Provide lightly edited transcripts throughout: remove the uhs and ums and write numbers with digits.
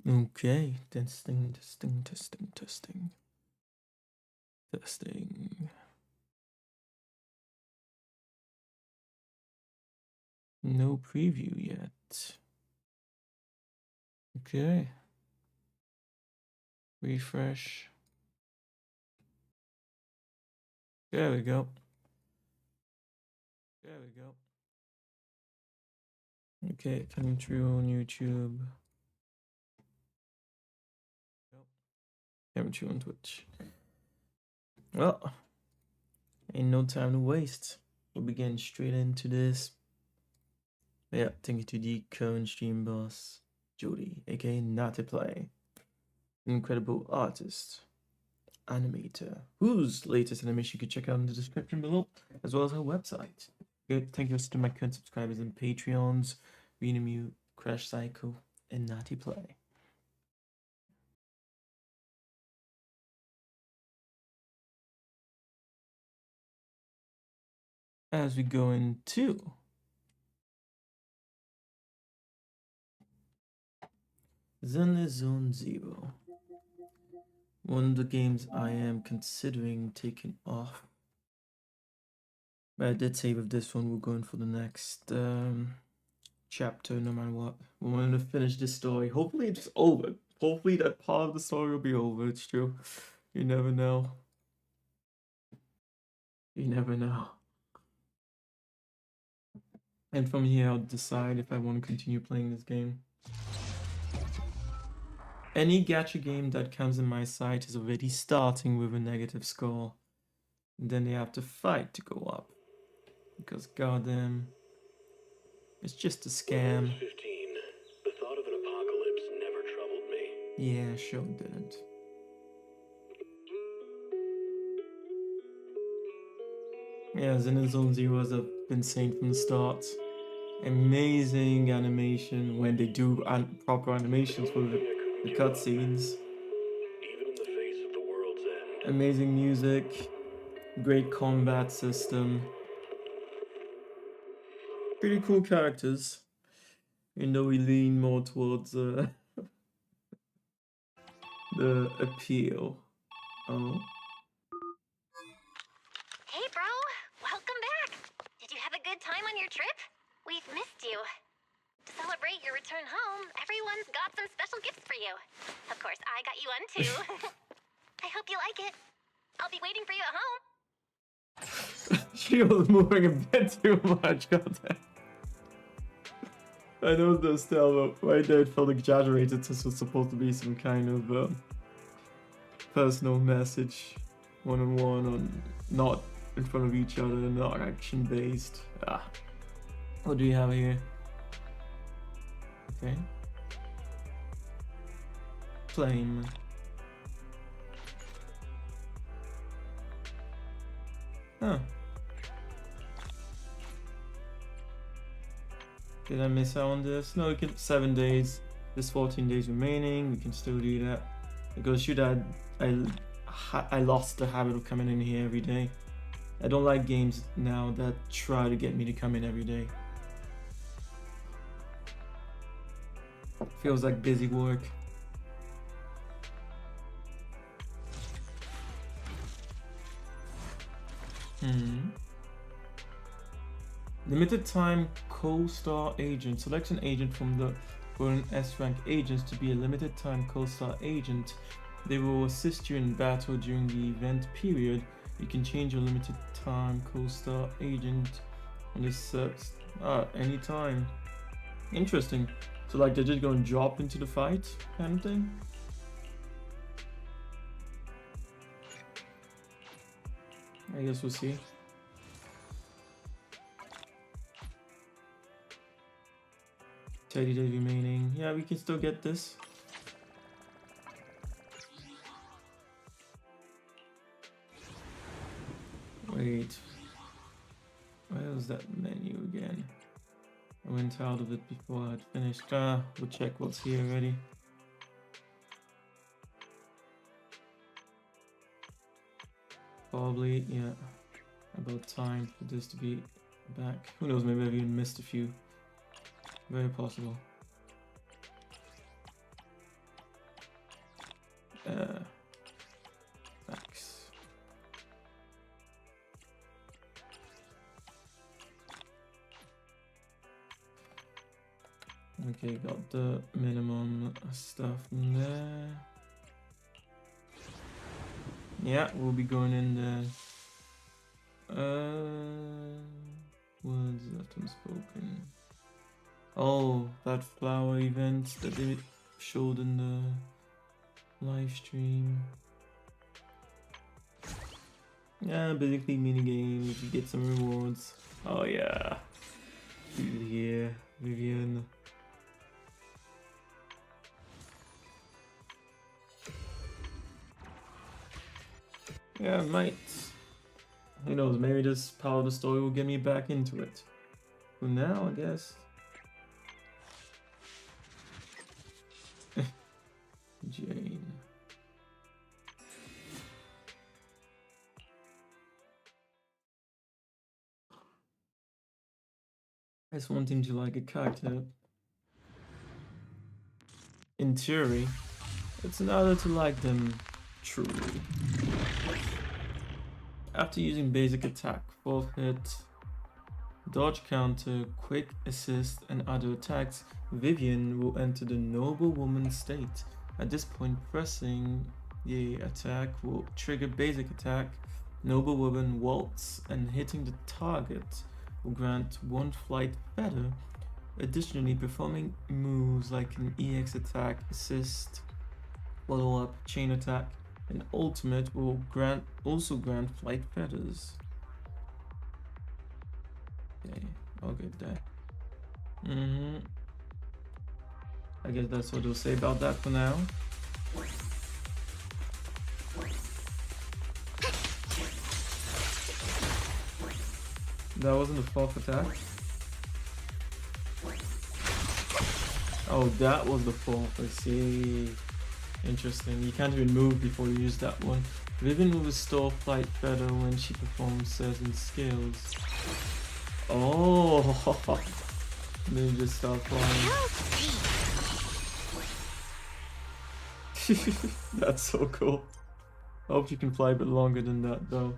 Okay, testing. No preview yet. Okay. Refresh. There we go. Okay, coming through on YouTube. Coming through on Twitch. Well, ain't no time to waste. We'll be getting straight into this. Yeah, thank you to the current stream boss, Jodie, aka Nutty, an incredible artist, animator, whose latest animation you can check out in the description below, as well as her website. Good, thank you also to my current subscribers and Patreons, Renamu, Crash Cycle, and Nutty. As we go into Zenless Zone Zero, one of the games I am considering taking off. But I did say with this one we're going for the next chapter no matter what. We want to finish this story. Hopefully it's over. Hopefully that part of the story will be over. It's true. You never know. You never know. And from here I'll decide if I want to continue playing this game. Any gacha game that comes in my sight is already starting with a negative score. And then they have to fight to go up. Because goddamn, it's just a scam. 15. The thought of an apocalypse never troubled me. Yeah, sure didn't. Yeah, Zenless Zone Zero, as I've been saying from the start, amazing animation when they do proper animations for the cutscenes. Even in the face of the world's end. Amazing music, great combat system, pretty cool characters. Even though we lean more towards the appeal. Oh. Hey, bro! Welcome back! Did you have a good time on your trip? We've missed you. To celebrate your return home, everyone's got some special gifts for you. Of course, I got you one too. I hope you like it. I'll be waiting for you at home. She was moving a bit too much, goddamn. I know the style, but right there it felt exaggerated. This was supposed to be some kind of personal message, one-on-one, on not in front of each other, not action-based. Ah. What do we have here? Okay. Flame. Huh. Did I miss out on this? No, we can 7 days. There's 14 days remaining. We can still do that. Because shoot, I lost the habit of coming in here every day. I don't like games now that try to get me to come in every day. Feels like busy work. Limited time co-star agent. Select an agent from the current S-rank agents to be a limited time co-star agent. They will assist you in battle during the event period. You can change your limited time co-star agent on this anytime. Interesting. So like they're just gonna drop into the fight kind of thing? I guess we'll see. 30 days remaining. Yeah, we can still get this. Wait. Where was that menu again? I went out of it before I had finished. We'll check what's here already. Probably, yeah. About time for this to be back. Who knows, maybe I've even missed a few. Very possible. Okay, got the minimum stuff in there. Yeah, we'll be going in there. Words left unspoken. Oh, that flower event that they showed in the live stream. Yeah, basically minigames, you get some rewards. Oh yeah. Yeah, Vivian. Yeah, might. Who knows, maybe this part of the story will get me back into it. For now, I guess. Jane. It's one thing to like a character. In theory, it's another to like them truly. After using basic attack, 4th hit, dodge counter, quick assist, and other attacks, Vivian will enter the noble woman state. At this point, pressing the attack will trigger basic attack, noble woman waltz, and hitting the target will grant 1 flight feather. Additionally, performing moves like an EX attack, assist, follow up, chain attack, and ultimate will also grant flight feathers. Okay, I'll get that. I guess that's what they'll say about that for now. That wasn't the 4th attack. Oh, that was the 4th, I see. Interesting. You can't even move before you use that one. Vivian will restore flight feather when she performs certain skills. Oh, then you just start flying. That's so cool. I hope you can fly a bit longer than that though.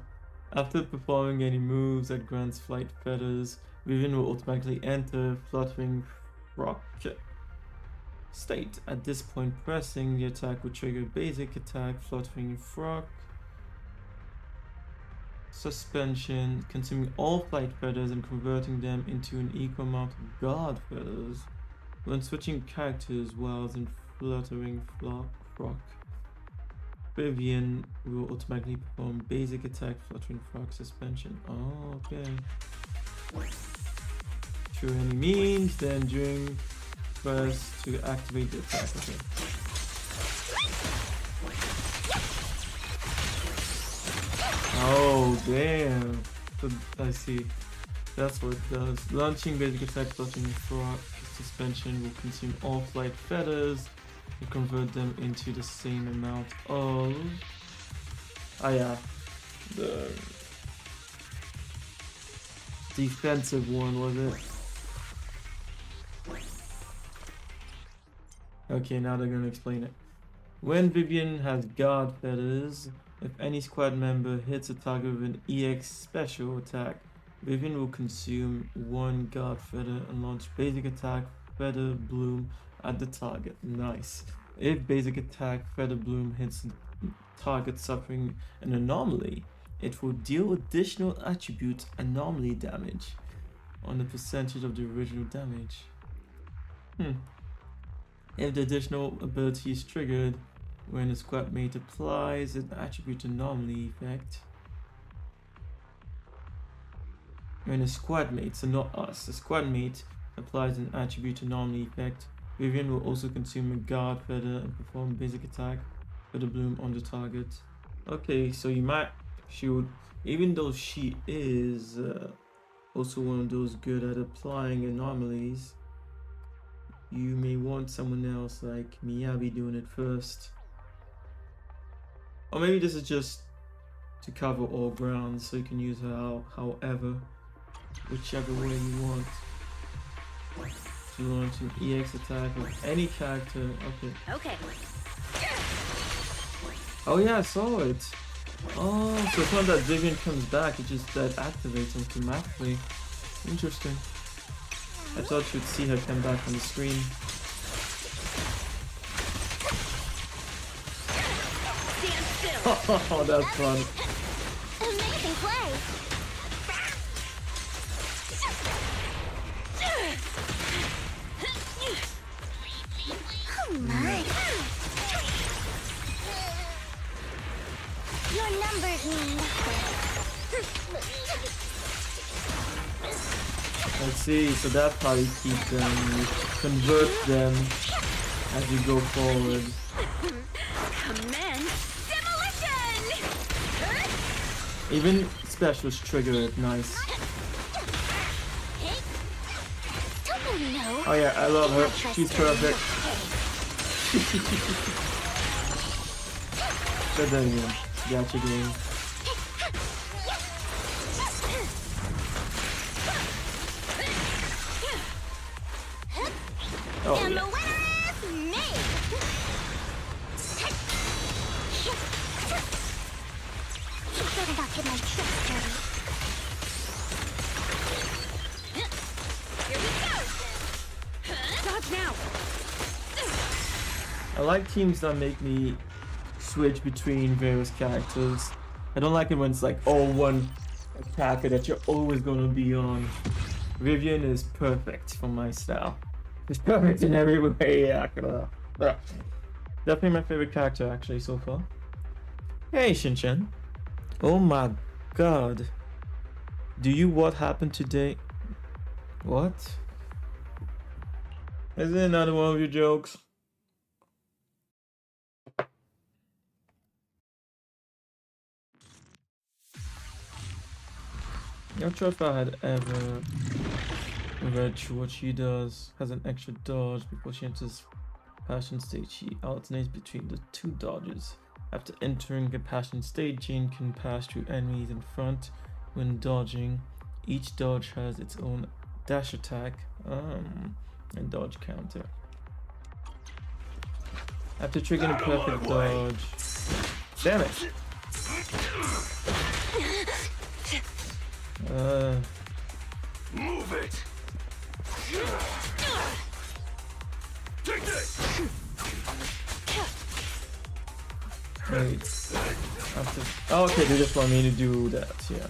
After performing any moves that grants flight feathers, Vivian will automatically enter fluttering rock state. At this point, pressing the attack will trigger basic attack, fluttering frog, suspension, consuming all flight feathers and converting them into an equal amount of guard feathers. When switching characters while in fluttering frog, Vivian will automatically perform basic attack, fluttering frog, suspension. Oh, okay. Through any means, then during first to activate the attack. Okay. Oh damn! So, I see. That's what it does. Launching basic attack, fluttering frog, suspension will consume all flight feathers and convert them into the same amount of. Ah yeah, the defensive one was it? Okay, now they're gonna explain it. When Vivian has guard feathers, if any squad member hits a target with an EX special attack, Vivian will consume 1 guard feather and launch basic attack feather bloom at the target. Nice. If basic attack feather bloom hits the target suffering an anomaly, it will deal additional attribute anomaly damage on the percentage of the original damage. If the additional ability is triggered when a squad mate applies an attribute anomaly effect. When a squad mate, so not us, a squad mate applies an attribute anomaly effect, Vivian will also consume a guard feather and perform basic attack feather bloom on the target. Okay, so she would, even though she is also one of those good at applying anomalies, you may want someone else like Miyabi doing it first. Or maybe this is just to cover all grounds, so you can use her however, whichever way you want. To launch an EX attack of any character. Okay. Oh yeah, I saw it. Oh, so it's not that Vivian comes back, it's just that activates automatically. Interesting. I thought you'd see her come back on the screen. Stand still. Oh, that's fun. Amazing play. Oh my. Your numbers mean nothing. Let's see, so that's how you keep them, you convert them as you go forward. Commence demolition! Even specials trigger it, nice. Don't they know? Oh yeah, I love her, she's perfect. But then again, gotcha game. Oh, And yeah. the winner is me! Better not get my tricks dirty. Here we go! Dodge now! I like teams that make me switch between various characters. I don't like it when it's like all one attacker that you're always gonna be on. Vivian is perfect for my style. She's perfect in every way. Yeah, definitely my favorite character actually so far. Hey Shinchan. Oh my god. Do you what happened today? What? Is it another one of your jokes? Not sure if I had ever read what she does. Has an extra dodge before she enters passion state. She alternates between the two dodges. After entering a passion state, Jane can pass through enemies in front when dodging. Each dodge has its own dash attack and dodge counter. After triggering a perfect dodge. Damn it! Move it. Take this. Wait. After. Oh, okay, they just want me to do that, yeah.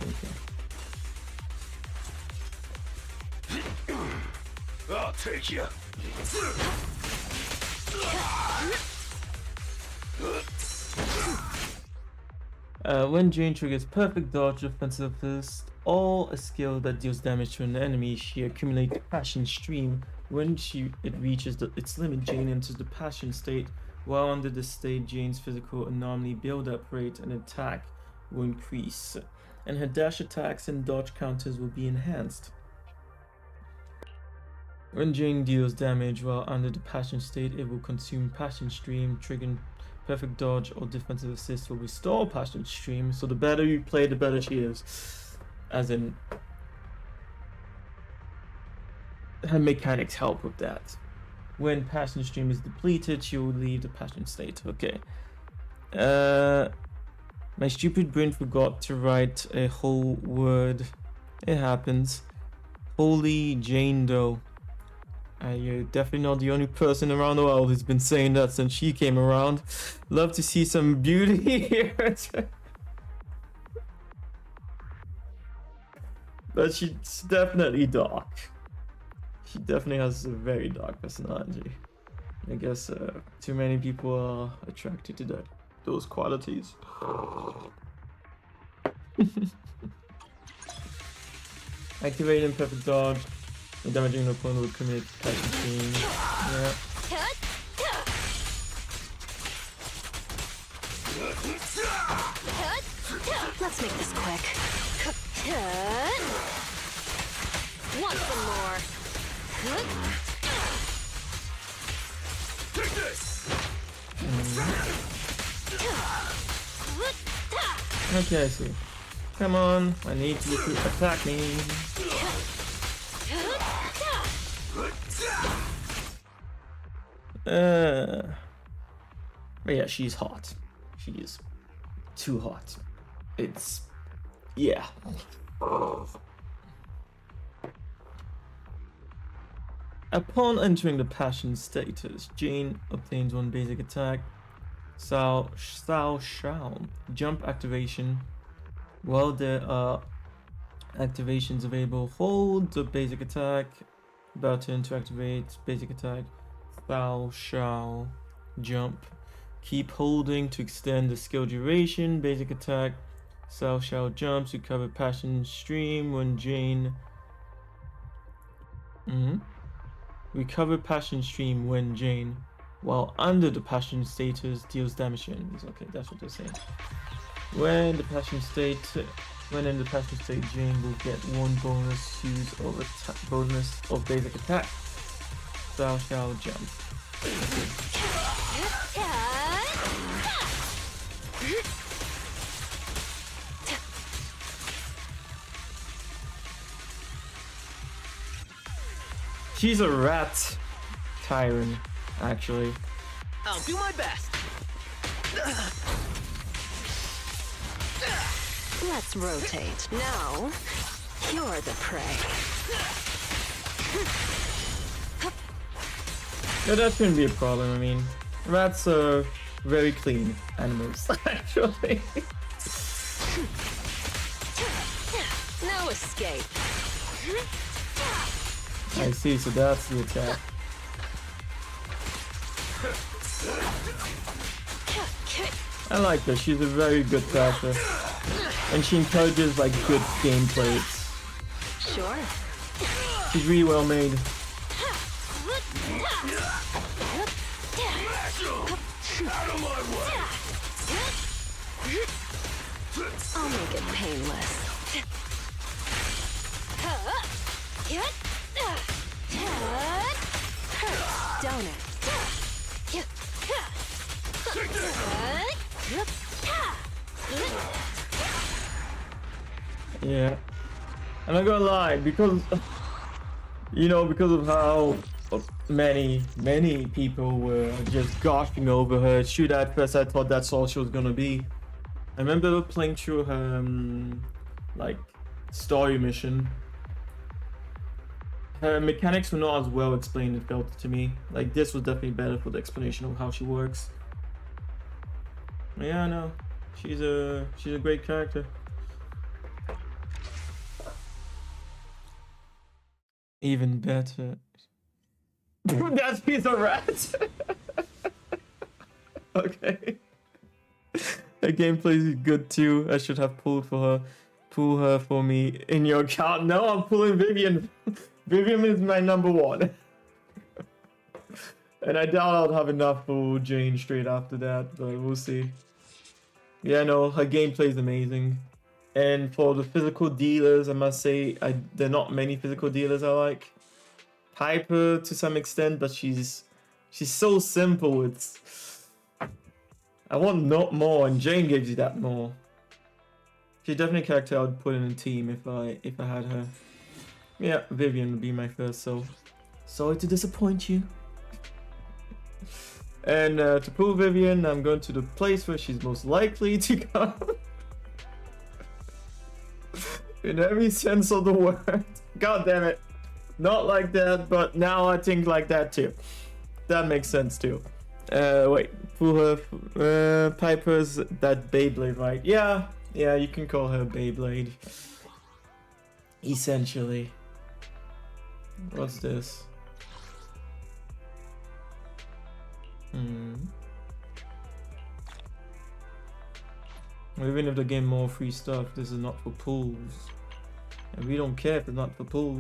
Okay. I'll take you. When Jane triggers perfect dodge offensive fist, all a skill that deals damage to an enemy, she accumulates passion stream. When it reaches its limit, Jane enters the passion state. While under the state, Jane's physical anomaly build-up rate and attack will increase, and her dash attacks and dodge counters will be enhanced. When Jane deals damage while under the passion state, it will consume passion stream, triggering perfect dodge or defensive assist will restore passion stream. So the better you play, the better she is. As in, her mechanics help with that. When passion stream is depleted, she will leave the passion state. Okay. My stupid brain forgot to write a whole word. It happens. Holy Jane Doe. You're definitely not the only person around the world who's been saying that since she came around. Love to see some beauty here. But she's definitely dark. She definitely has a very dark personality. I guess too many people are attracted to those qualities. Activating perfect dodge. Damaging an opponent will commit passion stream. Yeah. Let's make this quick. Want some more? Take this. Okay, I see. Come on, I need you to attack me. But yeah, she's hot. She is too hot. It's, yeah. Upon entering the passion status, Jane obtains one basic attack. Shao jump activation. While there are activations available, hold the basic attack button to activate basic attack. Shao jump. Keep holding to extend the skill duration. Basic attack. Shao jump to cover passion stream when Jane. Recover passion stream when Jane, while under the passion status, deals damage to enemies. Okay, that's what they're saying. When in the passion state, Jane will get one bonus use of bonus of basic attack. Shao jump. She's a rat tyrant, actually. I'll do my best. Let's rotate. Now, you're the prey. Yeah, that shouldn't be a problem. I mean, rats are very clean animals, actually. No escape. I see, so that's the attack. I like her, she's a very good character. And she encourages like good gameplay. Sure. She's really well made. Out of my way! I'll make it painless. Hurts, don't it? Yeah. I'm not gonna lie, because because of how many people were just gushing over her. Shoot, at first I thought that's all she was gonna be. I remember playing through her like story mission. Her mechanics were not as well explained, it felt to me. Like this was definitely better for the explanation of how she works. Yeah, no, she's a great character. Even better. That she's a rat. Okay. Her gameplay is good too. I should have pulled for her. Pull her for me in your account. No, I'm pulling Vivian. Vivian is my number one. And I doubt I'll have enough for Jane straight after that, but we'll see. Yeah, no, her gameplay is amazing. And for the physical dealers, I must say, there are not many physical dealers I like. Piper to some extent, but she's so simple. I want not more, and Jane gives you that more. She's definitely a character I would put in a team if I had her. Yeah, Vivian would be my first. So sorry to disappoint you. And to prove Vivian, I'm going to the place where she's most likely to come. In every sense of the word. God damn it. Not like that, but now I think like that too. That makes sense too. Wait. Pull her. Piper's that Beyblade, right? Yeah, you can call her Beyblade. Essentially. What's this? Even if they get more free stuff, this is not for pools. And we don't care if it's not for pools.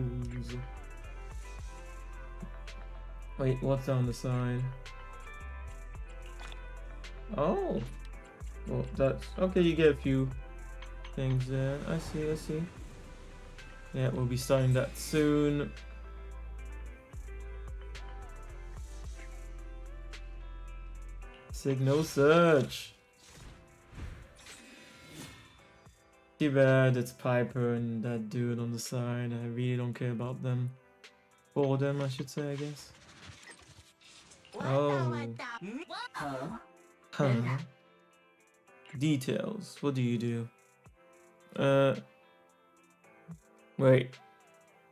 Wait, what's on the side? Oh! Well, that's... Okay, you get a few things there. I see. Yeah, we'll be starting that soon. Signal search! Too bad it's Piper and that dude on the side. I really don't care about them. For them, I should say, I guess. Oh. Huh. Details. What do you do? Wait.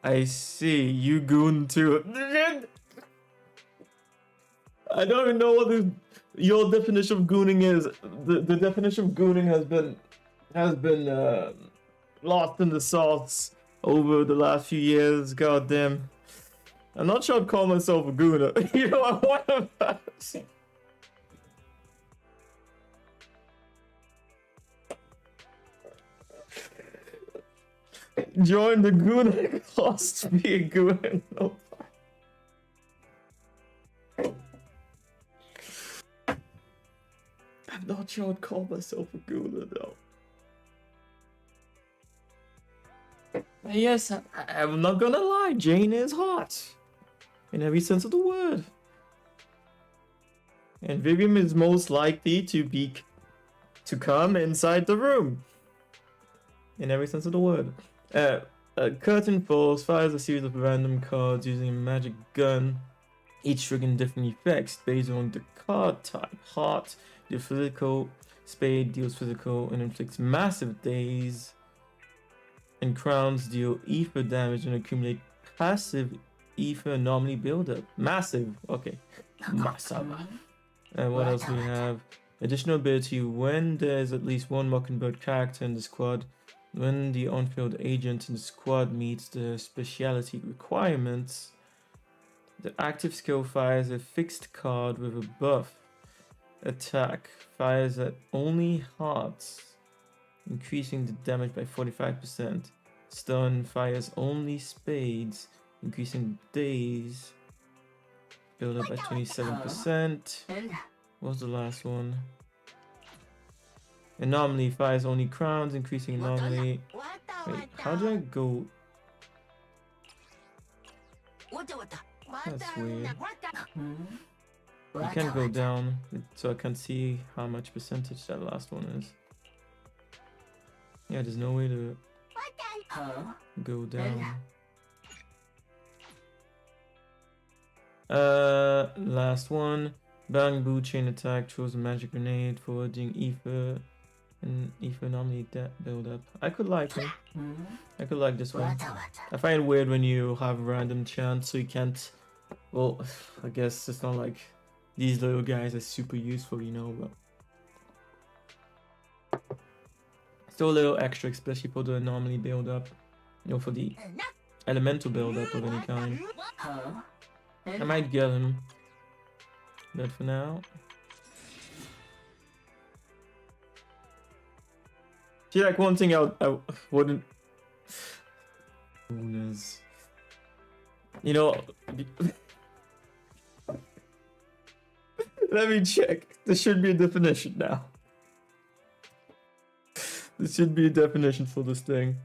I see. You goon too. I don't even know what your definition of gooning is. The definition of gooning has been lost in the sauce over the last few years. God damn. I'm not sure I'd call myself a gooner. You know what? Join the gooner costs me a gooner. No. I'm not sure I'd call myself a gooner though. Yes, I'm not gonna lie, Jane is hot. In every sense of the word. And Vivian is most likely to come inside the room. In every sense of the word. A curtain falls, fires a series of random cards using a magic gun. Each triggering different effects based on the card type. Heart deals physical, spade deals physical and inflicts massive daze. And crowns deal ether damage and accumulate passive ether anomaly buildup. Massive, okay. Massive. And what else do we have? Additional ability, when there's at least one Mockingbird character in the squad, when the on-field agent in the squad meets the speciality requirements, the active skill fires a fixed card with a buff. Attack fires at only hearts, increasing the damage by 45%. Stun fires only spades, increasing days. Build up by 27%. What was the last one? Anomaly fires only crowns, increasing anomaly. Wait, how do I go? That's weird. You can't go down, so I can't see how much percentage that last one is. Yeah, there's no way to go down. Last one. Bang Boo chain attack throws a magic grenade, forwarding ether and ether anomaly build up. I could like him. I could like this one. I find it weird when you have random chance, so you can't. Well, I guess it's not like these little guys are super useful, you know, but still a little extra, especially for the anomaly build up, you know, for the elemental build up of any kind. I might get him, but for now. See, like one thing I wouldn't. Goodness. You know. Let me check. There should be a definition now. There should be a definition for this thing.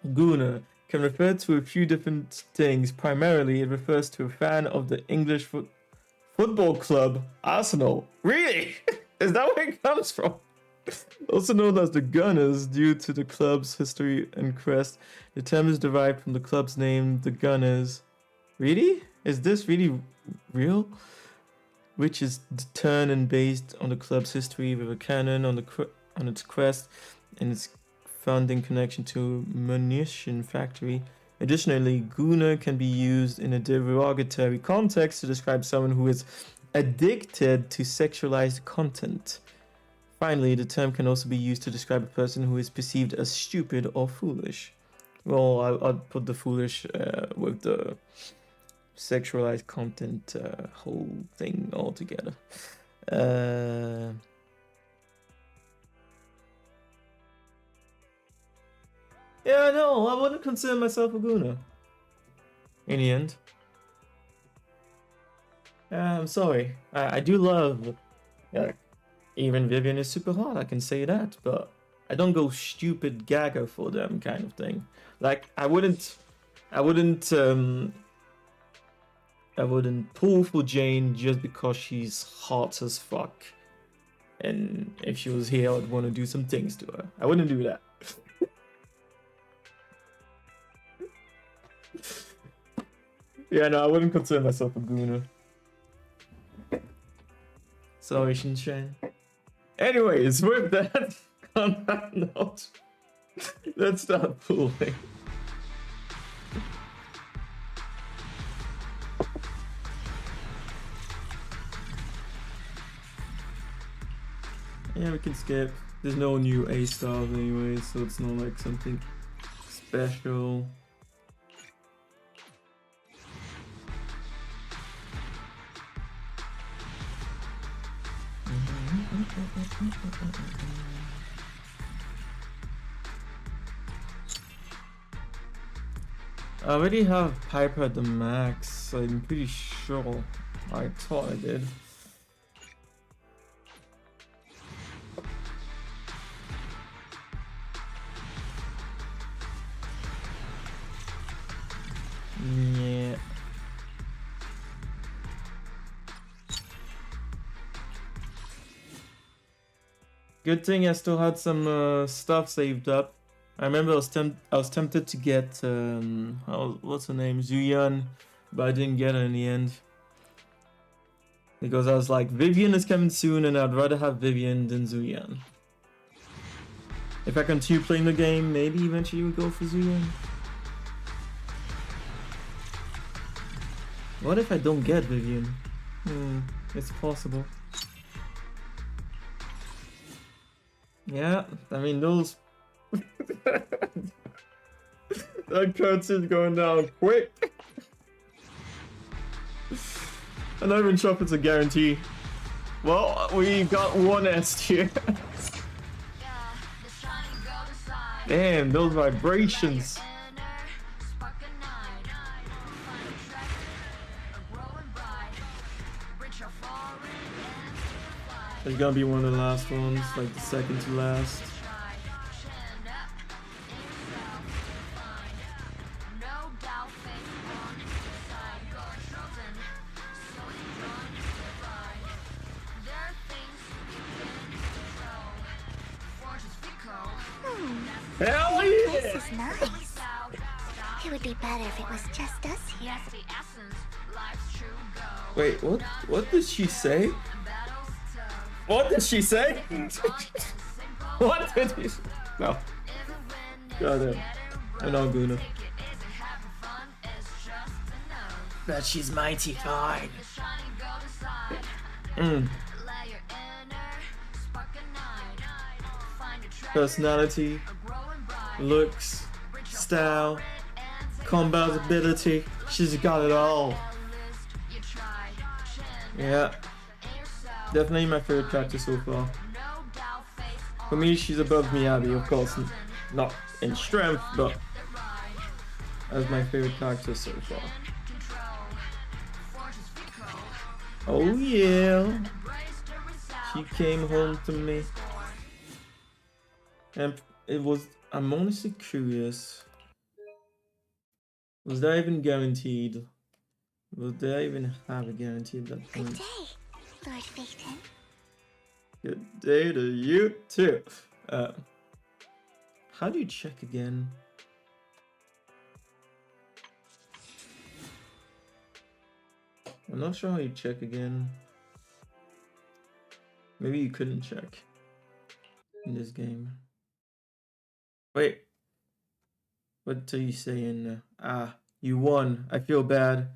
Gooner can refer to a few different things. Primarily, it refers to a fan of the English football club Arsenal. Really? Is that where it comes from? Also known as the Gunners due to the club's history and crest. The term is derived from the club's name, the Gunners. Really? Is this really real? Which is turned and based on the club's history with a cannon on its crest and its founding connection to munition factory. Additionally, gooner can be used in a derogatory context to describe someone who is addicted to sexualized content. Finally, the term can also be used to describe a person who is perceived as stupid or foolish. Well, I'll put the foolish with the sexualized content whole thing all together. Yeah, no, I wouldn't consider myself a gooner. In the end. I'm sorry. I do love... Yeah, even Vivian is super hot, I can say that, but I don't go stupid gagger for them kind of thing. Like, I wouldn't pull for Jane just because she's hot as fuck. And if she was here, I'd want to do some things to her. I wouldn't do that. Yeah, no, I wouldn't consider myself a gooner. Sorry, Shinshan. Anyways, with that, on that note, let's start pulling. Yeah, we can skip. There's no new A stars anyway, so it's not like something special. I already have Piper at the max, I'm pretty sure. I thought I did. Yeah. Good thing I still had some stuff saved up. I remember I was tempted to get what's her name, Zuyan, but I didn't get her in the end. Because I was like, Vivian is coming soon and I'd rather have Vivian than Zuyan. If I continue playing the game, maybe eventually we'll go for Zuyan. What if I don't get Vivian? It's possible. Yeah, I mean those... that cutscene's going down quick. I'm not even sure if it's a guarantee. Well, we got one S tier. Damn, those vibrations. It's gonna be one of the last ones, like the second to last. Hell yeah! This is nice. It would be better if it was just us here. Wait, what did she say? What did she say? What did she... No. God damn. I'm not gonna. But she's mighty fine. Personality, looks, style, combat ability. She's got it all. Yeah. Definitely my favorite character so far. For me, she's above Miyabi, of course. Not in strength, but as my favorite character so far. Oh yeah. She came home to me. And it was... I'm honestly curious. Was that even guaranteed? Would I even have a guarantee at that point? Good day, Lord Phaeton. Good day to you too. How do you check again? I'm not sure how you check again. Maybe you couldn't check in this game. Wait. What are you saying? You won. I feel bad.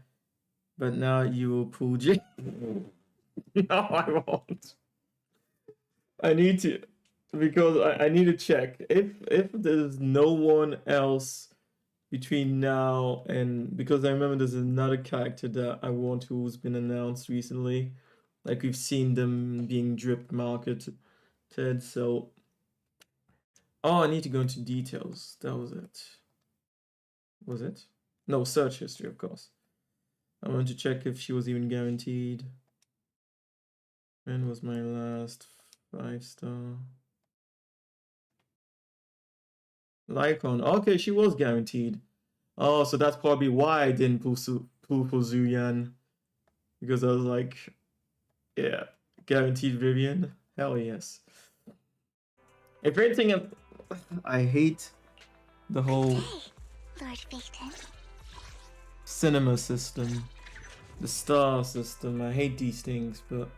But now you will pull J. No, I won't. I need to, because I need to check if there's no one else between now and, because I remember there's another character that I want who's been announced recently, like we've seen them being drip marketed. So I need to go into details. That was it. Was it? No, search history, of course. I want to check if she was even guaranteed. When was my last 5-star? Lycon. Okay, she was guaranteed. Oh, so that's probably why I didn't pull for Zuyan. Because I was like, yeah, guaranteed Vivian. Hell yes. If anything, I hate the whole Lord Phaeton. cinema system, the star system. I hate these things, but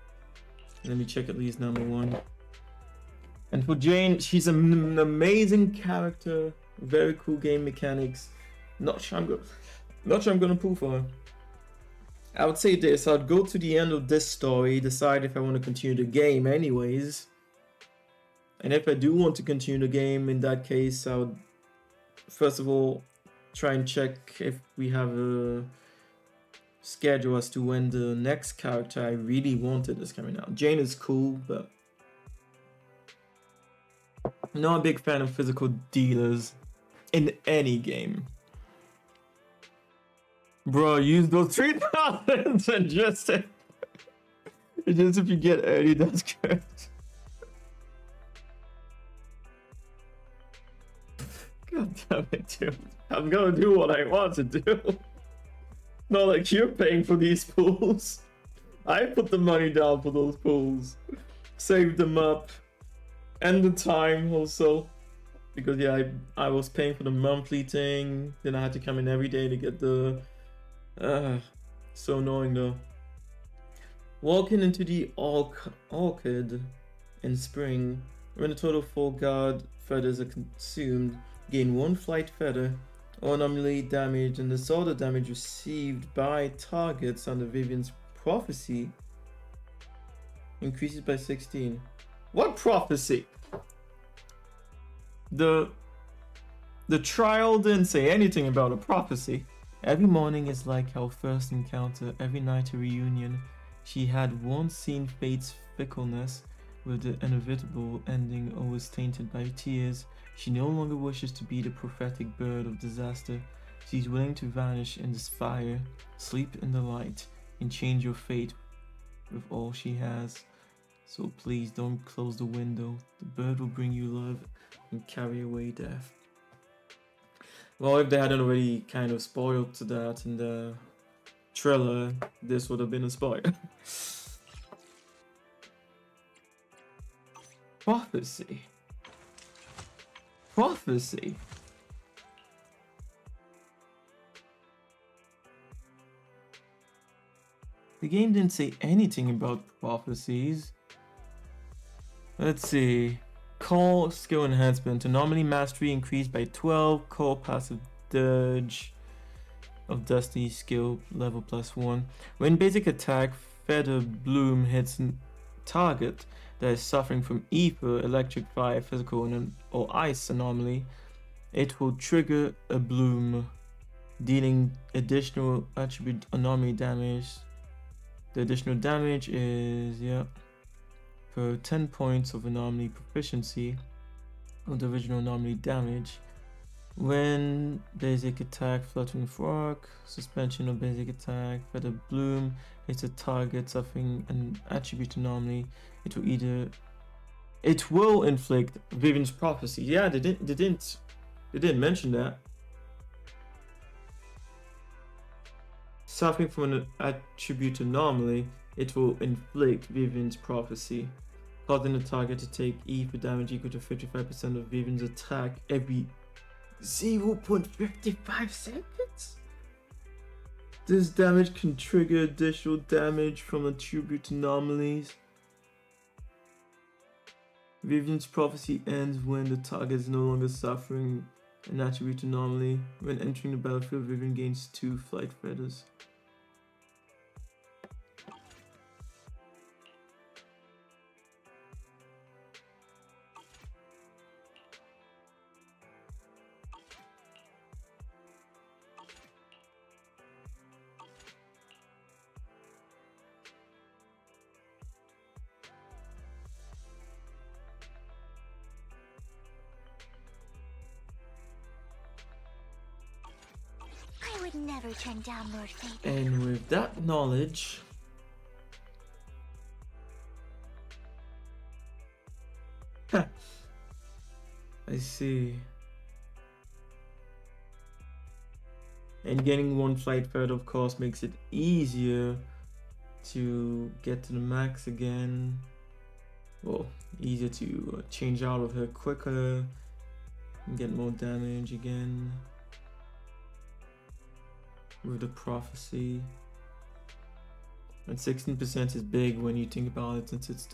let me check at least number one. And for Jane, she's an amazing character, very cool game mechanics. Not sure I'm gonna pull for her. I would say this: I'd go to the end of this story, decide if I want to continue the game anyways, And if I do want to continue the game, in that case, I would first of all try and check if we have a schedule as to when the next character I really wanted is coming out. Jane is cool, but I'm not a big fan of physical dealers in any game. Bro, use those 3,000 and just if you get early, that's good. God damn it, dude. I'm gonna do what I want to do. Not like you're paying for these pools. I put the money down for those pools. Saved them up. And the time also. Because yeah, I was paying for the monthly thing. Then I had to come in every day to get the... so annoying though. Walking into the orchid in spring. When a total 4 guard feathers are consumed, gain 1 flight feather or anomaly damage, and the all the damage received by targets under Vivian's prophecy increases by 16. What prophecy? The trial didn't say anything about a prophecy. Every morning is like our first encounter, every night a reunion. She had once seen fate's fickleness, with the inevitable ending always tainted by tears. She no longer wishes to be the prophetic bird of disaster. She's willing to vanish in this fire, sleep in the light, and change your fate with all she has. So please don't close the window. The bird will bring you love and carry away death. Well, if they hadn't already kind of spoiled that in the trailer, this would have been a spoiler. Prophecy. Prophecy. The game didn't say anything about prophecies. Let's see. Core skill enhancement. Anomaly mastery increased by 12. Core passive dodge of Destiny skill level +1. When basic attack Feather Bloom hits target that is suffering from ether, electric, fire, physical, or ice anomaly, it will trigger a bloom, dealing additional attribute anomaly damage. The additional damage is per 10 points of anomaly proficiency of the original anomaly damage. When basic attack Fluttering Frog, suspension of basic attack Feather Bloom hits a target suffering an attribute anomaly, it will inflict Vivian's prophecy. Yeah, they didn't mention that. Suffering from an attribute anomaly, it will inflict Vivian's prophecy, causing the target to take ether damage equal to 55% of Vivian's attack every 0.55 seconds. This damage can trigger additional damage from attribute anomalies. Vivian's prophecy ends when the target is no longer suffering an attribute anomaly. When entering the battlefield, Vivian gains 2 flight feathers. I would never turn down Lord Fate. And with that knowledge, I see. And getting 1 flight feather, of course, makes it easier to get to the max again. Well, easier to change out of her quicker and get more damage again. With the prophecy, and 16% is big when you think about it, since it's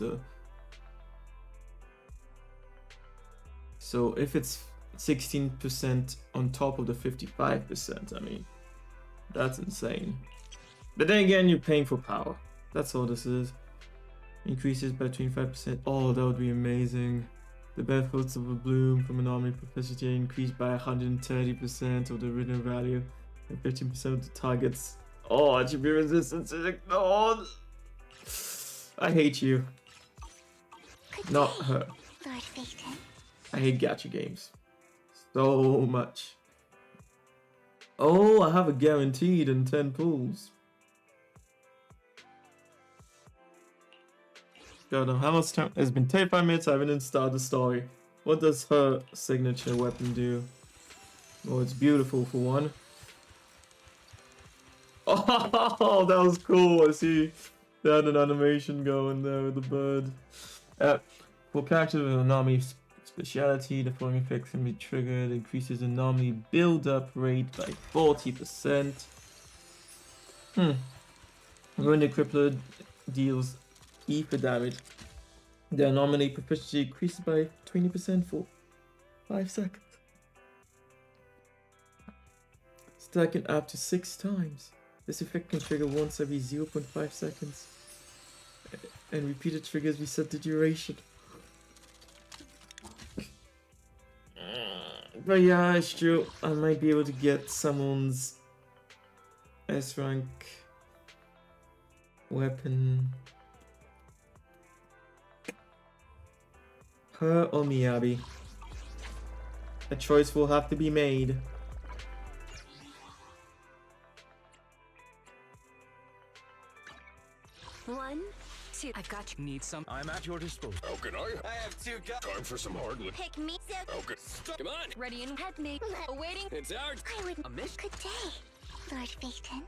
so if it's 16% on top of the 55%, I mean, that's insane. But then again, you're paying for power. That's all this is. Increases by 25%. Oh, that would be amazing. The benefits of a bloom from an omni proficiency increased by 130% of the written value and 15% of the target's attribute resistance is ignored. I hate you. Good Not day, her. Lord Phaeton. I hate gacha games so much. Oh, I have a guaranteed in 10 pulls. God, how much time? It's been 35 minutes. I haven't even started the story. What does her signature weapon do? Oh, it's beautiful for one. Oh, that was cool. I see they had an animation going there with the bird. For characters with anomaly speciality, the following effect can be triggered. Increases anomaly build-up rate by 40%. When the crippler deals ether damage, the anomaly proficiency increases by 20% for 5 seconds. Stacking up to 6 times. This effect can trigger once every 0.5 seconds. And repeated triggers reset the duration. But yeah, it's true. I might be able to get someone's S rank weapon. Her or Miyabi. A choice will have to be made. One, two. I've got you. Need some? I'm at your disposal. How can I? I have 2 guns. Time for some hard liquor. Pick me, so Okay. Come on. Ready and head me. awaiting. It's ours. I would. A mission? Good day, Lord Phaeton.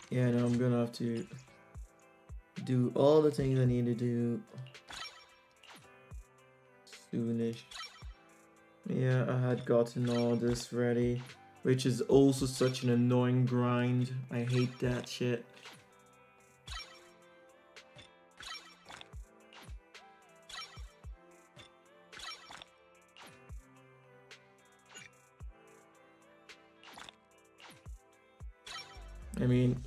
Yeah, no, I'm gonna have to do all the things I need to do soonish. Yeah, I had gotten all this ready, which is also such an annoying grind. I hate that shit. I mean,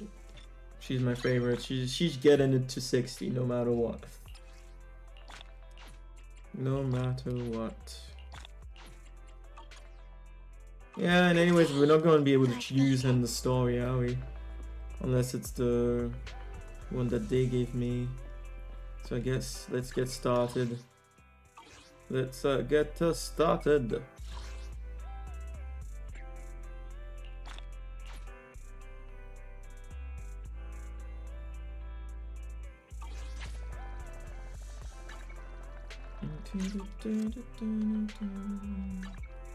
she's my favorite. She's getting it to 60 no matter what. No matter what. Yeah, and anyways, we're not going to be able to use her in the story, are we? Unless it's the one that they gave me. So I guess let's get started. Let's get us started.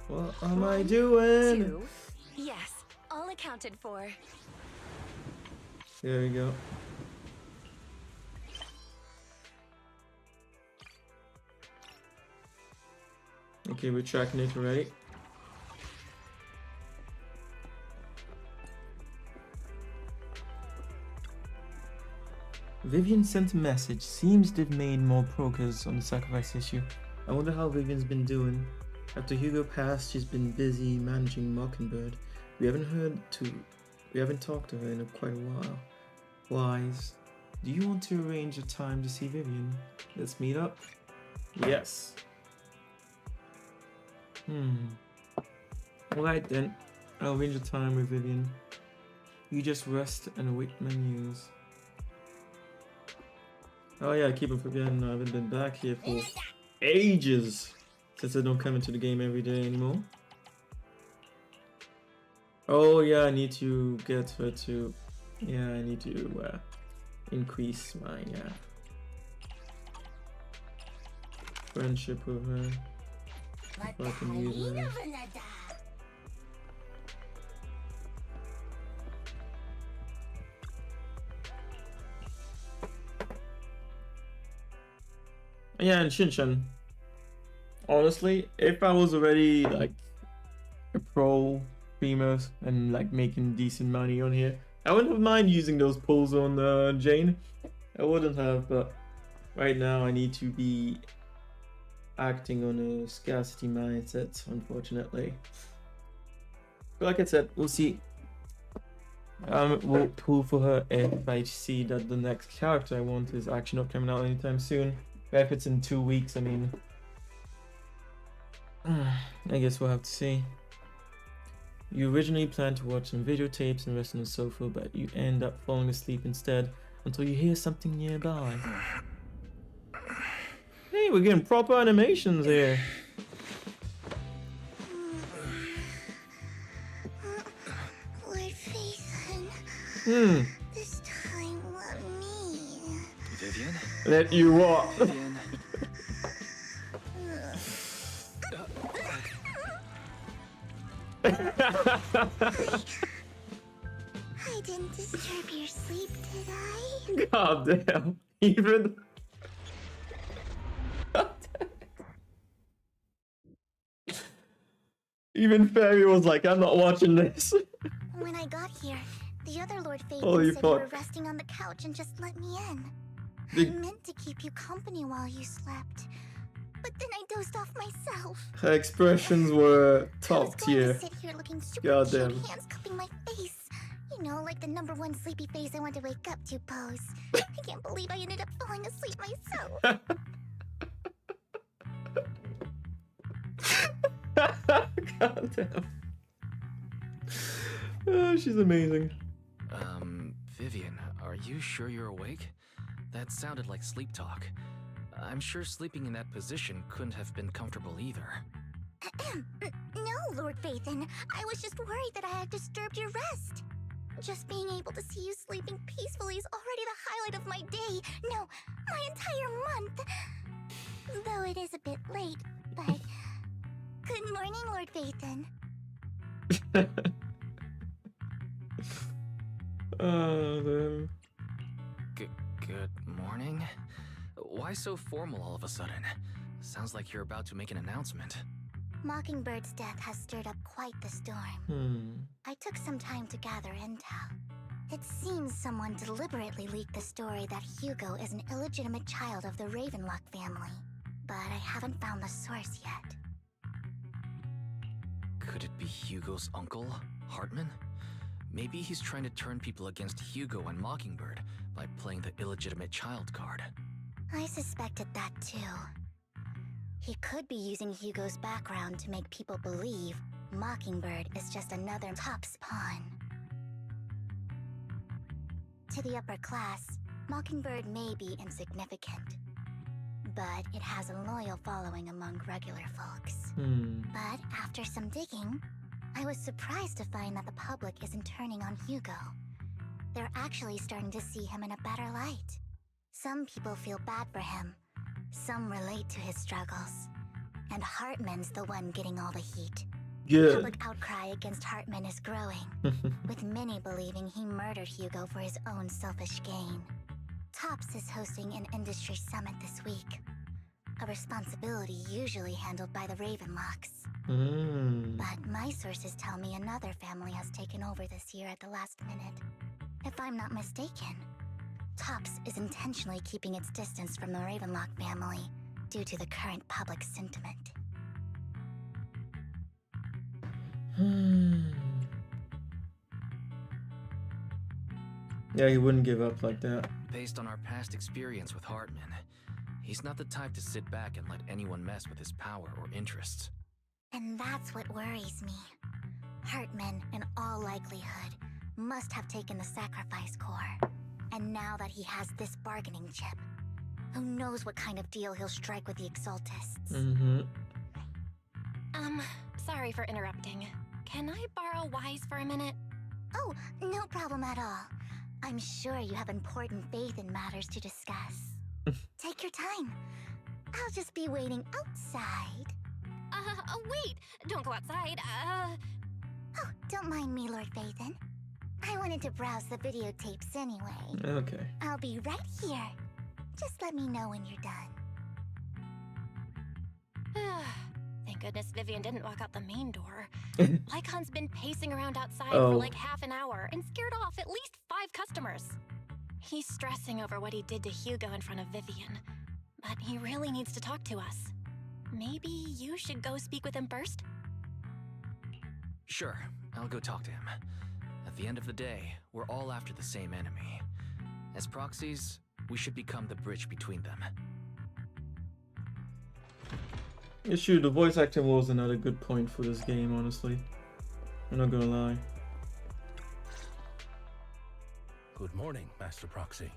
What am I doing? 2. Yes, all accounted for. There we go. Okay, we're tracking it already. Vivian sent a message. Seems they've made more progress on the sacrifice issue. I wonder how Vivian's been doing. After Hugo passed, she's been busy managing Mockingbird. We haven't talked to her in quite a while. Wise, do you want to arrange a time to see Vivian? Let's meet up. Yes. Alright then. I'll arrange a time with Vivian. You just rest and await my news. Oh yeah, I keep on forgetting I haven't been back here for ages. Since I don't come into the game every day anymore. Oh yeah, I need to get her to... Yeah, I need to increase my friendship with her. If I can use her. Yeah, and Shinshan. Honestly, if I was already like a pro streamer and like making decent money on here, I wouldn't have mind using those pulls on Jane. I wouldn't have, but right now I need to be acting on a scarcity mindset, unfortunately. But like I said, we'll see. Will pull for her if I see that the next character I want is actually not coming out anytime soon. But if it's in 2 weeks, I mean, I guess we'll have to see. You originally planned to watch some videotapes and rest on the sofa, but you end up falling asleep instead until you hear something nearby. Hey, we're getting proper animations here. Lord Phaethon, this time let me. Vivian? Let you what? Vivian? I didn't disturb your sleep, did I? God damn. Even. Even Fairy was like, I'm not watching this. When I got here, the other Lord Oh, Phaethon you said you were thought- resting on the couch and just let me in. I Did- meant to keep you company while you slept, but then I dozed off myself. Her expressions were I was top going tier. to sit here looking super Goddamn. cute, hands cupping my face. You know, like the #1 sleepy face I want to wake up to pose. I can't believe I ended up falling asleep myself. God damn. Oh, she's amazing. Vivian, are you sure you're awake? That sounded like sleep talk. I'm sure sleeping in that position couldn't have been comfortable either. No, Lord Phaethon. I was just worried that I had disturbed your rest. Just being able to see you sleeping peacefully is already the highlight of my day. No, my entire month. Though it is a bit late, but... Good morning, Lord Phaethon. Damn. Good morning? Why so formal all of a sudden? Sounds like you're about to make an announcement. Mockingbird's death has stirred up quite the storm. I took some time to gather intel. It seems someone deliberately leaked the story that Hugo is an illegitimate child of the Ravenlock family, but I haven't found the source yet. Could it be Hugo's uncle, Hartman? Maybe he's trying to turn people against Hugo and Mockingbird by playing the illegitimate child card. I suspected that too. He could be using Hugo's background to make people believe Mockingbird is just another Top's pawn. To the upper class, Mockingbird may be insignificant, but it has a loyal following among regular folks. But after some digging, I was surprised to find that the public isn't turning on Hugo. They're actually starting to see him in a better light. Some people feel bad for him. Some relate to his struggles. And Hartman's the one getting all the heat. Good. Public outcry against Hartman is growing, with many believing he murdered Hugo for his own selfish gain. Tops is hosting an industry summit this week, a responsibility usually handled by the Ravenlocks. But my sources tell me another family has taken over this year at the last minute. If I'm not mistaken, Tops is intentionally keeping its distance from the Ravenlock family due to the current public sentiment. Yeah, he wouldn't give up like that. Based on our past experience with Hartman, he's not the type to sit back and let anyone mess with his power or interests. And that's what worries me. Hartman, in all likelihood, must have taken the sacrifice core. And now that he has this bargaining chip, who knows what kind of deal he'll strike with the Exaltists. Sorry for interrupting. Can I borrow Wise for a minute? Oh, no problem at all. I'm sure you have important faith in matters to discuss. Take your time. I'll just be waiting outside. Wait! Don't go outside, Oh, don't mind me, Lord Phaethon. I wanted to browse the videotapes anyway. Okay. I'll be right here. Just let me know when you're done. Thank goodness Vivian didn't walk out the main door. Lycon's been pacing around outside for like half an hour and scared off at least 5 customers. He's stressing over what he did to Hugo in front of Vivian, but he really needs to talk to us. Maybe you should go speak with him first? Sure, I'll go talk to him. At the end of the day, we're all after the same enemy. As proxies, we should become the bridge between them. Yeah, sure, the voice acting was another good point for this game, honestly. I'm not gonna lie. Good morning, Master Proxy.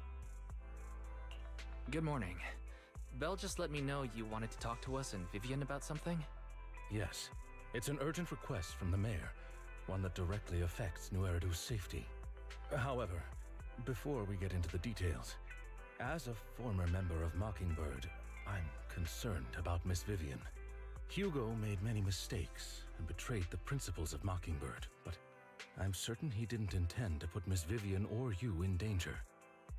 Good morning. Belle just let me know you wanted to talk to us and Vivian about something? Yes, it's an urgent request from the mayor, one that directly affects New Eridu's safety. However, before we get into the details, as a former member of Mockingbird, I'm concerned about Miss Vivian. Hugo made many mistakes and betrayed the principles of Mockingbird, but I'm certain he didn't intend to put Miss Vivian or you in danger.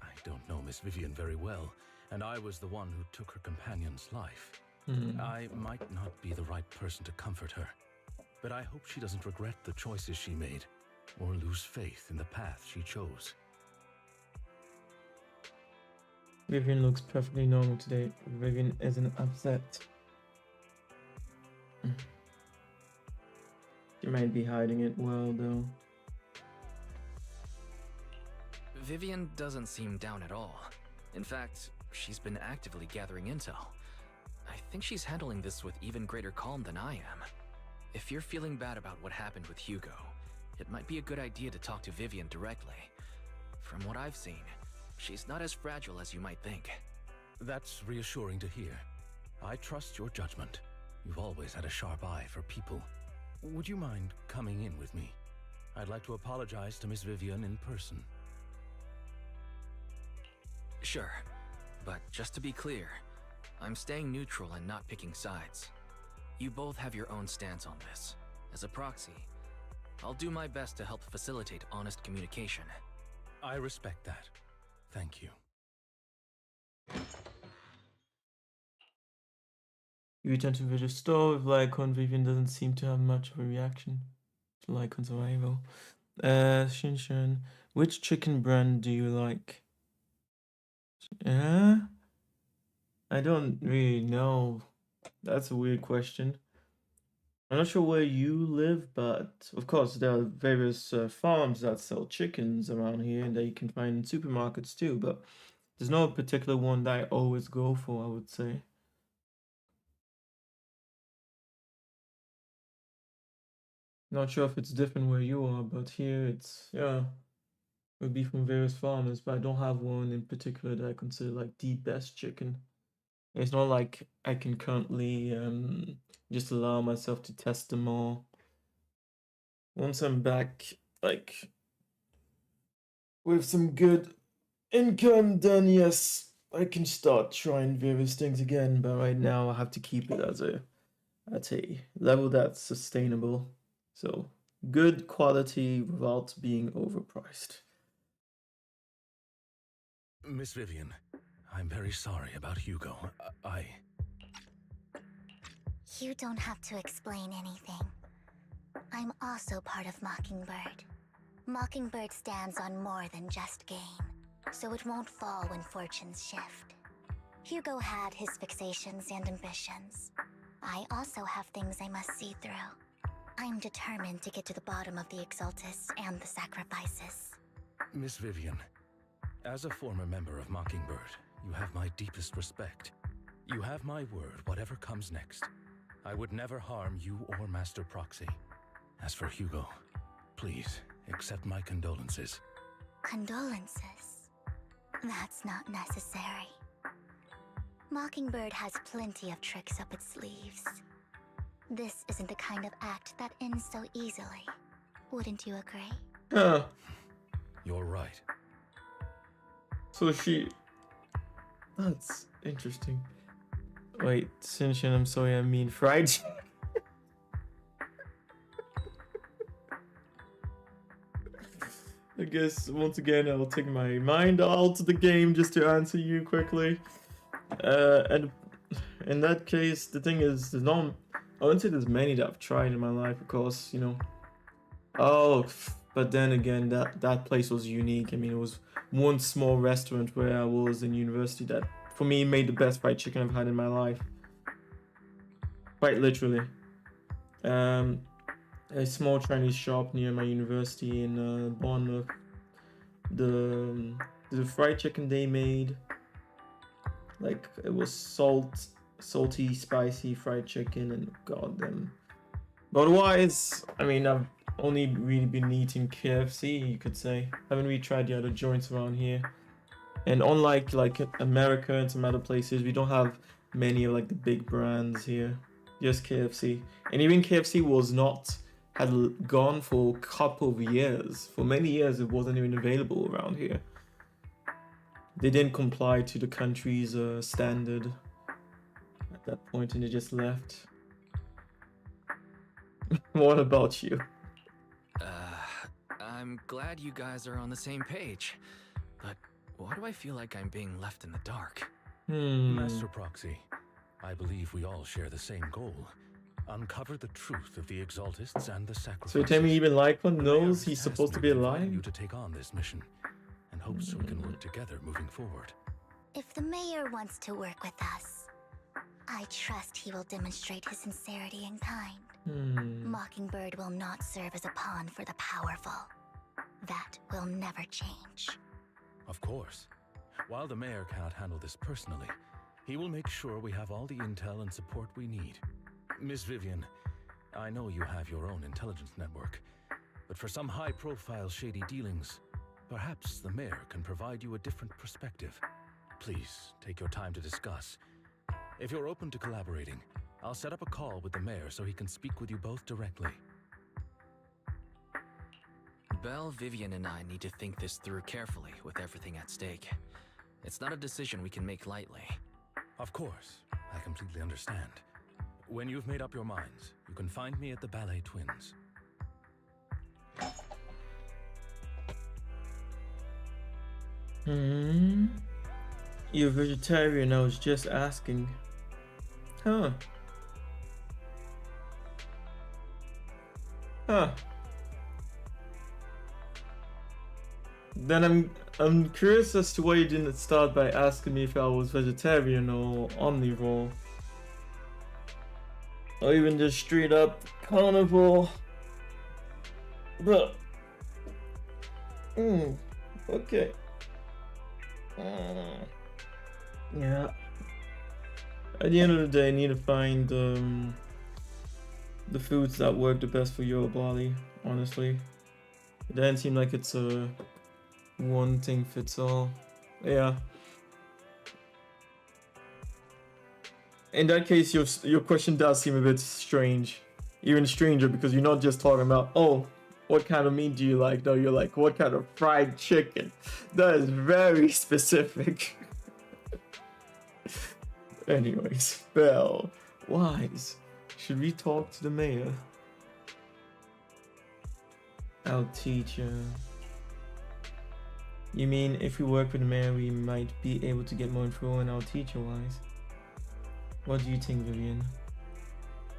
I don't know Miss Vivian very well, and I was the one who took her companion's life. I might not be the right person to comfort her, but I hope she doesn't regret the choices she made or lose faith in the path she chose. Vivian looks perfectly normal today. Vivian isn't upset. She might be hiding it well, though. Vivian doesn't seem down at all. In fact, she's been actively gathering intel. I think she's handling this with even greater calm than I am. If you're feeling bad about what happened with Hugo, it might be a good idea to talk to Vivian directly. From what I've seen, she's not as fragile as you might think. That's reassuring to hear. I trust your judgment. You've always had a sharp eye for people. Would you mind coming in with me? I'd like to apologize to Miss Vivian in person. Sure, but just to be clear, I'm staying neutral and not picking sides. You both have your own stance on this. As a proxy, I'll do my best to help facilitate honest communication. I respect that. Thank you. You return to the store with Lycon. Vivian doesn't seem to have much of a reaction to Lycon's arrival. Shinshan, which chicken brand do you like? I don't really know. That's a weird question. I'm not sure where you live, but of course there are various farms that sell chickens around here and that you can find in supermarkets too, but there's no particular one that I always go for, I would say. Not sure if it's different where you are, but here it's, yeah, it would be from various farmers, but I don't have one in particular that I consider like the best chicken. It's not like I can currently just allow myself to test them all. Once I'm back, like, with some good income, then yes, I can start trying various things again, but right now I have to keep it at a level that's sustainable. So, good quality without being overpriced. Miss Vivian, I'm very sorry about Hugo. You don't have to explain anything. I'm also part of Mockingbird. Mockingbird stands on more than just gain, so it won't fall when fortunes shift. Hugo had his fixations and ambitions. I also have things I must see through. I'm determined to get to the bottom of the Exaltus and the sacrifices. Miss Vivian, as a former member of Mockingbird, you have my deepest respect. You have my word, whatever comes next. I would never harm you or Master Proxy. As for Hugo, please accept my condolences. Condolences? That's not necessary. Mockingbird has plenty of tricks up its sleeves. This isn't the kind of act that ends so easily. Wouldn't you agree? Huh. You're right. So that's interesting. Wait, Shinshin, I'm sorry, I mean fried chicken. I guess once again I'll take my mind out of the game just to answer you quickly. And in that case, the thing is, I wouldn't say there's many that I've tried in my life, of course, you know. Oh, but then again, that place was unique. I mean, it was one small restaurant where I was in university that, for me, made the best fried chicken I've had in my life. Quite literally. a small Chinese shop near my university in Bournemouth. The fried chicken they made, like it was salty, spicy fried chicken, and goddamn. But otherwise, I mean, I've only really been eating KFC, you could say. Haven't really tried the other joints around here. And unlike like America and some other places, we don't have many of like the big brands here. Just KFC. And even KFC had gone for a couple of years. For many years, it wasn't even available around here. They didn't comply to the country's standard at that point, and they just left. What about you? I'm glad you guys are on the same page, but why do I feel like I'm being left in the dark? Master Proxy, I believe we all share the same goal. Uncover the truth of the Exaltists and the Sacrifices. So you tell me even Lycon knows he's supposed to be alive? You to take on this mission, and hopes we can work together moving forward. If the mayor wants to work with us, I trust he will demonstrate his sincerity and kind. Mockingbird will not serve as a pawn for the powerful. That will never change. Of course. While the mayor cannot handle this personally, he will make sure we have all the intel and support we need. Miss Vivian, I know you have your own intelligence network, but for some high-profile shady dealings, perhaps the mayor can provide you a different perspective. Please, take your time to discuss. If you're open to collaborating, I'll set up a call with the mayor so he can speak with you both directly. Belle, Vivian, and I need to think this through carefully with everything at stake. It's not a decision we can make lightly. Of course, I completely understand. When you've made up your minds, you can find me at the Ballet Twins. You're vegetarian, I was just asking. Huh. Then I'm curious as to why you didn't start by asking me if I was vegetarian or omnivore. Or even just straight up carnivore. But okay. Yeah. At the end of the day, I need to find the foods that work the best for your body, honestly. It doesn't seem like it's a one thing fits all. Yeah. In that case, your question does seem a bit strange. Even stranger, because you're not just talking about, oh, what kind of meat do you like? No, you're like, what kind of fried chicken? That is very specific. Anyways, Belle, Wise, should we talk to the mayor? Our teacher. You mean if we work with the mayor, we might be able to get more info on our teacher, Wise? What do you think, Vivian?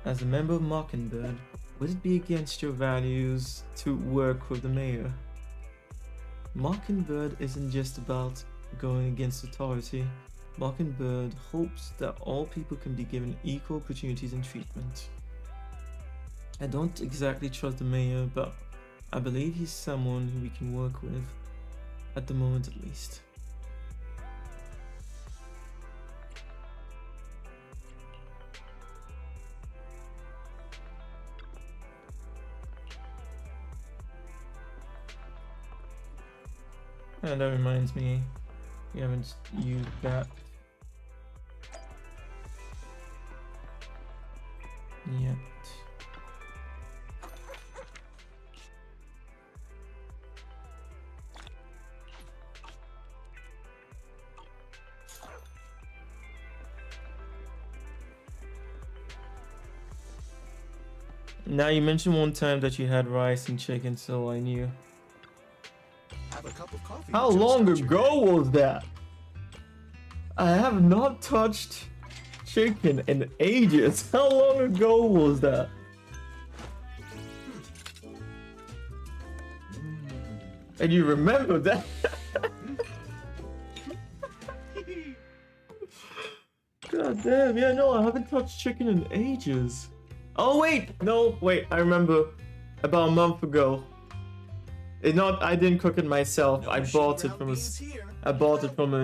As a member of Mockingbird, would it be against your values to work with the mayor? Mockingbird isn't just about going against authority. Mockingbird hopes that all people can be given equal opportunities and treatment. I don't exactly trust the mayor, but I believe he's someone who we can work with. At the moment, at least. And that reminds me, we haven't used that yet. Now, you mentioned one time that you had rice and chicken, so I knew. Have a cup of coffee. How long ago was that? I have not touched chicken in ages. How long ago was that? And you remember that? God damn, yeah, no, I haven't touched chicken in ages. Oh wait, no, wait, I remember. about a month ago. It not. I didn't cook it myself. I bought it from a. I bought it from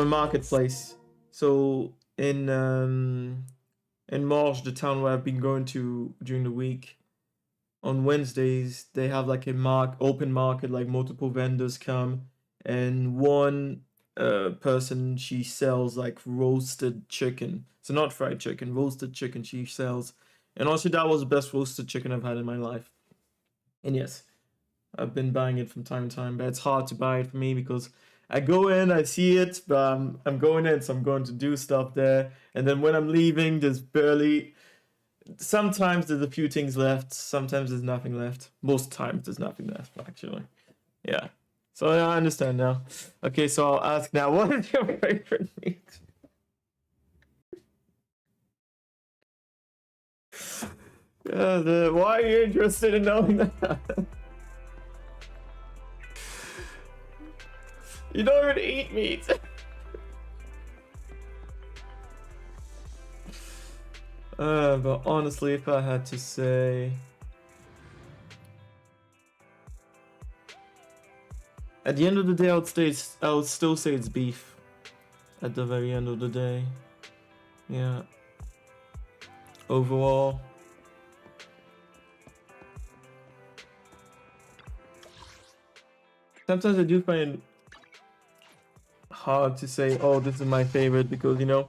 a marketplace. So in March, the town where I've been going to during the week, on Wednesdays they have like a open market, like multiple vendors come, and one person, she sells like roasted chicken. So not fried chicken, roasted chicken she sells. And honestly, that was the best roasted chicken I've had in my life. And yes, I've been buying it from time to time, but it's hard to buy it for me because I go in, I see it, but I'm going in, so I'm going to do stuff there. And then when I'm leaving, there's barely... Sometimes there's a few things left, sometimes there's nothing left. Most times there's nothing left, actually. Yeah. So yeah, I understand now. Okay, so I'll ask now, what is your favorite meat? Why are you interested in knowing that? You don't even eat meat. But honestly, if I had to say... At the end of the day, I would still say it's beef. At the very end of the day. Yeah. Overall. Sometimes I do find it hard to say, oh, this is my favorite, because, you know,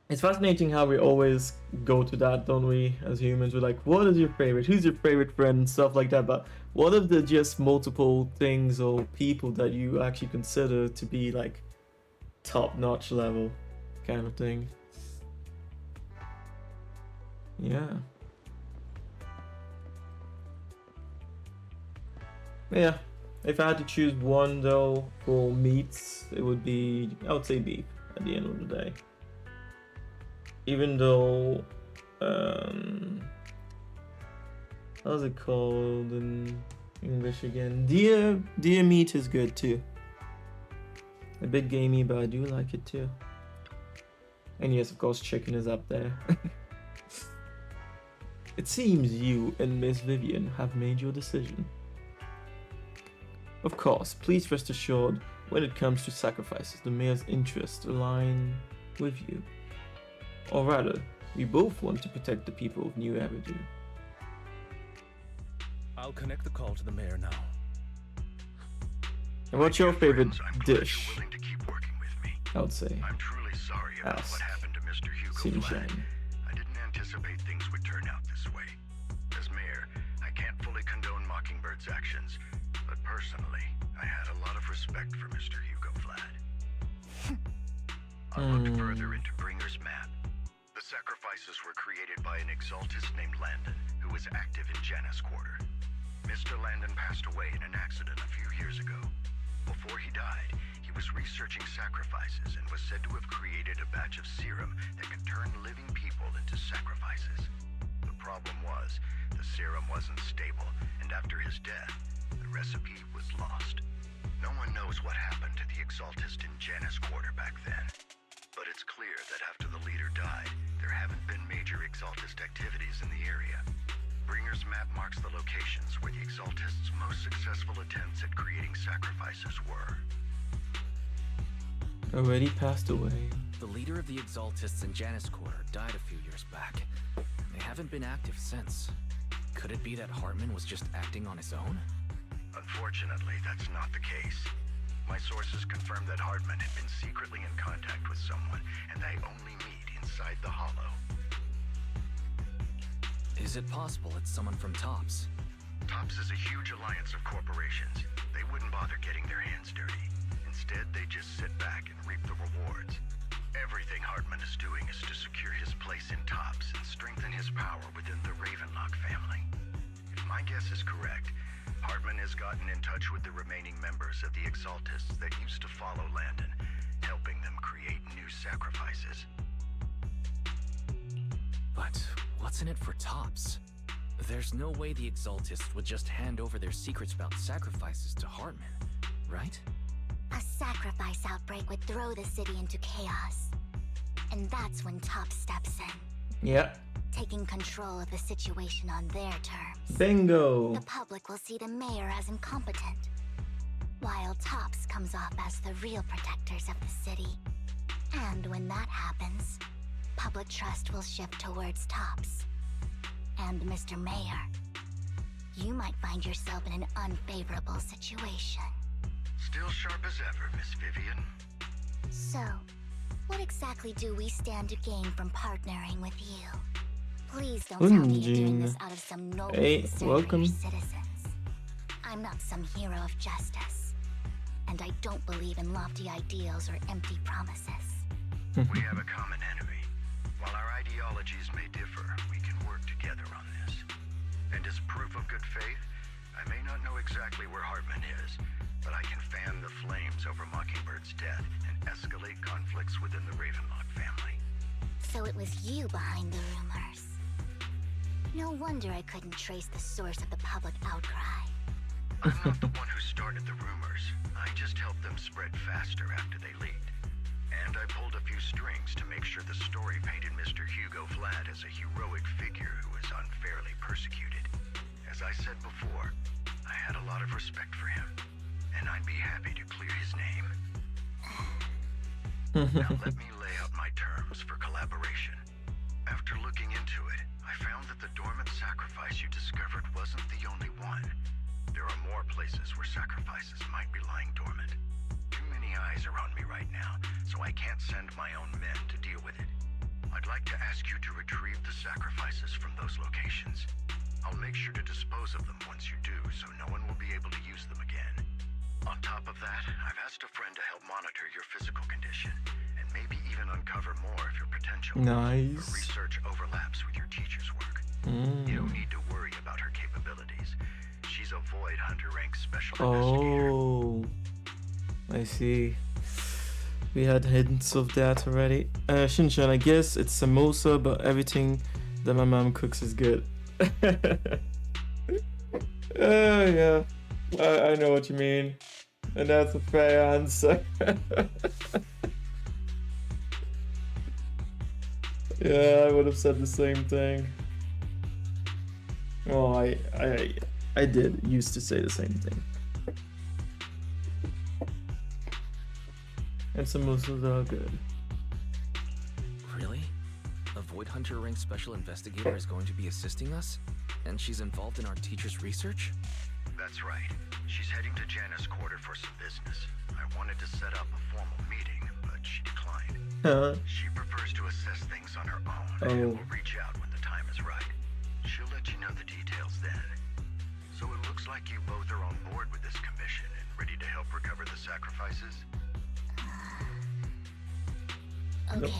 it's fascinating how we always go to that, don't we, as humans? We're like, what is your favorite? Who's your favorite friend? Stuff like that. But what if there just multiple things or people that you actually consider to be like top-notch level kind of thing? Yeah. Yeah. If I had to choose one though for meats, it would be, I would say beef at the end of the day. Even though, how's it called in English again? Deer meat is good too. A bit gamey, but I do like it too. And yes, of course, chicken is up there. It seems you and Miss Vivian have made your decision. Of course, please rest assured, when it comes to sacrifices, the mayor's interests align with you. Or rather, we both want to protect the people of New Avenue. I'll connect the call to the mayor now. And what's your favorite dish? Willing to keep working with me. I would say. I'm truly sorry about what happened to Mr. Hugo Vlad. I didn't anticipate things would turn out this way. As mayor, I can't fully condone Mockingbird's actions, but personally, I had a lot of respect for Mr. Hugo Vlad. I looked further into Bringer's map. The sacrifices were created by an exaltist named Landon, who was active in Janus Quarter. Mr. Landon passed away in an accident a few years ago. Before he died, he was researching sacrifices and was said to have created a batch of serum that could turn living people into sacrifices. The problem was, the serum wasn't stable, and after his death, the recipe was lost. No one knows what happened to the exaltist in Janus Quarter back then. But it's clear that after the leader died, there haven't been major exaltist activities in the area. Bringer's map marks the locations where the exaltists' most successful attempts at creating sacrifices were. Already passed away. The leader of the exaltists in Janus Quarter died a few years back. They haven't been active since. Could it be that Hartman was just acting on his own? Unfortunately, that's not the case. My sources confirmed that Hartman had been secretly in contact with someone, and they only meet inside the Hollow. Is it possible it's someone from TOPS? TOPS is a huge alliance of corporations. They wouldn't bother getting their hands dirty. Instead, they just sit back and reap the rewards. Everything Hartman is doing is to secure his place in TOPS and strengthen his power within the Ravenlock family. If my guess is correct, Hartman has gotten in touch with the remaining members of the Exaltists that used to follow Landon, helping them create new sacrifices. But what's in it for TOPS? There's no way the Exaltists would just hand over their secrets about sacrifices to Hartman, right? A sacrifice outbreak would throw the city into chaos. And that's when TOPS steps in. Yeah. taking control of the situation on their terms. Bingo. The public will see the mayor as incompetent, while Tops comes off as the real protectors of the city. And when that happens, public trust will shift towards Tops. And Mr. Mayor, you might find yourself in an unfavorable situation. Still sharp as ever, Miss Vivian. So, what exactly do we stand to gain from partnering with you? Please don't tell me you're doing this out of some noble concern for your citizens. I'm not some hero of justice, and I don't believe in lofty ideals or empty promises. We have a common enemy. While our ideologies may differ, we can work together on this. And as proof of good faith, I may not know exactly where Hartman is, but I can fan the flames over Mockingbird's death and escalate conflicts within the Ravenlock family. So it was you behind the rumors. No wonder I couldn't trace the source of the public outcry. I'm not the one who started the rumors. I just helped them spread faster after they leaked. And I pulled a few strings to make sure the story painted Mr. Hugo Vlad as a heroic figure who was unfairly persecuted. As I said before, I had a lot of respect for him, and I'd be happy to clear his name. Now let me lay out my terms for collaboration. After looking into it, I found that the dormant sacrifice you discovered wasn't the only one. There are more places where sacrifices might be lying dormant. Too many eyes are on me right now, so I can't send my own men to deal with it. I'd like to ask you to retrieve the sacrifices from those locations. I'll make sure to dispose of them once you do, so no one will be able to use them again. On top of that, I've asked a friend to help monitor your physical condition, and maybe even uncover more of your potential. Nice. Her research overlaps with your teacher's work. You don't need to worry about her capabilities. She's a Void Hunter rank special investigator. Oh, I see. We had hints of that already. Shinchan, I guess it's samosa, but everything that my mom cooks is good. Yeah, I know what you mean, and that's a fair answer. Yeah, I would have said the same thing. Well, I did used to say the same thing. And samosas are good. Really? A Void Hunter rank special investigator is going to be assisting us? And she's involved in our teacher's research? That's right. She's heading to Janus Quarter for some business. I wanted to set up a formal meeting, but she declined. She prefers to assess things on her own and will reach out when the time is right. She'll let you know the details then. So it looks like you both are on board with this commission and ready to help recover the sacrifices? Okay.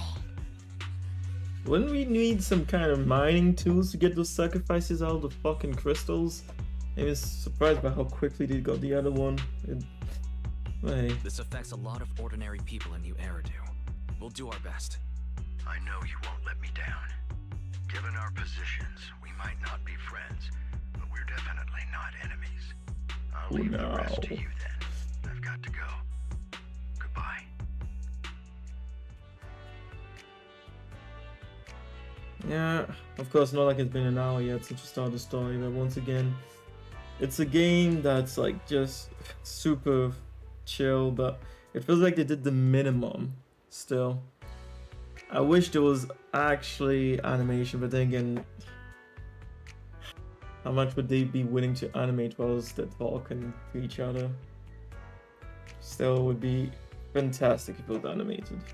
Wouldn't we need some kind of mining tools to get those sacrifices out of the fucking crystals? I was surprised by how quickly they got the other one. Hey. This affects a lot of ordinary people in New Eridu. We'll do our best. I know you won't let me down. Given our positions, we might not be friends, but we're definitely not enemies. I'll leave the rest to you then. I've got to go. Goodbye. Yeah, of course, not like it's been an hour yet since you started the story, but once again, it's a game that's like just super chill, but it feels like they did the minimum still. I wish there was actually animation, but then again, how much would they be willing to animate whilst they're talking to each other? Still would be fantastic if it was animated.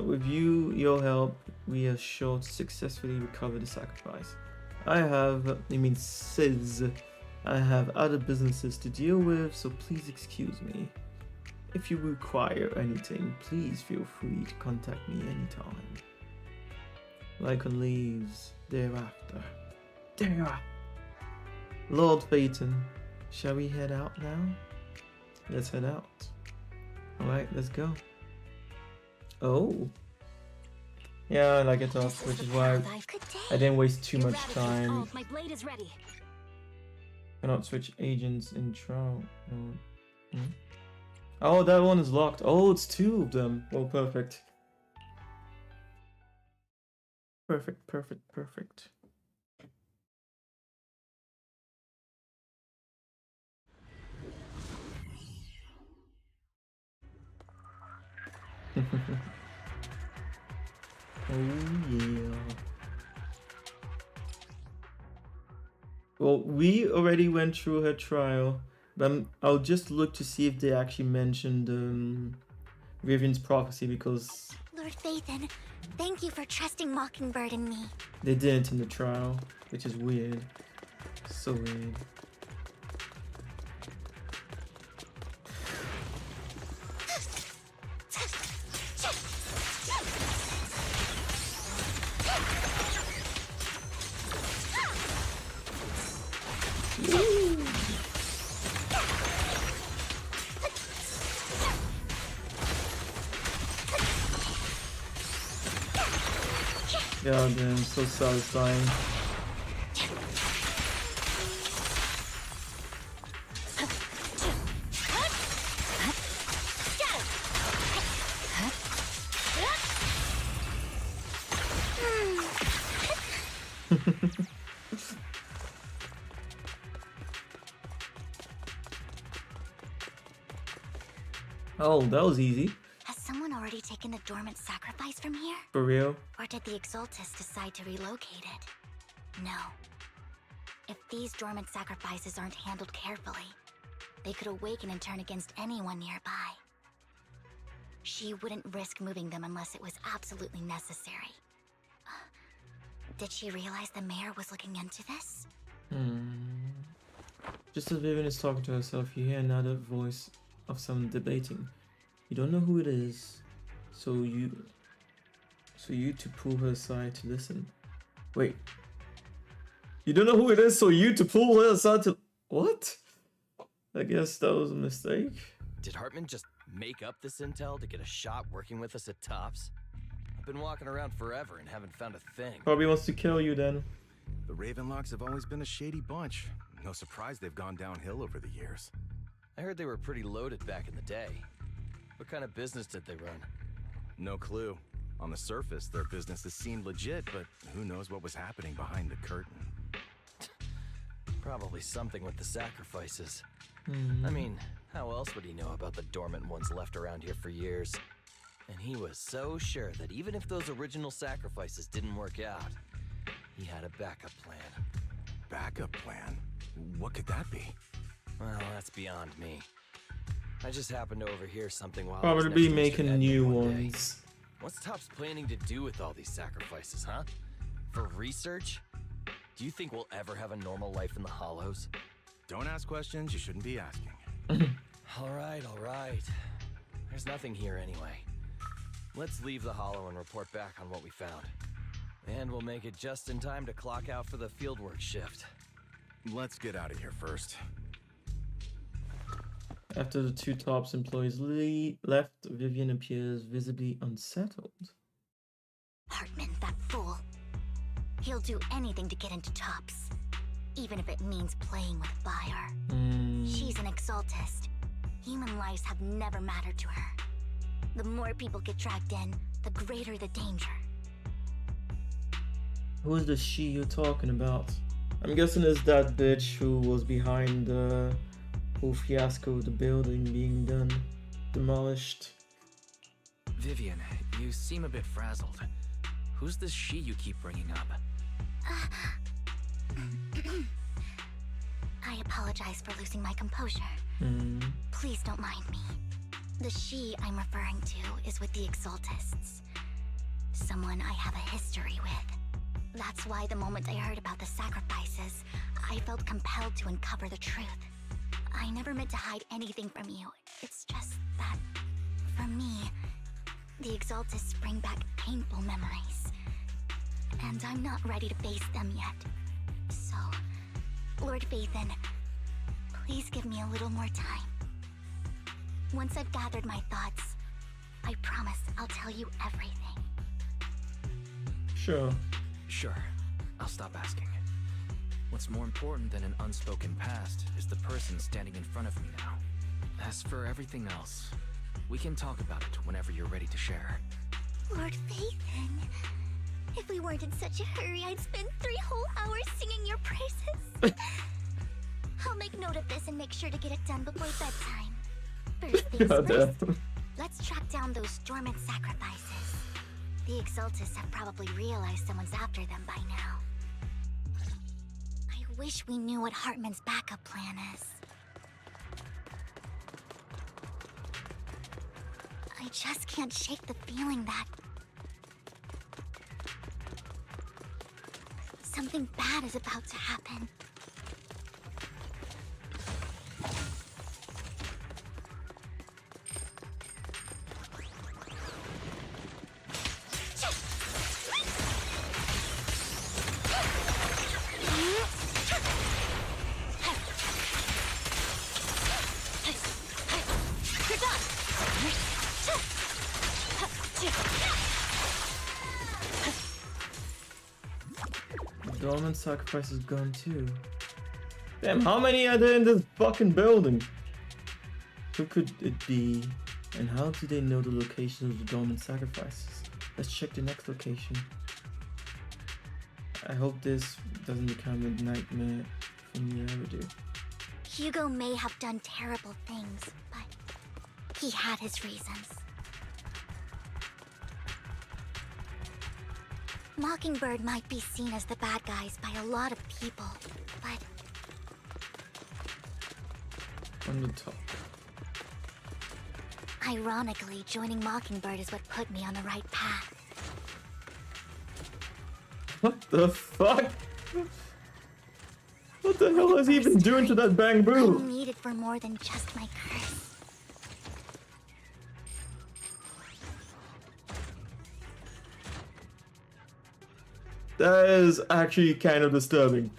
With your help, we are sure to successfully recover the sacrifice. I have other businesses to deal with, so please excuse me. If you require anything, please feel free to contact me anytime. Like on leaves, thereafter. Lord Phaeton, shall we head out now? Let's head out. Alright, let's go. Oh. Yeah, I like it off, which is why I didn't waste too much time. My blade is ready. Cannot switch agents in trial. Oh, that one is locked. Oh, it's two of them. Oh, perfect. Perfect, perfect, perfect. Oh yeah. Well, we already went through her trial, but I'll just look to see if they actually mentioned Vivian's prophecy, because Lord Phaethon, thank you for trusting Mockingbird and me. they didn't in the trial, which is weird. So weird. God damn, so satisfying. Oh, that was easy. Has someone already taken the dormant sacrifice from here? For real? Or did the Exaltus decide to relocate it? No. If these dormant sacrifices aren't handled carefully, they could awaken and turn against anyone nearby. She wouldn't risk moving them unless it was absolutely necessary. Did she realize the mayor was looking into this? Just as Vivian is talking to herself, you hear another voice of someone debating. You don't know who it is, so you to pull her aside to listen. Wait. You don't know who it is, so you to pull her aside to... What? I guess that was a mistake. Did Hartman just make up this intel to get a shot working with us at Tops? I've been walking around forever and haven't found a thing. Probably wants to kill you then. The Ravenlocks have always been a shady bunch. No surprise they've gone downhill over the years. I heard they were pretty loaded back in the day. What kind of business did they run? No clue. On the surface, their businesses seemed legit, but who knows what was happening behind the curtain. Probably something with the sacrifices. I mean, how else would he know about the dormant ones left around here for years? And he was so sure that even if those original sacrifices didn't work out, he had a backup plan. Backup plan? What could that be? Well, that's beyond me. I just happened to overhear something while I was Probably next to Mr. making Edmund new one day. ones. What's Topps planning to do with all these sacrifices, huh? For research? Do you think we'll ever have a normal life in the Hollows? Don't ask questions you shouldn't be asking. All right. There's nothing here anyway. Let's leave the Hollow and report back on what we found. And we'll make it just in time to clock out for the fieldwork shift. Let's get out of here first. After the two Tops employees left, Vivian appears visibly unsettled. Hartman, that fool. He'll do anything to get into Tops, even if it means playing with fire. She's an Exaltist. Human lives have never mattered to her. The more people get dragged in, the greater the danger. Who is the she you're talking about? I'm guessing it's that bitch who was behind the whole fiasco of the building being demolished. Vivian, you seem a bit frazzled. Who's this she you keep bringing up? I apologize for losing my composure. Please don't mind me. The she I'm referring to is with the Exaltists. Someone I have a history with. That's why the moment I heard about the sacrifices, I felt compelled to uncover the truth. I never meant to hide anything from you. It's just that, for me, the Exaltists bring back painful memories. And I'm not ready to face them yet. So, Lord Phaethon, please give me a little more time. Once I've gathered my thoughts, I promise I'll tell you everything. Sure. Sure. I'll stop asking. What's more important than an unspoken past is the person standing in front of me now. As for everything else, we can talk about it whenever you're ready to share. Lord Phaethon, If we weren't in such a hurry, I'd spend 3 whole hours singing your praises. I'll make note of this and make sure to get it done before bedtime. First things first, let's track down those dormant sacrifices. The Exaltists have probably realized someone's after them by now. I wish we knew what Hartman's backup plan is. I just can't shake the feeling that something bad is about to happen. Dormant sacrifice is gone too. Damn, how many are there in this fucking building? Who could it be? And how do they know the location of the dormant sacrifices? Let's check the next location. I hope this doesn't become a nightmare for me to ever do. Hugo may have done terrible things, but he had his reasons. Mockingbird might be seen as the bad guys by a lot of people, but... On the top. Ironically, joining Mockingbird is what put me on the right path. What the fuck? What the hell has he been doing to that bamboo? I'm needed for more than just my curse. That is actually kind of disturbing.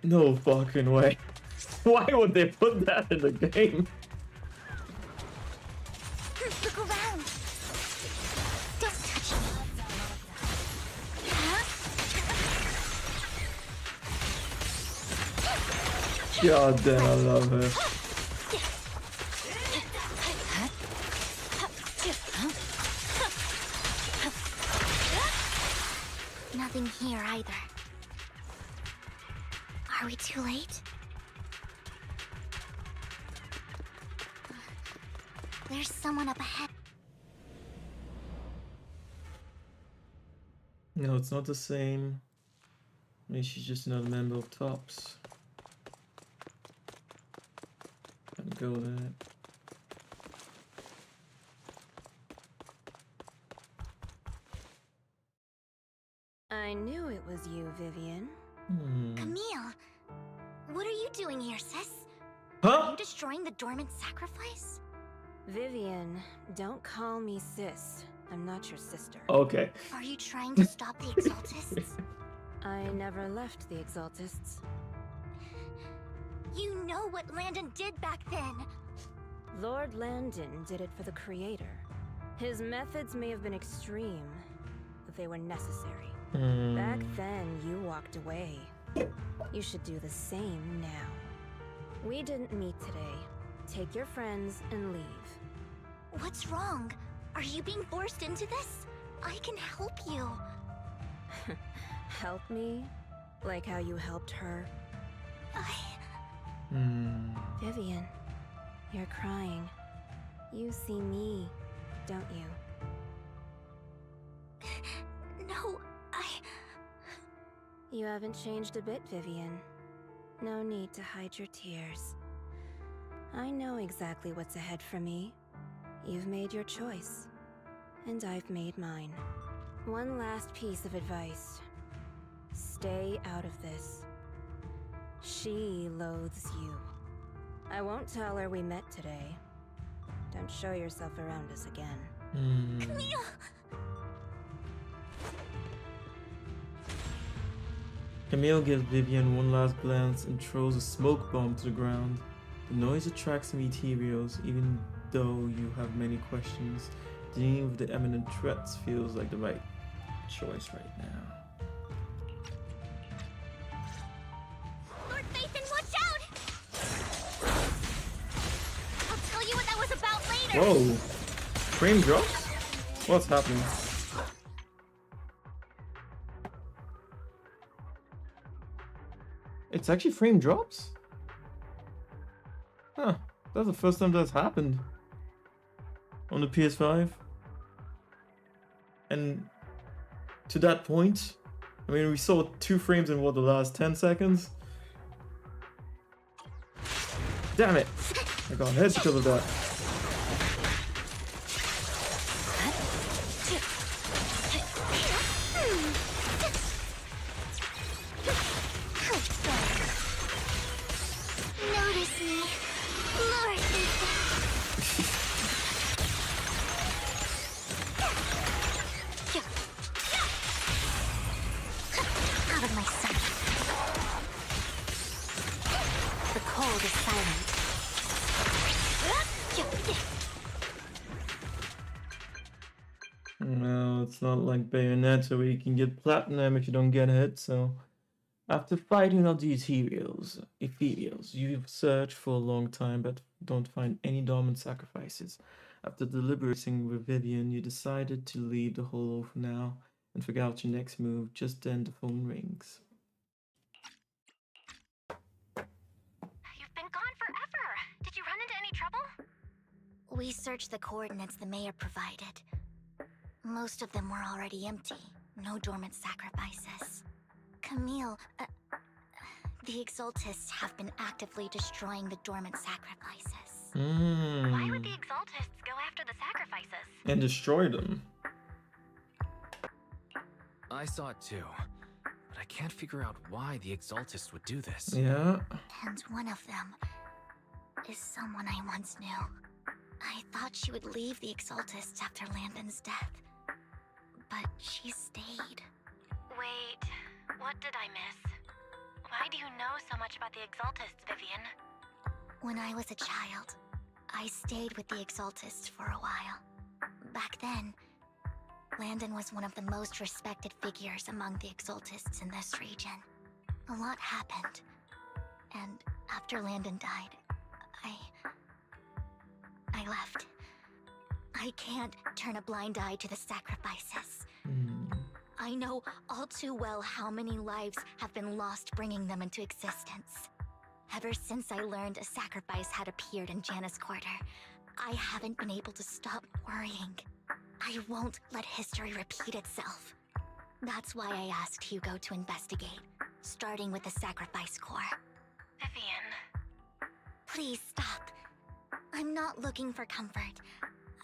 No fucking way. Why would they put that in the game? Look around. Don't touch me. Huh? God damn, I love her. Nothing here either. Are we too late? There's someone up ahead. No, it's not the same. Maybe she's just another member of Tops. Can't go there. I knew it was you, Vivian. Camille, what are you doing here, sis? Huh? Are you destroying the dormant sacrifice? Vivian, don't call me sis. I'm not your sister. Okay. Are you trying to stop the Exaltists? I never left the Exaltists. You know what Landon did back then. Lord Landon did it for the Creator. His methods may have been extreme, but they were necessary. Back then, you walked away. You should do the same now. We didn't meet today. Take your friends and leave. What's wrong? Are you being forced into this? I can help you. Help me? Like how you helped her? Vivian, you're crying. You see me, don't you? No, You haven't changed a bit, Vivian. No need to hide your tears. I know exactly what's ahead for me. You've made your choice, and I've made mine. One last piece of advice. Stay out of this. She loathes you. I won't tell her we met today. Don't show yourself around us again. Camille! Camille gives Vivian one last glance and throws a smoke bomb to the ground. The noise attracts meteorials, even though you have many questions. Dealing with the imminent threats feels like the right choice right now. Lord Nathan, watch out! I'll tell you what that was about later! Whoa! frame drops? What's happening? It's actually frame drops? Huh. That's the first time that's happened. On the PS5. And to that point, I mean, we saw 2 frames in what, the last 10 seconds? Damn it! I got hit because of that. Notice me, Lord. Out of my sight. The cold is silent. No, it's not like Bayonetta where you can get platinum if you don't get hit, so... After fighting all these heroes, you've searched for a long time but don't find any dormant sacrifices. After deliberating with Vivian, you decided to leave the holo for now and figure out your next move. Just then the phone rings. You've been gone forever. Did you run into any trouble? We searched the coordinates the mayor provided. Most of them were already empty. No dormant sacrifices. Camille, the Exaltists have been actively destroying the dormant sacrifices. Why would the Exaltists go after the sacrifices? And destroy them. I saw it too, but I can't figure out why the Exaltists would do this. Yeah. And one of them is someone I once knew. I thought she would leave the Exaltists after Landon's death, but she stayed. Wait, what did I miss? Why do you know so much about the Exaltists, Vivian? When I was a child, I stayed with the Exaltists for a while. Back then, Landon was one of the most respected figures among the Exaltists in this region. A lot happened, and after Landon died, I left. I can't turn a blind eye to the sacrifices. I know all too well how many lives have been lost bringing them into existence. Ever since I learned a sacrifice had appeared in Janna's quarter, I haven't been able to stop worrying. I won't let history repeat itself. That's why I asked Hugo to investigate, starting with the Sacrifice Corps. Vivian. Please stop. I'm not looking for comfort.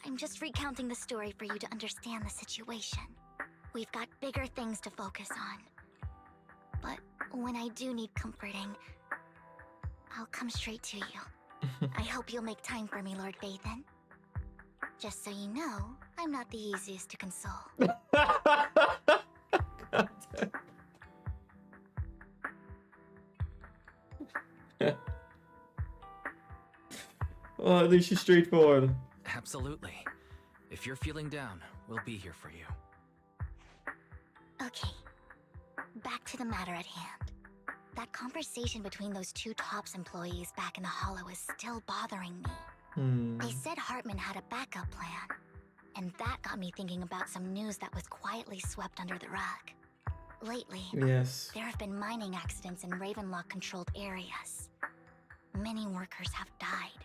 I'm just recounting the story for you to understand the situation. We've got bigger things to focus on. But when I do need comforting, I'll come straight to you. I hope you'll make time for me, Lord Vathan. Just so you know, I'm not the easiest to console. Well, at least she's straightforward. Absolutely. If you're feeling down, we'll be here for you. Okay, back to the matter at hand. That conversation between those two TOPS employees back in the Hollow is still bothering me. They said Hartman had a backup plan, and that got me thinking about some news that was quietly swept under the rug. Lately, Yes. there have been mining accidents in Ravenlock-controlled areas. Many workers have died.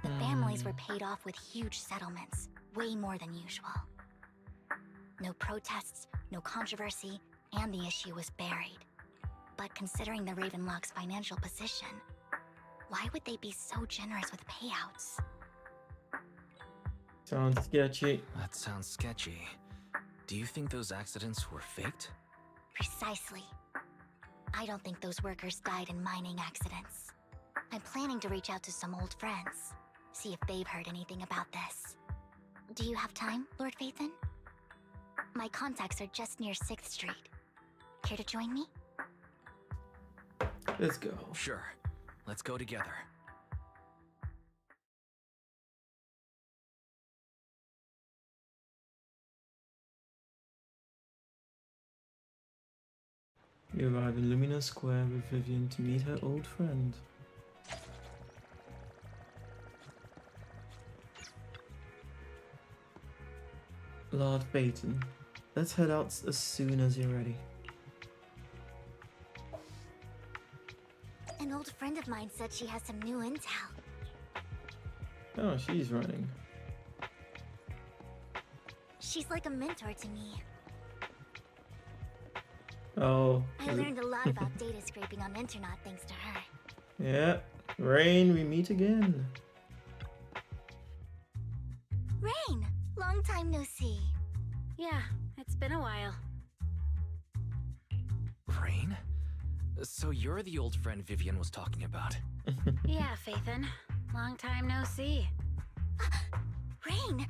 The families were paid off with huge settlements, way more than usual. No protests, no controversy, and the issue was buried. But considering the Ravenlock's financial position, why would they be so generous with payouts? Sounds sketchy. That sounds sketchy. Do you think those accidents were faked? Precisely. I don't think those workers died in mining accidents. I'm planning to reach out to some old friends, see if they've heard anything about this. Do you have time, Lord Vathan? My contacts are just near 6th Street. Care to join me? Let's go. Sure. Let's go together. We arrive in Lumina Square with Vivian to meet her old friend. Lord Peyton. Let's head out as soon as you're ready. An old friend of mine said she has some new intel. Oh, she's running. She's like a mentor to me. Oh. I learned a lot about data scraping on the internet thanks to her. Yeah. Rain, we meet again. Rain! Long time no see. Yeah, it's been a while. Rain? So you're the old friend Vivian was talking about. Yeah, Phaethon. Long time no see. Rain!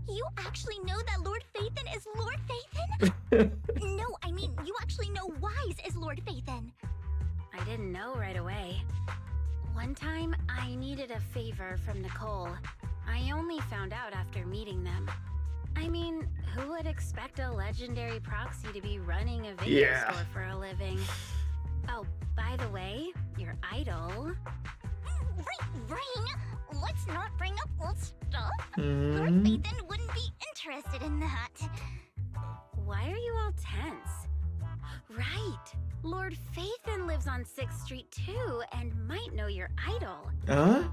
You actually know that Lord Phaethon is Lord Phaethon? No, I mean, you actually know Wise is Lord Phaethon. I didn't know right away. One time, I needed a favor from Nicole. I only found out after meeting them. I mean, who would expect a legendary proxy to be running a video store for a living? Oh, by the way, your idol... Rain, let's not bring up old stuff. Lord Phaethon wouldn't be interested in that. Why are you all tense? Right, Lord Phaethon lives on 6th Street too, and might know your idol.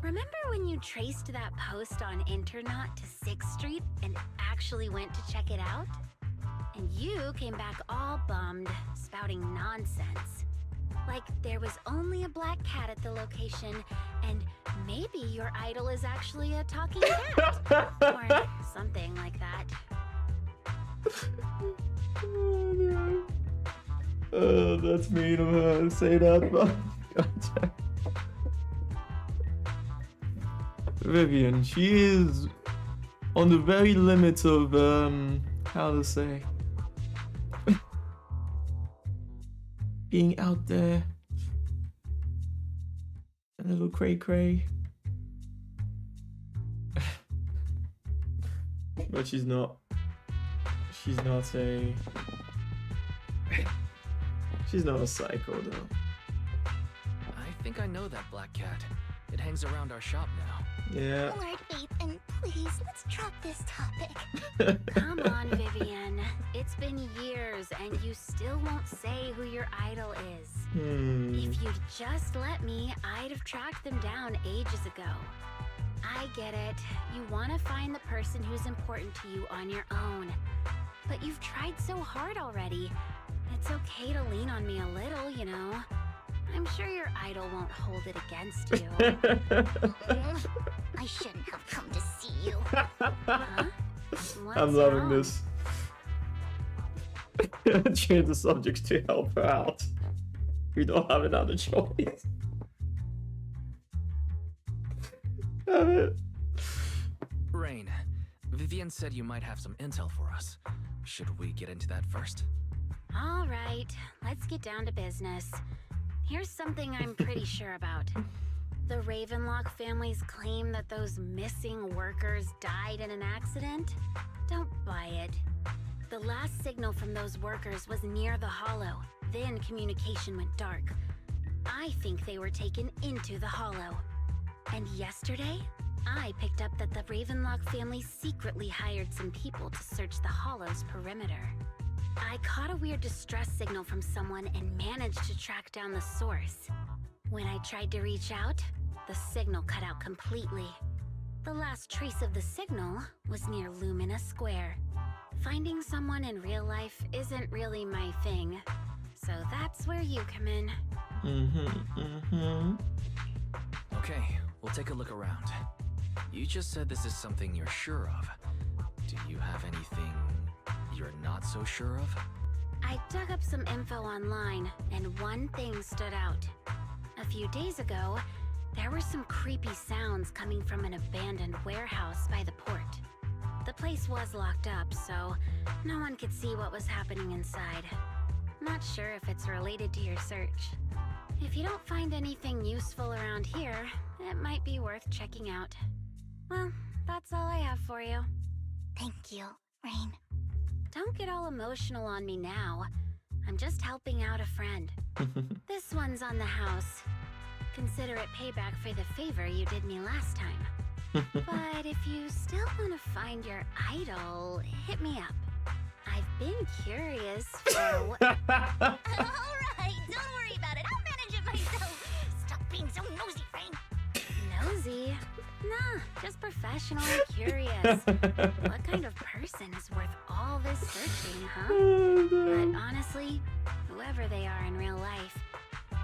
Remember when you traced that post on Internet to 6th Street and actually went to check it out? And you came back all bummed, spouting nonsense. Like there was only a black cat at the location, and maybe your idol is actually a talking cat. Or something like that. Oh, that's mean of her to say that, but gotcha. Vivian, she is on the very limit of how to say being out there, a little cray. But she's not a... She's not a psycho, though. I think I know that black cat. It hangs around our shop now. Yeah. Lord Phaethon, please, let's drop this topic. Come on, Vivian. It's been years, and you still won't say who your idol is. If you'd just let me, I'd have tracked them down ages ago. I get it. You want to find the person who's important to you on your own. But you've tried so hard already. It's okay to lean on me a little, you know. I'm sure your idol won't hold it against you. I shouldn't have come to see you. Huh? I'm loving this. Change the subject to help her out. We don't have another choice. Damn it. Rain, Vivian said you might have some intel for us. Should we get into that first? All right, let's get down to business. Here's something I'm pretty sure about. The Ravenlock family's claim that those missing workers died in an accident? Don't buy it. The last signal from those workers was near the Hollow. Then communication went dark. I think they were taken into the Hollow. And yesterday, I picked up that the Ravenlock family secretly hired some people to search the Hollow's perimeter. I caught a weird distress signal from someone and managed to track down the source. When I tried to reach out, the signal cut out completely. The last trace of the signal was near Lumina Square. Finding someone in real life isn't really my thing, so that's where you come in. Okay, we'll take a look around. You just said this is something you're sure of. Do you have anything you're not so sure of? I dug up some info online, and one thing stood out. A few days ago, there were some creepy sounds coming from an abandoned warehouse by the port. The place was locked up, so no one could see what was happening inside. Not sure if it's related to your search. If you don't find anything useful around here, it might be worth checking out. Well, that's all I have for you. Thank you, Rain. Don't get all emotional on me now. I'm just helping out a friend. This one's on the house. Consider it payback for the favor you did me last time. But if you still want to find your idol, hit me up. I've been curious for All right, don't worry about it. I'll manage it myself. Stop being so nosy, Rain. Nosy? Nah, just professionally curious. What kind of person is worth all this searching, huh? But honestly, whoever they are in real life,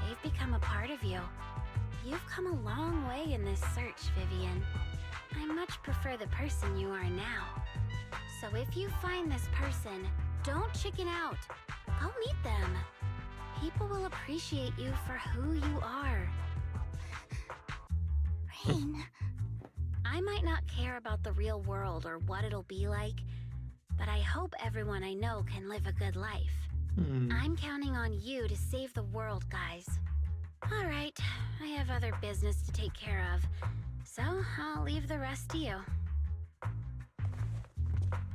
they've become a part of you. You've come a long way in this search, Vivian. I much prefer the person you are now. So if you find this person, don't chicken out. Go meet them. People will appreciate you for who you are. Rain. I might not care about the real world or what it'll be like, but I hope everyone I know can live a good life. I'm counting on you to save the world, guys. All right, I have other business to take care of, so I'll leave the rest to you.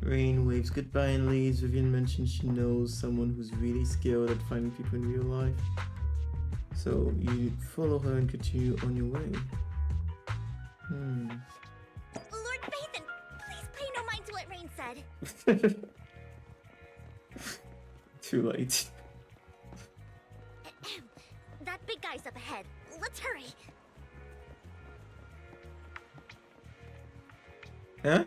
Rain waves goodbye and leaves. Vivian mentions she knows someone who's really skilled at finding people in real life. So you follow her and continue on your way. Lord Bathan, please pay no mind to what Rain said. Too late. That big guy's up ahead. Let's hurry. Huh?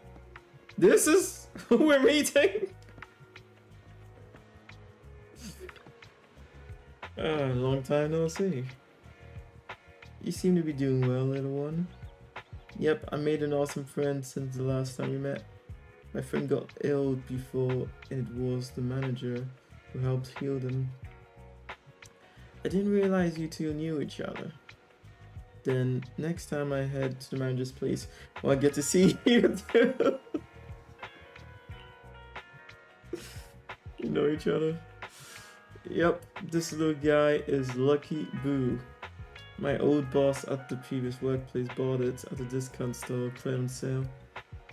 This is who we're meeting? Long time no see. You seem to be doing well, little one. Yep, I made an awesome friend since the last time we met. My friend got ill before, and it was the manager who helped heal them. I didn't realize you two knew each other. Then next time I head to the manager's place, well, I get to see you too. You know each other? Yep, this little guy is Lucky Boo. My old boss at the previous workplace bought it at a discount store, clearance sale.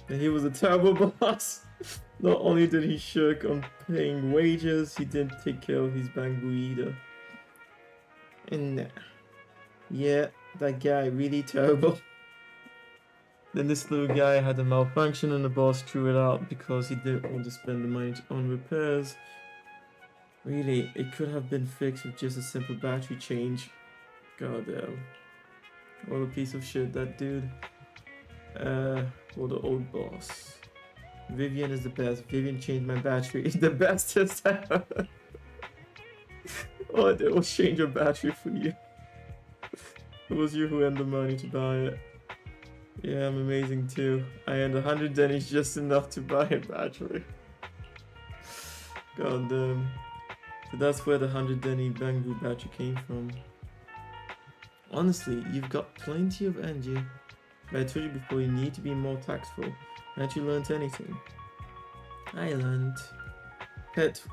And he was a terrible boss. Not only did he shirk on paying wages, he didn't take care of his bamboo either. And yeah, that guy really terrible. Then this little guy had a malfunction and the boss threw it out because he didn't want to spend the money on repairs. Really, it could have been fixed with just a simple battery change. God damn. What a piece of shit, that dude. Or the old boss. Vivian is the best. Vivian changed my battery. The bestest ever. All I did was change your battery for you. It was you who earned the money to buy it. Yeah, I'm amazing too. I earned 100 dennies just enough to buy a battery. God damn. So that's where the 100 denny bamboo battery came from. Honestly, you've got plenty of energy. But I told you before, you need to be more tactful. Haven't you learned anything? I learned. Pet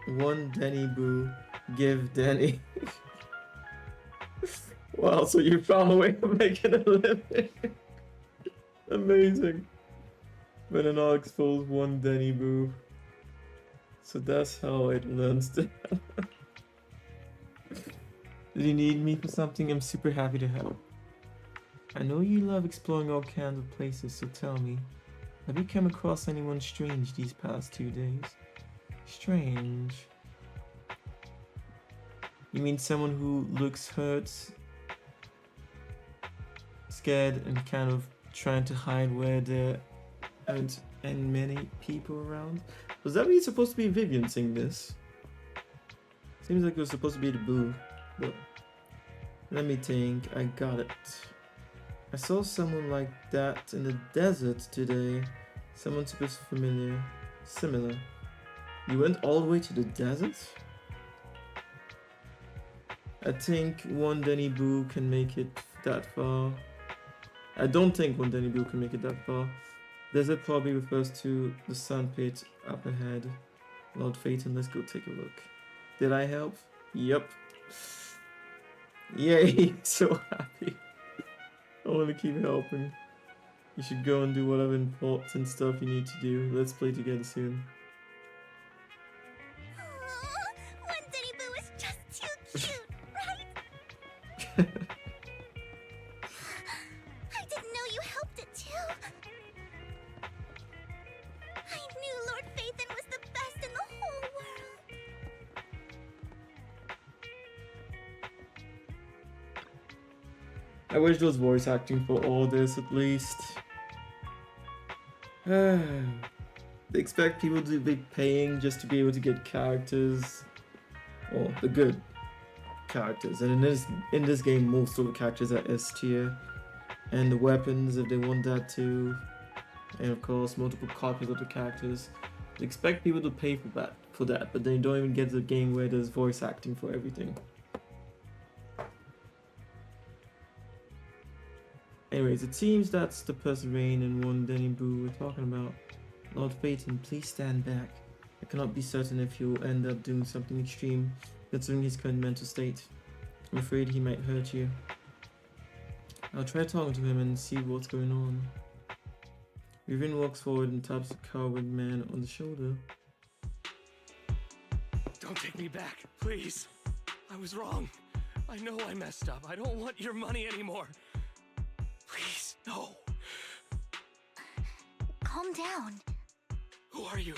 1 denny boo, give denny. Wow, so you found a way of making a living. Amazing. But then I'll expose 1 denny boo. So that's how it learns to. Did you need me for something? I'm super happy to help. I know you love exploring all kinds of places, so tell me, have you come across anyone strange these past 2 days? Strange? You mean someone who looks hurt, scared, and kind of trying to hide where there aren't many people around? Was that really supposed to be Vivian saying this? Seems like it was supposed to be the boo. But let me think, I got it. I saw someone like that in the desert today. Someone super familiar. Similar. You went all the way to the desert? I think 1 denny boo can make it that far. I don't think 1 denny boo can make it that far. Desert probably refers to the sand pit up ahead. Lord Phaeton, let's go take a look. Did I help? Yep. Yay, so happy. I want to keep helping. You should go and do whatever important stuff you need to do. Let's play together soon. Aww, 1 denny boo is just too cute, right? I didn't know you helped it too. I wish there was voice acting for all this at least. They expect people to be paying just to be able to get characters, or the good characters, and in this game most of the characters are S tier, and the weapons if they want that too, and of course multiple copies of the characters. They expect people to pay for that, but they don't even get the game where there's voice acting for everything. Anyways, it seems that's the person Rain and one Denny Boo we're talking about. Lord Phaeton, please stand back. I cannot be certain if he'll end up doing something extreme, considering his current mental state. I'm afraid he might hurt you. I'll try talking to him and see what's going on. Vivian walks forward and taps the coward man on the shoulder. Don't take me back, please. I was wrong. I know I messed up. I don't want your money anymore. Please, no. Calm down. Who are you?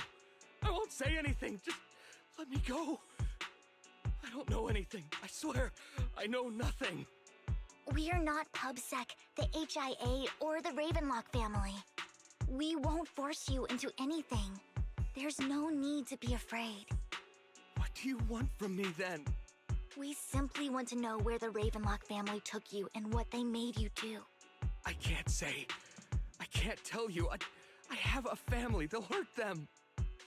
I won't say anything. Just let me go. I don't know anything. I swear, I know nothing. We are not PubSec, the HIA, or the Ravenlock family. We won't force you into anything. There's no need to be afraid. What do you want from me then? We simply want to know where the Ravenlock family took you and what they made you do. I can't say. I can't tell you. I have a family. They'll hurt them.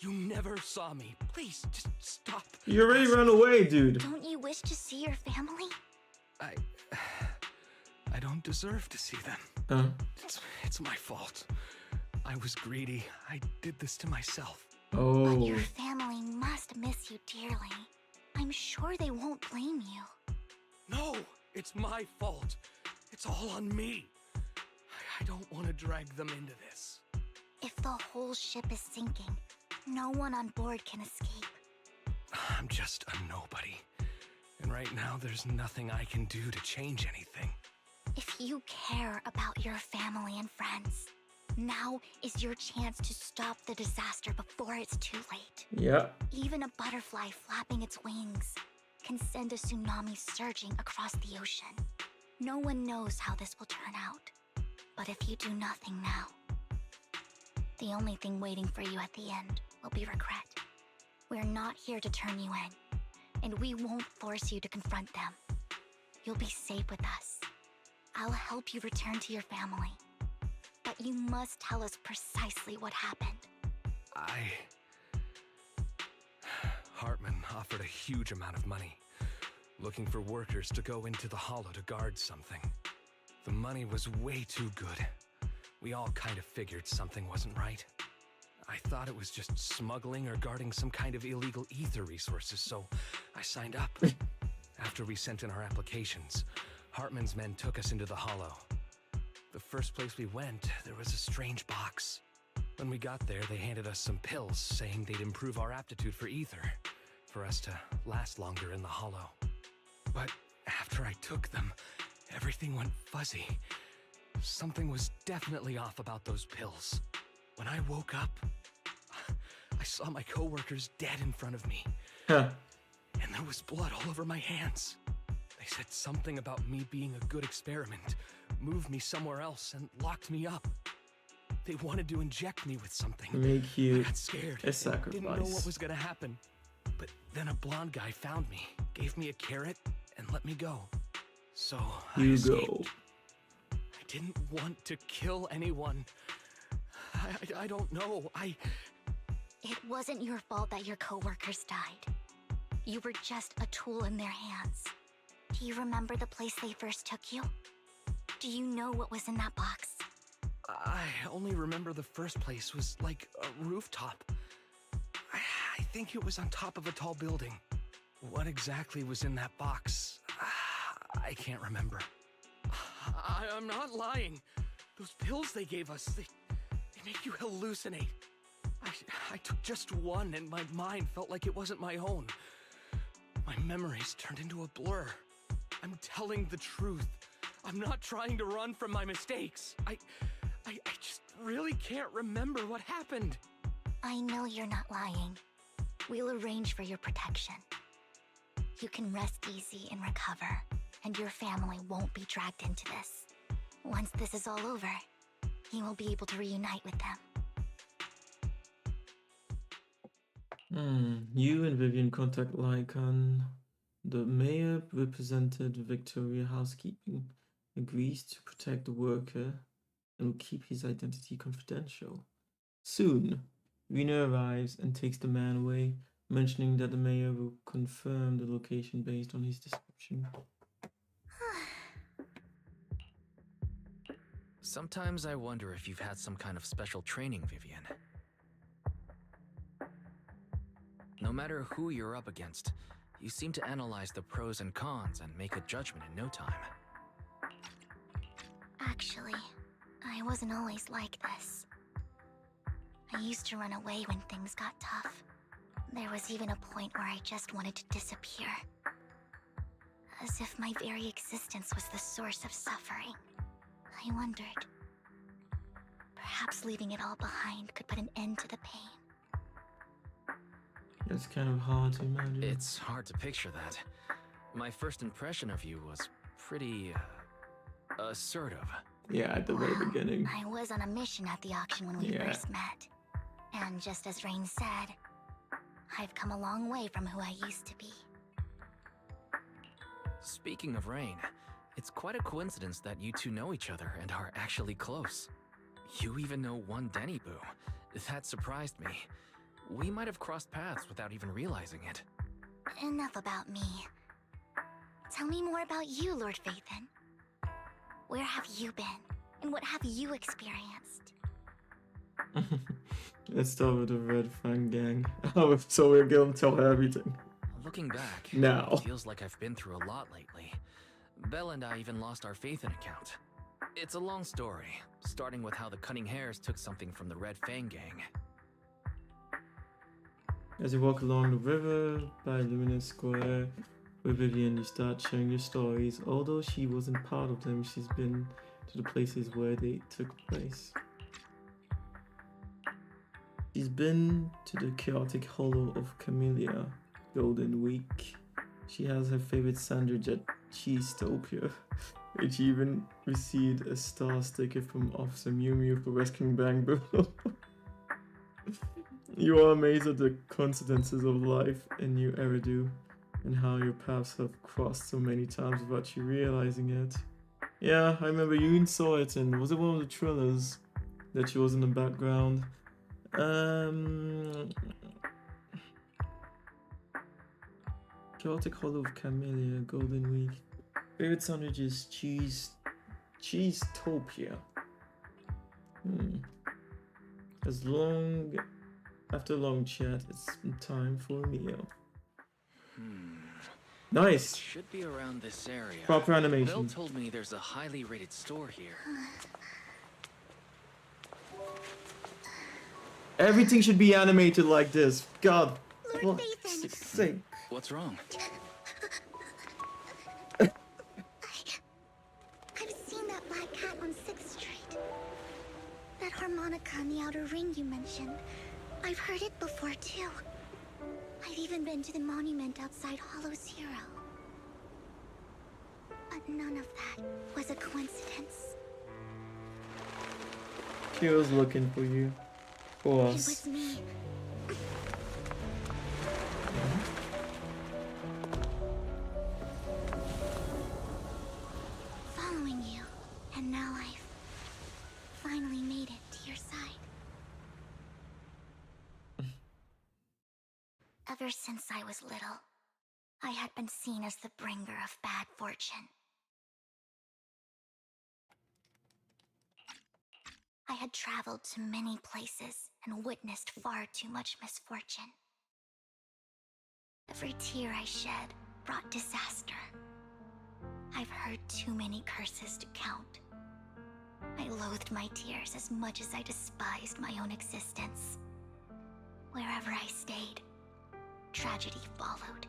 You never saw me. Please, just stop. You already ran away, dude. Don't you wish to see your family? I don't deserve to see them. Huh? It's my fault. I was greedy. I did this to myself. Oh. But your family must miss you dearly. I'm sure they won't blame you. No, it's my fault. It's all on me. I don't want to drag them into this. If the whole ship is sinking, no one on board can escape. I'm just a nobody. And right now, there's nothing I can do to change anything. If you care about your family and friends, now is your chance to stop the disaster before it's too late. Yeah. Even a butterfly flapping its wings can send a tsunami surging across the ocean. No one knows how this will turn out. But if you do nothing now, the only thing waiting for you at the end will be regret. We're not here to turn you in, and we won't force you to confront them. You'll be safe with us. I'll help you return to your family. But you must tell us precisely what happened. Hartman offered a huge amount of money, looking for workers to go into the hollow to guard something. The money was way too good. We all kind of figured something wasn't right. I thought it was just smuggling or guarding some kind of illegal ether resources, so I signed up. After we sent in our applications, Hartman's men took us into the hollow. The first place we went, there was a strange box. When we got there, they handed us some pills, saying they'd improve our aptitude for ether, for us to last longer in the hollow. But after I took them, everything went fuzzy. Something was definitely off about those pills. When I woke up, I saw my coworkers dead in front of me. Huh. And there was blood all over my hands. They said something about me being a good experiment, moved me somewhere else, and locked me up. They wanted to inject me with something. Make you I got scared. a sacrifice. Didn't know what was gonna happen. But then a blonde guy found me, gave me a carrot, and let me go. So I escaped. I didn't want to kill anyone. I don't know. It wasn't your fault that your coworkers died. You were just a tool in their hands. Do you remember the place they first took you? Do you know what was in that box? I only remember the first place was like a rooftop. I think it was on top of a tall building. What exactly was in that box? I can't remember. I'm not lying. Those pills they gave us, they make you hallucinate. I took just one and my mind felt like it wasn't my own. My memories turned into a blur. I'm telling the truth. I'm not trying to run from my mistakes. I just really can't remember what happened. I know you're not lying. We'll arrange for your protection. You can rest easy and recover, and your family won't be dragged into this. Once this is all over, you will be able to reunite with them. You and Vivian contact Lycan. The mayor, represented Victoria Housekeeping, agrees to protect the worker and will keep his identity confidential. Soon, Rena arrives and takes the man away, mentioning that the mayor will confirm the location based on his description. Sometimes I wonder if you've had some kind of special training, Vivian. No matter who you're up against, you seem to analyze the pros and cons and make a judgment in no time. Actually, I wasn't always like this. I used to run away when things got tough. There was even a point where I just wanted to disappear. As if my very existence was the source of suffering. I wondered. Perhaps leaving it all behind could put an end to the pain. It's kind of hard to imagine. It's hard to picture that. My first impression of you was pretty... assertive. Yeah, at the very beginning. I was on a mission at the auction when we first met. And just as Rain said, I've come a long way from who I used to be. Speaking of Rain, it's quite a coincidence that you two know each other and are actually close. You even know one Denny Boo. That surprised me. We might have crossed paths without even realizing it. Enough about me. Tell me more about you, Lord Phaethon. Where have you been? And what have you experienced? Let's start with the Red Fang gang. Oh, so we're gonna tell her everything. Looking back, now. It feels like I've been through a lot lately. Belle and I even lost our Phaethon account. It's a long story, starting with how the Cunning Hares took something from the Red Fang gang. As you walk along the river by Luminous Square with Vivian, you start sharing your stories. Although she wasn't part of them, she's been to the places where they took place. She's been to the chaotic hollow of Camellia, Golden Week. She has her favorite Sanderjet Cheesetopia, which even received a star sticker from Officer Mew Mew for rescuing Bamboo. You are amazed at the coincidences of life in New Eridu and how your paths have crossed so many times without you realizing it. Yeah, I remember you even saw it in, was it one of the trailers that she was in the background? Chaotic Hollow of Camellia, Golden Week. Favorite sandwich is Cheesetopia. After a long chat, it's time for a meal. Nice. It should be around this area. Proper animation. Bill told me there's a highly rated store here. Everything should be animated like this. God, Lord for sake. What's wrong? I've seen that black cat on 6th Street. That harmonica in the outer ring you mentioned. I've heard it before too. I've even been to the monument outside Hollow Zero. But none of that was a coincidence. Kira's looking for you. For us. It was me. Following you, and now I've finally made it to your side. Ever since I was little, I had been seen as the bringer of bad fortune. I had traveled to many places and witnessed far too much misfortune. Every tear I shed brought disaster. I've heard too many curses to count. I loathed my tears as much as I despised my own existence. Wherever I stayed, tragedy followed.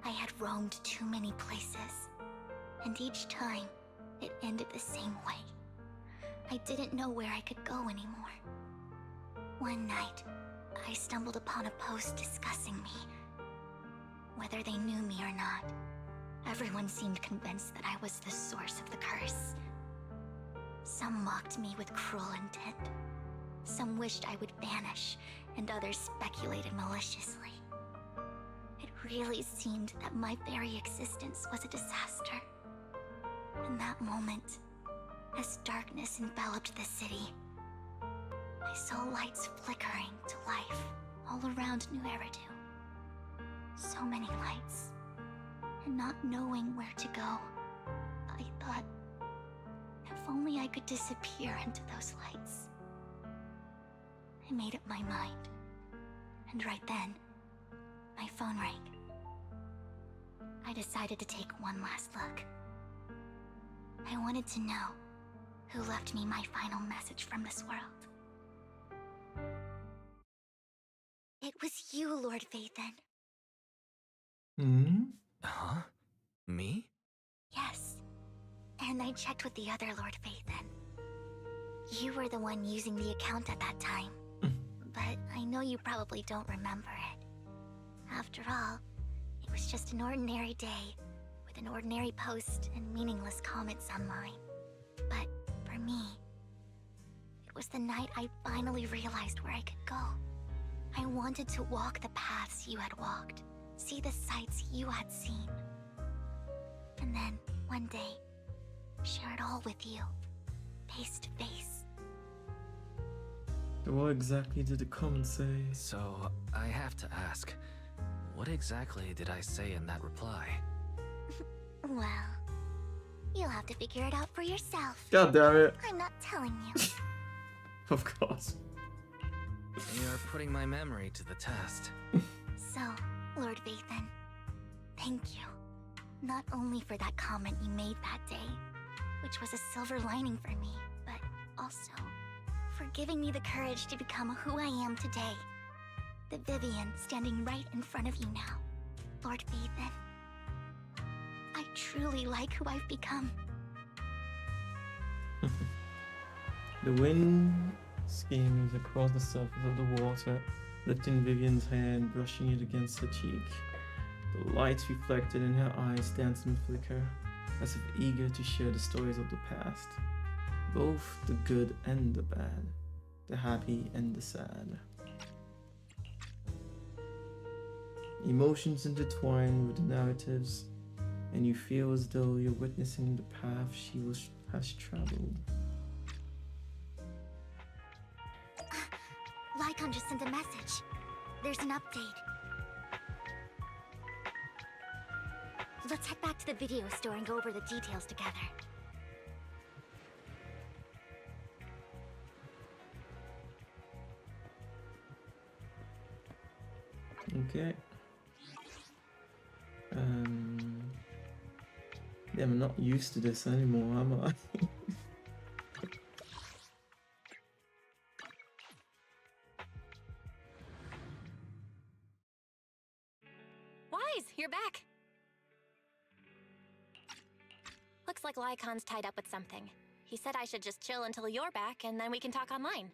I had roamed too many places, and each time, it ended the same way. I didn't know where I could go anymore. One night, I stumbled upon a post discussing me. Whether they knew me or not, Everyone seemed convinced that I was the source of the curse. Some mocked me with cruel intent. Some wished I would vanish, and others speculated maliciously. It really seemed that my very existence was a disaster. In that moment, as darkness enveloped the city, I saw lights flickering to life all around New Eridu. So many lights, and not knowing where to go, I thought, if only I could disappear into those lights. I made up my mind, and right then, my phone rang. I decided to take one last look. I wanted to know who left me my final message from this world. It was you, Lord Vathan. Hmm? Huh? Me? Yes. And I checked with the other Lord Vathan. You were the one using the account at that time. But I know you probably don't remember it. After all, it was just an ordinary day, with an ordinary post and meaningless comments online. But for me, it was the night I finally realized where I could go. I wanted to walk the paths you had walked, see the sights you had seen. And then, one day, share it all with you, face to face. What exactly did the comment say? So, I have to ask, what exactly did I say in that reply? Well, you'll have to figure it out for yourself. God damn it. I'm not telling you. Of course. You're putting my memory to the test. So, Lord Vathan, thank you. Not only for that comment you made that day, which was a silver lining for me, but also for giving me the courage to become who I am today. The Vivian standing right in front of you now. Lord Vathan, I truly like who I've become. The wind skims across the surface of the water, lifting Vivian's hair and brushing it against her cheek. The lights reflected in her eyes dance and flicker, as if eager to share the stories of the past. Both the good and the bad, the happy and the sad. Emotions intertwine with the narratives, and you feel as though you're witnessing the path she has traveled. Lycon just sent a message. There's an update. Let's head back to the video store and go over the details together. Okay. Yeah, I'm not used to this anymore, am I? Wise, you're back. Looks like Lycon's tied up with something. He said I should just chill until you're back, and then we can talk online.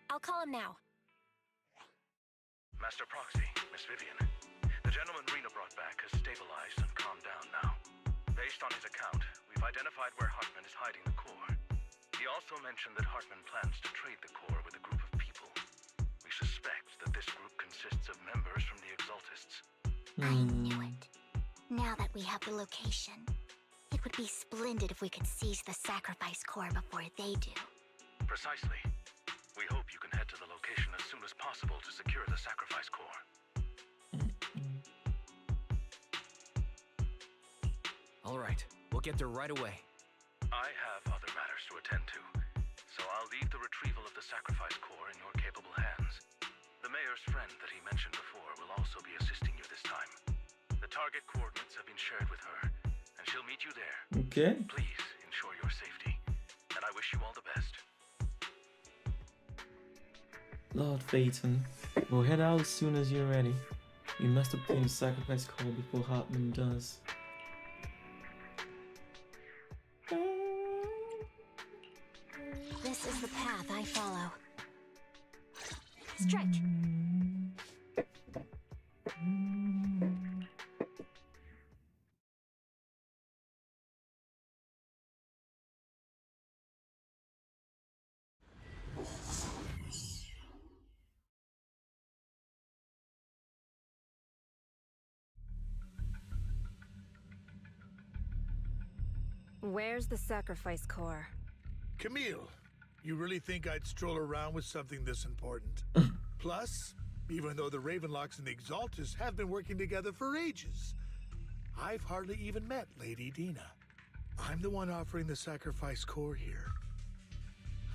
I'll call him now. Master Proxy, Miss Vivian. The gentleman Rena brought back has stabilized and calmed down now. Based on his account, we've identified where Hartman is hiding the core. He also mentioned that Hartman plans to trade the core with a group of people. We suspect that this group consists of members from the Exaltists. I knew it. Now that we have the location, it would be splendid if we could seize the sacrifice core before they do. Precisely. We hope you can head to the location as soon as possible to secure the sacrifice core. All right, we'll get there right away. I have other matters to attend to, so I'll leave the retrieval of the sacrifice core in your capable hands. The mayor's friend that he mentioned before will also be assisting you this time. The target coordinates have been shared with her, and she'll meet you there. Okay. Please ensure your safety, and I wish you all the best. Lord Phaeton, we'll head out as soon as you're ready. We must obtain the sacrifice call before Hartman does. This is the path I follow. Strike! Where's the sacrifice core? Camille, you really think I'd stroll around with something this important? Plus, even though the Ravenlocks and the Exaltists have been working together for ages, I've hardly even met Lady Dina. I'm the one offering the sacrifice core here.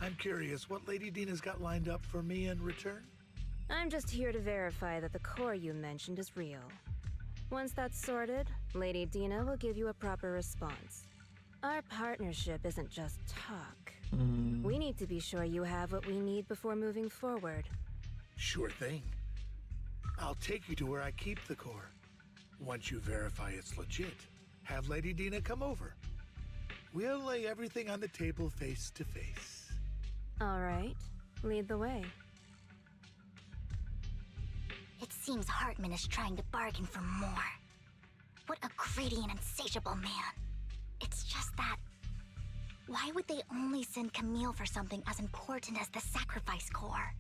I'm curious what Lady Dina's got lined up for me in return? I'm just here to verify that the core you mentioned is real. Once that's sorted, Lady Dina will give you a proper response. Our partnership isn't just talk. We need to be sure you have what we need before moving forward. Sure thing. I'll take you to where I keep the core. Once you verify it's legit, have Lady Dina come over. We'll lay everything on the table face to face. All right, lead the way. It seems Hartman is trying to bargain for more. What a greedy and insatiable man. It's just that... why would they only send Camille for something as important as the sacrifice core?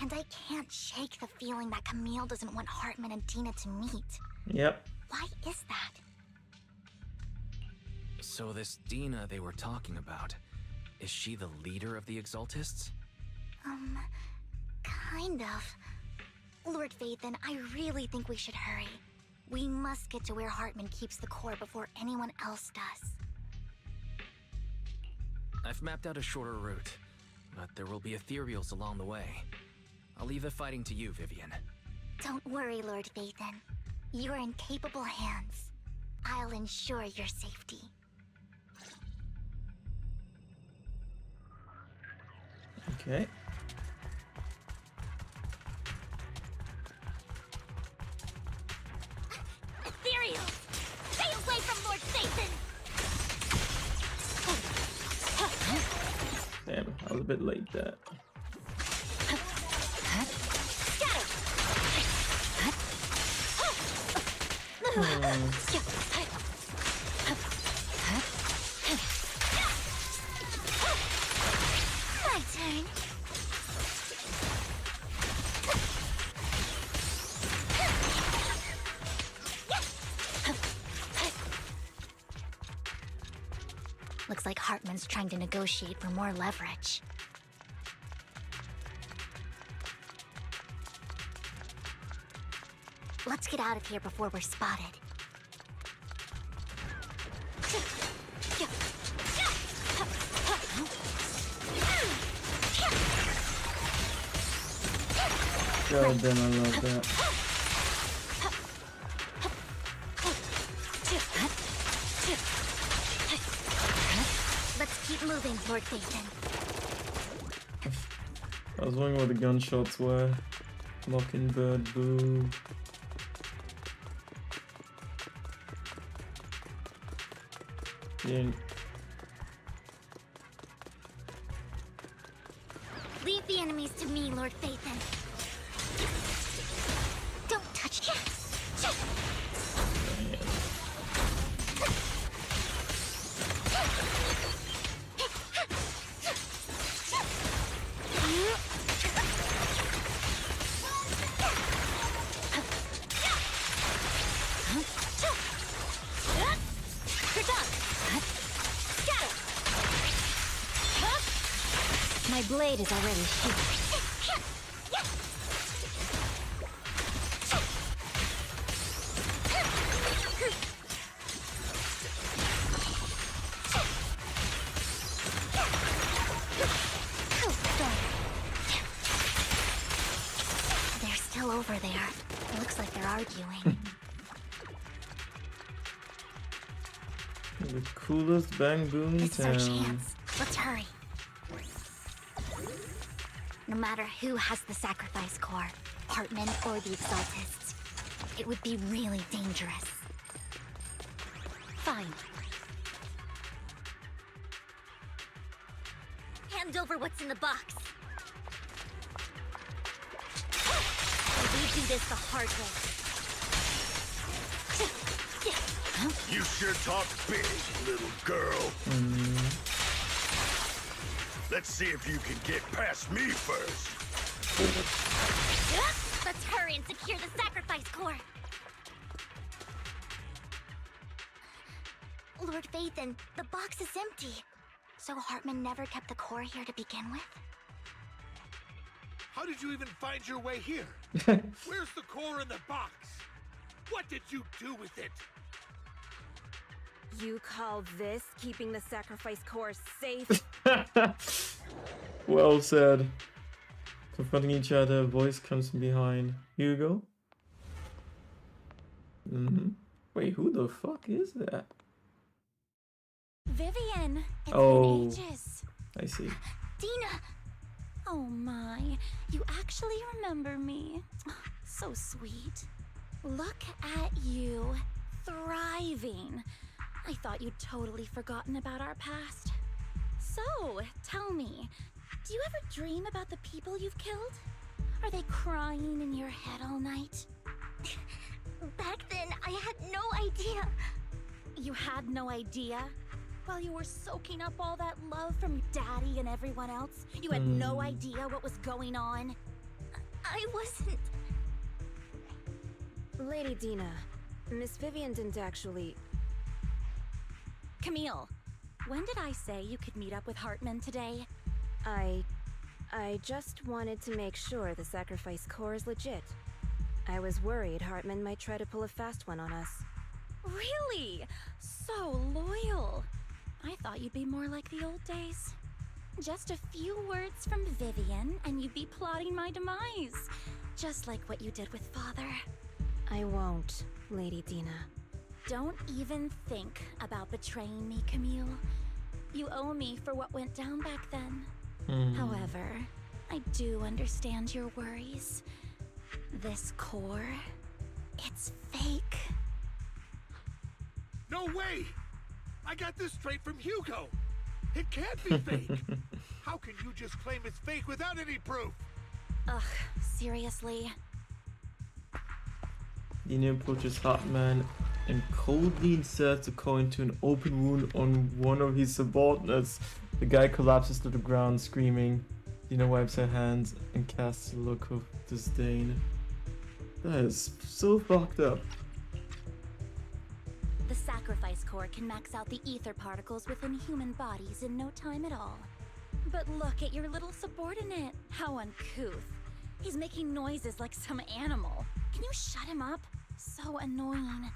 And I can't shake the feeling that Camille doesn't want Hartman and Dina to meet. Yep. Why is that? So this Dina they were talking about, is she the leader of the Exaltists? Kind of. Lord Phaethon, I really think we should hurry. We must get to where Hartman keeps the core before anyone else does. I've mapped out a shorter route, but there will be ethereals along the way. I'll leave the fighting to you, Vivian. Don't worry, Lord Phaethon. You're in capable hands. I'll ensure your safety. Okay. Ethereal! Stay away from Lord Phaethon! Damn, I was a bit late there. My turn. Looks like Hartman's trying to negotiate for more leverage. Let's get out of here before we're spotted. God damn, I love that. Let's keep moving, Lord Phaethon. I was wondering where the gunshots were. Mockingbird, boo. Yeah. Leave the enemies to me, Lord Phaethon. Don't touch him. My blade is already sheathed. They're still over there. It looks like they're arguing. The coolest bang boom This is our town. chance. Let's hurry. No matter who has the sacrifice core, Hartman or the Exaltists, it would be really dangerous. Fine. Hand over what's in the box. We do this the hard way. You sure talk big, little girl. Let's see if you can get past me first. Let's hurry and secure the sacrifice core. Lord Phaethon, the box is empty. So Hartman never kept the core here to begin with? How did you even find your way here? Where's the core in the box? What did you do with it? You call this keeping the sacrifice core safe? Well said. Confronting each other, a voice comes from behind. Hugo? Wait, who the fuck is that? Vivian, it's Oh, been ages. I see. Dina! Oh my, you actually remember me. So sweet. Look at you, thriving. I thought you'd totally forgotten about our past. So, tell me, do you ever dream about the people you've killed? Are they crying in your head all night? Back then, I had no idea. You had no idea? While you were soaking up all that love from Daddy and everyone else, you had no idea what was going on? I wasn't... Lady Dina, Miss Vivian didn't actually... Camille, when did I say you could meet up with Hartman today? I just wanted to make sure the sacrifice core is legit. I was worried Hartman might try to pull a fast one on us. Really? So loyal. I thought you'd be more like the old days. Just a few words from Vivian and you'd be plotting my demise. Just like what you did with Father. I won't, Lady Dina. Don't even think about betraying me, Camille. You owe me for what went down back then. However, I do understand your worries. This core, it's fake. No way! I got this straight from Hugo. It can't be fake. How can you just claim it's fake without any proof? Ugh, seriously. Dina approaches Hartman and coldly inserts a core into an open wound on one of his subordinates. The guy collapses to the ground, screaming. Dina wipes her hands and casts a look of disdain. That is so fucked up. The sacrifice core can max out the ether particles within human bodies in no time at all. But look at your little subordinate. How uncouth. He's making noises like some animal. Can you shut him up? So annoying.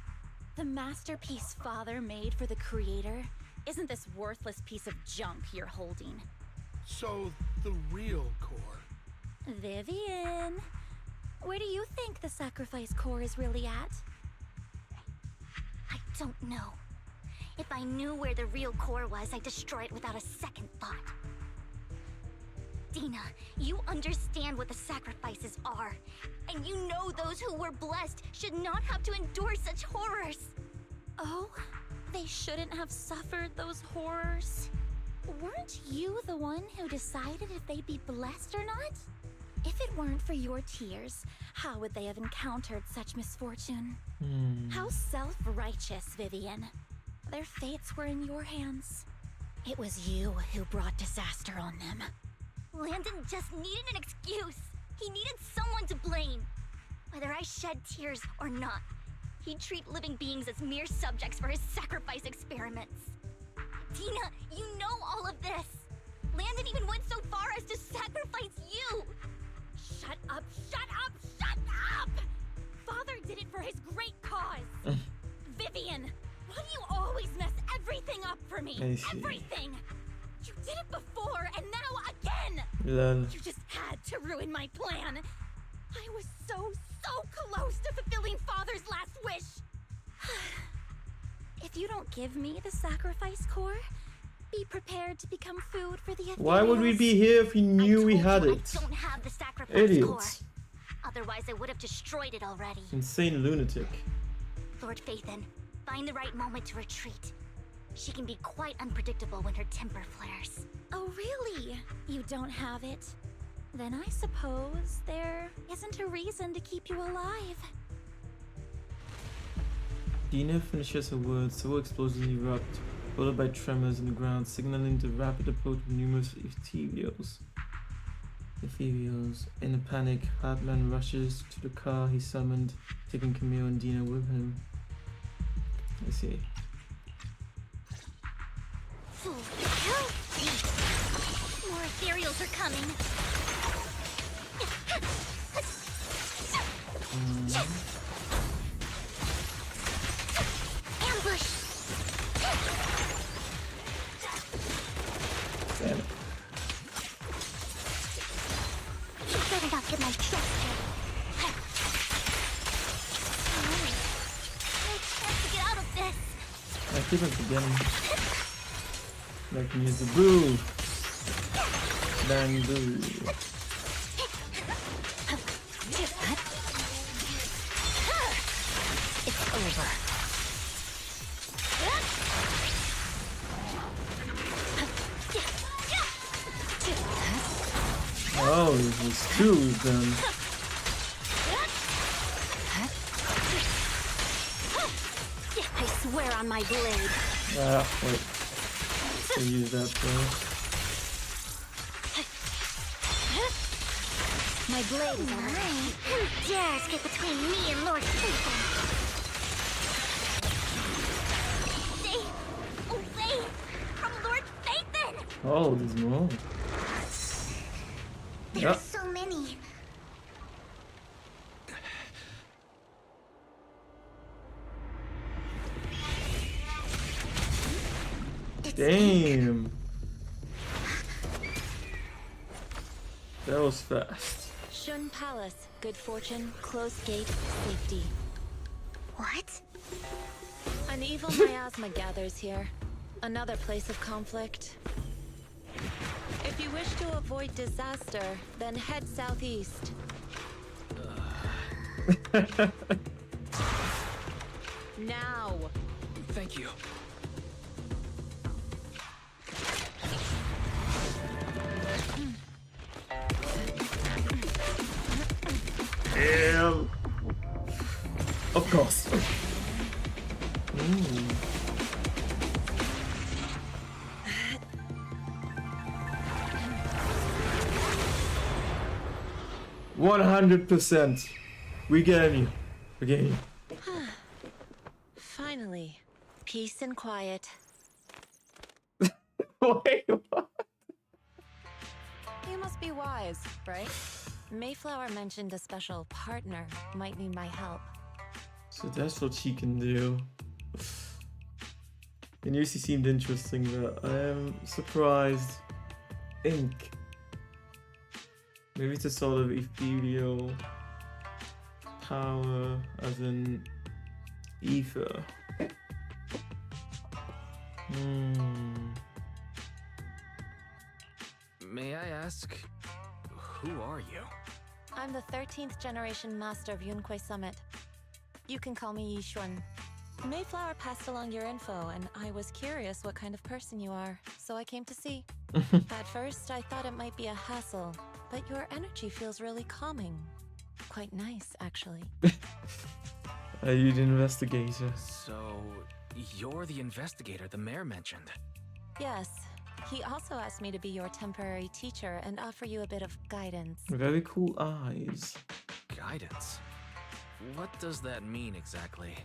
The masterpiece Father made for the Creator isn't this worthless piece of junk you're holding. So, the real core. Vivian, where do you think the sacrifice core is really at? I don't know. If I knew where the real core was, I'd destroy it without a second thought. Dina, you understand what the sacrifices are. And you know those who were blessed should not have to endure such horrors. Oh, they shouldn't have suffered those horrors. Weren't you the one who decided if they'd be blessed or not? If it weren't for your tears, how would they have encountered such misfortune? How self-righteous, Vivian. Their fates were in your hands. It was you who brought disaster on them. Landon just needed an excuse. He needed someone to blame. Whether I shed tears or not, he'd treat living beings as mere subjects for his sacrifice experiments. Dina, you know all of this. Landon even went so far as to sacrifice you. Shut up, shut up, shut up! Father did it for his great cause. Vivian, why do you always mess everything up for me? Everything! You did it before, and now again! You just had to ruin my plan. I was so close to fulfilling Father's last wish. If you don't give me the sacrifice core, be prepared to become food for the Ethereals. Why would we be here if we knew we had it? I don't have the sacrifice Idiots. core. Otherwise, I would have destroyed it already. Insane lunatic. Lord Phaethon, find the right moment to retreat. She can be quite unpredictable when her temper flares. Oh, really? You don't have it? Then I suppose there isn't a reason to keep you alive. Dina finishes her words, several explosions erupt, followed by tremors in the ground, signaling the rapid approach of numerous Ethereals. In a panic, Hartman rushes to the car he summoned, taking Camille and Dina with him. I see. More ethereals are coming. Ambush. Damn it. Better not get my chest hit. No chance to get out of this. I keep on forgetting. I can use the boo. Bang boo. It's over. Oh, this was two of them. I swear on my blade. Ah, wait. I'll use that first. My blade is mine. Who dares get between me and Lord Satan? Stay away from Lord Satan! Oh, there's more. There are so many. Damn. That was fast. Shun Palace. Good fortune, closed gate, safety. What? An evil miasma gathers here. Another place of conflict. If you wish to avoid disaster, then head southeast. Now! Thank you. Damn. Of course. 100%. We get you. We get you. Finally, peace and quiet. Wait, what? You must be wise, right? Mayflower mentioned a special partner might need my help. So that's what she can do. And Yusi seemed interesting, but I am surprised. Ink. Maybe it's a sort of ethereal power, as in ether. May I ask, who are you? I'm the 13th generation master of Yunquei Summit. You can call me Yishuan. Mayflower passed along your info, and I was curious what kind of person you are, so I came to see. At first, I thought it might be a hassle, but your energy feels really calming. Quite nice, actually. Are you the investigator? So, you're the investigator the mayor mentioned. Yes. He also asked me to be your temporary teacher and offer you a bit of guidance. Very cool eyes. Guidance? What does that mean exactly?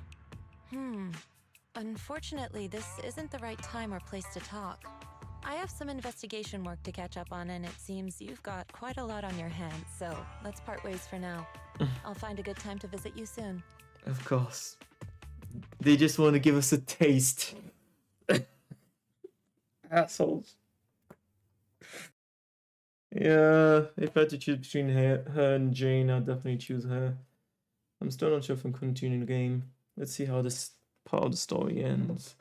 Unfortunately, this isn't the right time or place to talk. I have some investigation work to catch up on, and it seems you've got quite a lot on your hands, so let's part ways for now. I'll find a good time to visit you soon. Of course. They just want to give us a taste. Assholes. Yeah, if I had to choose between her and Jane, I'd definitely choose her. I'm still not sure if I'm continuing the game. Let's see how this part of the story ends.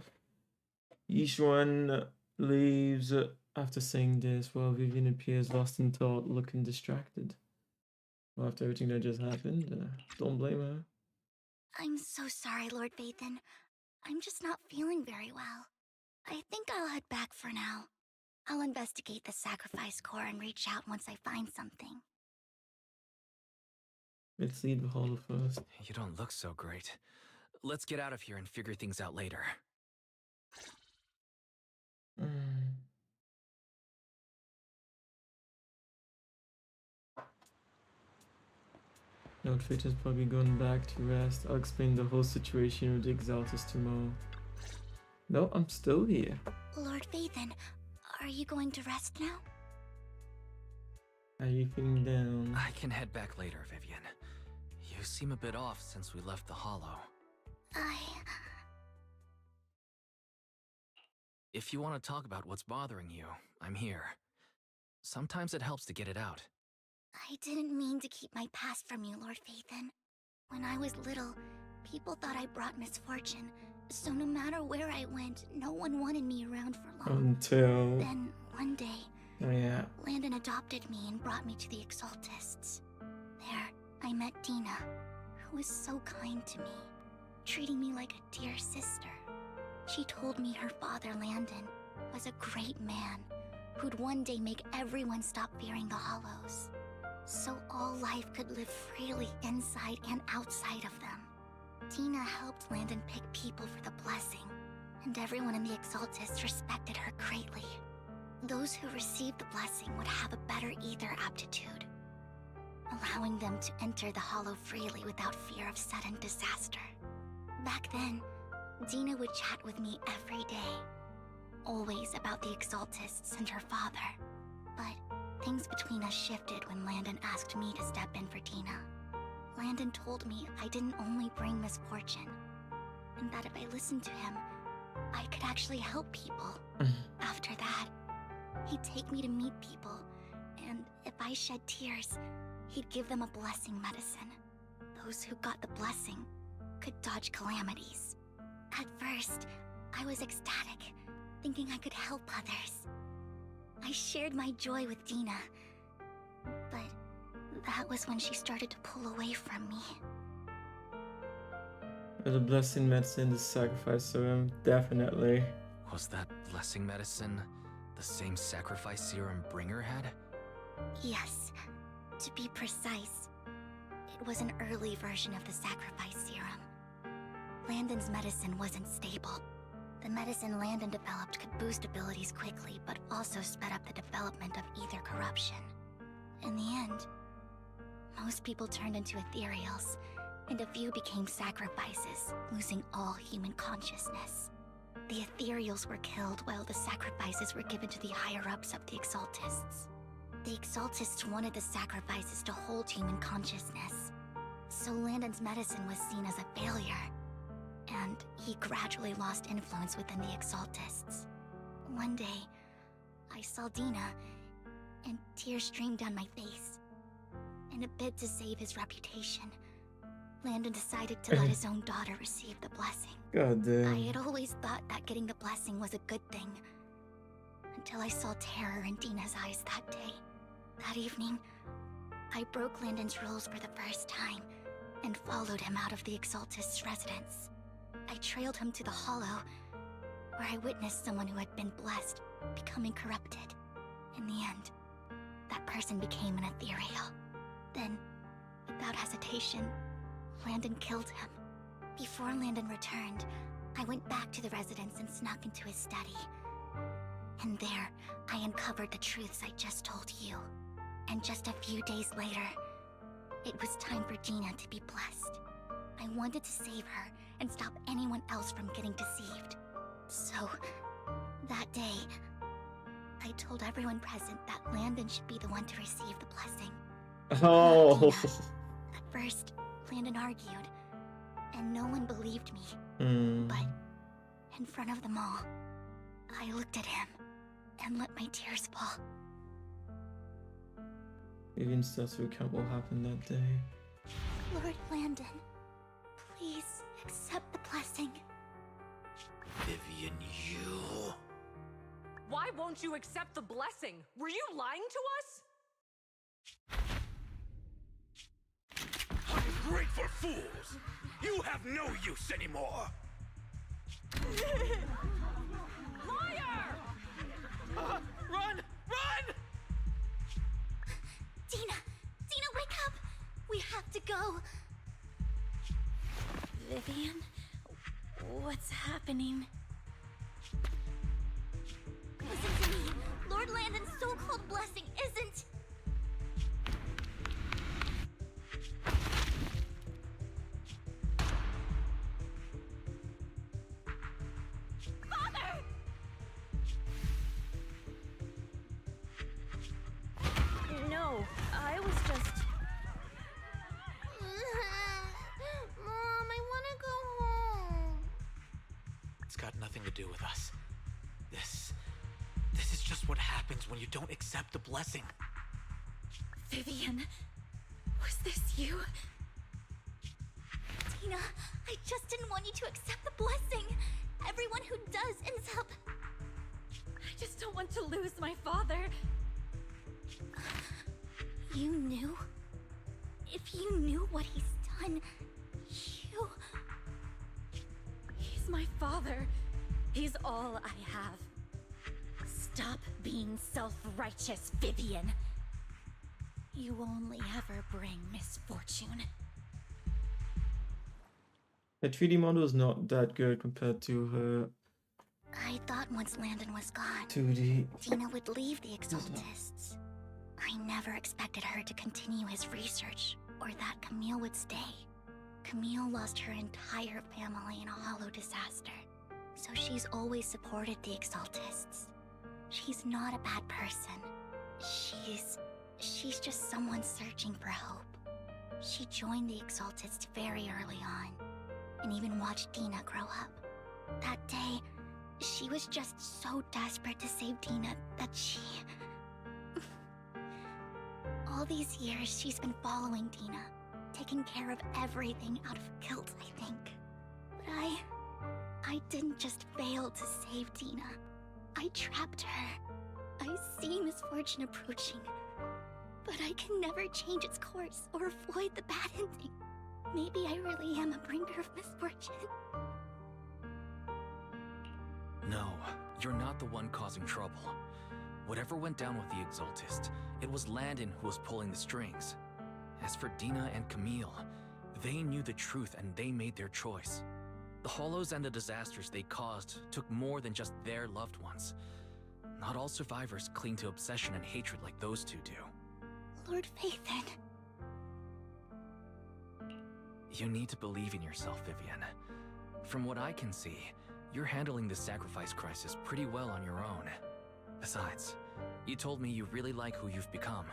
Yishuan leaves after saying this, while Vivian appears lost in thought, looking distracted. Well, after everything that just happened, don't blame her. I'm so sorry, Lord Vathan. I'm just not feeling very well. I think I'll head back for now. I'll investigate the sacrifice core and reach out once I find something. Let's leave the hall first. You don't look so great. Let's get out of here and figure things out later. Outfit is probably going back to rest. I'll explain the whole situation with the Exaltus tomorrow. No, I'm still here. Lord Vathan, are you going to rest now? How are you feeling down? I can head back later, Vivian. You seem a bit off since we left the Hollow. If you want to talk about what's bothering you, I'm here. Sometimes it helps to get it out. I didn't mean to keep my past from you, Lord Vathan. When I was little, people thought I brought misfortune, so no matter where I went, no one wanted me around for long. Until... Then, one day, Oh yeah. Landon adopted me and brought me to the Exaltists. There, I met Dina, who was so kind to me, treating me like a dear sister. She told me her father, Landon, was a great man who'd one day make everyone stop fearing the Hollows, so all life could live freely inside and outside of them. Dina helped Landon pick people for the blessing, and everyone in the Exaltists respected her greatly. Those who received the blessing would have a better ether aptitude, allowing them to enter the Hollow freely without fear of sudden disaster. Back then, Dina would chat with me every day, always about the Exaltists and her father. But things between us shifted when Landon asked me to step in for Dina. Landon told me I didn't only bring misfortune, and that if I listened to him, I could actually help people. After that, he'd take me to meet people, and if I shed tears, he'd give them a blessing medicine. Those who got the blessing could dodge calamities. At first, I was ecstatic, thinking I could help others. I shared my joy with Dina, but that was when she started to pull away from me. The blessing medicine, the sacrifice serum, definitely. Was that blessing medicine the same sacrifice serum Bringer had? Yes. To be precise, it was an early version of the sacrifice serum. Landon's medicine wasn't stable. The medicine Landon developed could boost abilities quickly, but also sped up the development of ether corruption. In the end, most people turned into ethereals, and a few became sacrifices, losing all human consciousness. The ethereals were killed while the sacrifices were given to the higher-ups of the Exaltists. The Exaltists wanted the sacrifices to hold human consciousness, so Landon's medicine was seen as a failure, and he gradually lost influence within the Exaltists. One day, I saw Dina, and tears streamed down my face. In a bid to save his reputation, Landon decided to let his own daughter receive the blessing. God damn. I had always thought that getting the blessing was a good thing, until I saw terror in Dina's eyes that day. That evening, I broke Landon's rules for the first time, and followed him out of the Exaltist's residence. I trailed him to the Hollow, where I witnessed someone who had been blessed becoming corrupted. In the end, that person became an ethereal. Then, without hesitation, Landon killed him. Before Landon returned, I went back to the residence and snuck into his study. And there, I uncovered the truths I just told you. And just a few days later, it was time for Dina to be blessed. I wanted to save her and stop anyone else from getting deceived. So, that day, I told everyone present that Landon should be the one to receive the blessing. Oh. At first, Landon argued, and no one believed me. But in front of them all, I looked at him and let my tears fall. Vivian starts to recount what happened that day. Lord Landon, please accept the blessing. Vivian, you... Why won't you accept the blessing? Were you lying to us? Ungrateful fools! You have no use anymore! Liar! Run! Run! Dina! Dina, wake up! We have to go! Vivian? What's happening? Listen to me! Lord Landon's so-called blessing isn't... Father! It's got nothing to do with us. This is just what happens when you don't accept the blessing. Vivian, was this you? Tina, I just didn't want you to accept the blessing. Everyone who does ends up... I just don't want to lose my father. You knew? If you knew what he's done, you... He's my father. He's all I have. Stop being self-righteous, Vivian. You only ever bring misfortune. The 3D model is not that good compared to her I thought once Landon was gone, 2D. Tina would leave the Exaltists. I never expected her to continue his research, or that Camille would stay. Camille lost her entire family in a hollow disaster, so she's always supported the Exaltists. She's not a bad person. She's just someone searching for hope. She joined the Exaltists very early on, and even watched Tina grow up. That day, she was just so desperate to save Tina that she... All these years, she's been following Tina, taking care of everything out of guilt, I think. But I didn't just fail to save Tina. I trapped her. I see misfortune approaching, but I can never change its course or avoid the bad ending. Maybe I really am a bringer of misfortune. No, you're not the one causing trouble. Whatever went down with the Exaltist, it was Landon who was pulling the strings. As for Dina and Camille, they knew the truth and they made their choice. The Hollows and the disasters they caused took more than just their loved ones. Not all survivors cling to obsession and hatred like those two do. Lord Phaethon. You need to believe in yourself, Vivian. From what I can see, you're handling this sacrifice crisis pretty well on your own. Besides, you told me you really like who you've become.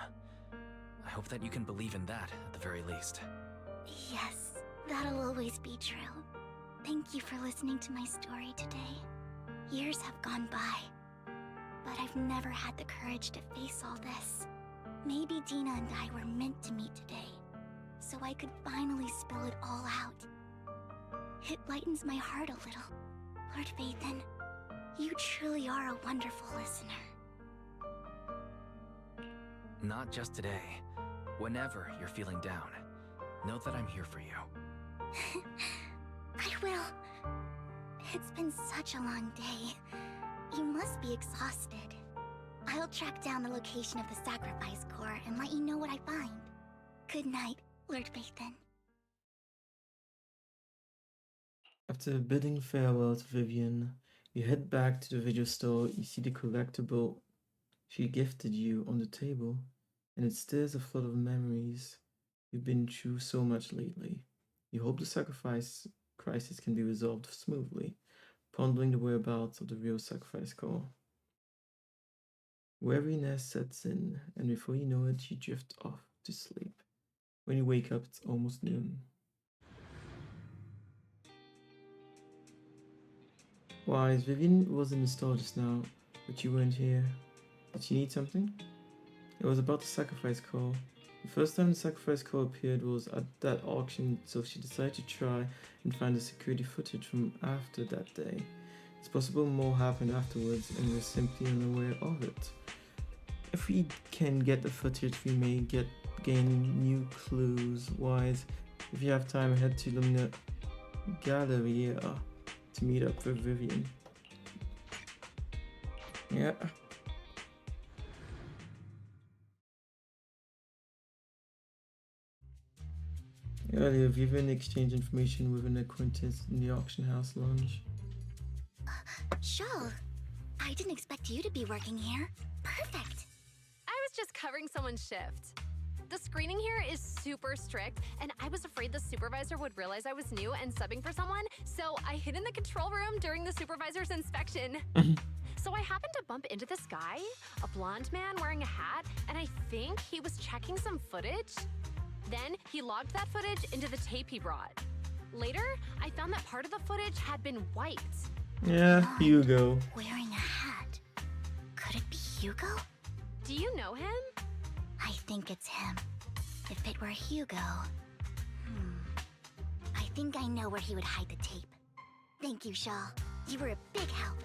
I hope that you can believe in that at the very least. Yes, that'll always be true. Thank you for listening to my story today. Years have gone by, but I've never had the courage to face all this. Maybe Dina and I were meant to meet today, so I could finally spill it all out. It lightens my heart a little. Lord Phaethon, you truly are a wonderful listener. Not just today. Whenever you're feeling down, know that I'm here for you. I will. It's been such a long day. You must be exhausted. I'll track down the location of the sacrifice core and let you know what I find. Good night, Lord Phaethon. After bidding farewell to Vivian, you head back to the video store. You see the collectible she gifted you on the table, and it stirs a flood of memories. You've been through so much lately. You hope the sacrifice crisis can be resolved smoothly, pondering the whereabouts of the real sacrifice core. Weariness sets in, and before you know it, you drift off to sleep. When you wake up, it's almost noon. Wise, Vivian was in the store just now, but you weren't here. Did she need something? It was about the sacrifice call. The first time the sacrifice call appeared was at that auction, so she decided to try and find the security footage from after that day. It's possible more happened afterwards and we're simply unaware of it. If we can get the footage, we may gain new clues. Wise, if you have time, head to Lumina Galleria to meet up with Vivian. Yeah. Earlier, Vivian exchanged information with an acquaintance in the auction house lounge. Sure. I didn't expect you to be working here. Perfect. I was just covering someone's shift. The screening here is super strict, and I was afraid the supervisor would realize I was new and subbing for someone, so I hid in the control room during the supervisor's inspection. So I happened to bump into this guy, a blonde man wearing a hat, and I think he was checking some footage. Then he logged that footage into the tape he brought. Later, I found that part of the footage had been wiped. Yeah, Hugo. Wearing a hat. Could it be Hugo? Do you know him? I think it's him. If it were Hugo... I think I know where he would hide the tape. Thank you, Shaw. You were a big help.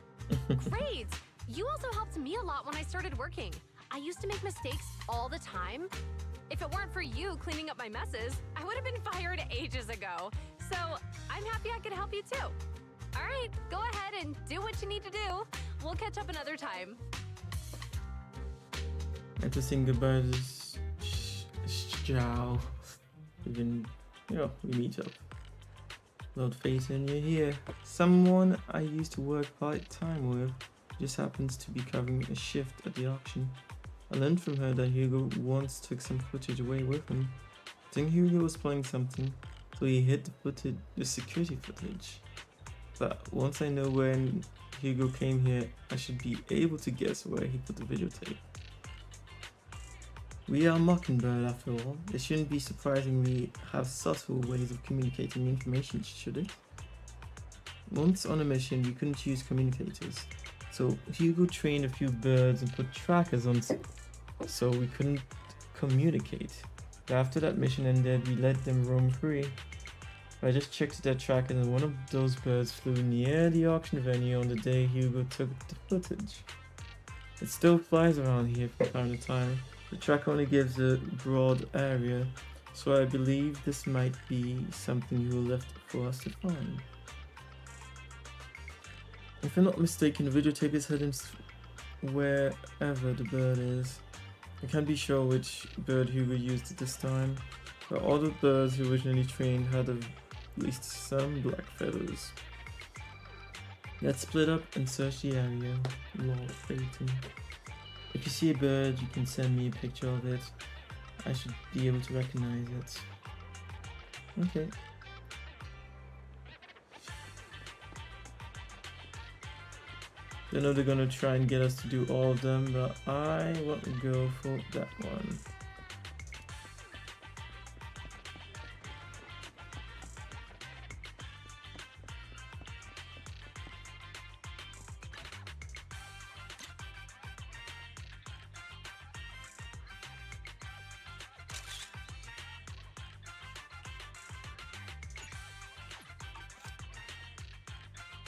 Great! You also helped me a lot when I started working. I used to make mistakes all the time. If it weren't for you cleaning up my messes, I would have been fired ages ago. So I'm happy I could help you too. All right, go ahead and do what you need to do. We'll catch up another time. And to sing goodbye to Zhao. Even, we meet up. Lord Phaeton, you're here. Someone I used to work part-time with just happens to be covering a shift at the auction. I learned from her that Hugo once took some footage away with him. I think Hugo was playing something, so he hid the security footage. But once I know when Hugo came here, I should be able to guess where he put the videotape. We are Mockingbird after all. It shouldn't be surprising we have subtle ways of communicating information, should it? Once on a mission, we couldn't use communicators. So Hugo trained a few birds and put trackers on so we couldn't communicate. But after that mission ended, we let them roam free. I just checked their trackers and one of those birds flew near the auction venue on the day Hugo took the footage. It still flies around here from time to time. The track only gives a broad area, so I believe this might be something Hugo left for us to find. If I'm not mistaken, the videotape is heading wherever the bird is. I can't be sure which bird Hugo used at this time, but all the birds he originally trained had at least some black feathers. Let's split up and search the area. Lord Phaeton. If you see a bird, you can send me a picture of it. I should be able to recognize it. Okay. I know they're gonna try and get us to do all of them, but I want to go for that one.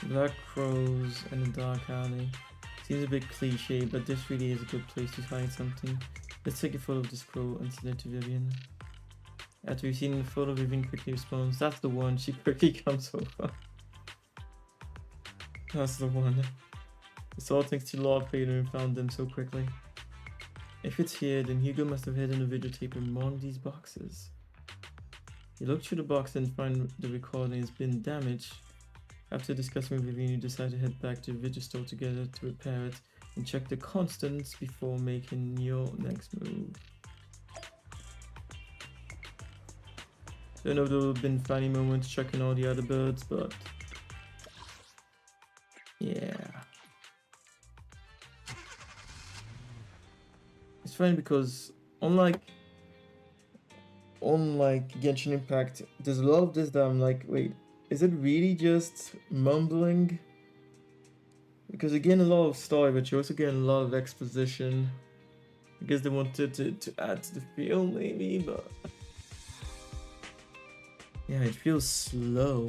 Black crows in a dark alley. Seems a bit cliche, but this really is a good place to hide something. Let's take a photo of this crow and send it to Vivian. After we've seen the photo, Vivian quickly responds, "That's the one." She quickly comes over. That's the one. It's all thanks to Lord Phaeton who found them so quickly. If it's here, then Hugo must have hidden the videotape among these boxes. You look through the box and find the recording has been damaged. After discussing with Vivian, you decide to head back to the video store together to repair it and check the constants before making your next move. Don't know if there have been funny moments checking all the other birds, but yeah. It's funny because unlike Genshin Impact, there's a lot of this that I'm like, wait, is it really just mumbling? Because again, a lot of story, but you also get a lot of exposition. I guess they wanted to add to the feel, maybe, but yeah, it feels slow.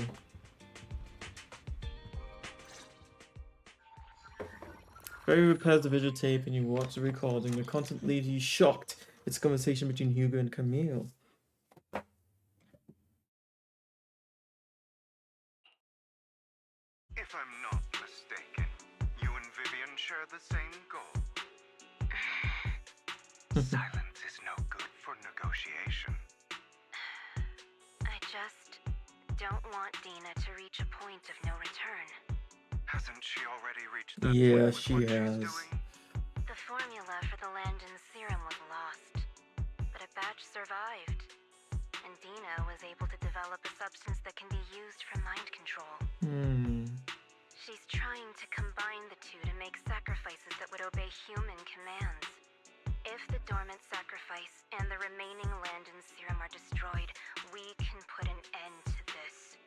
Barry repairs the videotape and you watch the recording. The content leaves you shocked. It's a conversation between Hugo and Camille. If I'm not mistaken, you and Vivian share the same goal. Silence is no good for negotiation. I just don't want Dina to reach a point of no return. Hasn't she already reached that Yeah, point with she what she's has. doing? The formula for the Landon serum was lost, but a batch survived. And Dina was able to develop a substance that can be used for mind control. She's trying to combine the two to make sacrifices that would obey human commands. If the dormant sacrifice and the remaining Landon serum are destroyed, we can put an end to this.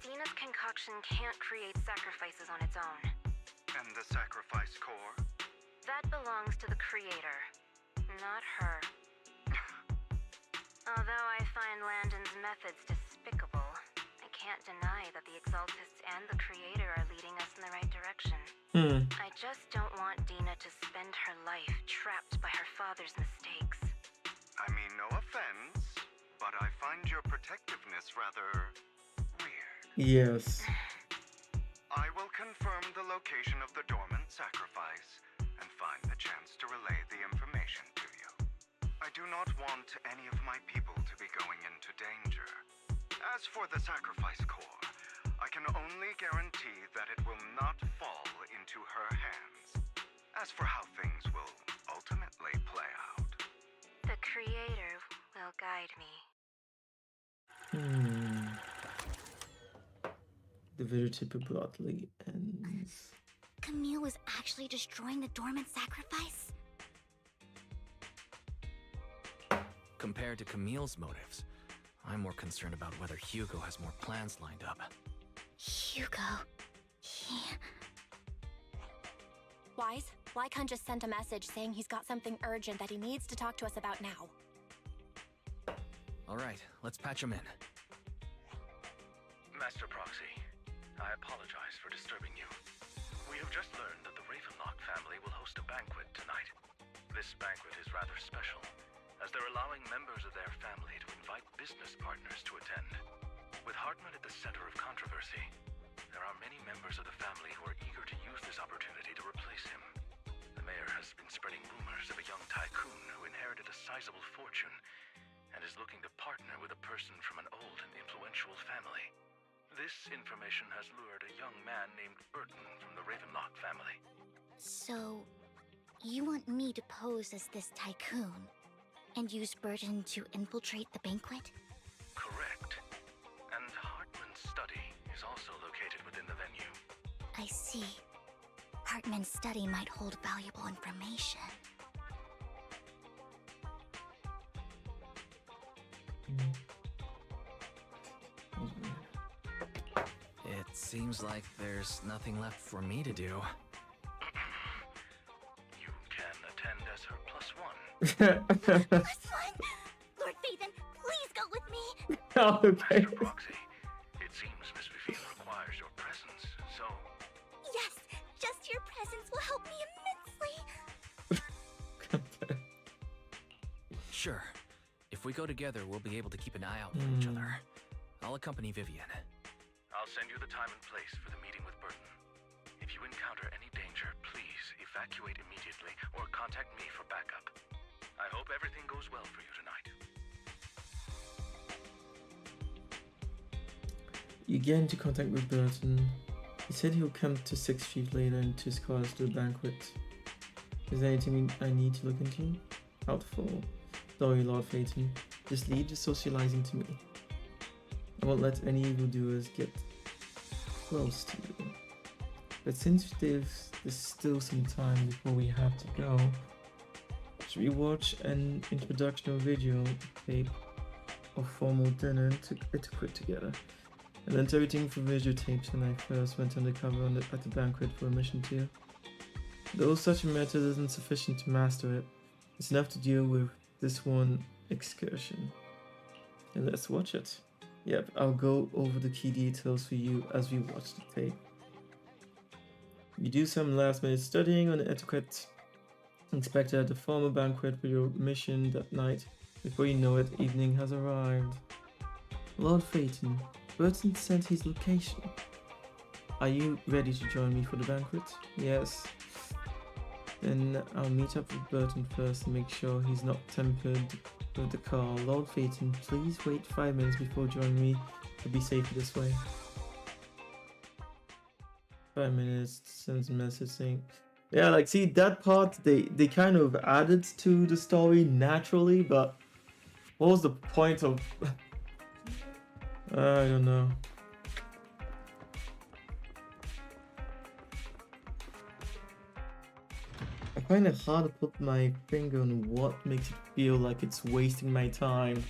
Dina's concoction can't create sacrifices on its own. And the sacrifice core? That belongs to the creator, not her. Although I find Landon's methods despicable, I can't deny that the Exaltists and the creator are leading us in the right direction. I just don't want Dina to spend her life trapped by her father's mistakes. I mean, no offense, but I find your protectiveness rather weird. Yes. I will confirm the location of the dormant sacrifice and find the chance to relay the information to you. I do not want any of my people to be going into danger. As for the sacrifice core, I can only guarantee that it will not fall into her hands. As for how things will ultimately play out, the creator will guide me. The video tip abruptly ends. Camille was actually destroying the dormant sacrifice? Compared to Camille's motives, I'm more concerned about whether Hugo has more plans lined up. Hugo... Wise, Lycon just sent a message saying he's got something urgent that he needs to talk to us about now. Alright, let's patch him in. Master Proxy, I apologize for disturbing you. We have just learned that the Ravenlock family will host a banquet tonight. This banquet is rather special, as they're allowing members of their family to invite business partners to attend. With Hartman at the center of controversy, there are many members of the family who are eager to use this opportunity to replace him. The mayor has been spreading rumors of a young tycoon who inherited a sizable fortune and is looking to partner with a person from an old and influential family. This information has lured a young man named Burton from the Ravenlock family. So, you want me to pose as this tycoon and use Burton to infiltrate the banquet? Correct. And Hartman's study is also located within the venue. I see. Hartman's study might hold valuable information. It seems like there's nothing left for me to do. You can attend as her +1. +1? Lord Faven, please go with me! Okay. Master Proxy, it seems Miss Vivian requires your presence, so... Yes, just your presence will help me immensely! Sure. If we go together, we'll be able to keep an eye out for each other. I'll accompany Vivian. I'll send you the time and place for the meeting with Burton. If you encounter any danger, please evacuate immediately or contact me for backup. I hope everything goes well for you tonight. You get into contact with Burton. He said he'll come to 6th Street later and to his cars to the banquet. Is there anything I need to look into? Doubtful. Sorry, Lord Phaeton. Just leave the socializing to me. I won't let any evildoers get close to you. But since there's still some time before we have to go, should we watch an introductional video tape of formal dinner and etiquette together? I learned everything from videotapes when I first went undercover at the banquet for a mission too. Though such a method isn't sufficient to master it, it's enough to deal with this one excursion. And let's watch it. Yep, I'll go over the key details for you as we watch the tape. You do some last minute studying on the etiquette expected at the formal banquet for your mission that night. Before you know it, evening has arrived. Lord Phaeton, Burton sent his location. Are you ready to join me for the banquet? Yes. Then I'll meet up with Burton first and make sure he's not tempered with the car. Lord Phaeton, please wait 5 minutes before joining me to be safer this way. 5 minutes, sends a message saying... Yeah, like, see, that part, they kind of added to the story naturally, but what was the point of... I don't know. I find it hard to put my finger on what makes it feel like it's wasting my time.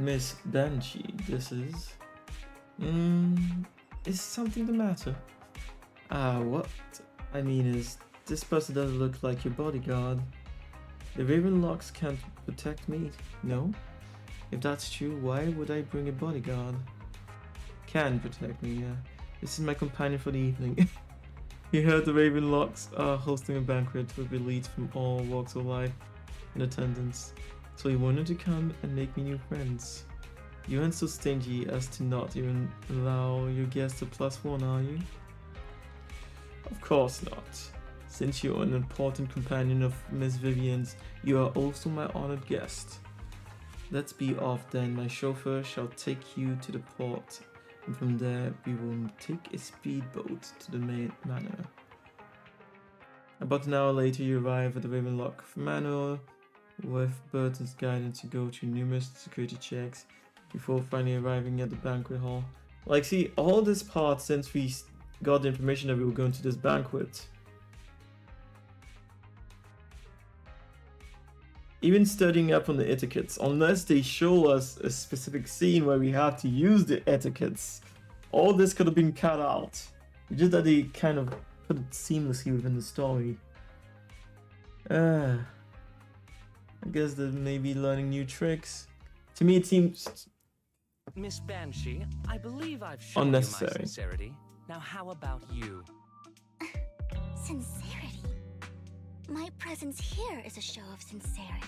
Miss Banshee, this is... is something the matter? What I mean is, this person doesn't look like your bodyguard. The Ravenlocks can't protect me, no? If that's true, why would I bring a bodyguard? Can protect me, yeah. This is my companion for the evening. He heard the Ravenlocks are hosting a banquet with elites from all walks of life in attendance, so he wanted to come and make me new friends. You aren't so stingy as to not even allow your guests a +1, are you? Of course not. Since you're an important companion of Miss Vivian's, you are also my honored guest. Let's be off then. My chauffeur shall take you to the port, and from there we will take a speedboat to the main manor. About an hour later, you arrive at the Ravenlock Manor with Burton's guidance. You go through numerous security checks before finally arriving at the banquet hall. Like, see, all this part since we got the information that we were going to this banquet. Even studying up on the etiquettes, unless they show us a specific scene where we have to use the etiquettes, all this could have been cut out. Just that they kind of put it seamlessly within the story. I guess they may be learning new tricks. To me, it seems Miss Banshee, I believe I've shown unnecessary. You my sincerity. Now, how about you? Sincerity? My presence here is a show of sincerity.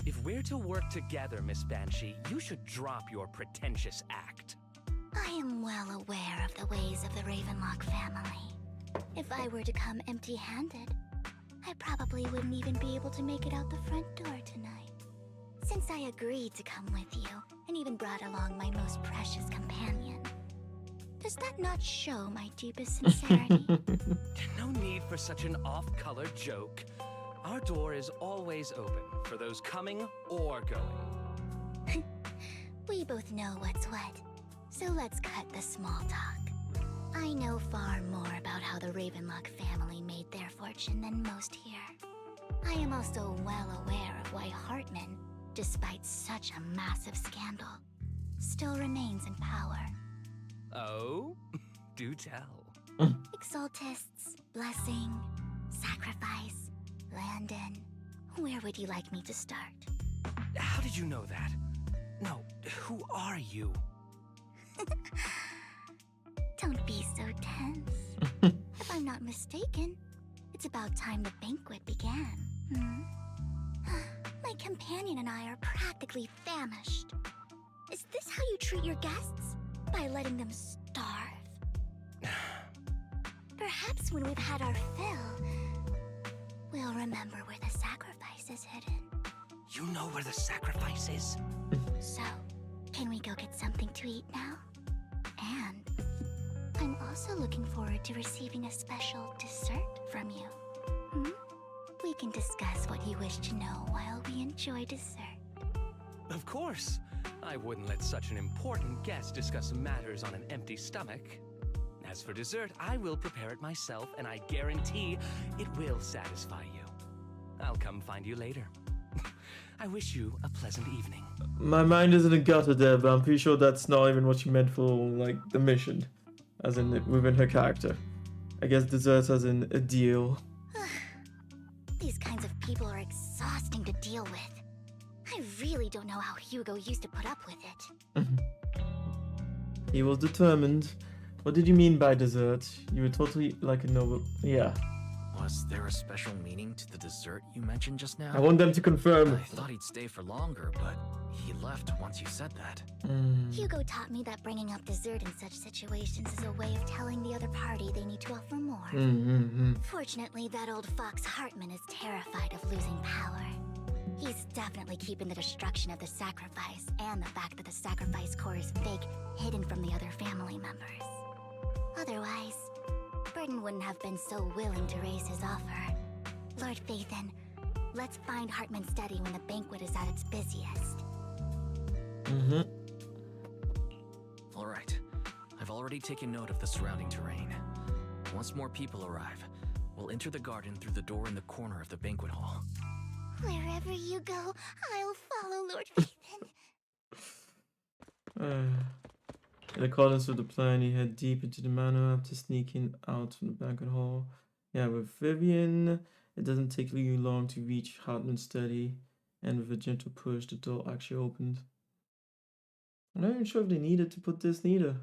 If we're to work together, Miss Banshee, you should drop your pretentious act. I am well aware of the ways of the Ravenlock family. If I were to come empty-handed, I probably wouldn't even be able to make it out the front door tonight. Since I agreed to come with you, and even brought along my most precious companion, does that not show my deepest sincerity? No need for such an off-color joke. Our door is always open for those coming or going. We both know what's what, so let's cut the small talk. I know far more about how the Ravenlock family made their fortune than most here. I am also well aware of why Hartman, despite such a massive scandal, still remains in power. Oh? Do tell. Exaltists, blessing, sacrifice, Landon. Where would you like me to start? How did you know that? No, who are you? Don't be so tense. If I'm not mistaken, it's about time the banquet began. My companion and I are practically famished. Is this how you treat your guests? By letting them starve? Perhaps when we've had our fill, we'll remember where the sacrifice is hidden. You know where the sacrifice is? So, can we go get something to eat now? And I'm also looking forward to receiving a special dessert from you. We can discuss what you wish to know while we enjoy dessert. Of course. I wouldn't let such an important guest discuss matters on an empty stomach. As for dessert, I will prepare it myself, and I guarantee it will satisfy you. I'll come find you later. I wish you a pleasant evening. My mind is in a gutter there, but I'm pretty sure that's not even what she meant for, like, the mission. As in, within her character. I guess dessert as in a deal. These kinds of people are exhausting to deal with. I really don't know how Hugo used to put up with it. He was determined. What did you mean by dessert? You were totally like a noble... Yeah. Was there a special meaning to the dessert you mentioned just now? I want them to confirm. I thought he'd stay for longer, but he left once you said that. Hugo taught me that bringing up dessert in such situations is a way of telling the other party they need to offer more. Fortunately, that old fox Hartman is terrified of losing power. He's definitely keeping the destruction of the sacrifice and the fact that the sacrifice core is fake hidden from the other family members. Otherwise, Burton wouldn't have been so willing to raise his offer. Lord Phaethon, let's find Hartman's study when the banquet is at its busiest. All right. I've already taken note of the surrounding terrain. Once more people arrive, we'll enter the garden through the door in the corner of the banquet hall. Wherever you go, I'll follow, Lord Phaethon. In accordance with the plan, you head deep into the manor after sneaking out from the banquet hall. Yeah, with Vivian, it doesn't take you long to reach Hartman's study, and with a gentle push, the door actually opened. I'm not even sure if they needed to put this neither.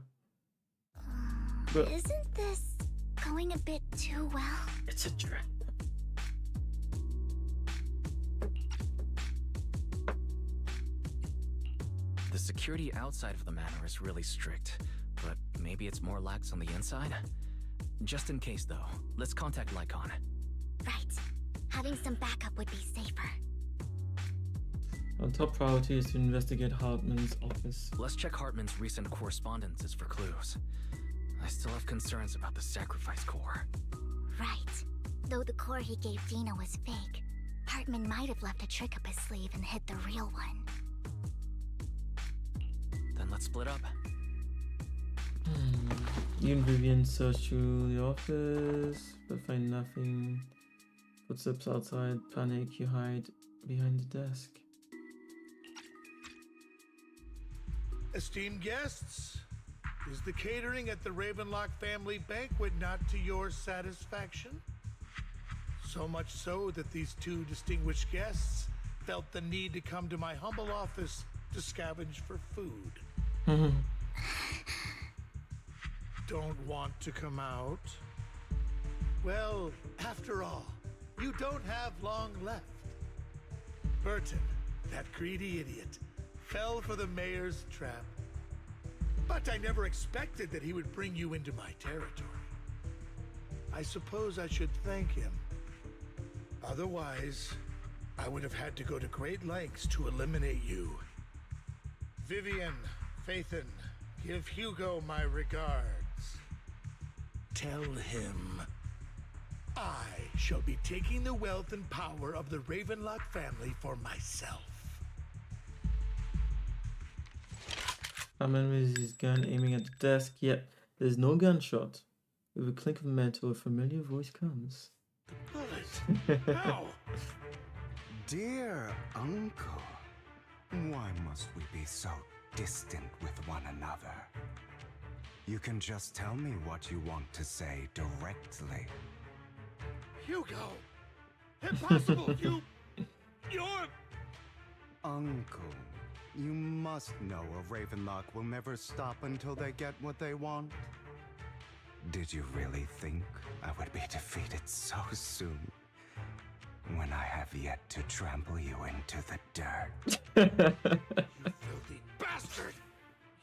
But isn't this going a bit too well? It's a trap. The security outside of the manor is really strict, but maybe it's more lax on the inside? Just in case, though, let's contact Lycon. Right. Having some backup would be safer. Our top priority is to investigate Hartman's office. Let's check Hartman's recent correspondences for clues. I still have concerns about the sacrifice core. Right. Though the core he gave Dina was fake, Hartman might have left a trick up his sleeve and hid the real one. Then let's split up. You and Vivian search through the office, but find nothing. Footsteps outside, panic, you hide behind the desk. Esteemed guests, is the catering at the Ravenlock family banquet not to your satisfaction? So much so that these two distinguished guests felt the need to come to my humble office to scavenge for food. Don't want to come out? Well, after all, you don't have long left. Burton, that greedy idiot, fell for the mayor's trap. But I never expected that he would bring you into my territory. I suppose I should thank him. Otherwise, I would have had to go to great lengths to eliminate you. Vivian, Phaethon, give Hugo my regards. Tell him I shall be taking the wealth and power of the Ravenlock family for myself. Hartman raises his gun, aiming at the desk, yet there's no gunshot. With a clink of metal, a familiar voice comes. Bullet! Ow! Dear Uncle, why must we be so distant with one another? You can just tell me what you want to say directly. Hugo! Impossible! You're... Uncle, you must know a Ravenlock will never stop until they get what they want. Did you really think I would be defeated so soon? When I have yet to trample you into the dirt. You filthy bastard!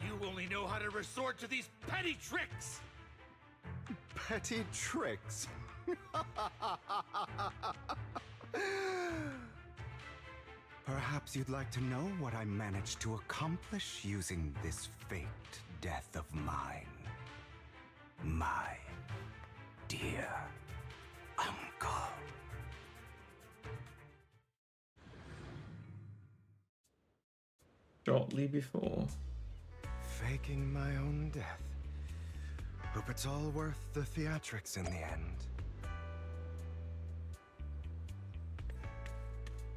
You only know how to resort to these petty tricks! Petty tricks? Perhaps you'd like to know what I managed to accomplish using this faked death of mine. My dear uncle. Shortly before. Faking my own death. Hope it's all worth the theatrics in the end.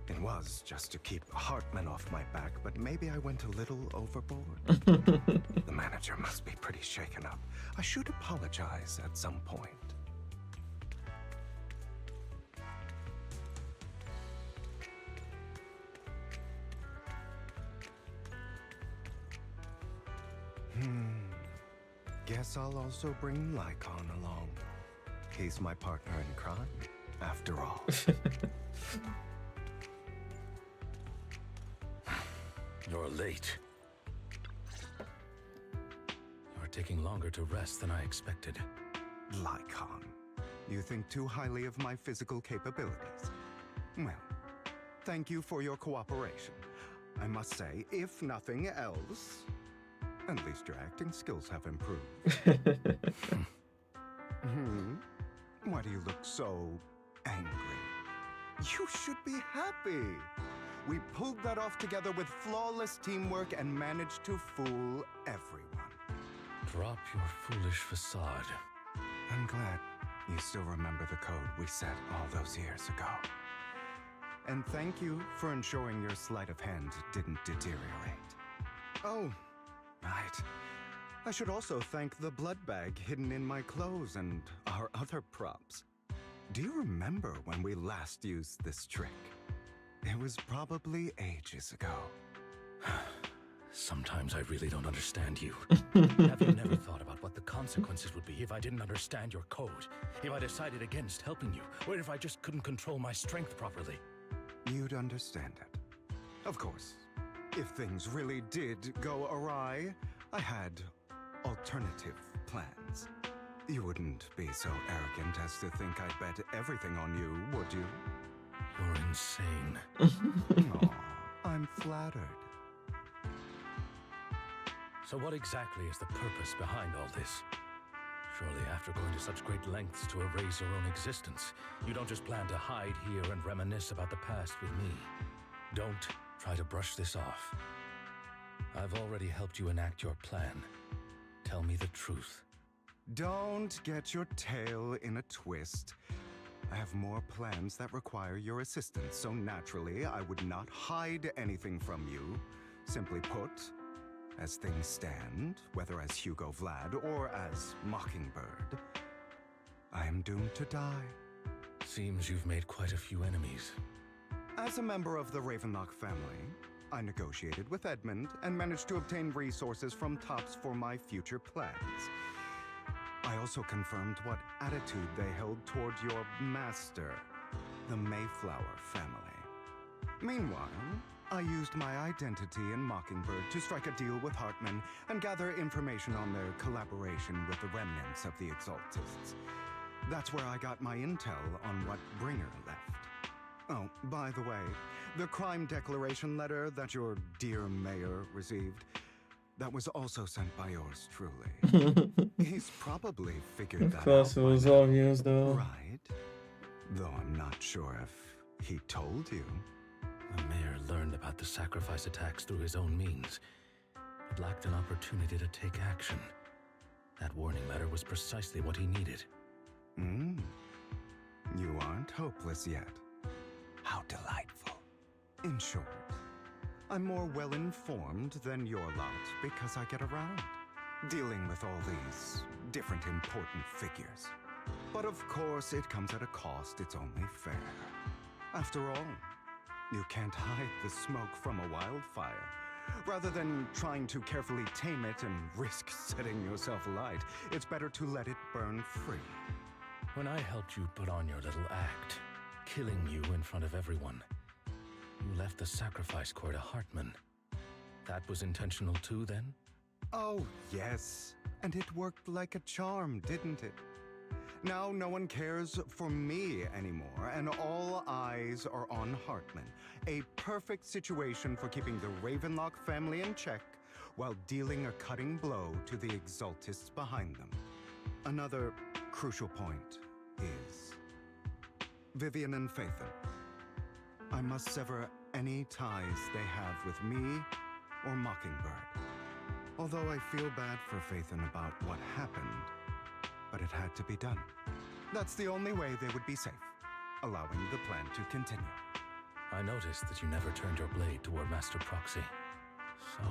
It was just to keep Hartman off my back, but maybe I went a little overboard. The manager must be pretty shaken up. I should apologize at some point. Guess I'll also bring Lycon along. He's my partner in crime, after all. You're late. You're taking longer to rest than I expected. Lycon, you think too highly of my physical capabilities. Well, thank you for your cooperation. I must say, if nothing else, at least your acting skills have improved. Why do you look so angry? You should be happy. We pulled that off together with flawless teamwork and managed to fool everyone. Drop your foolish facade. I'm glad you still remember the code we set all those years ago. And thank you for ensuring your sleight of hand didn't deteriorate. Oh, Right. I should also thank the blood bag hidden in my clothes and our other props. Do you remember when we last used this trick? It was probably ages ago. Sometimes I really don't understand you. Have you never thought about what the consequences would be if I didn't understand your code? If I decided against helping you? Or if I just couldn't control my strength properly? You'd understand it. Of course. If things really did go awry, I had alternative plans. You wouldn't be so arrogant as to think I'd bet everything on you, would you? You're insane. Aw, I'm flattered. So what exactly is the purpose behind all this? Surely after going to such great lengths to erase your own existence, you don't just plan to hide here and reminisce about the past with me. Don't try to brush this off. I've already helped you enact your plan. Tell me the truth. Don't get your tail in a twist. I have more plans that require your assistance, so naturally I would not hide anything from you. Simply put, as things stand, whether as Hugo Vlad or as Mockingbird, I am doomed to die. Seems you've made quite a few enemies. As a member of the Ravenlock family, I negotiated with Edmund and managed to obtain resources from Tops for my future plans. I also confirmed what attitude they held toward your master, the Mayflower family. Meanwhile, I used my identity in Mockingbird to strike a deal with Hartman and gather information on their collaboration with the remnants of the Exaltists. That's where I got my intel on what Bringer left. Oh, by the way, the crime declaration letter that your dear mayor received, that was also sent by yours truly. He's probably figured that out. Of course, it was obvious though. Right? Though I'm not sure if he told you. The mayor learned about the sacrifice attacks through his own means, but lacked an opportunity to take action. That warning letter was precisely what he needed. You aren't hopeless yet. How delightful. In short, I'm more well-informed than your lot because I get around, dealing with all these different important figures. But of course, it comes at a cost. It's only fair. After all, you can't hide the smoke from a wildfire. Rather than trying to carefully tame it and risk setting yourself alight, it's better to let it burn free. When I helped you put on your little act, killing you in front of everyone, you left the sacrifice core to Hartman. That was intentional too, then? Oh, yes. And it worked like a charm, didn't it? Now no one cares for me anymore, and all eyes are on Hartman. A perfect situation for keeping the Ravenlock family in check while dealing a cutting blow to the Exaltists behind them. Another crucial point is Vivian and Phaethon. I must sever any ties they have with me or Mockingbird. Although I feel bad for Phaethon about what happened, but it had to be done. That's the only way they would be safe, allowing the plan to continue. I noticed that you never turned your blade toward Master Proxy. So,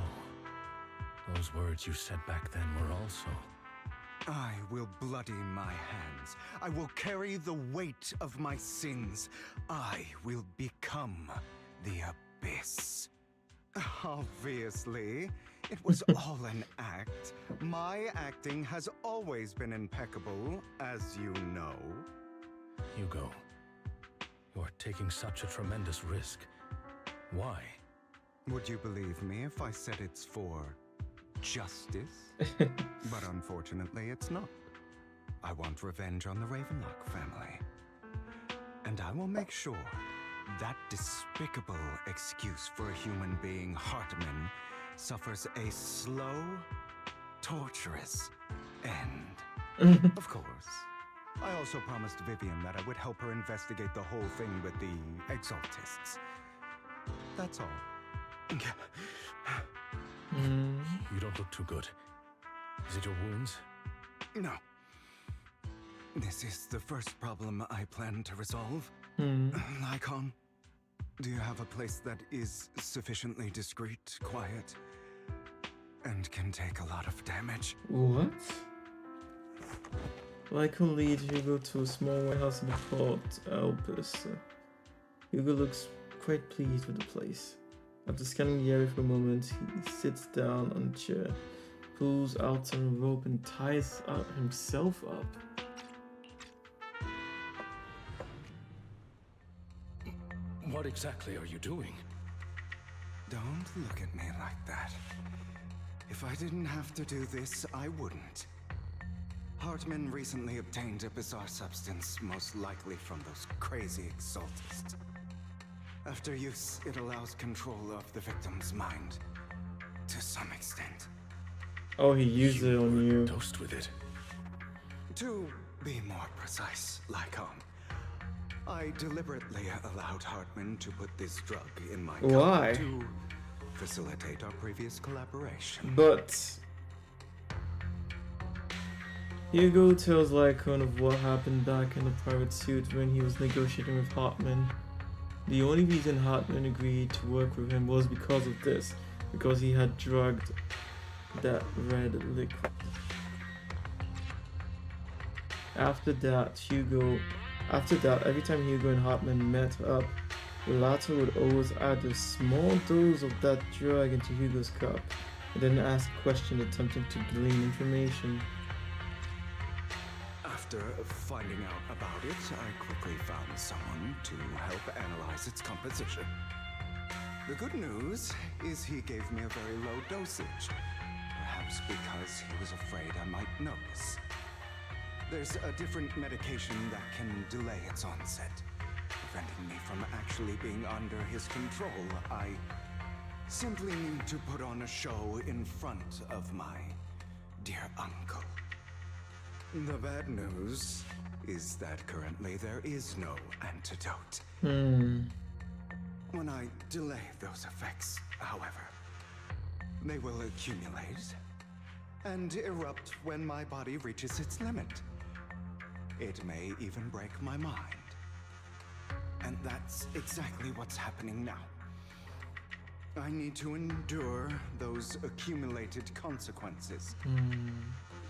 those words you said back then were also... I will bloody my hands. I will carry the weight of my sins. I will become the Abyss. Obviously, it was all an act. My acting has always been impeccable, as you know. Hugo, you're taking such a tremendous risk. Why? Would you believe me if I said it's for justice? But unfortunately, it's not. I want revenge on the Ravenlock family. And I will make sure that despicable excuse for a human being, Hartman, suffers a slow, torturous end. Of course. I also promised Vivian that I would help her investigate the whole thing with the Exaltists. That's all. You don't look too good. Is it your wounds? No. This is the first problem I plan to resolve. Lycon, do you have a place that is sufficiently discreet, quiet, and can take a lot of damage. What? Lycan leads Hugo to a small warehouse in the port, Albus. Hugo looks quite pleased with the place. After scanning the area for a moment, he sits down on a chair, pulls out some rope and ties himself up. What exactly are you doing? Don't look at me like that. If I didn't have to do this, I wouldn't. Hartman recently obtained a bizarre substance, most likely from those crazy exaltists. After use, it allows control of the victim's mind, to some extent. Oh, he used it on you. Dosed with it. To be more precise, Lycan, I deliberately allowed Hartman to put this drug in my cup. Why? To facilitate our previous collaboration. But Hugo tells Lycan of what happened back in the private suit when he was negotiating with Hartman. The only reason Hartman agreed to work with him was because of this, because he had drugged that red liquid. After that, every time Hugo and Hartman met up, the latter would always add a small dose of that drug into Hugo's cup, and then ask questions attempting to glean information. After finding out about it, I quickly found someone to help analyze its composition. The good news is he gave me a very low dosage, perhaps because he was afraid I might notice. There's a different medication that can delay its onset, preventing me from actually being under his control. I simply need to put on a show in front of my dear uncle. The bad news is that currently there is no antidote. When I delay those effects, however, they will accumulate and erupt when my body reaches its limit. It may even break my mind. And that's exactly what's happening now. I need to endure those accumulated consequences.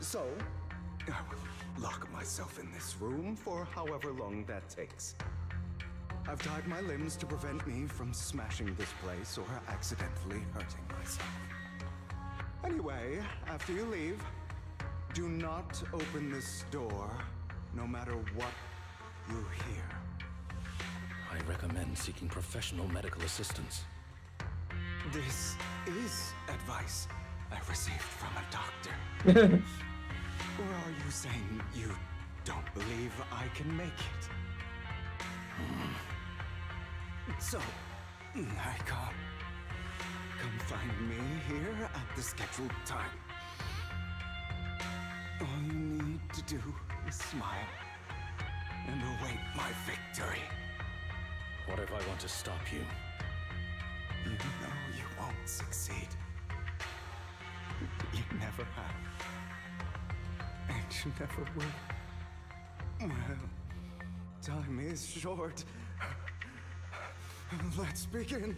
So, I will lock myself in this room for however long that takes. I've tied my limbs to prevent me from smashing this place or accidentally hurting myself. Anyway, after you leave, do not open this door, no matter what you hear. I recommend seeking professional medical assistance. This is advice I received from a doctor. Or are you saying you don't believe I can make it? So, Lycan, come find me here at the scheduled time. All you need to do is smile and await my victory. What if I want to stop you? You know you won't succeed. You never have. And you never will. Well, time is short. Let's begin.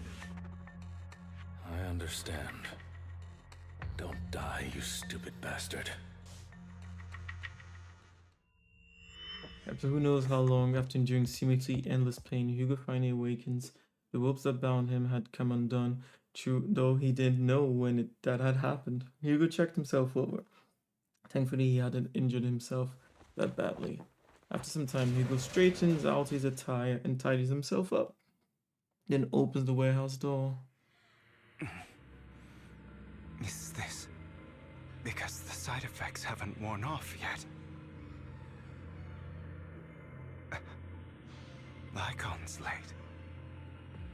I understand. Don't die, you stupid bastard. After who knows how long, after enduring seemingly endless pain, Hugo finally awakens. The ropes that bound him had come undone, true, though he didn't know when that had happened. Hugo checked himself over. Thankfully, he hadn't injured himself that badly. After some time, Hugo straightens out his attire and tidies himself up, then opens the warehouse door. Is this because the side effects haven't worn off yet? Lycan's late.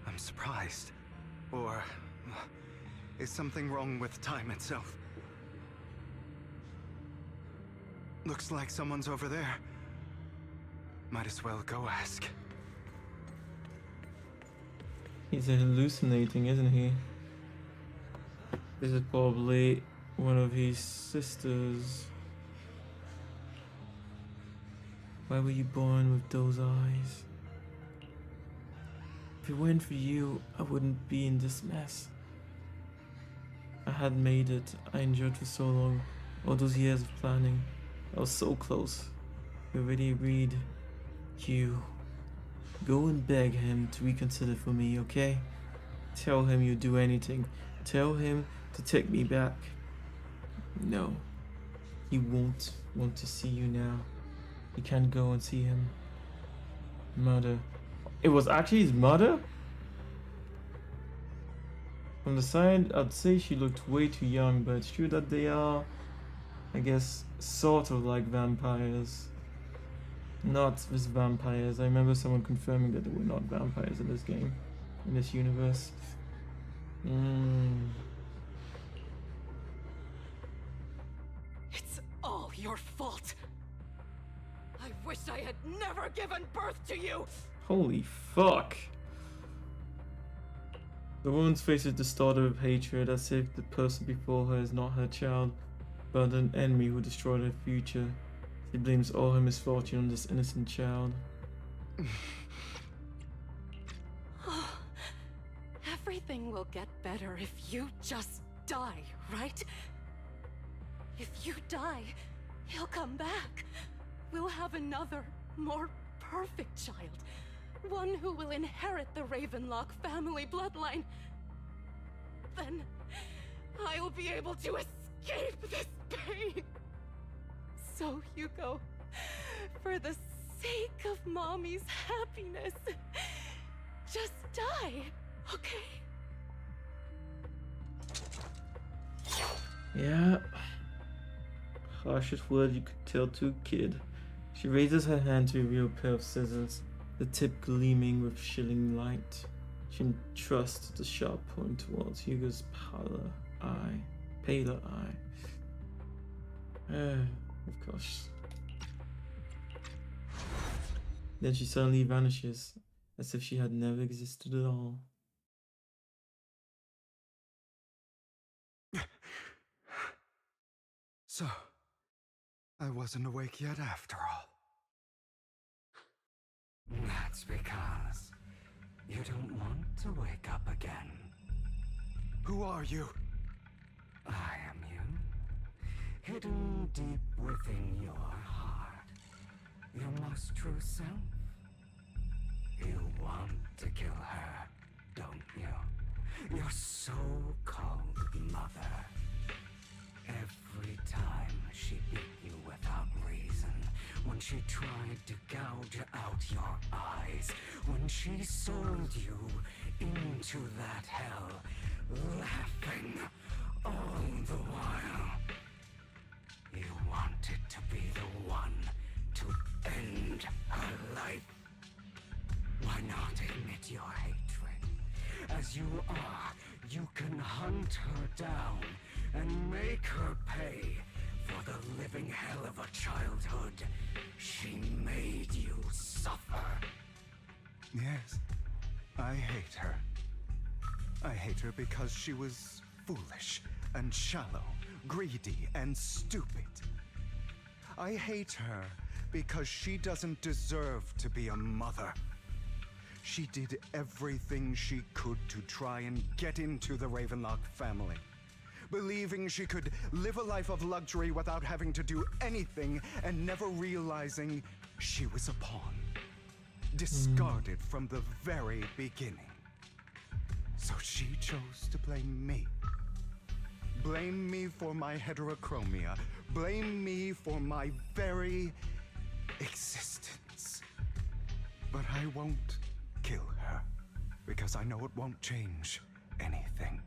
I'm surprised. Or is something wrong with time itself? Looks like someone's over there. Might as well go ask. He's hallucinating, isn't he? This is probably one of his sisters. Why were you born with those eyes? If it weren't for you, I wouldn't be in this mess. I had made it. I endured for so long. All those years of planning. I was so close. We already agreed. You go and beg him to reconsider for me, okay? Tell him you'd do anything. Tell him to take me back. No. He won't want to see you now. You can't go and see him. Mother. It was actually his mother? From the side, I'd say she looked way too young, but it's true that they are, I guess, sort of like vampires. Not as vampires. I remember someone confirming that they were not vampires in this game, in this universe. It's all your fault. I wish I had never given birth to you. Holy fuck. The woman's face is distorted with hatred, as if the person before her is not her child, but an enemy who destroyed her future. She blames all her misfortune on this innocent child. Everything will get better if you just die, right? If you die, he'll come back. We'll have another, more perfect child. One who will inherit the Ravenlock family bloodline. Then I'll be able to escape this pain. So, Hugo, for the sake of Mommy's happiness, just die, okay? Yeah. Harshest word you could tell to a kid. She raises her hand to reveal a pair of scissors, the tip gleaming with shilling light. She entrusts the sharp point towards Hugo's paler eye. Of course. Then she suddenly vanishes, as if she had never existed at all. So, I wasn't awake yet after all. That's because you don't want to wake up again. Who are you? I am you. Hidden deep within your heart. Your most true self. You want to kill her, don't you? Your so-called mother. Every time she beat you without reason, when she tried to gouge out your eyes, when she sold you into that hell, laughing all the while. You wanted to be the one to end her life. Why not admit your hatred? As you are, you can hunt her down and make her pay for the living hell of a childhood she made you suffer. Yes, I hate her. I hate her because she was foolish and shallow, greedy and stupid. I hate her because she doesn't deserve to be a mother. She did everything she could to try and get into the Ravenlock family, believing she could live a life of luxury without having to do anything and never realizing she was a pawn, discarded from the very beginning. So she chose to blame me. Blame me for my heterochromia. Blame me for my very existence. But I won't kill her, because I know it won't change anything.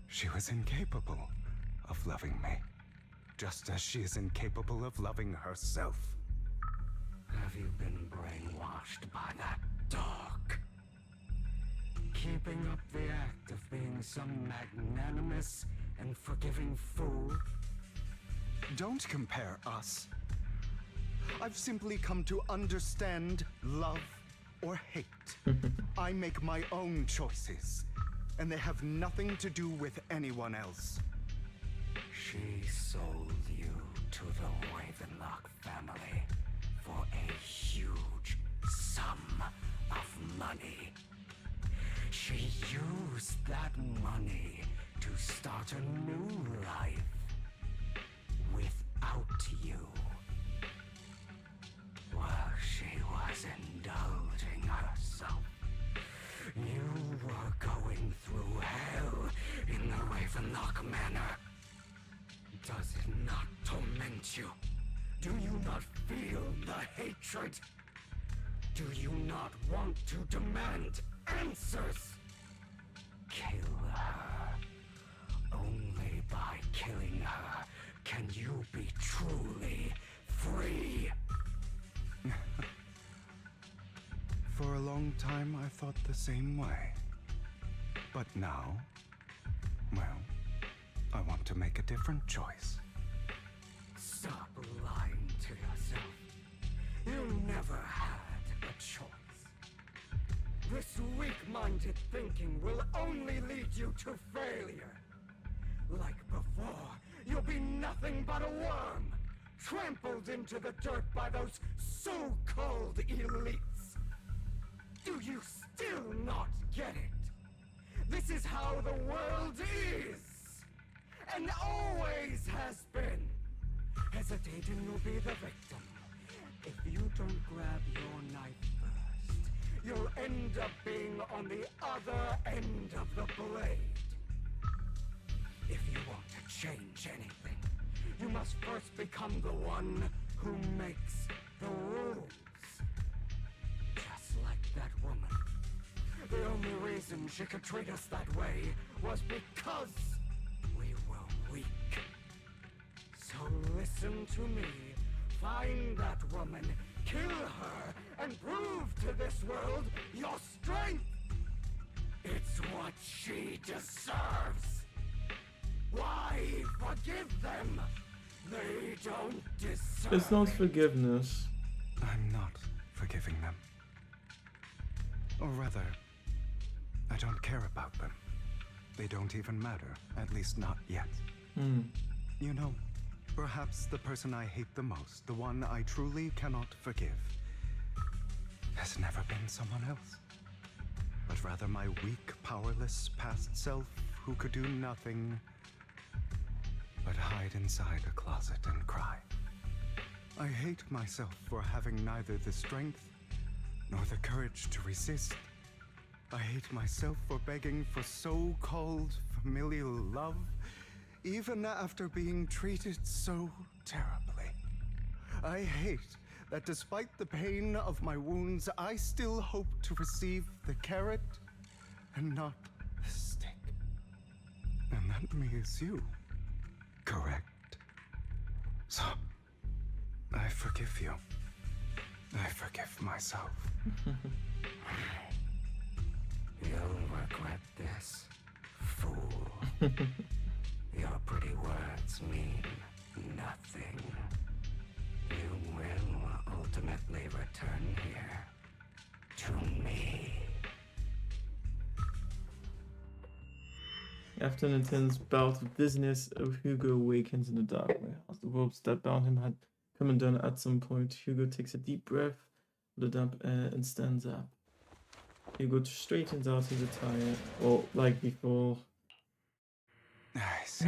She was incapable of loving me, just as she is incapable of loving herself. Have you been brainwashed by that dog? Keeping up the act of being some magnanimous and forgiving fool? Don't compare us. I've simply come to understand love or hate. I make my own choices, and they have nothing to do with anyone else. She sold you to the Ravenlock family for a huge sum of money. She used that money to start a new life without you. While she was indulging herself, you were going through hell in the Ravenlock Manor. Does it not torment you? Do you not feel the hatred? Do you not want to demand answers? Kill her. Only by killing her can you be truly free. For a long time, I thought the same way. But now, well, I want to make a different choice. Stop lying to yourself. You never had a choice. This weak-minded thinking will only lead you to failure. Like before, you'll be nothing but a worm, trampled into the dirt by those so-called elites. Do you still not get it? This is how the world is, and always has been. Hesitating will be the victim. If you don't grab your knife first, you'll end up being on the other end of the blade. If you want to change anything, you must first become the one who makes the rules. Just like that woman. The only reason she could treat us that way was because we were weak. So listen to me. Find that woman, kill her, and prove to this world your strength. It's what she deserves. Why forgive them? They don't deserve It's not forgiveness. I'm not forgiving them. Or rather, I don't care about them. They don't even matter, at least not yet. You know, perhaps the person I hate the most, the one I truly cannot forgive, has never been someone else, but rather my weak, powerless past self who could do nothing but hide inside a closet and cry. I hate myself for having neither the strength nor the courage to resist. I hate myself for begging for so-called familial love, even after being treated so terribly. I hate that despite the pain of my wounds, I still hope to receive the carrot and not the stick. And that me is you, correct? So, I forgive you. I forgive myself. You'll regret this, fool. Your pretty words mean nothing. You will ultimately return here to me. After an intense bout of dizziness, Hugo awakens in the dark warehouse. The ropes that bound him had come undone at some point. Hugo takes a deep breath of the damp air and stands up. Hugo straightens out his attire, or like before. I see.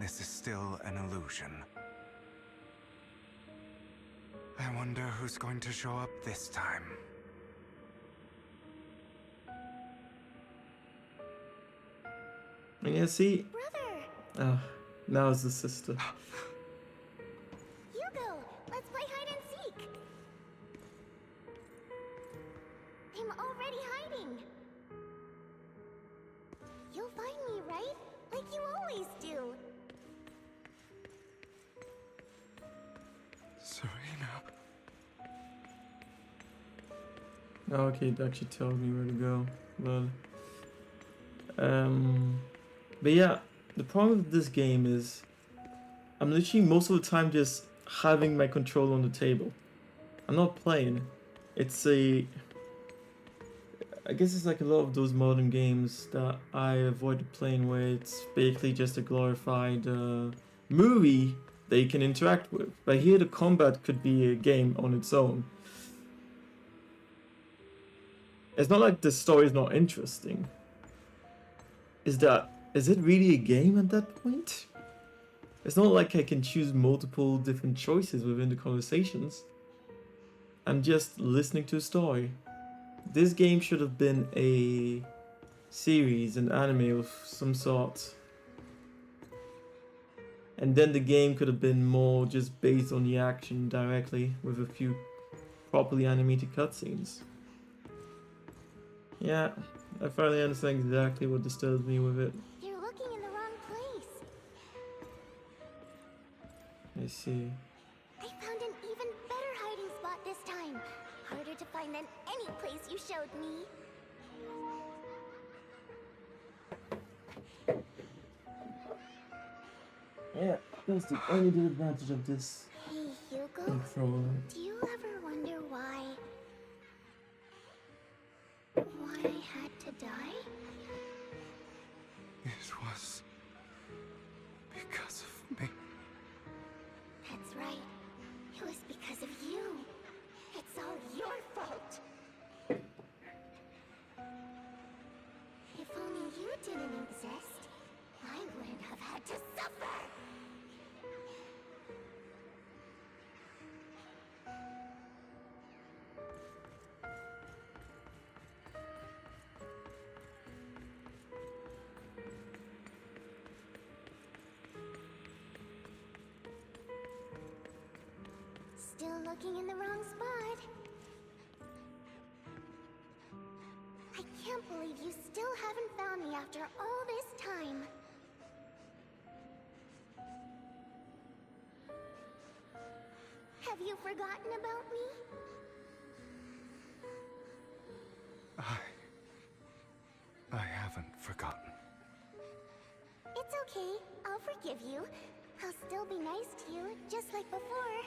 This is still an illusion. I wonder who's going to show up this time. And yeah, see? Brother! Now it's the sister. Hugo, let's play hide and seek! I'm already hiding! You'll find me, right? Like you always do! Serena. Oh, okay, it actually tells me where to go. Well, but yeah, the problem with this game is I'm literally most of the time just having my controller on the table. I'm not playing. It's I guess it's like a lot of those modern games that I avoid playing where it's basically just a glorified movie that you can interact with. But here the combat could be a game on its own. It's not like the story is not interesting. Is that Is it really a game at that point? It's not like I can choose multiple different choices within the conversations. I'm just listening to a story. This game should have been a series, an anime of some sort. And then the game could have been more just based on the action directly with a few properly animated cutscenes. Yeah, I finally understand exactly what disturbs me with it. You're looking in the wrong place. I see. I found an even better hiding spot this time. Harder to find than any place you showed me. Yeah, that's the only advantage of this Hey, Hugo. controller. Do you ever wonder why I had to die? It was because of me. That's right. It was because of you. It's all your fault. If only you didn't exist, I wouldn't have had to suffer. Still looking in the wrong spot. I can't believe you still haven't found me after all this time. Have you forgotten about me? I haven't forgotten. It's okay. I'll forgive you. I'll still be nice to you, just like before.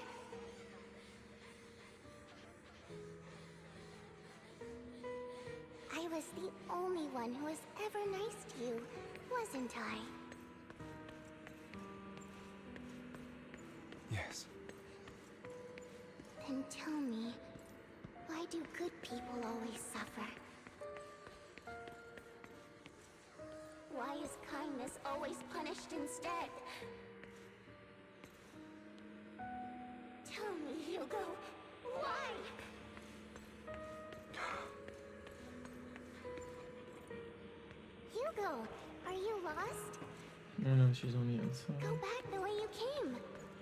I was the only one who was ever nice to you, wasn't I? Yes. Then tell me, why do good people always suffer? Why is kindness always punished instead? Tell me, Hugo, why? Hugo, are you lost? Oh no, she's on the outside. Go back the way you came.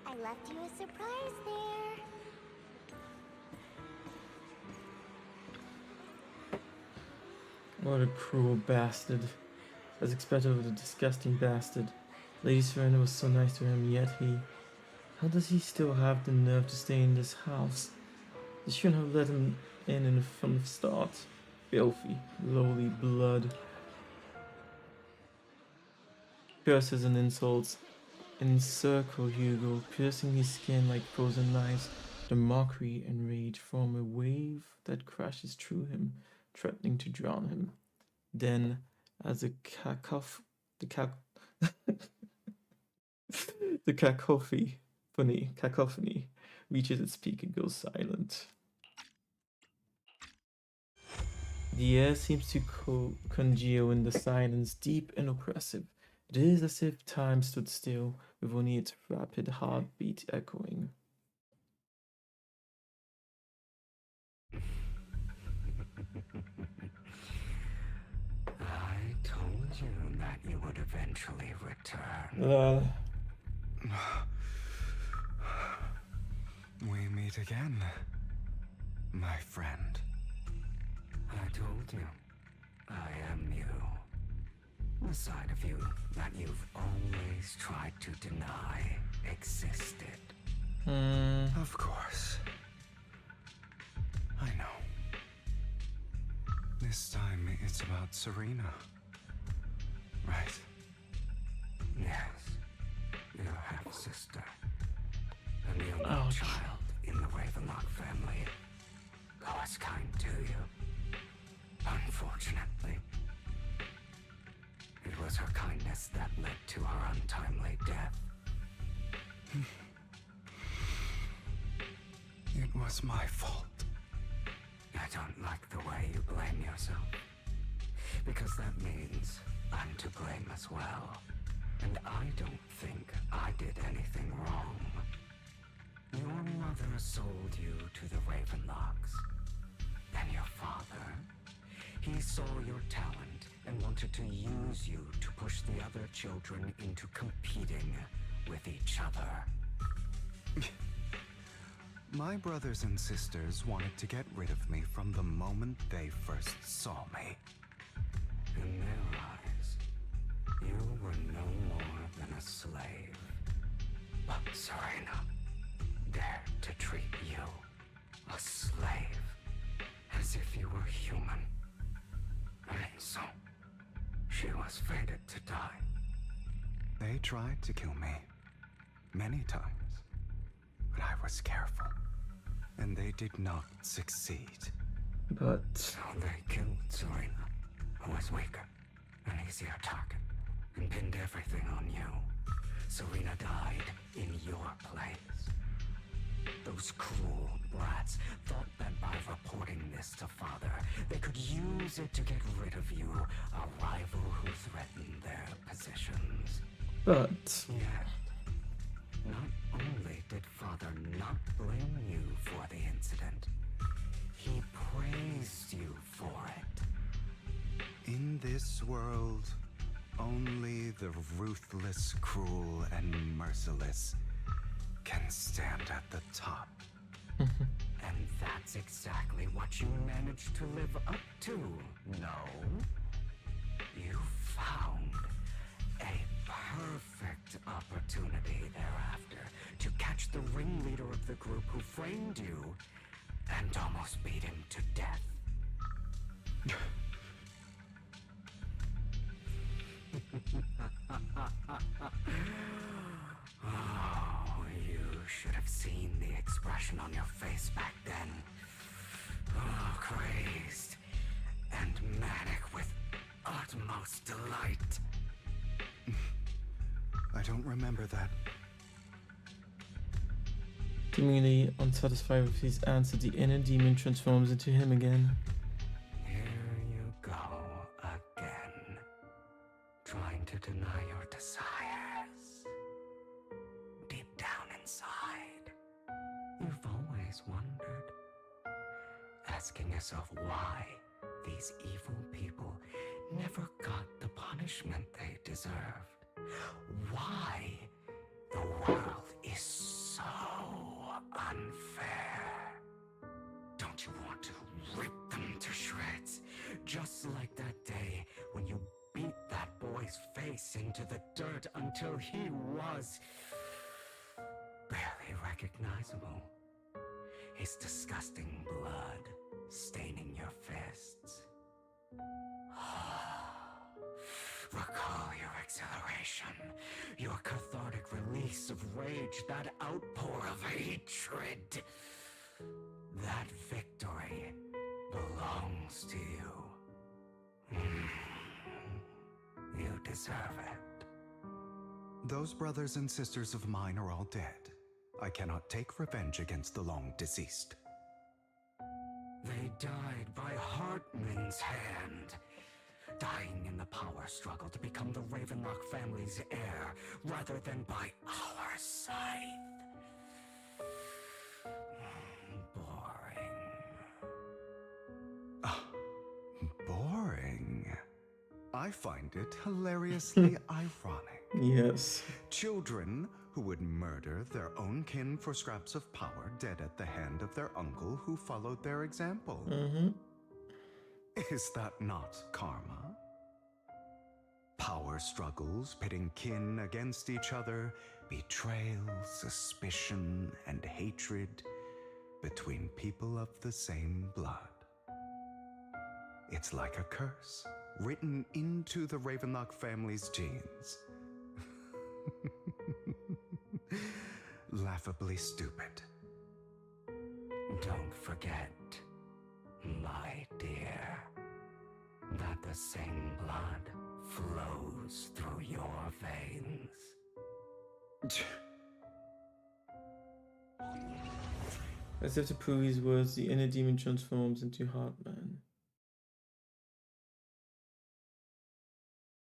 I left you a surprise there. What a cruel bastard. As expected of the disgusting bastard. Lady Serena was so nice to him, yet he... How does he still have the nerve to stay in this house? They shouldn't have let him in from the start. Filthy, lowly blood. Curses and insults encircle Hugo, piercing his skin like frozen knives. The mockery and rage form a wave that crashes through him, threatening to drown him. Then, as the cacophony reaches its peak, it goes silent. The air seems to congeal in the silence, deep and oppressive. It is as if time stood still, with only its rapid heartbeat echoing. I told you that you would eventually return. We meet again, my friend. I told you, I am you. The side of you that you've always tried to deny existed. Of course. I know. This time it's about Serena. Right? Yes. Your half-sister. And the only child in the Ravenlock family who was kind to you. Unfortunately, it was her kindness that led to her untimely death. It was my fault. I don't like the way you blame yourself. Because that means I'm to blame as as well. And I don't think I did anything wrong. Your mother sold you to the Ravenlocks. And your father, he saw your talent and wanted to use you to push the other children into competing with each other. My brothers and sisters wanted to get rid of me from the moment they first saw me. In their eyes, you were no more than a slave. But Serena dared to treat you, a slave, as if you were human. And so, she was fated to die. They tried to kill me many times, but I was careful, and they did not succeed. But so they killed Serena, who was weaker, an easier target, and pinned everything on you. Serena died in your place. Those cruel brats thought that by reporting this to Father, they could use it to get rid of you, a rival who threatened their positions. But yet, not only did Father not blame you for the incident, he praised you for it. In this world, only the ruthless, cruel, and merciless can stand at the top. And that's exactly what you managed to live up to, no? You found a perfect opportunity thereafter to catch the ringleader of the group who framed you and almost beat him to death. Oh, you should have seen the expression on your face back then. Oh, crazed and manic with utmost delight. I don't remember that. seemingly unsatisfied with his answer, the inner demon transforms into him again. Here you go again, trying to deny your desires. Deep down inside, you've always wondered, asking yourself why these evil people never got the punishment they deserved. Why the world is so unfair. Don't you want to rip them to shreds? Just like that day when you beat that boy's face into the dirt until he was barely recognizable. His disgusting blood staining your fists. Recall your exhilaration, your cathartic release of rage, that outpour of hatred. That victory belongs to you. You deserve it. Those brothers and sisters of mine are all dead. I cannot take revenge against the long deceased. They died by Hartman's hand. Dying in the power struggle to become the Ravenlock family's heir, rather than by our scythe. Boring. Boring? I find it hilariously ironic. Yes. Children who would murder their own kin for scraps of power, dead at the hand of their uncle who followed their example. Is that not karma? Power struggles, pitting kin against each other, betrayal, suspicion, and hatred between people of the same blood. It's like a curse, written into the Ravenlock family's genes. Laughably stupid. Don't forget, my dear, that the same blood flows through your veins. As if to prove his words, the inner demon transforms into Heartman.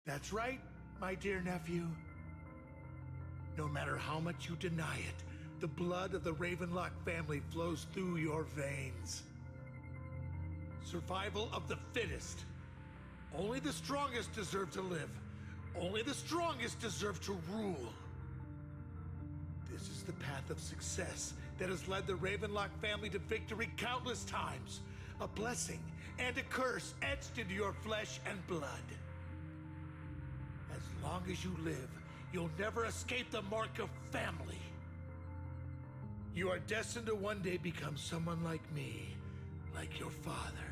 That's right. my dear nephew. No matter how much you deny it, the blood of the Ravenlock family flows through your veins. Survival of the fittest. Only the strongest deserve to live. Only the strongest deserve to rule. This is the path of success that has led the Ravenlock family to victory countless times. A blessing and a curse etched into your flesh and blood. As long as you live, you'll never escape the mark of family. You are destined to one day become someone like me, like your father.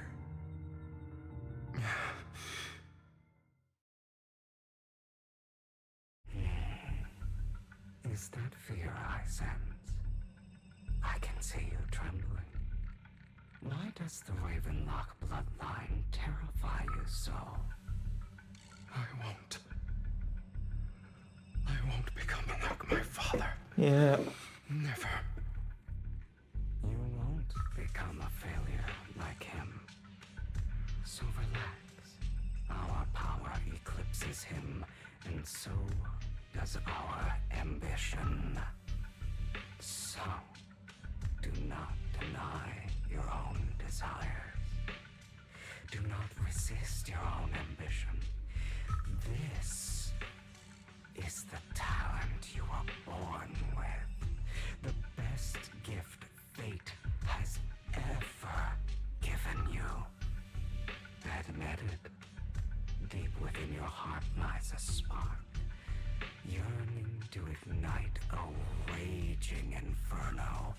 Is that fear I sense? I can see you trembling. Why does the Ravenlock bloodline terrify you so? I won't become like my father. Yeah. Never. You won't become a failure like him. So relax. Our power eclipses him, and so does our ambition. So, do not deny your own desires. Do not resist your own ambition. This is the talent you were born with. The best gift fate has ever given you. Admit it. Deep within your heart lies a spark, yearning to ignite a raging inferno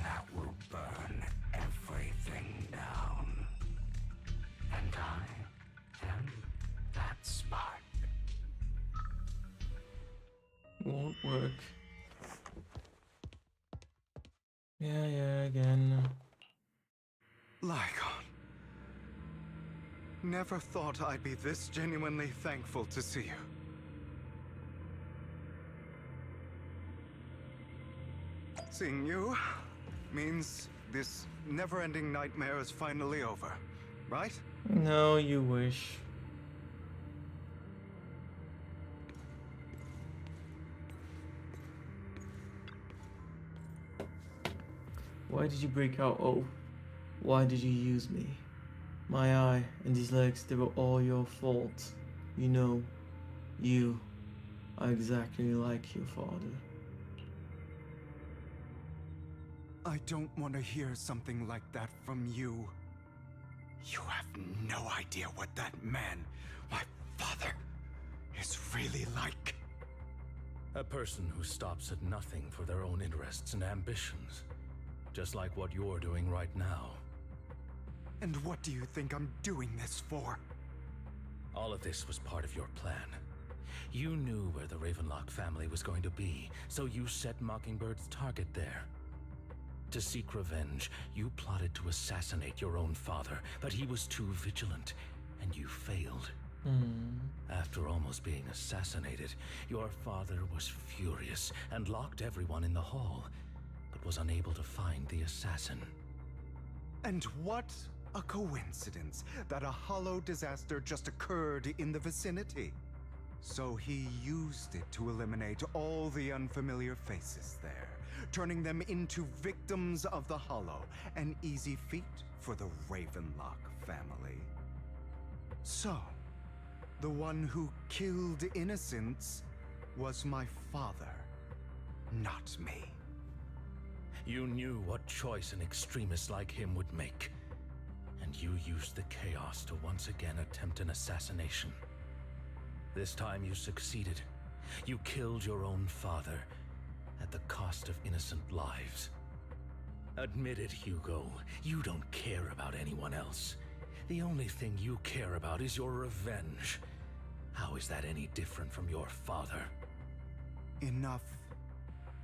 that will burn everything down. And I am that spark. Won't work. Yeah, again. Lycon. Never thought I'd be this genuinely thankful to see you. Seeing you means this never-ending nightmare is finally over, right? No, you wish. Why did you break out? Oh, why did you use me? My eye and these legs, they were all your fault. You know, you are exactly like your father. I don't want to hear something like that from you. You have no idea what that man, my father, is really like. A person who stops at nothing for their own interests and ambitions. Just like what you're doing right now. And what do you think I'm doing this for? All of this was part of your plan. You knew where the Ravenlock family was going to be, so you set Mockingbird's target there. To seek revenge, you plotted to assassinate your own father, but he was too vigilant, and you failed. After almost being assassinated, your father was furious and locked everyone in the hall, but was unable to find the assassin. And what a coincidence that a hollow disaster just occurred in the vicinity. So he used it to eliminate all the unfamiliar faces there, turning them into victims of the hollow, an easy feat for the Ravenlock family. So, the one who killed innocents was my father, not me. You knew what choice an extremist like him would make, and you used the chaos to once again attempt an assassination. This time you succeeded. You killed your own father at the cost of innocent lives. Admit it, Hugo. You don't care about anyone else. The only thing you care about is your revenge. How is that any different from your father? Enough.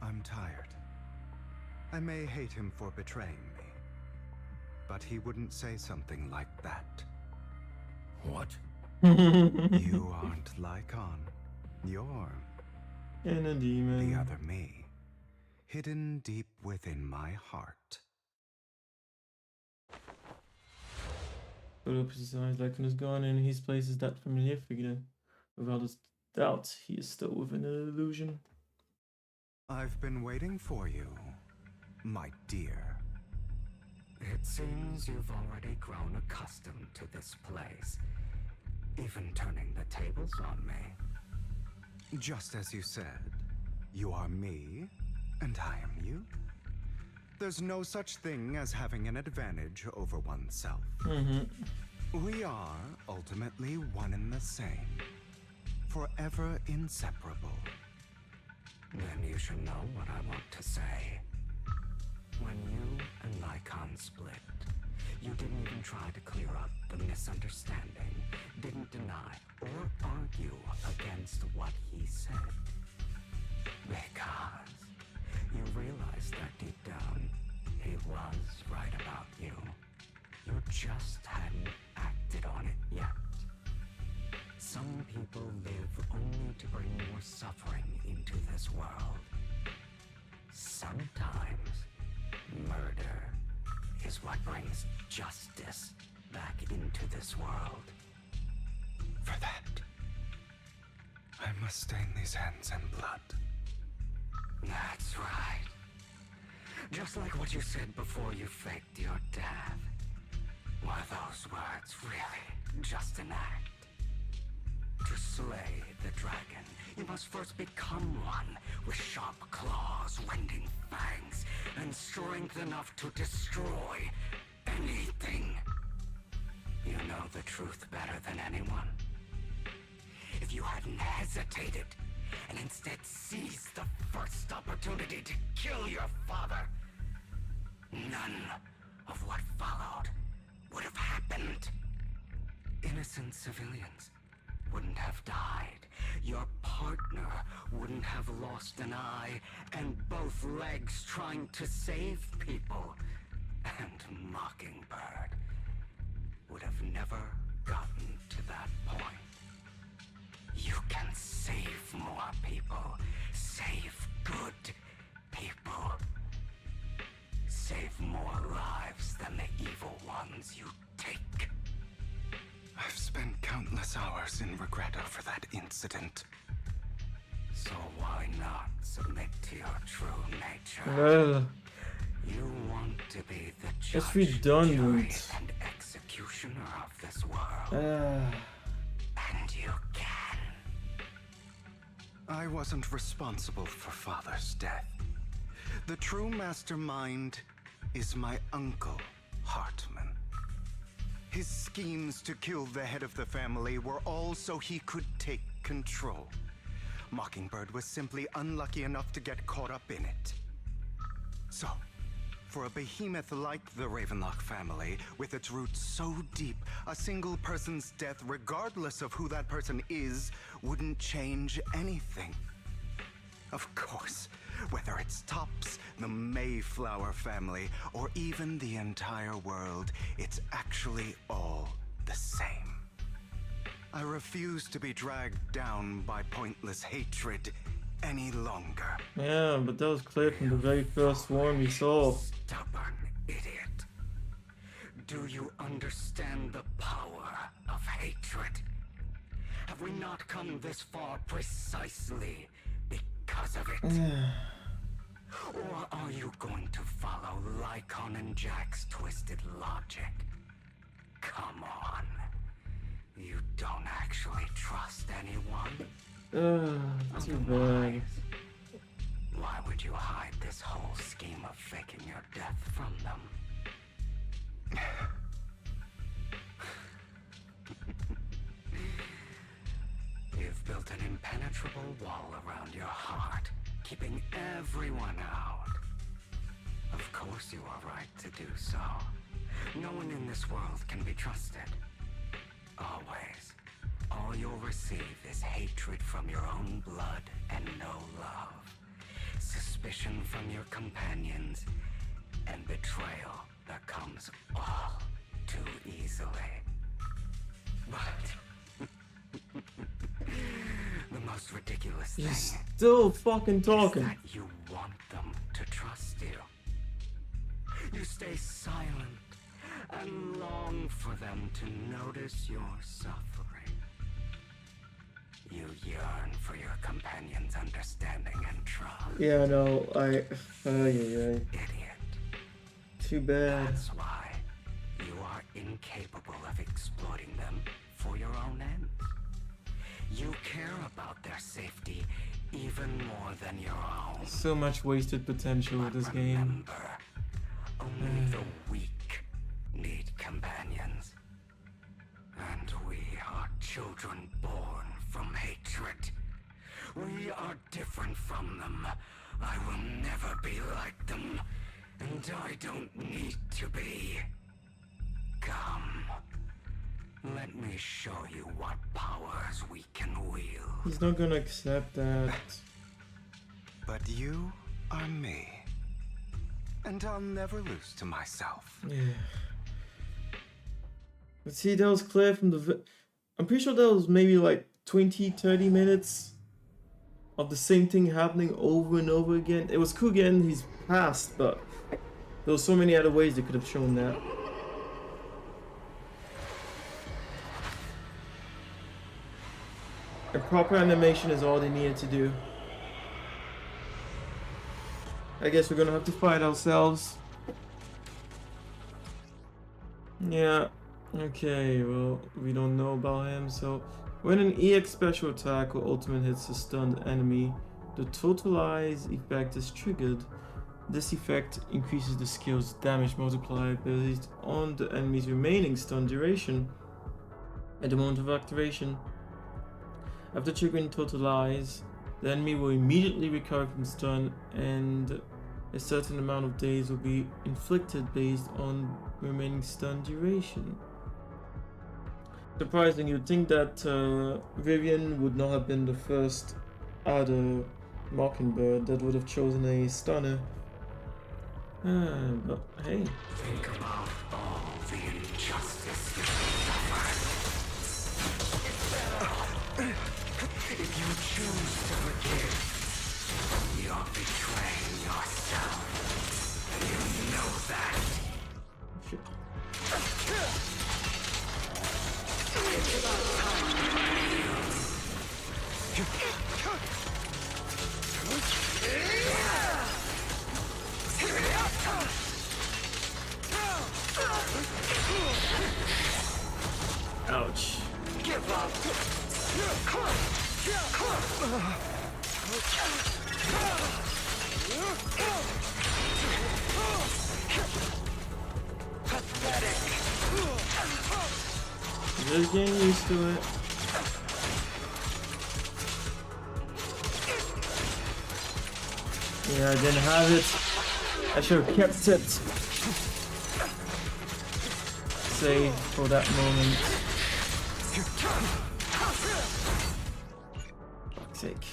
I'm tired. I may hate him for betraying me, but he wouldn't say something like that. What? You aren't Lycon. You're... And a demon. The other me, hidden deep within my heart. But opens his eyes, Lycon is gone, and in his place is that familiar figure. Without a doubt, he is still within an illusion. I've been waiting for you, my dear. It seems you've already grown accustomed to this place, even turning the tables on me. Just as you said, you are me, and I am you. There's no such thing as having an advantage over oneself. We are ultimately one and the same, forever inseparable. Then you should know what I want to say. When you and Lycon split, you didn't even try to clear up the misunderstanding, didn't deny or argue against what he said. Because you realized that deep down, he was right about you. You just hadn't acted on it yet. Some people live only to bring more suffering into this world. Sometimes, murder is what brings justice back into this world. For that, I must stain these hands in blood. That's right. Just like what you said before you faked your death. Were those words really just an act? To slay the dragon, you must first become one with sharp claws, rending fangs, and strength enough to destroy anything. You know the truth better than anyone. If you hadn't hesitated, and instead seized the first opportunity to kill your father, none of what followed would have happened. Innocent civilians wouldn't have died. Your partner wouldn't have lost an eye and both legs trying to save people. And Mockingbird would have never gotten to that point. You can save more people. Save good people. Save more lives than the evil ones you take. I've spent countless hours in regret over that incident. So why not submit to your true nature? Well, You want to be the it's judge, redundant. jury, and executioner of this world. And you can. I wasn't responsible for Father's death. The true mastermind is my uncle, Hartman. His schemes to kill the head of the family were all so he could take control. Mockingbird was simply unlucky enough to get caught up in it. So, for a behemoth like the Ravenlock family, with its roots so deep, a single person's death, regardless of who that person is, wouldn't change anything. Of course, whether it's Tops, the Mayflower family, or even the entire world, it's actually all the same. I refuse to be dragged down by pointless hatred any longer. Yeah, but that was clear from the very first one we saw. Stubborn idiot. Do you understand the power of hatred? Have we not come this far precisely because of it? Or are you going to follow Lycon and Jack's twisted logic? Come on. You don't actually trust anyone? Too bad. Why would you hide this whole scheme of faking your death from them? You've built an impenetrable wall around your heart, keeping everyone out. Of course you are right to do so. No one in this world can be trusted. Always. All you'll receive is hatred from your own blood and no love. Suspicion from your companions, and betrayal that comes all too easily. But the most ridiculous thing He's still fucking talking. is that you want them to trust you. You stay silent and long for them to notice your suffering. You yearn for your companion's understanding and trust. Yeah, no, Idiot. Too bad. That's why you are incapable of exploiting them for your own end. You care about their safety even more than your own. So much wasted potential with this game. Only the weak need companions. And we are children born from hatred. We are different from them. I will never be like them. And I don't need to be. Come. Let me show you what powers we can wield. He's not gonna accept that. But you are me. And I'll never lose to myself. Yeah. But see, that was clear from the... I'm pretty sure that was maybe like 20-30 minutes of the same thing happening over and over again. It was cool getting his past, but there were so many other ways they could have shown that. A proper animation is all they needed to do. I guess we're gonna have to fight ourselves. Yeah, okay, well, we don't know about him, so... When an EX special attack or ultimate hits a stunned enemy, the totalize effect is triggered. This effect increases the skill's damage multiplier based on the enemy's remaining stun duration at the moment of activation. After triggering totalize, the enemy will immediately recover from stun and a certain amount of days will be inflicted based on remaining stun duration. Surprising, you'd think that Vivian would not have been the first other Mockingbird that would have chosen a stunner. But hey. Think about all the injustice you suffered. If you choose to forgive, you're betraying yourself. You know that. Shit. It's about time to Ouch. give up. Pathetic. Just getting used to it. Yeah, I didn't have it. I should have kept it. Save for that moment. Fuck's sake.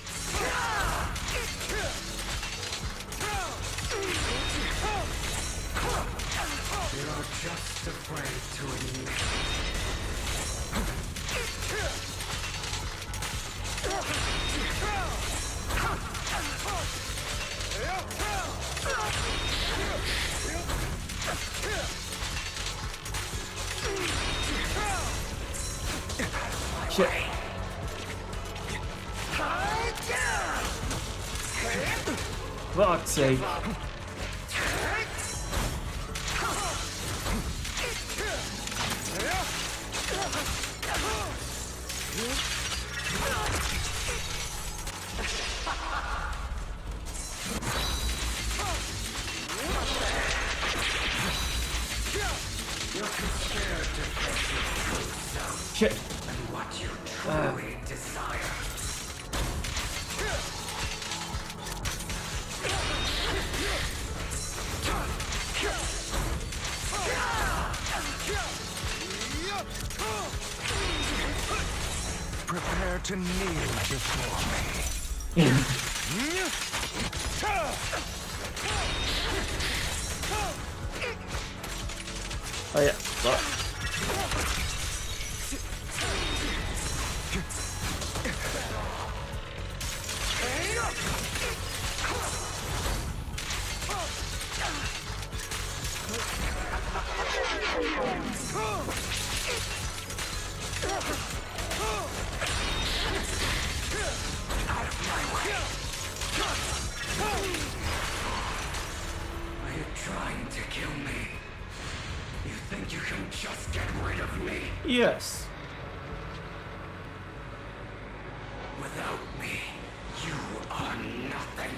You're just afraid to admit. Shit. Fuck's sake. Shit. And what you truly desire. Prepare to kneel before me. Oh yeah. Yes. Without me, you are nothing.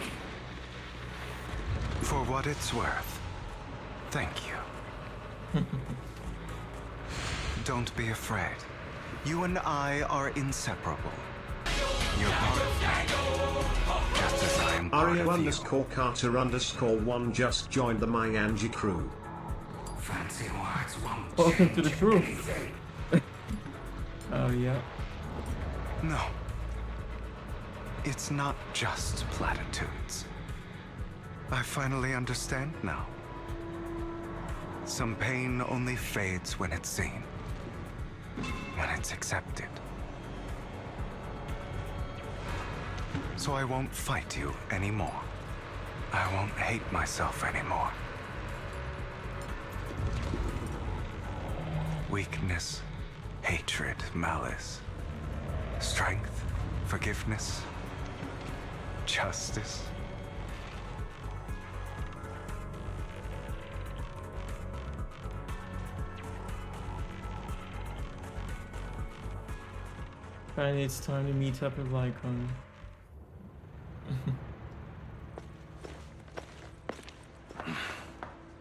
For what it's worth, thank you. Don't be afraid. You and I are inseparable. You're part of me, just as I am part of you. Aria_Carter_1 just joined the My Angie crew. Fancy words won't Welcome to the change crew. anything. Oh yeah. No. It's not just platitudes. I finally understand now. Some pain only fades when it's seen. When it's accepted. So I won't fight you anymore. I won't hate myself anymore. Weakness, hatred, malice, strength, forgiveness, justice. Finally, it's time to meet up with Lycon.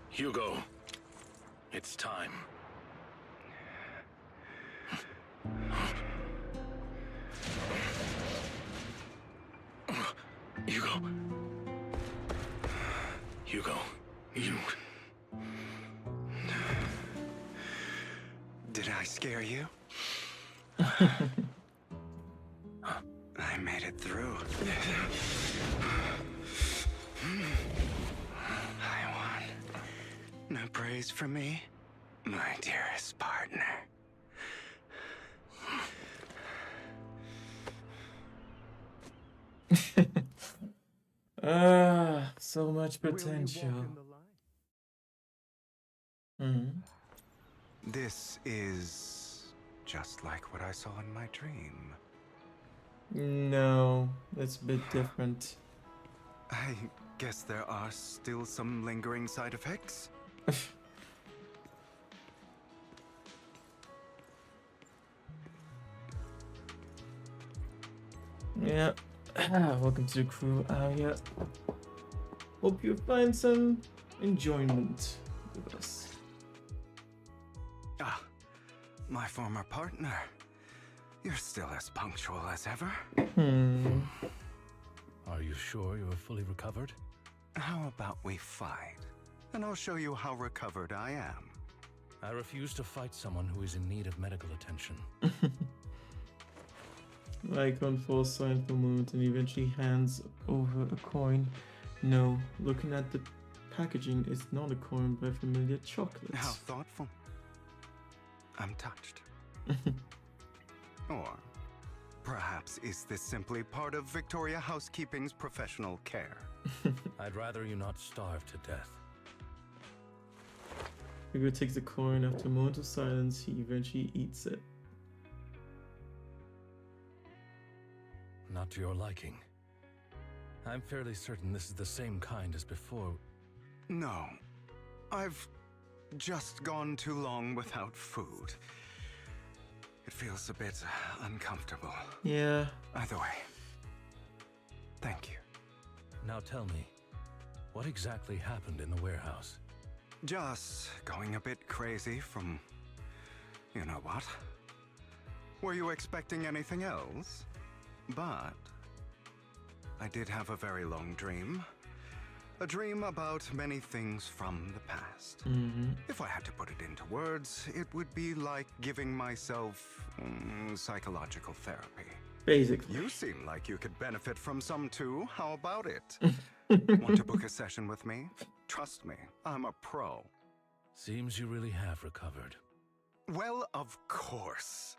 Hugo, it's time. Hugo. Hugo, you... Did I scare you? I made it through. I won. No praise from me, my dearest partner. So much potential. This is just like what I saw in my dream. No, it's a bit different. I guess there are still some lingering side effects. Yeah. Welcome to the crew, Aria. Hope you find some enjoyment with us. Ah, my former partner. You're still as punctual as ever. Are you sure you are fully recovered? How about we fight? And I'll show you how recovered I am. I refuse to fight someone who is in need of medical attention. Lycon falls silent for a moment and eventually hands over a coin. No, looking at the packaging, it's not a coin but a familiar chocolate. How thoughtful. I'm touched. Or perhaps is this simply part of Victoria Housekeeping's professional care? I'd rather you not starve to death. Hugo takes the coin. After a moment of silence, he eventually eats it. Not to your liking. I'm fairly certain this is the same kind as before. No. I've just gone too long without food. It feels a bit uncomfortable. Yeah. Either way, thank you. Now tell me, what exactly happened in the warehouse? Just going a bit crazy from... you know what? Were you expecting anything else? But I did have a very long dream. A dream about many things from the past. If I had to put it into words, it would be like giving myself psychological therapy. Basically. You seem like you could benefit from some too. How about it? Want to book a session with me? Trust me, I'm a pro. Seems you really have recovered. Well, of course.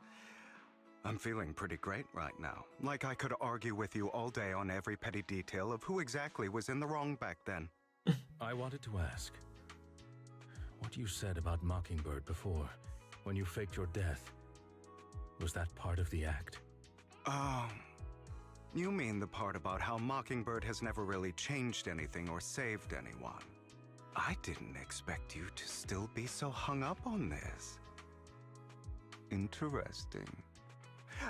I'm feeling pretty great right now. Like I could argue with you all day on every petty detail of who exactly was in the wrong back then. I wanted to ask, what you said about Mockingbird before, when you faked your death, was that part of the act? You mean the part about how Mockingbird has never really changed anything or saved anyone? I didn't expect you to still be so hung up on this. interesting.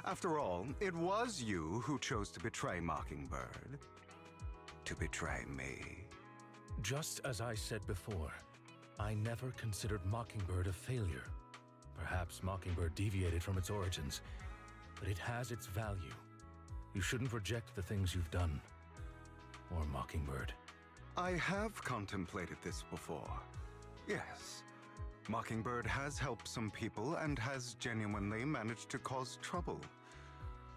After all, it was you who chose to betray Mockingbird. To betray me. Just as I said before, I never considered Mockingbird a failure. Perhaps Mockingbird deviated from its origins, but it has its value. You shouldn't reject the things you've done. Or Mockingbird. I have contemplated this before. Yes. Mockingbird has helped some people and has genuinely managed to cause trouble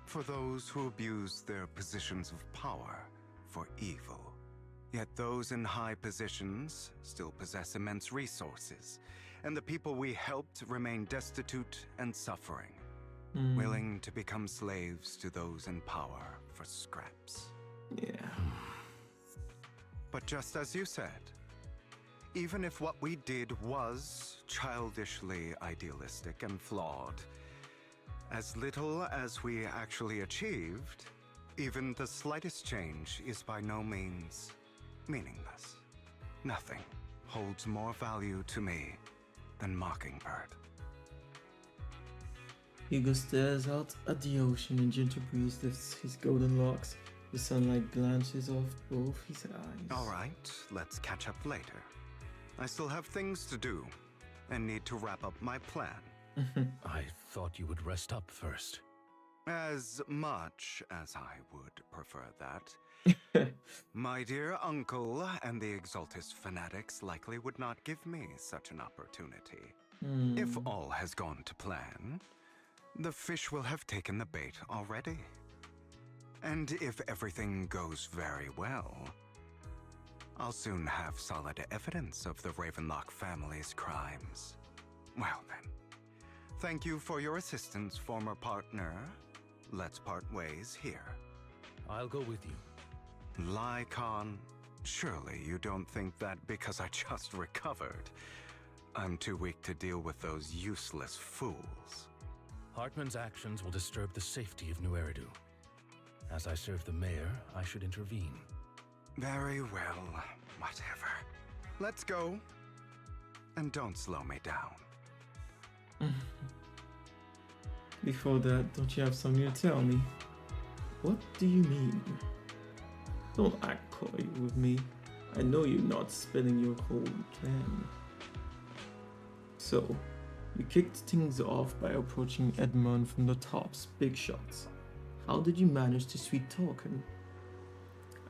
for those who abuse their positions of power for evil. Yet those in high positions still possess immense resources, and the people we helped remain destitute and suffering, willing to become slaves to those in power for scraps. Yeah. But just as you said, even if what we did was childishly idealistic and flawed, as little as we actually achieved, even the slightest change is by no means meaningless. Nothing holds more value to me than Mockingbird. Hugo stares out at the ocean, and gentle breeze lifts his golden locks. The sunlight glances off both his eyes. All right, let's catch up later. I still have things to do and need to wrap up my plan. I thought you would rest up first. As much as I would prefer that. My dear uncle and the Exaltus fanatics likely would not give me such an opportunity. If all has gone to plan, the fish will have taken the bait already. And if everything goes very well, I'll soon have solid evidence of the Ravenlock family's crimes. Well then, thank you for your assistance, former partner. Let's part ways here. I'll go with you. Lycon, surely you don't think that because I just recovered, I'm too weak to deal with those useless fools. Hartman's actions will disturb the safety of New Eridu. As I serve the mayor, I should intervene. Very well, whatever. Let's go. And don't slow me down. Before that, don't you have something to tell me? What do you mean? Don't act coy with me. I know you're not spilling your whole plan. So, you kicked things off by approaching Edmund from the top's big shots. How did you manage to sweet talk him?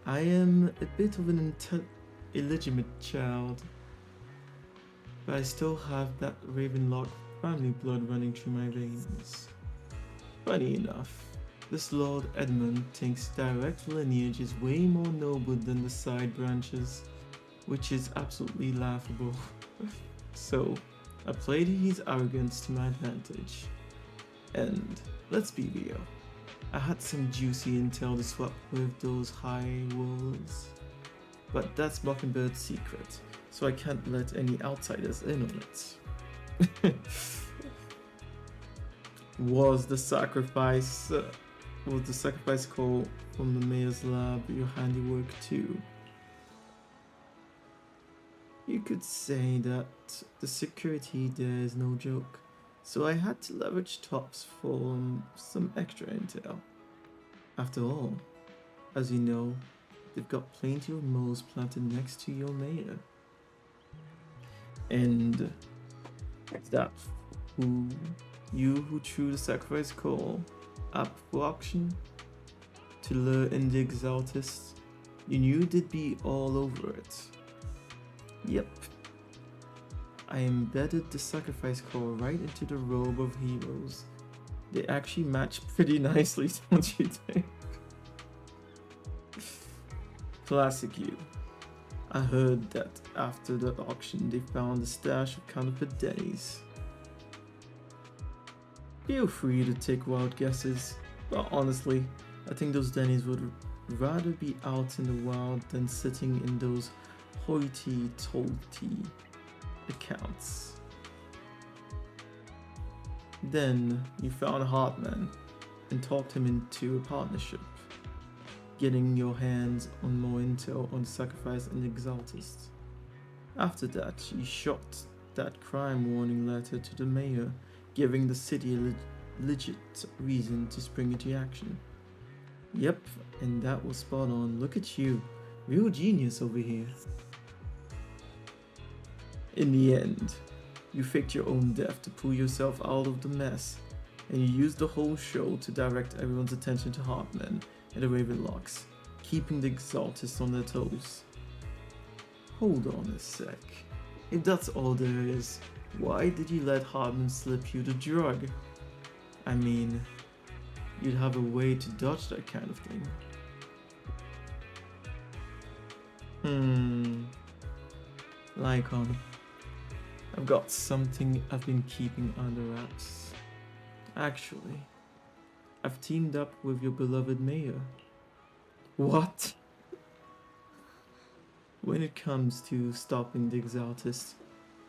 I am a bit of an illegitimate child, but I still have that Ravenlock family blood running through my veins. Funny enough, this Lord Edmund thinks direct lineage is way more noble than the side branches, which is absolutely laughable. So, I played his arrogance to my advantage. And, let's be real, I had some juicy intel to swap with those high walls. But that's Mockingbird's secret, so I can't let any outsiders in on it. Was the sacrifice call from the mayor's lab your handiwork too? You could say that the security there is no joke, so I had to leverage Tops for some extra intel. After all, as you know, they've got plenty of moles planted next to your mayor. And that who threw the sacrifice call up for auction to lure in the Exaltists, you knew they'd be all over it. Yep. I embedded the sacrifice call right into the robe of heroes. They actually match pretty nicely, don't you think? Classic you. I heard that after the auction they found a stash of counterfeit dennies. Feel free to take wild guesses, but honestly, I think those dennies would rather be out in the wild than sitting in those hoity-toity accounts. Then you found Hartman and talked him into a partnership, getting your hands on more intel on the sacrifice and Exaltists. After that, you shot that crime warning letter to the mayor giving the city a legit reason to spring into action. Yep, and that was spot on. Look at you. Real genius over here. In the end, you faked your own death to pull yourself out of the mess, and you used the whole show to direct everyone's attention to Hartman and the Ravenlocks, keeping the Exaltists on their toes. Hold on a sec. If that's all there is, why did you let Hartman slip you the drug? I mean, you'd have a way to dodge that kind of thing. Lycon, I've got something I've been keeping under wraps. Actually, I've teamed up with your beloved mayor. What? When it comes to stopping the Exaltists,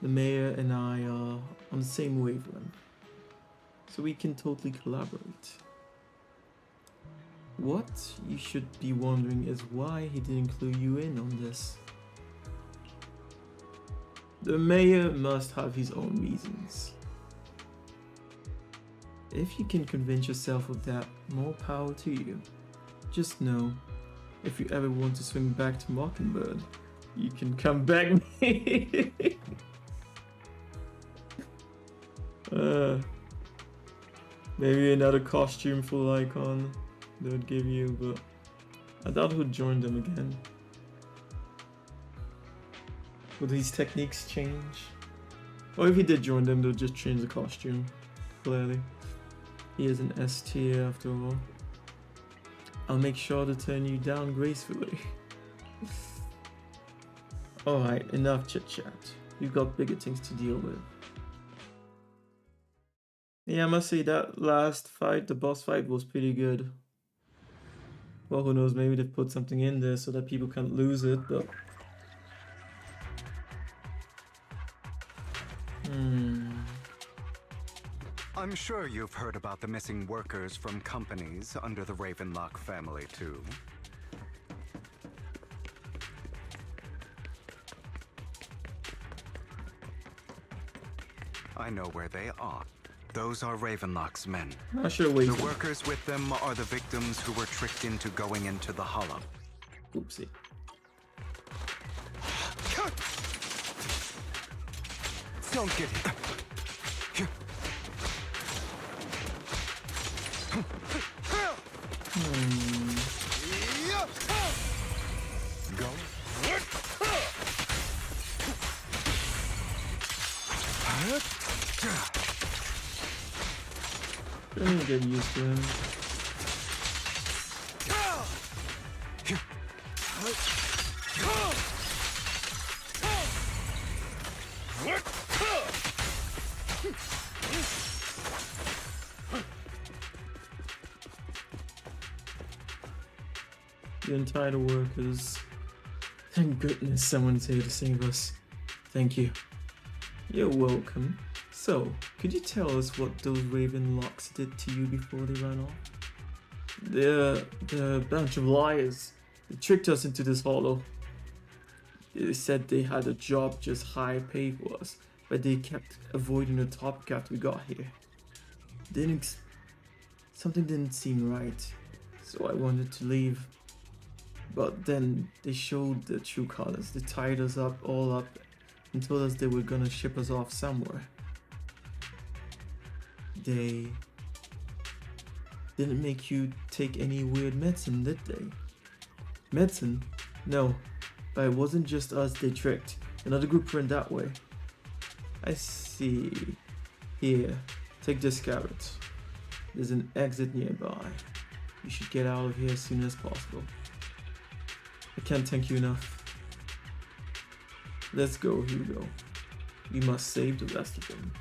the mayor and I are on the same wavelength, so we can totally collaborate. What you should be wondering is why he didn't clue you in on this. The mayor must have his own reasons. If you can convince yourself of that, more power to you. Just know, if you ever want to swing back to Mockingbird, you can come back me. Maybe another costume for Lycon they would give you, but I doubt who'd join them again. Would his techniques change? Or if he did join them, they'll just change the costume. Clearly. He is an S tier after all. I'll make sure to turn you down gracefully. Alright, enough chit chat. We've got bigger things to deal with. Yeah, I must say that last fight, the boss fight, was pretty good. Well, who knows, maybe they put something in there so that people can't lose it, but... I'm sure you've heard about the missing workers from companies under the Ravenlock family, too. I know where they are. Those are Ravenlock's men. Not sure where the workers with them are the victims who were tricked into going into the Hollow. Oopsie. Don't get hit. Go. Don't get used to him. The entire workers. Thank goodness someone's here to save us. Thank you. You're welcome. So, could you tell us what those Ravenlocks did to you before they ran off? They're a bunch of liars. They tricked us into this hollow. They said they had a job just high pay for us, but they kept avoiding the top cut we got here. Something didn't seem right, so I wanted to leave. But then they showed their true colors. They tied us all up and told us they were gonna ship us off somewhere. They didn't make you take any weird medicine, did they? Medicine? No, but it wasn't just us they tricked. Another group went that way. I see. Here, take this carrot. There's an exit nearby. You should get out of here as soon as possible. I can't thank you enough. Let's go, Hugo. We must save the rest of them.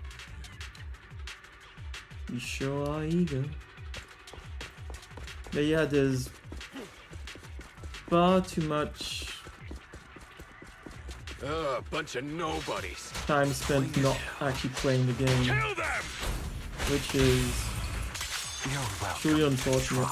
You sure are eager. But yeah, there's far too much bunch of nobodies. time spent not actually playing the game. Kill them! Which is truly unfortunate.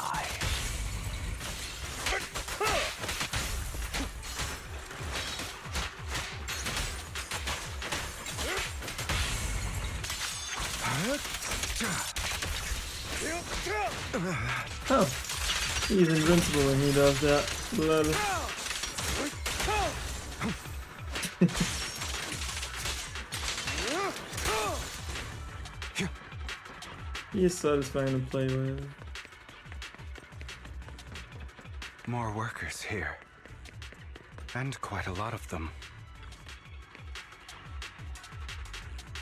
Oh, he's invincible when he does that. Lol. He is satisfying to play with. More workers here. And quite a lot of them.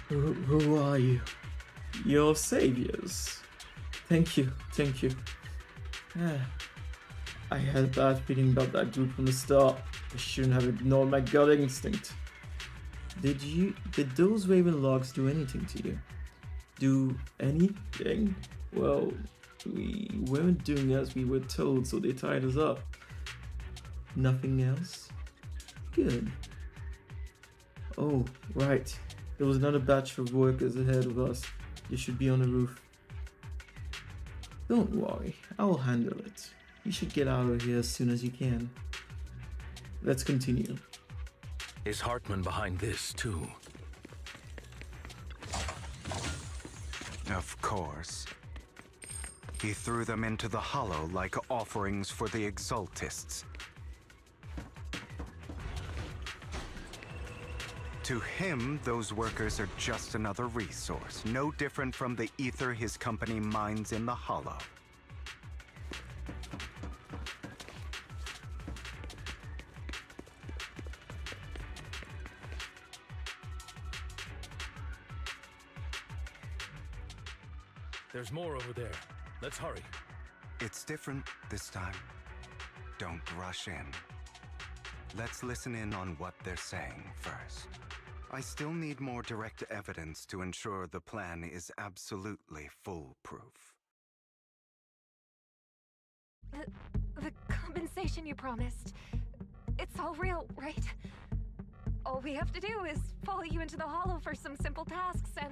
Who are you? Your saviors. Thank you, thank you. I had a bad feeling about that group from the start. I shouldn't have ignored my gut instinct. Did those Raven logs do anything to you? Do anything? Well, we weren't doing as we were told, so they tied us up. Nothing else? Good. Oh, right. There was another batch of workers ahead of us. They should be on the roof. Don't worry, I'll handle it. You should get out of here as soon as you can. Let's continue. Is Hartman behind this, too? Of course. He threw them into the Hollow like offerings for the Exaltists. To him, those workers are just another resource, no different from the ether his company mines in the Hollow. There's more over there. Let's hurry. It's different this time. Don't rush in. Let's listen in on what they're saying first. I still need more direct evidence to ensure the plan is absolutely foolproof. The compensation you promised. It's all real, right? All we have to do is follow you into the Hollow for some simple tasks, and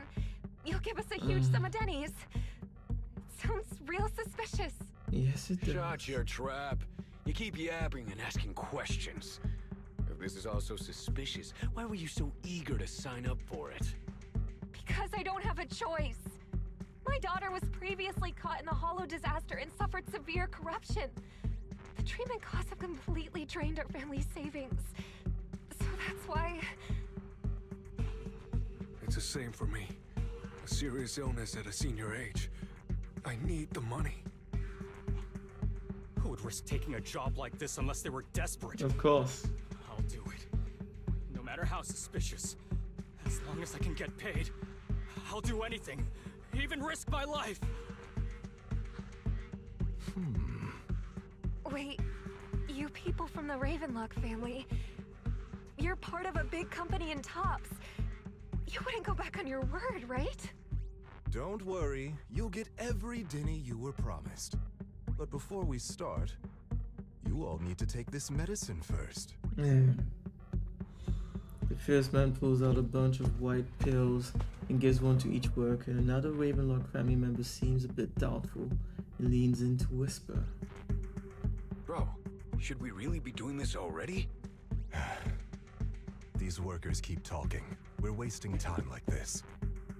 you'll give us a huge sum of dennies. Sounds real suspicious. Yes, it does. Shut your trap. You keep yapping and asking questions. If this is all so suspicious, why were you so eager to sign up for it? Because I don't have a choice. My daughter was previously caught in the Hollow disaster and suffered severe corruption. The treatment costs have completely drained our family's savings. So that's why... It's the same for me. A serious illness at a senior age. I need the money. Who would risk taking a job like this unless they were desperate? Of course. I'll do it. No matter how suspicious. As long as I can get paid, I'll do anything. Even risk my life. Wait, you people from the Ravenlock family, you're part of a big company in Tops. You wouldn't go back on your word, right? Don't worry, you'll get every denny you were promised. But before we start, you all need to take this medicine first. The first man pulls out a bunch of white pills and gives one to each worker. Another Ravenlock family member seems a bit doubtful and leans in to whisper. Bro, should we really be doing this already? These workers keep talking. We're wasting time like this.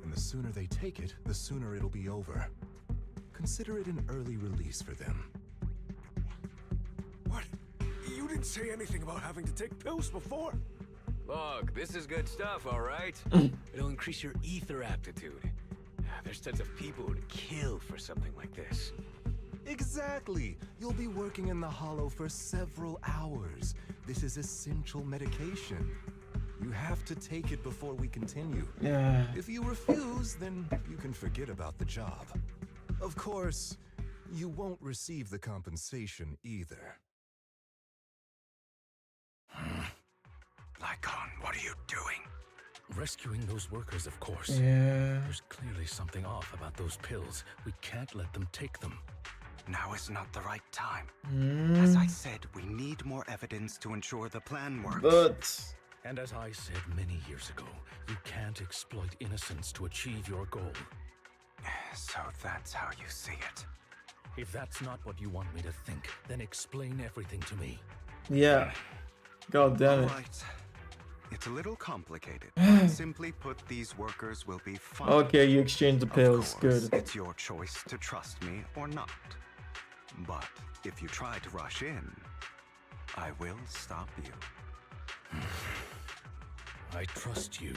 And the sooner they take it, the sooner it'll be over. Consider it an early release for them. What? You didn't say anything about having to take pills before. Look, this is good stuff, all right? It'll increase your ether aptitude. There's tons of people who'd kill for something like this. Exactly! You'll be working in the Hollow for several hours. This is essential medication. You have to take it before we continue. Yeah. If you refuse, then you can forget about the job. Of course, you won't receive the compensation either. Lycon, what are you doing? Rescuing those workers, of course. Yeah. There's clearly something off about those pills. We can't let them take them. Now is not the right time. As I said, we need more evidence to ensure the plan works. But... And as I said many years ago, you can't exploit innocence to achieve your goal. So that's how you see it. If that's not what you want me to think, then explain everything to me. Yeah. God damn it. All right. It's a little complicated. Simply put, these workers will be fine. Okay, you exchange the pills. Of course, Good. it's your choice to trust me or not. But if you try to rush in, I will stop you. I trust you.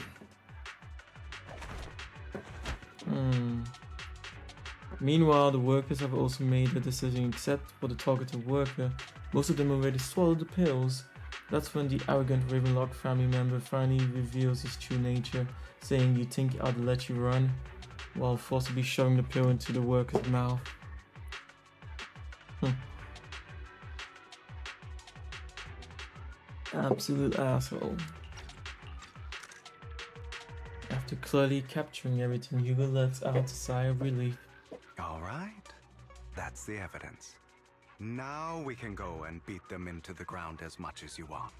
Meanwhile, the workers have also made the decision except for the targeted worker. Most of them already swallowed the pills. That's when the arrogant Ravenlock family member finally reveals his true nature, saying, "You think I'd let you run?" while forcibly shoving the pill into the worker's mouth. Absolute asshole. After clearly capturing everything, Hugo lets out a sigh of relief. All right, that's the evidence. Now we can go and beat them into the ground as much as you want.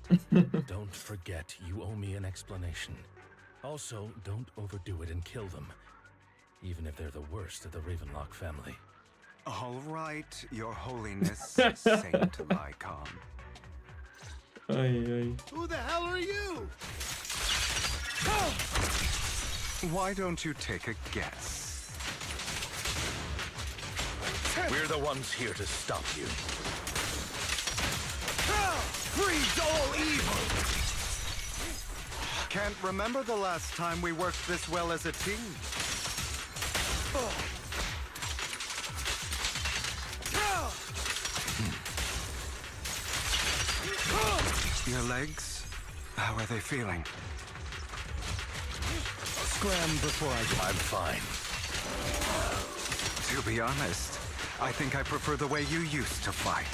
Don't forget, you owe me an explanation. Also, don't overdo it and kill them, even if they're the worst of the Ravenlock family. All right, Your Holiness, Saint Lycon. Who the hell are you? Why don't you take a guess? We're the ones here to stop you. Freeze all evil! Can't remember the last time we worked this well as a team. Your legs? How are they feeling? Scram before I'm fine. To be honest, I think I prefer the way you used to fight.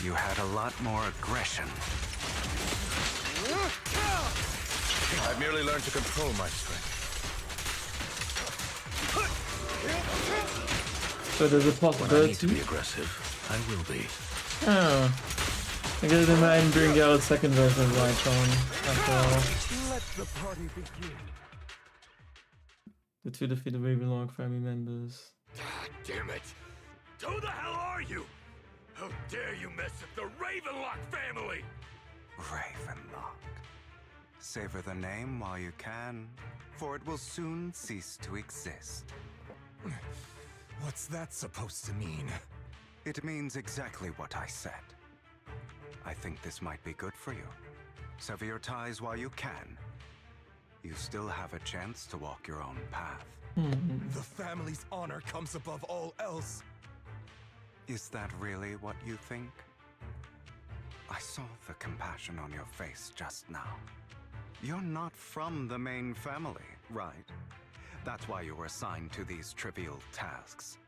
You had a lot more aggression. I've merely learned to control my strength. So there's a When I need possibility. to be aggressive, I will be. Oh. I guess they might bring out a second version of Lycon after all. Let the party begin. The two defeated Ravenlock family members. God damn it! Who the hell are you? How dare you mess with the Ravenlock family? Ravenlock. Savor the name while you can, for it will soon cease to exist. What's that supposed to mean? It means exactly what I said. I think this might be good for you. Sever your ties while you can. You still have a chance to walk your own path. The family's honor comes above all else. Is that really what you think? I saw the compassion on your face just now. You're not from the main family, right? That's why you were assigned to these trivial tasks.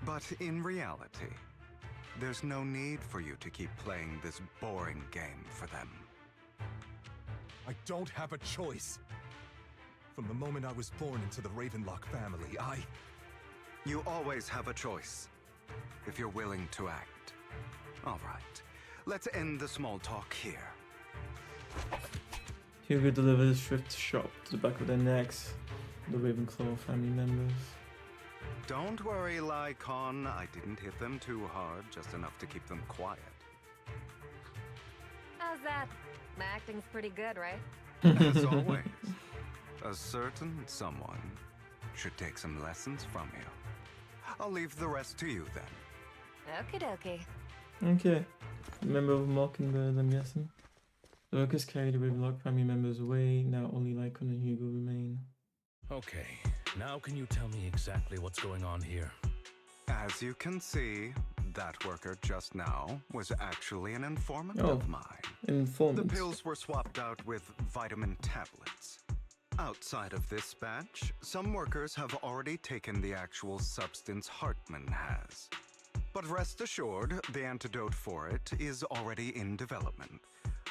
But in reality, there's no need for you to keep playing this boring game for them. I don't have a choice. From the moment I was born into the Ravenlock family, You always have a choice, if you're willing to act. All right, let's end the small talk here. Hugo delivers a swift shot to the back of their necks. The Ravenclaw family members. Don't worry, Lycon. I didn't hit them too hard, just enough to keep them quiet. How's that? My acting's pretty good, right? As always, a certain someone should take some lessons from you. I'll leave the rest to you then. Okie dokie. Okay. Member of Mockingbird, I'm guessing. The workers carry the Ravenlock family members away. Now only Lycon and Hugo remain. Okay, now can you tell me exactly what's going on here? As you can see, that worker just now was actually an informant Oh, of mine. informant. The pills were swapped out with vitamin tablets. Outside of this batch, some workers have already taken the actual substance Hartman has. But rest assured, the antidote for it is already in development.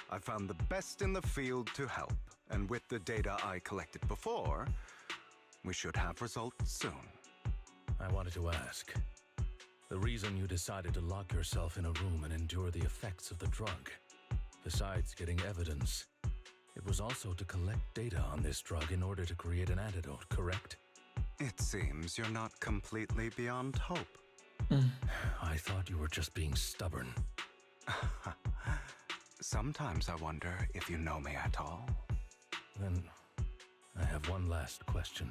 I found the best in the field to help, and with the data I collected before, we should have results soon. I wanted to ask. The reason you decided to lock yourself in a room and endure the effects of the drug, besides getting evidence, it was also to collect data on this drug in order to create an antidote, correct? It seems you're not completely beyond hope. I thought you were just being stubborn. Sometimes I wonder if you know me at all. Then I have one last question.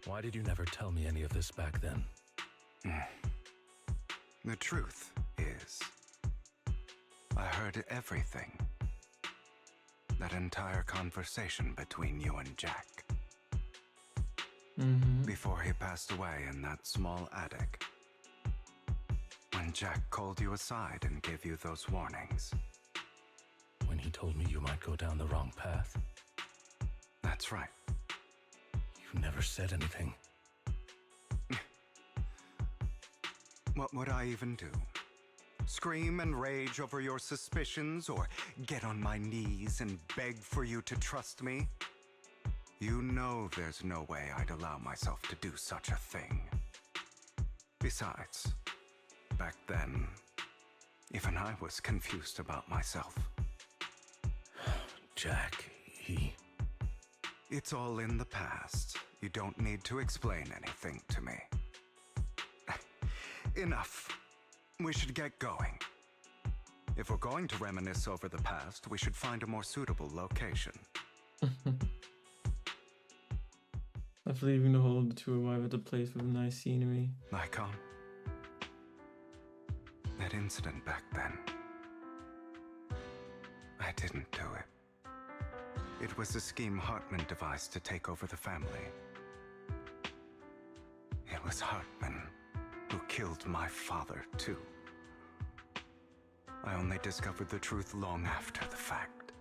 Why did you never tell me any of this back then? The truth is, I heard everything. That entire conversation between you and Jack. Before he passed away in that small attic. When Jack called you aside and gave you those warnings. When he told me you might go down the wrong path. That's right. You never said anything. What would I even do? Scream and rage over your suspicions, or get on my knees and beg for you to trust me? You know there's no way I'd allow myself to do such a thing. Besides, back then, even I was confused about myself. Jack, he... It's all in the past. You don't need to explain anything to me. Enough. We should get going. If we're going to reminisce over the past, we should find a more suitable location. After leaving the hole, the two arrive at a place with nice scenery. Nikon? That incident back then. I didn't do it. It was a scheme Hartman devised to take over the family. It was Hartman who killed my father, too. I only discovered the truth long after the fact.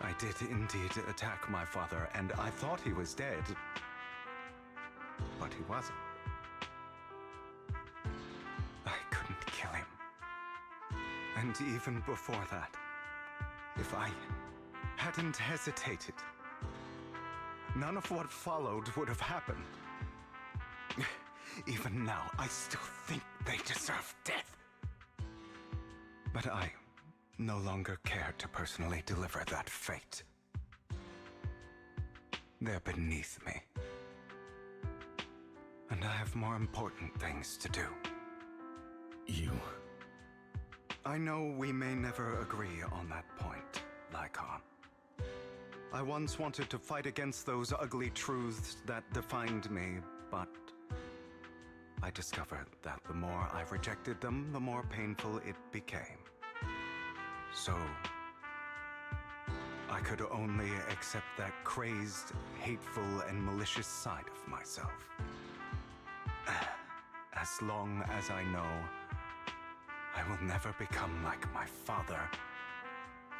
I did indeed attack my father, and I thought he was dead. But he wasn't. I couldn't kill him. And even before that, if I hadn't hesitated, none of what followed would have happened. Even now, I still think they deserve death. But I no longer care to personally deliver that fate. They're beneath me. And I have more important things to do. You... I know we may never agree on that point, Lycon. I once wanted to fight against those ugly truths that defined me, but I discovered that the more I rejected them, the more painful it became. So, I could only accept that crazed, hateful, and malicious side of myself. As long as I know I will never become like my father,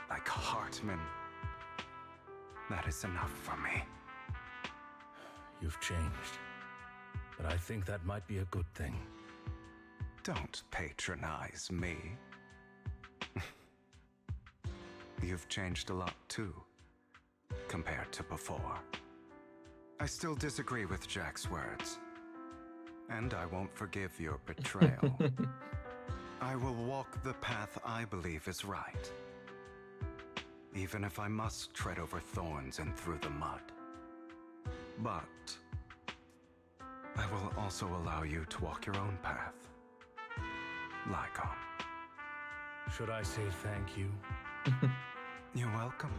like Hartman, that is enough for me. You've changed. But I think that might be a good thing. Don't patronize me. You've changed a lot too, compared to before. I still disagree with Jack's words. And I won't forgive your betrayal. I will walk the path I believe is right. Even if I must tread over thorns and through the mud. But I will also allow you to walk your own path. Lycon. Should I say thank you? You're welcome.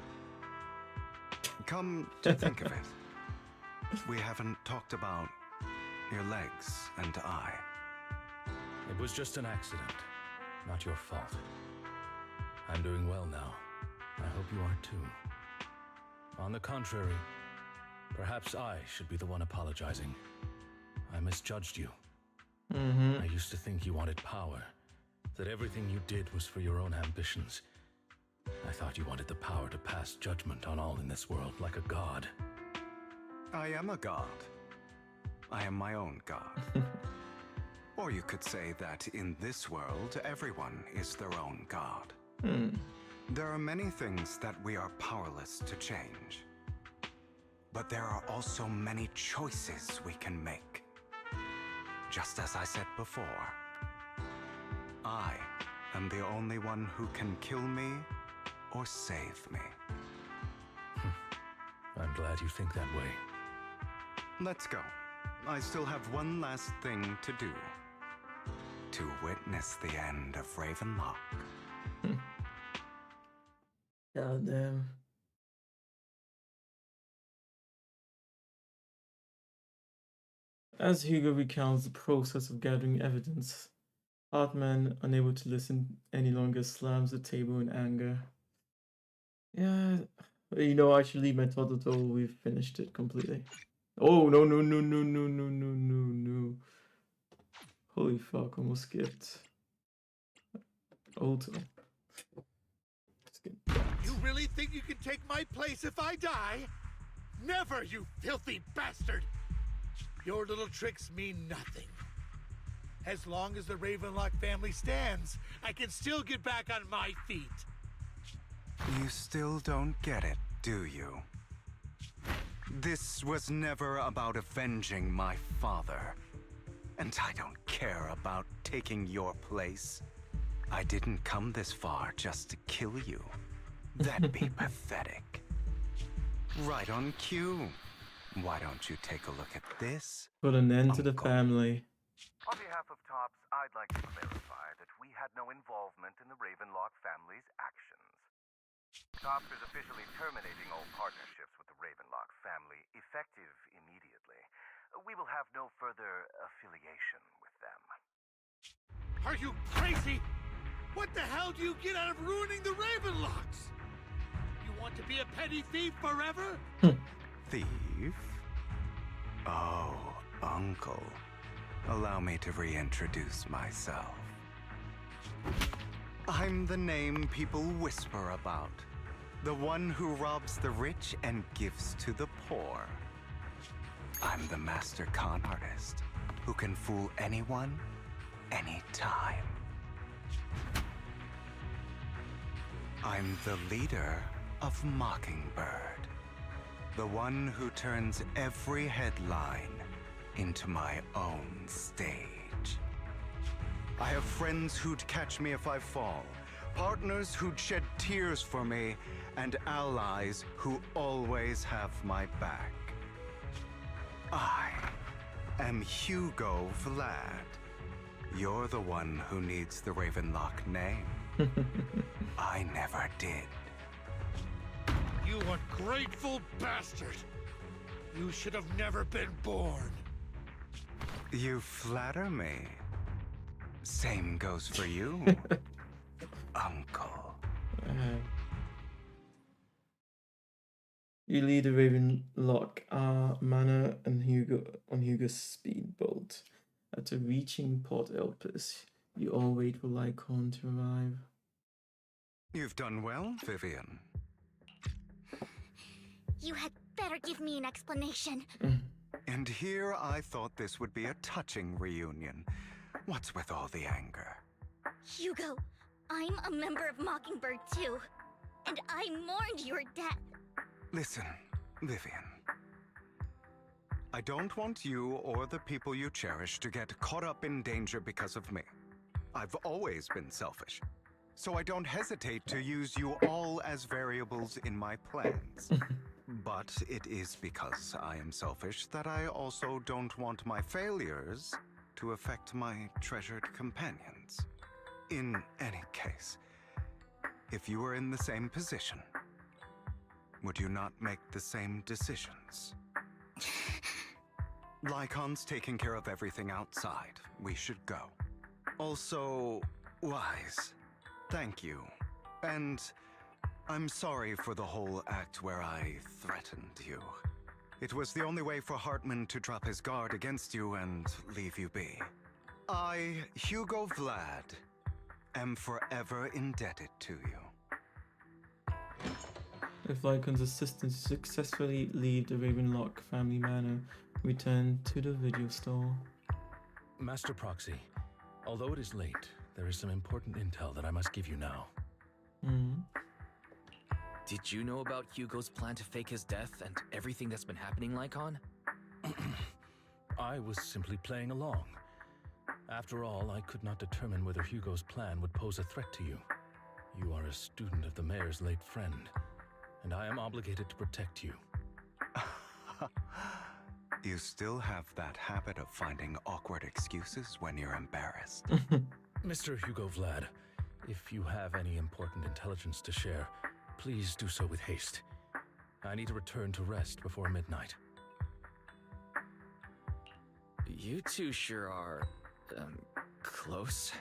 Come to think of it, we haven't talked about your legs and eye. It was just an accident, not your fault. I'm doing well now. I hope you are too. On the contrary, perhaps I should be the one apologizing. I misjudged you. I used to think you wanted power, that everything you did was for your own ambitions. I thought you wanted the power to pass judgment on all in this world like a god. I am a god. I am my own god. Or you could say that in this world, everyone is their own god. There are many things that we are powerless to change. But there are also many choices we can make. Just as I said before, I am the only one who can kill me or save me. I'm glad you think that way. Let's go. I still have one last thing to do. to witness the end of Ravenlock. God damn. As Hugo recounts the process of gathering evidence, Hartman, unable to listen any longer, slams the table in anger. Yeah, you know, I should leave my thought until we've finished it completely. Oh, no, no, no, no, no, no, no, no, no. Holy fuck, almost skipped. Auto. You really think you can take my place if I die? Never, you filthy bastard! Your little tricks mean nothing. As long as the Ravenlock family stands, I can still get back on my feet. You still don't get it, do you? This was never about avenging my father. And I don't care about taking your place. I didn't come this far just to kill you. That'd be pathetic. Right on cue. Why don't you take a look at this? Put an end to the family. On behalf of TOPS, I'd like to clarify that we had no involvement in the Ravenlock family's actions. TOPS is officially terminating all partnerships with the Ravenlock family, effective immediately. We will have no further affiliation with them. Are you crazy? What the hell do you get out of ruining the Ravenlocks? You want to be a petty thief forever? Thief? Oh, Uncle. Allow me to reintroduce myself. I'm the name people whisper about. The one who robs the rich and gives to the poor. I'm the master con artist who can fool anyone, anytime. I'm the leader of Mockingbird. The one who turns every headline into my own stage. I have friends who'd catch me if I fall, partners who'd shed tears for me, and allies who always have my back. I am Hugo Vlad. You're the one who needs the Ravenlock name. I never did. You ungrateful bastard! You should have never been born. You flatter me. Same goes for you, Uncle. You lead the Ravenlock Manor and Hugo's speedboat. After reaching Port Elpis, you all wait for Lycon to arrive. You've done well, Vivian. You had better give me an explanation. And here I thought this would be a touching reunion. What's with all the anger? Hugo, I'm a member of Mockingbird too. And I mourned your death. Listen, Vivian. I don't want you or the people you cherish to get caught up in danger because of me. I've always been selfish, so I don't hesitate to use you all as variables in my plans. But it is because I am selfish that I also don't want my failures to affect my treasured companions. In any case, if you were in the same position, would you not make the same decisions? Lycon's taking care of everything outside. We should go. Also, Wise, thank you. And I'm sorry for the whole act where I threatened you. It was the only way for Hartman to drop his guard against you and leave you be. I, Hugo Vlad, am forever indebted to you. If Lycon's assistants successfully leave the Ravenlock family manor, return to the video store. Master Proxy, although it is late, there is some important intel that I must give you now. Did you know about Hugo's plan to fake his death and everything that's been happening, Lycon? I was simply playing along. After all, I could not determine whether Hugo's plan would pose a threat to you. You are a student of the mayor's late friend, and I am obligated to protect you. You still have that habit of finding awkward excuses when you're embarrassed. Mr. Hugo Vlad, if you have any important intelligence to share, please do so with haste. I need to return to rest before midnight. You two sure are, close.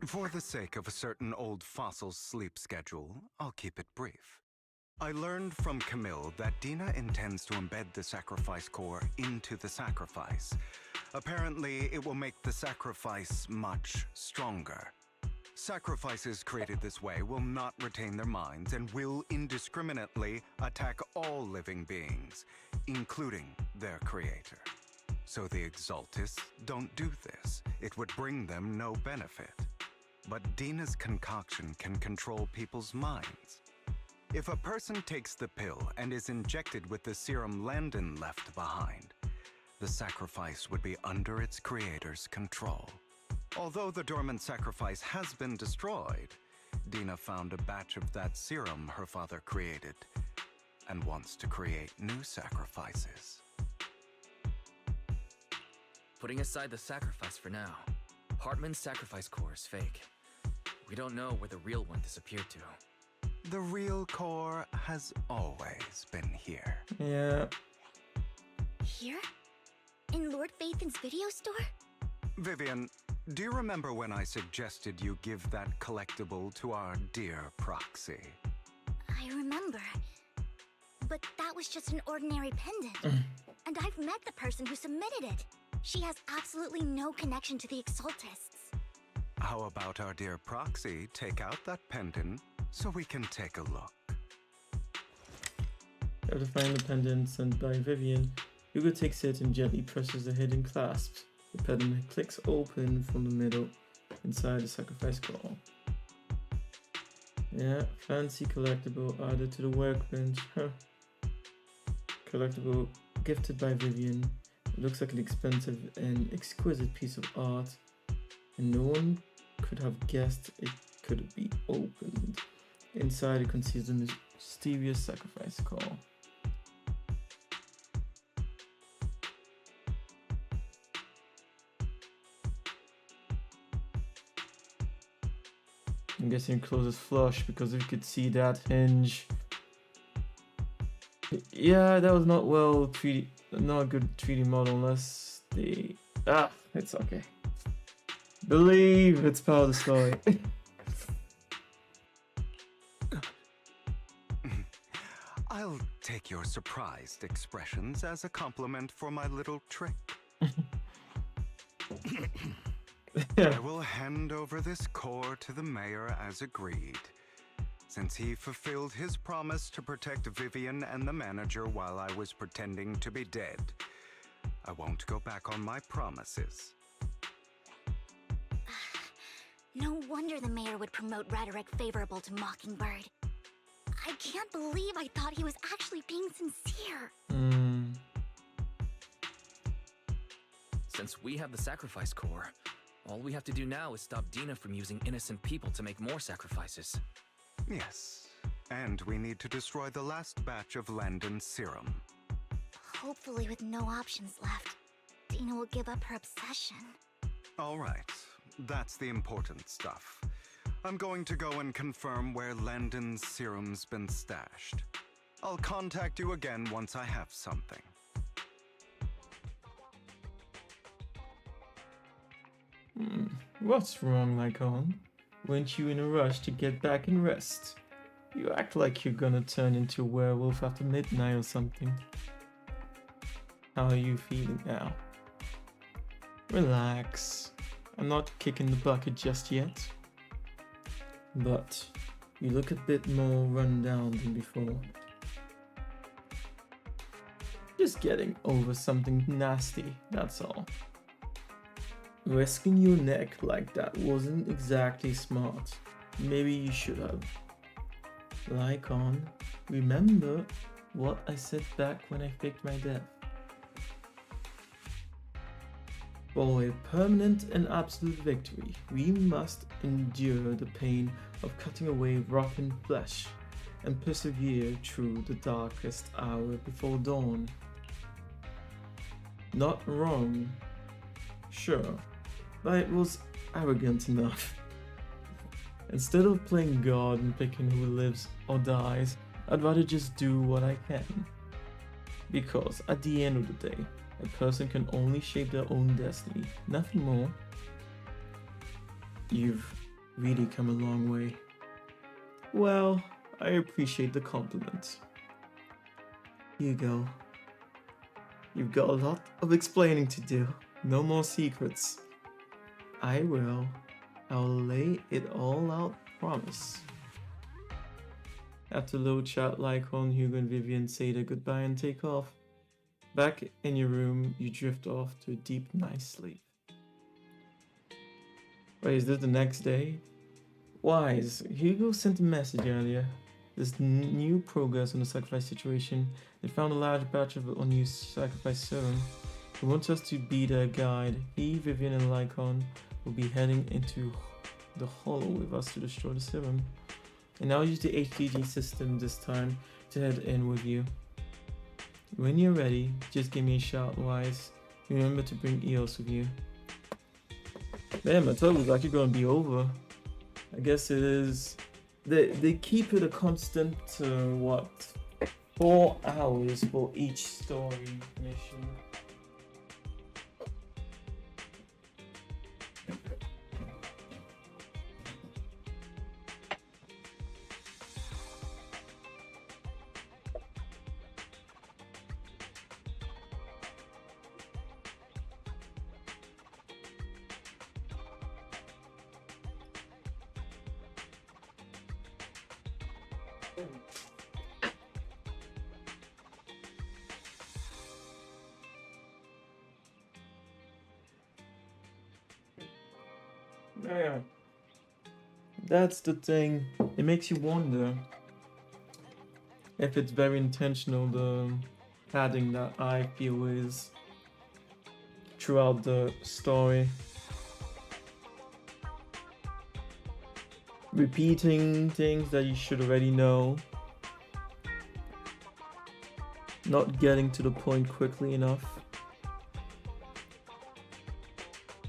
For the sake of a certain old fossil's sleep schedule, I'll keep it brief. I learned from Camille that Dina intends to embed the sacrifice core into the sacrifice. Apparently, it will make the sacrifice much stronger. Sacrifices created this way will not retain their minds and will indiscriminately attack all living beings, including their creator. So the Exaltists don't do this. It would bring them no benefit. But Dina's concoction can control people's minds. If a person takes the pill and is injected with the serum Landon left behind, the sacrifice would be under its creator's control. Although the dormant sacrifice has been destroyed, Dina found a batch of that serum her father created and wants to create new sacrifices. Putting aside the sacrifice for now, Hartman's sacrifice core is fake. We don't know where the real one disappeared to. The real core has always been here. Yeah. Here? In Lord Phaethan's video store? Vivian, do you remember when I suggested you give that collectible to our dear proxy? I remember. But that was just an ordinary pendant. And I've met the person who submitted it. She has absolutely no connection to the Exaltists. How about our dear proxy take out that pendant so we can take a look? You have to find the pendant sent by Vivian. Hugo takes it and gently presses the hidden clasps. The pendant clicks open from the middle inside the sacrifice core. Yeah, fancy collectible added to the workbench. Huh. Collectible gifted by Vivian. It looks like an expensive and exquisite piece of art, and no one could have guessed it could be opened. Inside it conceals a mysterious sacrifice core. I'm guessing it closes flush because if you could see that hinge. Yeah, that was not well 3D, not a good 3D model unless the it's okay. Believe it's part of the story. I'll take your surprised expressions as a compliment for my little trick. I will hand over this core to the mayor as agreed. Since he fulfilled his promise to protect Vivian and the manager while I was pretending to be dead, I won't go back on my promises. No wonder the mayor would promote rhetoric favorable to Mockingbird. I can't believe I thought he was actually being sincere. Since we have the sacrifice core, all we have to do now is stop Dina from using innocent people to make more sacrifices. Yes, and we need to destroy the last batch of Landon's serum. Hopefully with no options left, Dina will give up her obsession. All right, that's the important stuff. I'm going to go and confirm where Landon's serum's been stashed. I'll contact you again once I have something. What's wrong, Lycon? Weren't you in a rush to get back and rest? You act like you're gonna turn into a werewolf after midnight or something. How are you feeling now? Relax. I'm not kicking the bucket just yet. But you look a bit more run down than before. Just getting over something nasty, that's all. Risking your neck like that wasn't exactly smart. Maybe you should have. Lycon, remember what I said back when I faked my death. For a permanent and absolute victory, we must endure the pain of cutting away rotten flesh and persevere through the darkest hour before dawn. Not wrong. Sure. But it was arrogant enough. Instead of playing God and picking who lives or dies, I'd rather just do what I can. Because at the end of the day, a person can only shape their own destiny, nothing more. You've really come a long way. Well, I appreciate the compliment. Hugo, you've got a lot of explaining to do. No more secrets. I'll lay it all out, promise. After low chat Lycon, Hugo and Vivian say their goodbye and take off. Back in your room, you drift off to a deep, nice sleep. Wait, is this the next day? Wise, Hugo sent a message earlier. There's new progress on the sacrifice situation. They found a large batch of unused sacrifice serum. He wants us to be their guide. He, Vivian, and Lycon will be heading into the hollow with us to destroy the serum. And I'll use the HDG system this time to head in with you. When you're ready, just give me a shout, Wise. Remember to bring Eos with you. Man, my total is actually going to be over. I guess it is. They keep it a constant, 4 hours for each story mission. Yeah, that's the thing. It makes you wonder if it's very intentional, the padding that I feel is throughout the story. Repeating things that you should already know. Not getting to the point quickly enough.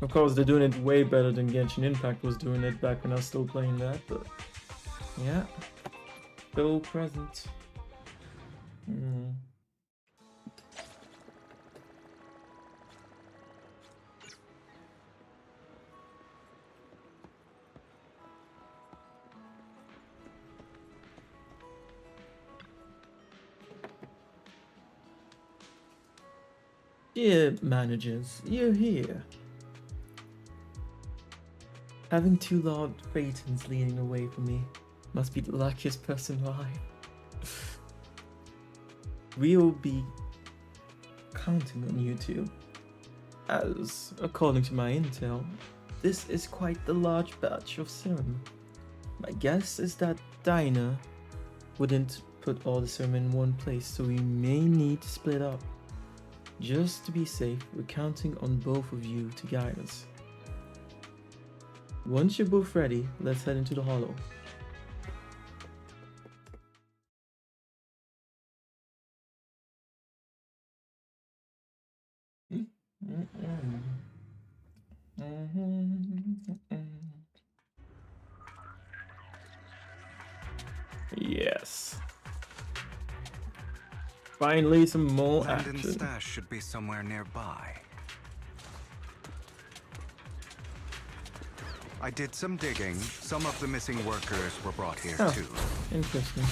Of course, they're doing it way better than Genshin Impact was doing it back when I was still playing that, but yeah, still present. Dear managers, you're here. Having 2 Lord Phaetons leading away from me must be the luckiest person alive. We'll be counting on you two, as, according to my intel, this is quite the large batch of serum. My guess is that Dinah wouldn't put all the serum in one place, so we may need to split up. Just to be safe, we're counting on both of you to guide us. Once you're both ready, let's head into the hollow. Yes. Finally, some more action. Landon's stash should be somewhere nearby. I did some digging. Some of the missing workers were brought here too. Interesting.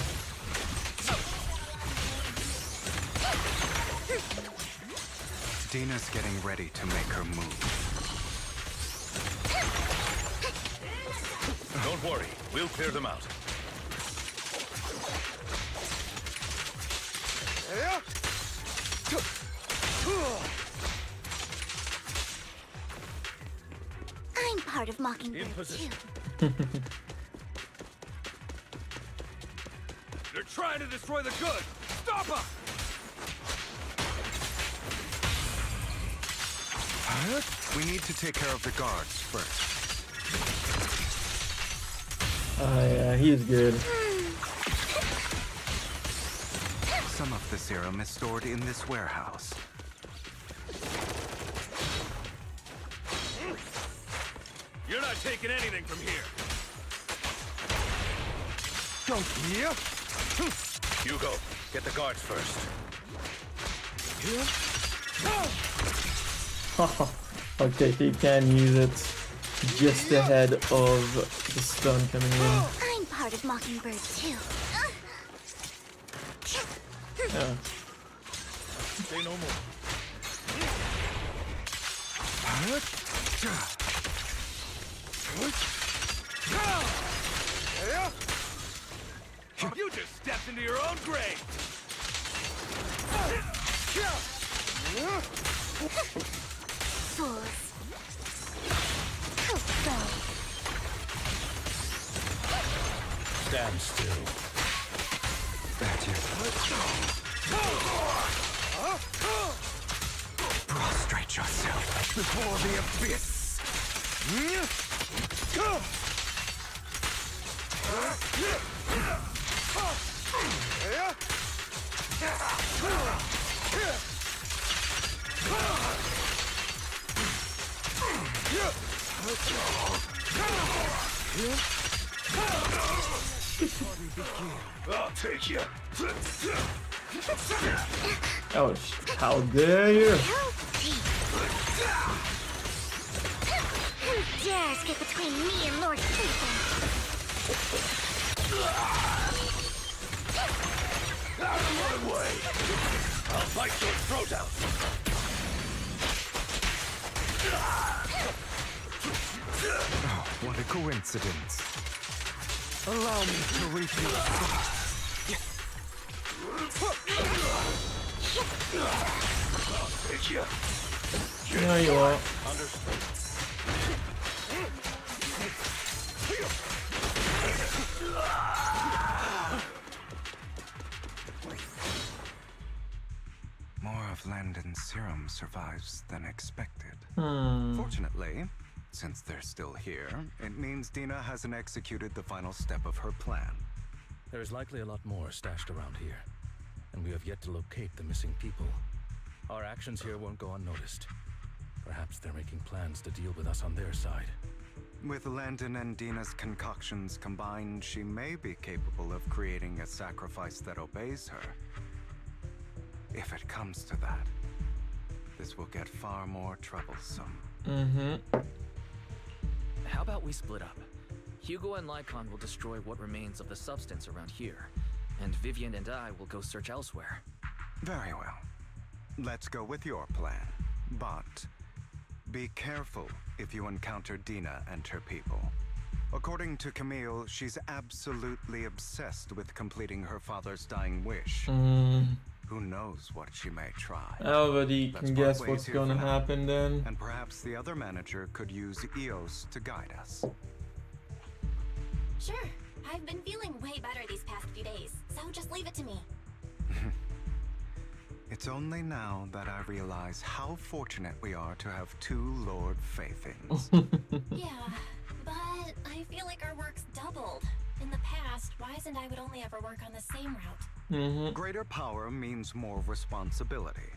Dina's getting ready to make her move. Don't worry, we'll clear them out. I'm part of Mockingbird too. They're trying to destroy the good! Stop them! We need to take care of the guards first. Oh yeah, he's good. Some of the serum is stored in this warehouse. not taking anything from here. Don't here. Hugo, get the guards first. Okay, he can use it just ahead of the stun coming in. I'm part of Mockingbird too. Yeah. Say no more. You just stepped into your own grave! Fools. Stand still. Prostrate yourself before the abyss. I'll take you. Oh, how dare you! Who dares get between me and Lord Satan? Out of my way! I'll bite your throat out! Oh, what a coincidence. Allow me to reap your I'll take you. There you are. More of Landon's serum survives than expected. Hmm. Fortunately, since they're still here, it means Dina hasn't executed the final step of her plan. There is likely a lot more stashed around here, and we have yet to locate the missing people. Our actions here won't go unnoticed. Perhaps they're making plans to deal with us on their side. With Landon and Dina's concoctions combined, she may be capable of creating a sacrifice that obeys her. If it comes to that, this will get far more troublesome. Mm-hmm. How about we split up? Hugo and Lycon will destroy what remains of the substance around here, and Vivian and I will go search elsewhere. Very well. Let's go with your plan. But be careful if you encounter Dina and her people. According to Camille, she's absolutely obsessed with completing her father's dying wish. Who knows what she may try. Everybody can guess what's gonna happen then. And perhaps the other manager could use EOS to guide us. Sure. I've been feeling way better these past few days, so just leave it to me. It's only now that I realize how fortunate we are to have two Lord Faithings. Yeah, but I feel like our work's doubled. In the past, Wise and I would only ever work on the same route. Greater power means more responsibility.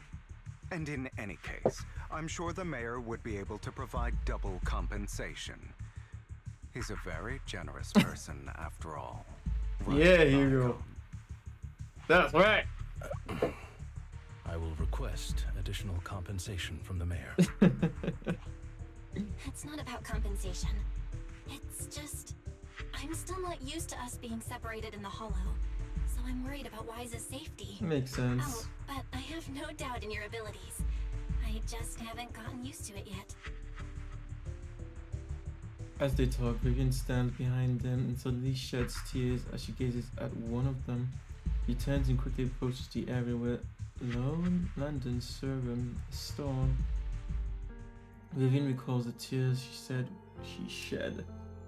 And in any case, I'm sure the mayor would be able to provide double compensation. He's a very generous person, after all. Right, yeah, Hugo. That's right. I will request additional compensation from the mayor. It's not about compensation. It's just... I'm still not used to us being separated in the Hollow, so I'm worried about Wise's safety. Makes sense. Oh, but I have no doubt in your abilities. I just haven't gotten used to it yet. As they talk, Vivian stands behind them and suddenly sheds tears as she gazes at one of them. He turns and quickly approaches the area where Landon's serum is stored. Vivian recalls the tears she said she shed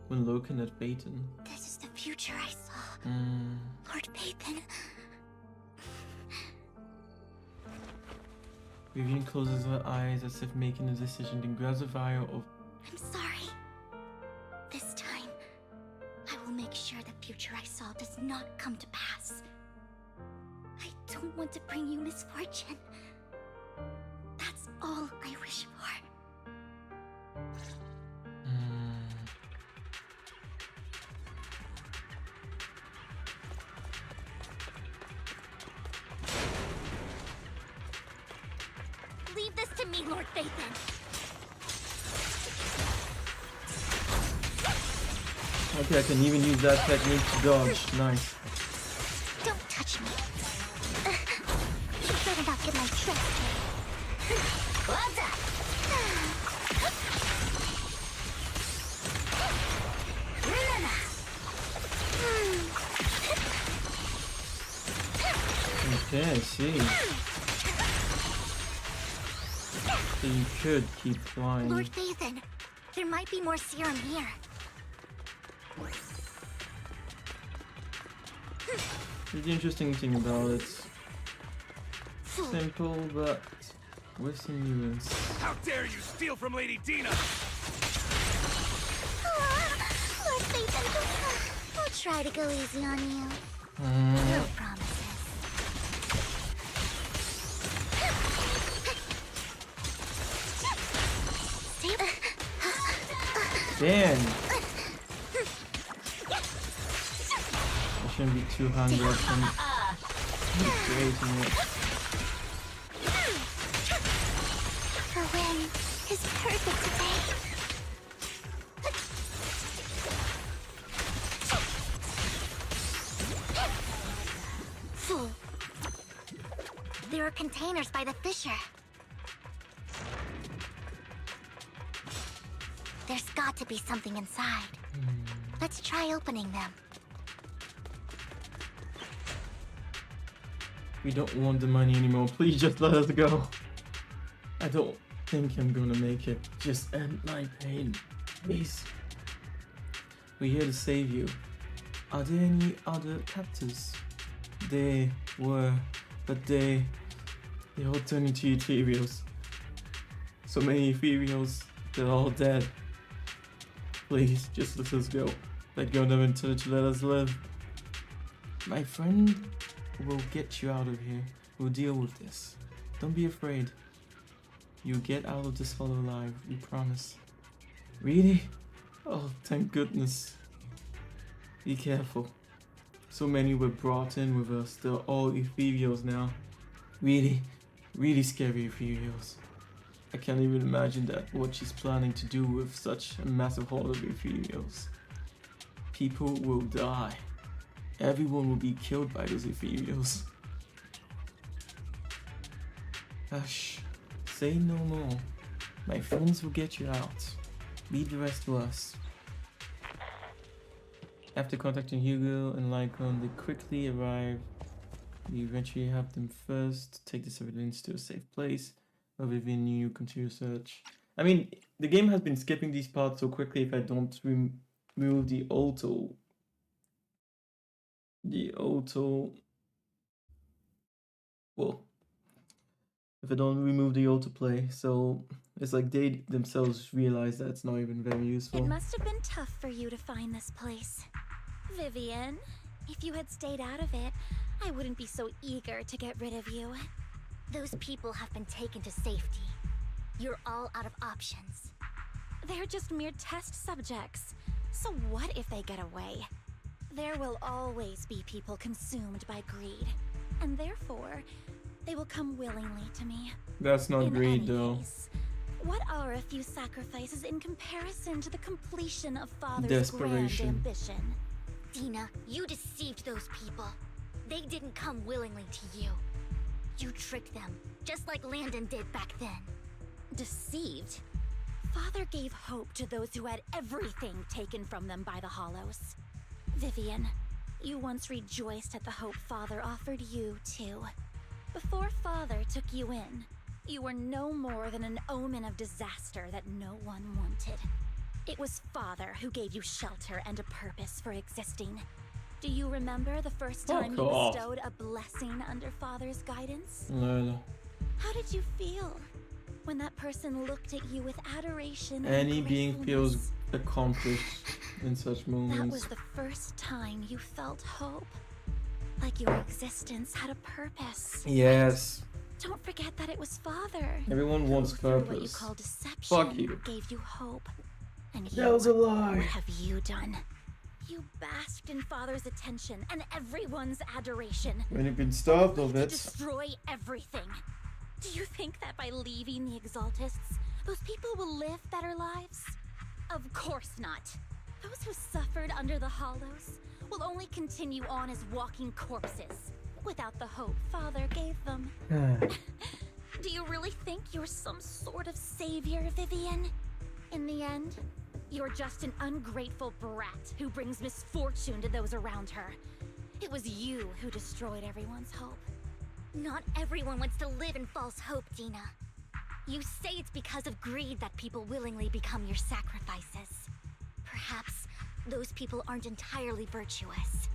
when looking at Peyton. This is the future I saw. Lord Peyton. Vivian closes her eyes as if making a decision, then grabs a vial of... I'm sorry. This time, I will make sure the future I saw does not come to pass. I don't want to bring you misfortune. That's all I wish for. you, Lord Phaethon. Okay, I can even use that technique to dodge. Nice. Don't touch me. You better not get my trick. What's up? Okay, I see. So you could keep flying. Lord Phaethon, there might be more serum here. The interesting thing about it, simple but with some nuance. How dare you steal from Lady Dina! Lord Phaethon, I'll try to go easy on you. No promises. Damn! I shouldn't be too hungry. I can keep creating it. Her win is perfect today. Fool. There are containers by the fissure. There's got to be something inside. Let's try opening them. We don't want the money anymore. Please just let us go. I don't think I'm gonna make it. Just end my pain. Please. We're here to save you. Are there any other captors? They were, but they all turned into ethereals. So many ethereals, they're all dead. Please, just let us go. Let go of them until to let us live. My friend will get you out of here. We'll deal with this. Don't be afraid. You'll get out of this hollow alive, we promise. Really? Oh, thank goodness. Be careful. So many were brought in with us. They're all ethereals now. Really, really scary ethereals. I can't even imagine that, what she's planning to do with such a massive horde of ethereals. People will die. Everyone will be killed by those ethereals. Hush. Say no more. My friends will get you out. Leave the rest to us. After contacting Hugo and Lycon, they quickly arrive. We eventually have them first take this evidence to a safe place. Where Vivian, you continue search. I mean, the game has been skipping these parts so quickly. If I don't remove the auto, well, if I don't remove the autoplay, so it's like they themselves realize that it's not even very useful. It must have been tough for you to find this place. Vivian, if you had stayed out of it, I wouldn't be so eager to get rid of you. Those people have been taken to safety. You're all out of options. They're just mere test subjects. So what if they get away? There will always be people consumed by greed. And therefore, they will come willingly to me. That's not greed, though. What are a few sacrifices in comparison to the completion of Father's grand ambition? Dina, you deceived those people. They didn't come willingly to you. You tricked them, just like Landon did back then. Deceived? Father gave hope to those who had everything taken from them by the Hollows. Vivian, you once rejoiced at the hope Father offered you, too. Before Father took you in, you were no more than an omen of disaster that no one wanted. It was Father who gave you shelter and a purpose for existing. Do you remember the first time you bestowed a blessing under Father's guidance? No. How did you feel when that person looked at you with adoration and Any being feels accomplished in such moments. That was the first time you felt hope. Like your existence had a purpose. Yes. Don't forget that it was Father. Everyone wants purpose. What you call deception Fuck you. gave you hope. And That was a lie. What have you done? You basked in Father's attention and everyone's adoration. When you've been starved of it. To destroy everything. Do you think that by leaving the Exaltists, those people will live better lives? Of course not. Those who suffered under the Hollows will only continue on as walking corpses, without the hope Father gave them. Do you really think you're some sort of savior, Vivian? In the end, you're just an ungrateful brat who brings misfortune to those around her. It was you who destroyed everyone's hope. Not everyone wants to live in false hope, Dina. You say it's because of greed that people willingly become your sacrifices. Perhaps those people aren't entirely virtuous.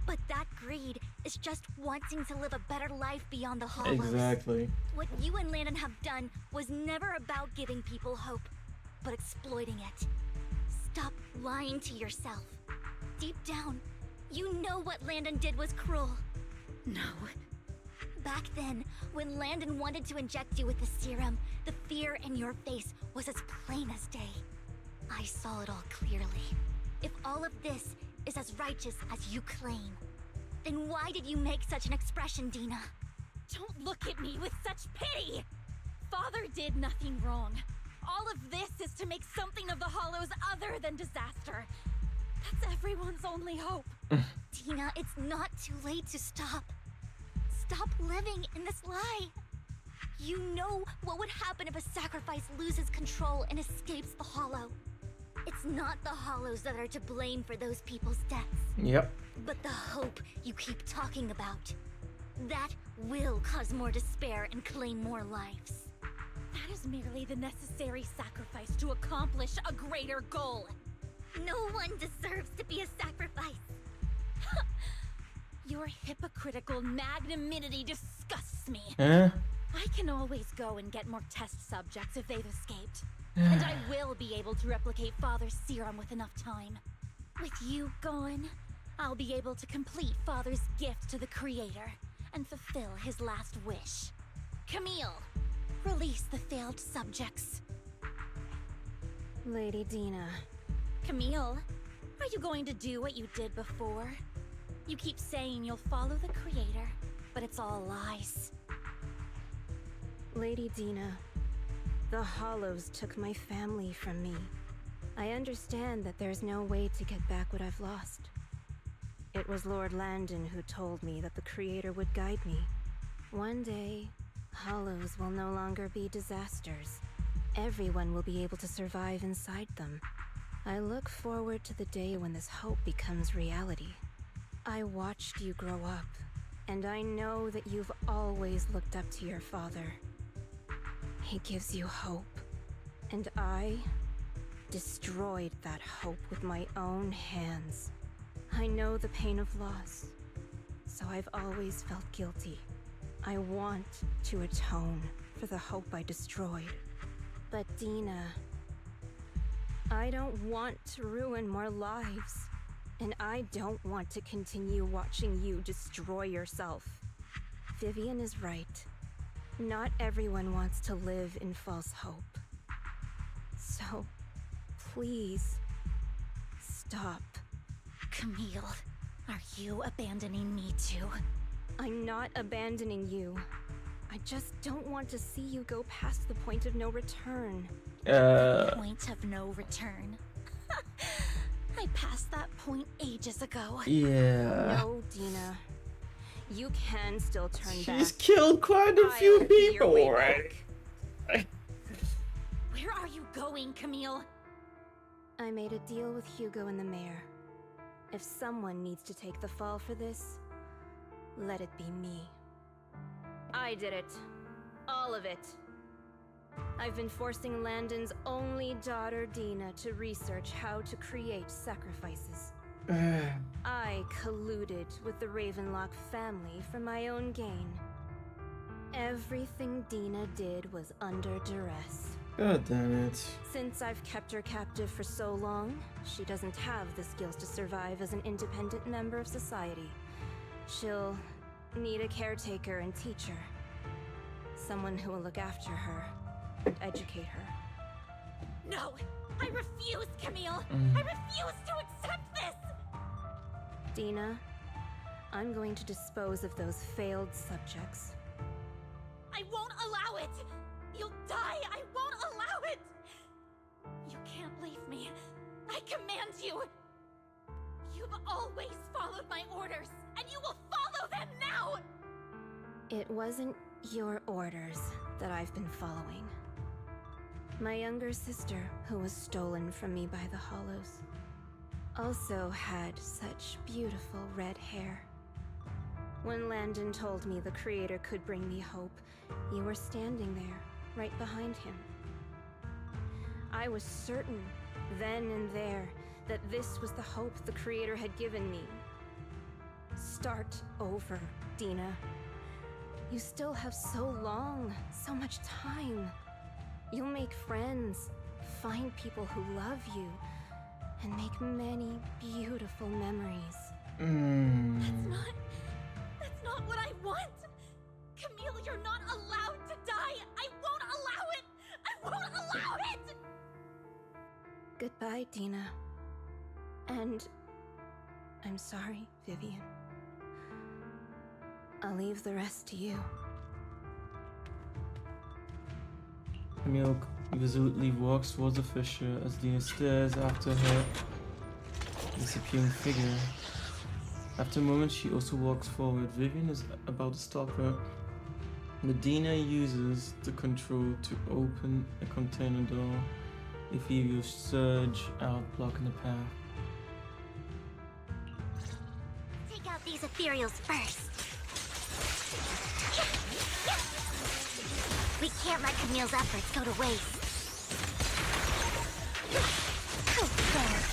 But that greed is just wanting to live a better life beyond the Hollows. Exactly. What you and Landon have done was never about giving people hope, but exploiting it. Stop lying to yourself. Deep down, you know what Landon did was cruel. No. Back then, when Landon wanted to inject you with the serum, the fear in your face was as plain as day. I saw it all clearly. If all of this is as righteous as you claim, then why did you make such an expression, Dina? Don't look at me with such pity! Father did nothing wrong. All of this is to make something of the Hollows other than disaster. That's everyone's only hope. Dina, it's not too late to stop. Stop living in this lie. You know what would happen if a sacrifice loses control and escapes the Hollow. It's not the Hollows that are to blame for those people's deaths. Yep. But the hope you keep talking about. That will cause more despair and claim more lives. That is merely the necessary sacrifice to accomplish a greater goal. No one deserves to be a sacrifice. Your hypocritical magnanimity disgusts me. Huh? I can always go and get more test subjects if they've escaped. And I will be able to replicate Father's serum with enough time. With you gone, I'll be able to complete Father's gift to the Creator and fulfill his last wish. Camille, release the failed subjects. Lady Dina. Camille, are you going to do what you did before? You keep saying you'll follow the Creator, but it's all lies. Lady Dina, the Hollows took my family from me. I understand that there's no way to get back what I've lost. It was Lord Landon who told me that the Creator would guide me. One day, Hollows will no longer be disasters. Everyone will be able to survive inside them. I look forward to the day when this hope becomes reality. I watched you grow up, and I know that you've always looked up to your father. He gives you hope, and I destroyed that hope with my own hands. I know the pain of loss, so I've always felt guilty. I want to atone for the hope I destroyed. But Dina, I don't want to ruin more lives, and I don't want to continue watching you destroy yourself. Vivian is right. Not everyone wants to live in false hope. So, please, stop. Camille, are you abandoning me too? I'm not abandoning you. I just don't want to see you go past the point of no return. Point of no return? I passed that point ages ago. Yeah. No, Dina. You can still turn back. She's killed quite a few people already. Where are you going, Camille? I made a deal with Hugo and the mayor. If someone needs to take the fall for this, let it be me. I did it. All of it. I've been forcing Landon's only daughter, Dina, to research how to create sacrifices. I colluded with the Ravenlock family for my own gain. Everything Dina did was under duress. God damn it. Since I've kept her captive for so long, she doesn't have the skills to survive as an independent member of society. She'll need a caretaker and teacher. Someone who will look after her and educate her. No! I refuse, Camille! I refuse to accept this! Dina, I'm going to dispose of those failed subjects. I won't allow it! You'll die! I won't allow it! You can't leave me. I command you! You've always followed my orders, and you will follow them now! It wasn't your orders that I've been following. My younger sister, who was stolen from me by the Hollows, also had such beautiful red hair. When Landon told me the Creator could bring me hope, you were standing there, right behind him. I was certain, then and there, that this was the hope the Creator had given me. Start over, Dina. You still have so long, so much time. You'll make friends, find people who love you, and make many beautiful memories. That's not what I want! Camille, you're not allowed to die! I won't allow it! I won't allow it! Goodbye, Dina. And I'm sorry, Vivian. I'll leave the rest to you. Camille resolutely walks towards the fissure as Dina stares after her disappearing figure. After a moment, she also walks forward. Vivian is about to stop her, but Dina uses the control to open a container door. Ethereal surge out, blocking the path. Take out these ethereals first. We can't let Camille's efforts go to waste. Okay.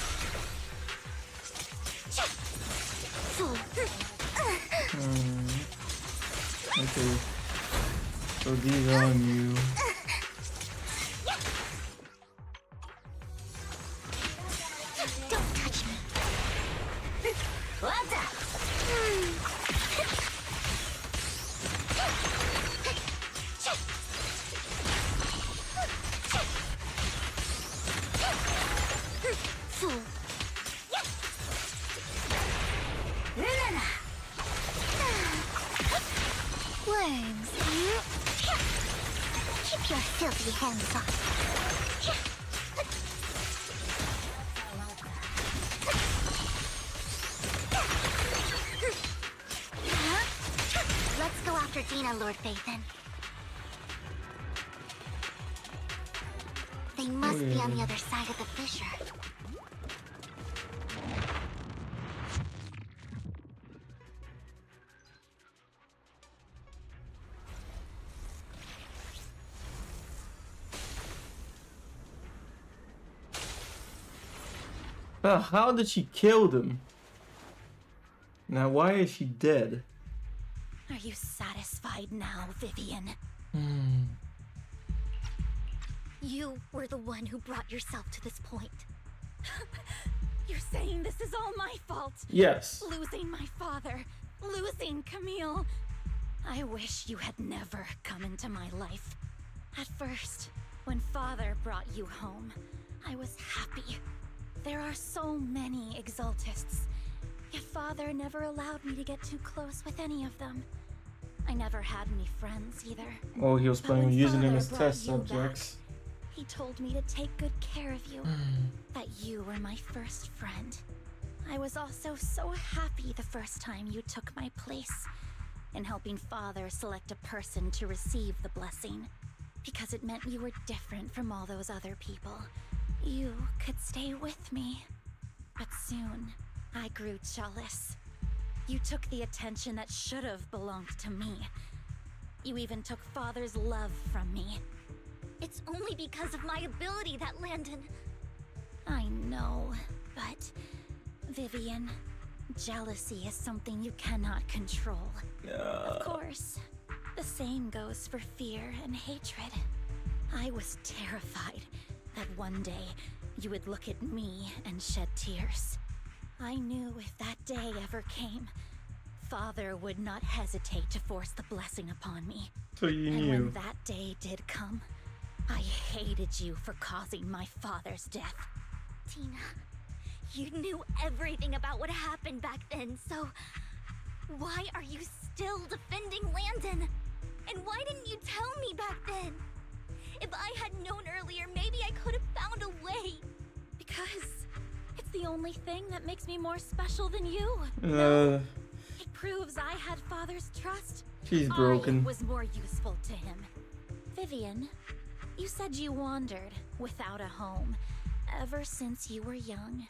So these are new. Don't touch me. What's up? Worms. Keep your filthy hands off. Let's go after Dina, Lord Phaethon. They must be on the other side of the fissure. But how did she kill them? Now why is she dead? Are you satisfied now, Vivian? You were the one who brought yourself to this point. You're saying this is all my fault? Yes. Losing my father, losing Camille. I wish you had never come into my life. At first, when Father brought you home, I was happy. There are so many Exaltists, yet Father never allowed me to get too close with any of them. I never had any friends either. Oh, he was planning on using them as Father test brought you subjects. back, he told me to take good care of you, that you were my first friend. I was also so happy the first time you took my place in helping Father select a person to receive the blessing, because it meant you were different from all those other people. You could stay with me. But soon, I grew jealous. You took the attention that should have belonged to me. You even took Father's love from me. It's only because of my ability that Landon... I know, but... Vivian, jealousy is something you cannot control. Of course, the same goes for fear and hatred. I was terrified that one day you would look at me and shed tears. I knew if that day ever came, Father would not hesitate to force the blessing upon me. So you and knew. when that day did come, I hated you for causing my father's death. Tina, you knew everything about what happened back then, so... why are you still defending Landon? And why didn't you tell me back then? If I had known earlier, maybe I could have found a way. Because it's the only thing that makes me more special than you. No, it proves I had Father's trust. She's broken. I was more useful to him. Vivian, you said you wandered without a home ever since you were young,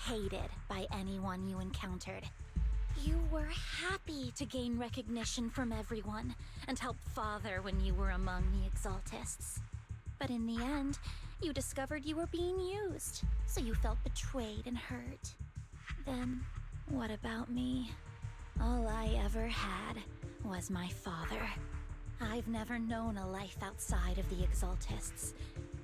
hated by anyone you encountered. You were happy to gain recognition from everyone and help Father when you were among the Exaltists. But in the end, you discovered you were being used, so you felt betrayed and hurt. Then, what about me? All I ever had was my father. I've never known a life outside of the Exaltists.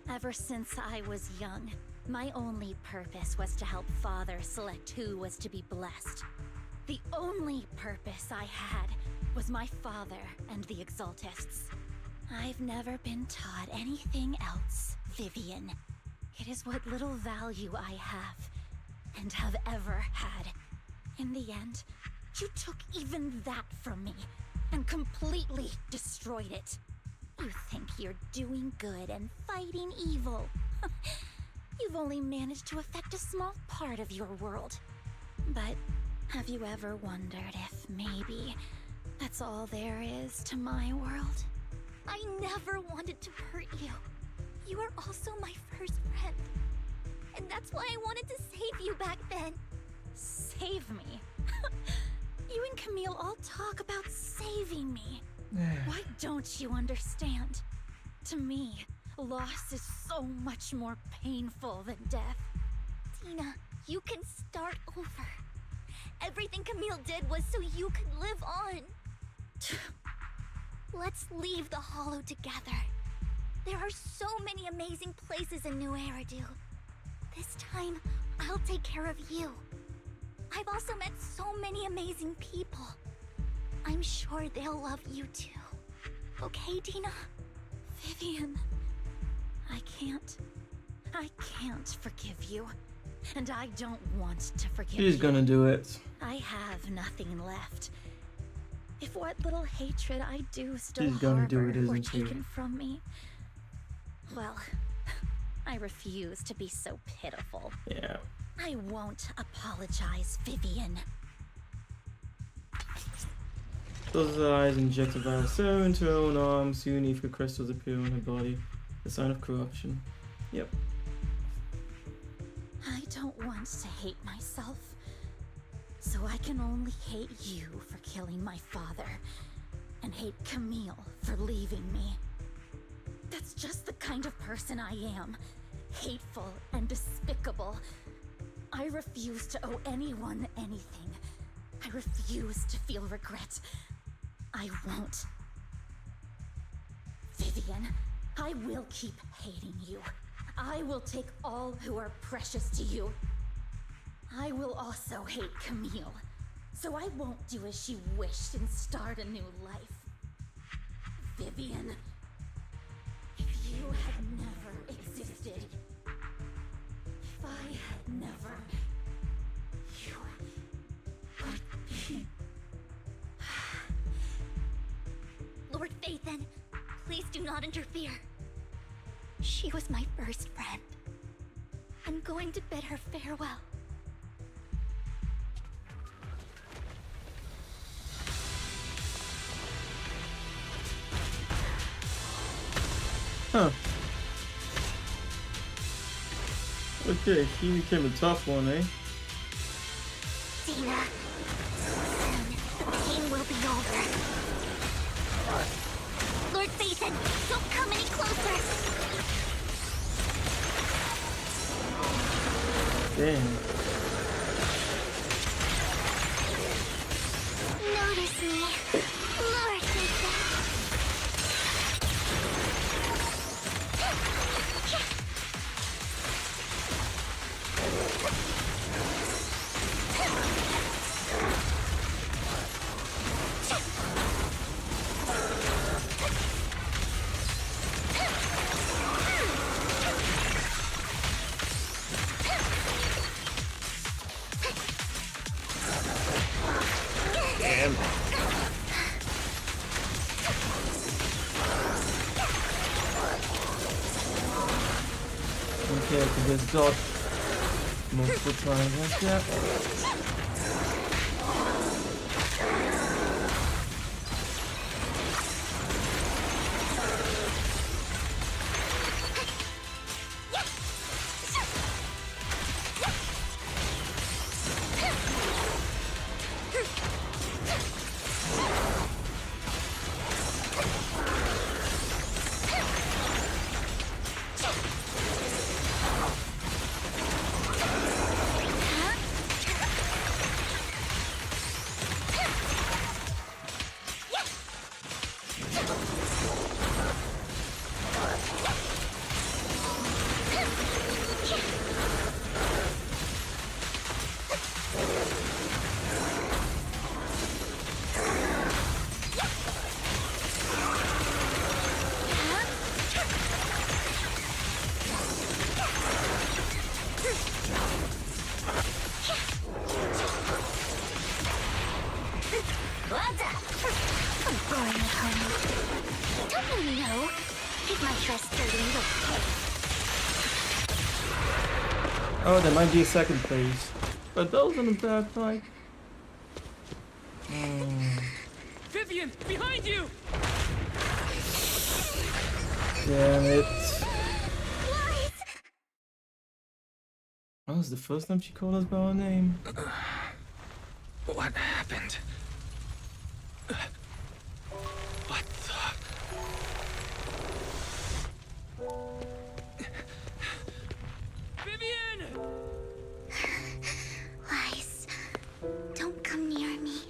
Ever since I was young, my only purpose was to help Father select who was to be blessed. The only purpose I had was my father and the Exaltists. I've never been taught anything else, Vivian. It is what little value I have, and have ever had. In the end, you took even that from me, and completely destroyed it. You think you're doing good and fighting evil. You've only managed to affect a small part of your world. But have you ever wondered if maybe that's all there is to my world? I never wanted to hurt you. You are also my first friend. And that's why I wanted to save you back then. Save me? You and Camille all talk about saving me. Why don't you understand? To me, loss is so much more painful than death. Tina, you can start over. Everything Camille did was so you could live on. Let's leave the Hollow together. There are so many amazing places in New Eridu. This time, I'll take care of you. I've also met so many amazing people. I'm sure they'll love you too. Okay, Dina? Vivian, I can't forgive you. And I don't want to forgive you. She's gonna do it. I have nothing left. If what little hatred I do still She's gonna do harbor it, isn't were she? taken from me, well, I refuse to be so pitiful. Yeah. I won't apologize, Vivian. Closes her eyes, injects a virus serum into her own arms. Soon, evil crystals appear on her body. The sign of corruption. Yep. I don't want to hate myself. So I can only hate you for killing my father, and hate Camille for leaving me. That's just the kind of person I am. Hateful and despicable. I refuse to owe anyone anything. I refuse to feel regret. I won't. Vivian, I will keep hating you. I will take all who are precious to you. I will also hate Camille, so I won't do as she wished and start a new life. Vivian, if you had never existed, if I had never, you would be... Lord Phaethon, please do not interfere. She was my first friend. I'm going to bid her farewell. Huh. Okay, she became a tough one, eh? Dina, soon the pain will be over. Lord Phaethon, don't come any closer! Damn. Notice me, Lord Phaethon. has got multiple times like that. Oh, there might be a second phase, but those in a bad fight. Vivian, behind you! Damn it. That was the first time she called us by our name. What happened? What the... Vivian! Lies. Don't come near me.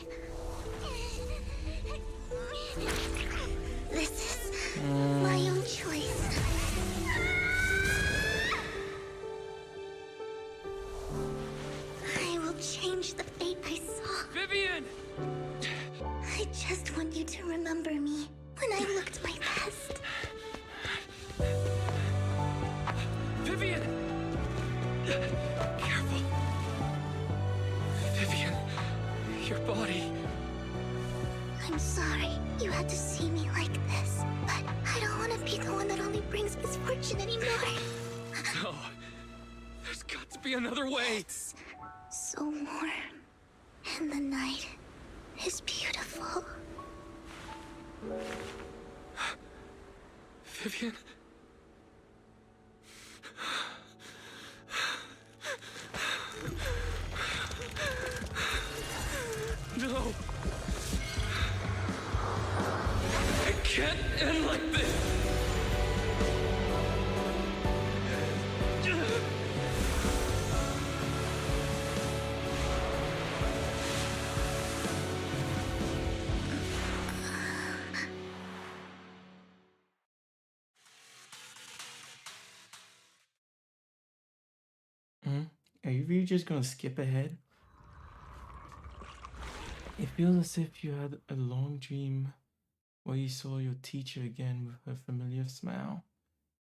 This is my own choice. I will change the fate I saw. Vivian! I just want you to remember me when I looked my best. Vivian! Careful. Vivian, your body. I'm sorry you had to see me like this, but I don't want to be the one that only brings misfortune anymore. No. There's got to be another way. It's so warm, and the night is beautiful. Vivian? No! It can't end like this! Are you really just gonna skip ahead? It feels as if you had a long dream where you saw your teacher again with her familiar smile,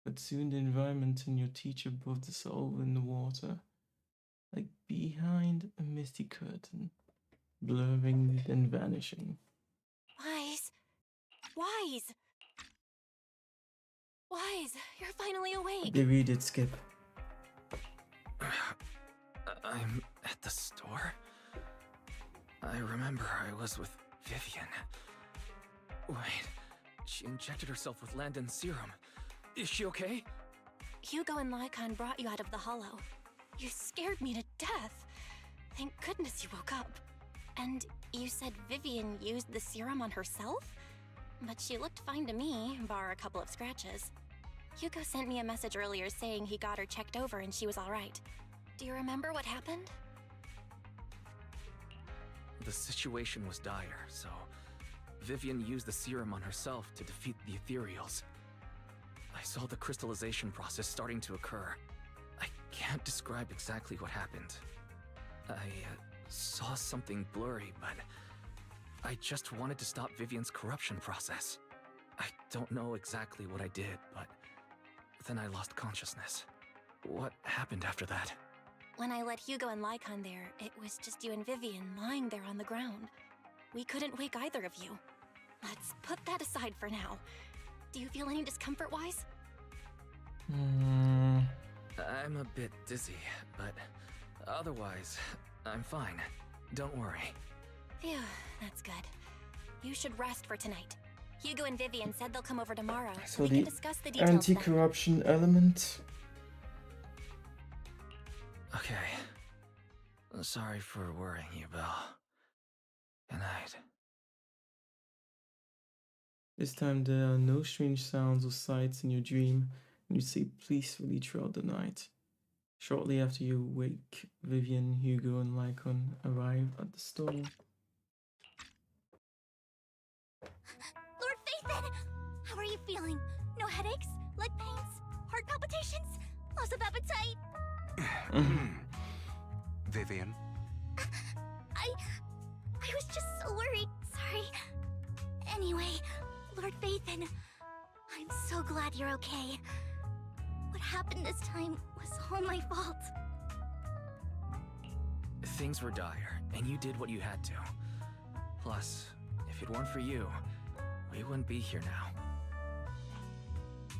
but soon the environment and your teacher both dissolve in the water, like behind a misty curtain, blurring then vanishing. Wise. Wise. Wise, you're finally awake. They really did skip. I'm at the store? I remember I was with Vivian. Wait, she injected herself with Landon's serum. Is she okay? Hugo and Lycon brought you out of the hollow. You scared me to death. Thank goodness you woke up. And you said Vivian used the serum on herself? But she looked fine to me, bar a couple of scratches. Hugo sent me a message earlier saying he got her checked over and she was alright. Do you remember what happened? The situation was dire, so Vivian used the serum on herself to defeat the ethereals. I saw the crystallization process starting to occur. I can't describe exactly what happened. I saw something blurry, but I just wanted to stop Vivian's corruption process. I don't know exactly what I did, but then I lost consciousness. What happened after that? When I let Hugo and Lycon there, it was just you and Vivian lying there on the ground. We couldn't wake either of you. Let's put that aside for now. Do you feel any discomfort-wise? I'm a bit dizzy, but otherwise, I'm fine. Don't worry. Phew, that's good. You should rest for tonight. Hugo and Vivian said they'll come over tomorrow, so we can discuss the details then. Anti-corruption element. Okay. Sorry for worrying you, Belle. Good night. This time there are no strange sounds or sights in your dream, and you sleep peacefully throughout the night. Shortly after you wake, Vivian, Hugo, and Lycon arrive at the store. Lord Phaethon! How are you feeling? No headaches? Leg pains? Heart palpitations? Loss of appetite? Vivian? I was just so worried. Sorry. Anyway, Lord Phaethon, I'm so glad you're okay. What happened this time was all my fault. Things were dire, and you did what you had to. Plus, if it weren't for you, we wouldn't be here now.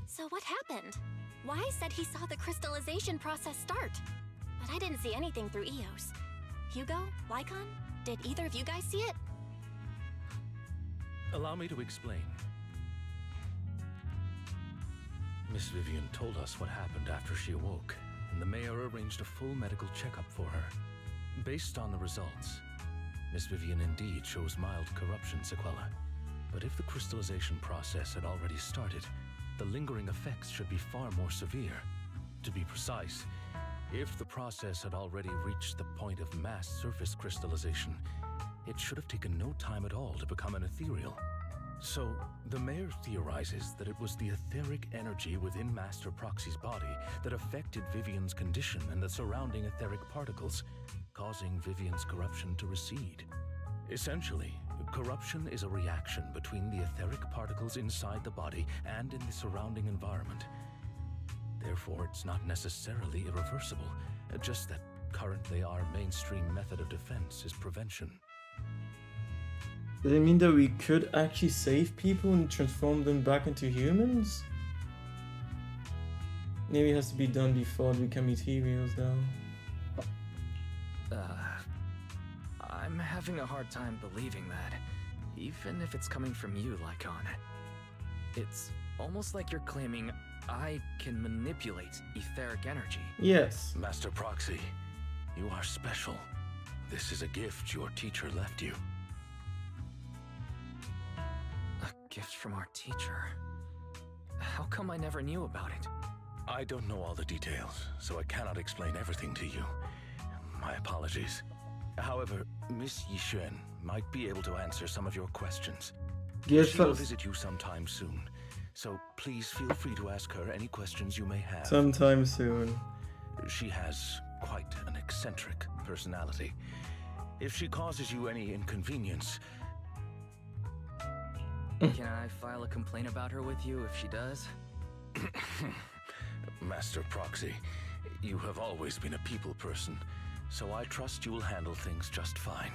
So what happened? Why said he saw the crystallization process start, but I didn't see anything through EOS. Hugo? Lycon? Did either of you guys see it? Allow me to explain. Miss Vivian told us what happened after she awoke, and the mayor arranged a full medical checkup for her. Based on the results, Miss Vivian indeed shows mild corruption sequela. But if the crystallization process had already started, the lingering effects should be far more severe. To be precise, if the process had already reached the point of mass surface crystallization, it should have taken no time at all to become an ethereal. So, the mayor theorizes that it was the etheric energy within Master Proxy's body that affected Vivian's condition and the surrounding etheric particles, causing Vivian's corruption to recede. Essentially, corruption is a reaction between the etheric particles inside the body and in the surrounding environment. Therefore, it's not necessarily irreversible, just that currently our mainstream method of defense is prevention. Does it mean that we could actually save people and transform them back into humans? Maybe it has to be done before they become ethereals, though. I'm having a hard time believing that, even if it's coming from you, Lycon. It's almost like you're claiming I can manipulate etheric energy. Yes. Master Proxy, you are special. This is a gift your teacher left you. A gift from our teacher? How come I never knew about it? I don't know all the details, so I cannot explain everything to you. My apologies. However, Miss Yixuan might be able to answer some of your questions. Yes, she will visit you sometime soon, so please feel free to ask her any questions you may have. Sometime soon. She has quite an eccentric personality. If she causes you any inconvenience... Can I file a complaint about her with you if she does? Master Proxy, you have always been a people person, so I trust you will handle things just fine.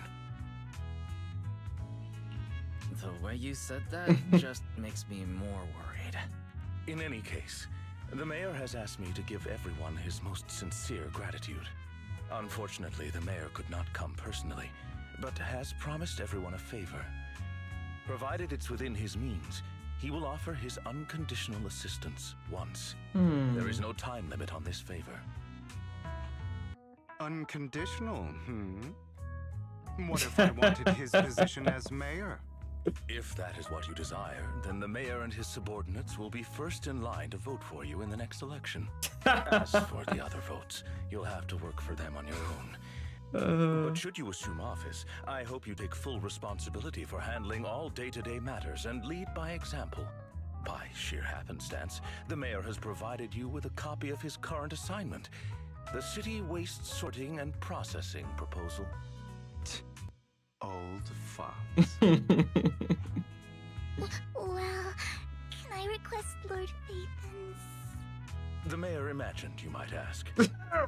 The way you said that just makes me more worried. In any case, the mayor has asked me to give everyone his most sincere gratitude. Unfortunately, the mayor could not come personally, but has promised everyone a favor. Provided it's within his means, he will offer his unconditional assistance once. There is no time limit on this favor. Unconditional, What if I wanted his position as mayor? If that is what you desire, then the mayor and his subordinates will be first in line to vote for you in the next election. As for the other votes, you'll have to work for them on your own. But should you assume office, I hope you take full responsibility for handling all day-to-day matters and lead by example. By sheer happenstance, the mayor has provided you with a copy of his current assignment, the City Waste Sorting and Processing proposal. Old fox. Well, can I request Lord Phaethon's? The mayor imagined, you might ask.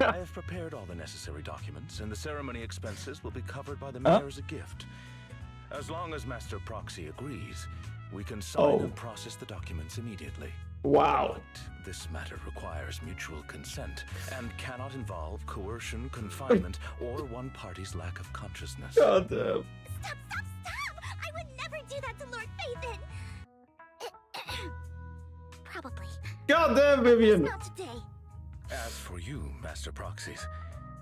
I have prepared all the necessary documents, and the ceremony expenses will be covered by the mayor as a gift. As long as Master Proxy agrees, we can sign and process the documents immediately. Wow. But this matter requires mutual consent and cannot involve coercion, confinement, or one party's lack of consciousness. God damn. Stop, stop, stop! I would never do that to Lord Phaethon! Probably. God damn, Vivian! Not today. As for you, Master Proxies,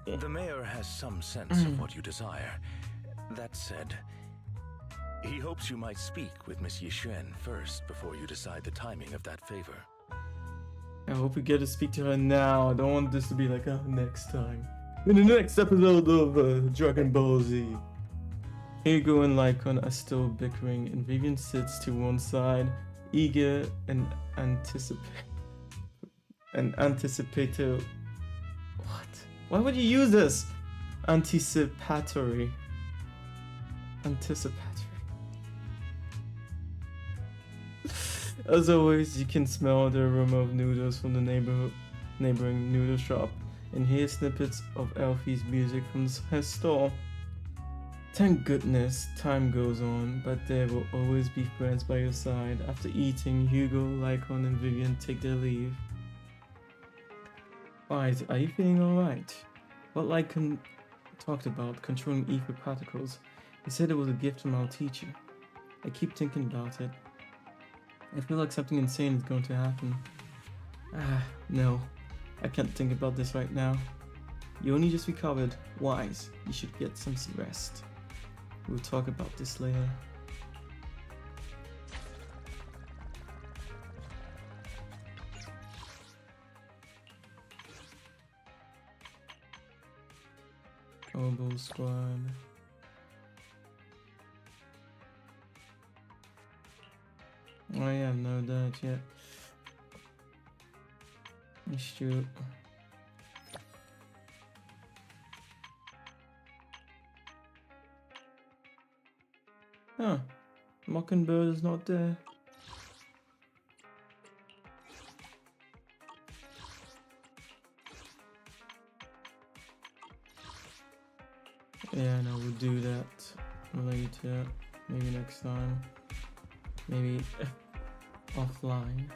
the mayor has some sense of what you desire. That said, he hopes you might speak with Miss Yixuan first before you decide the timing of that favor. I hope we get to speak to her now. I don't want this to be like, oh, next time. In the next episode of Dragon Ball Z. Hugo and Lycon are still bickering, and Vivian sits to one side, eager and anticipative. What? Why would you use this? Anticipatory. As always, you can smell the aroma of noodles from the neighboring noodle shop and hear snippets of Elfie's music from her stall. Thank goodness time goes on, but there will always be friends by your side. After eating, Hugo, Lycon, and Vivian take their leave. Wise, are you feeling alright? What Lycon talked about, controlling ether particles, he said it was a gift from our teacher. I keep thinking about it. I feel like something insane is going to happen. No. I can't think about this right now. You only just recovered. Wise, you should get some rest. We'll talk about this later. Oboe Squad. Oh yeah, no that yet. That's true. Huh. Mockingbird is not there. Yeah, no, we'll do that later. Maybe next time. Maybe offline.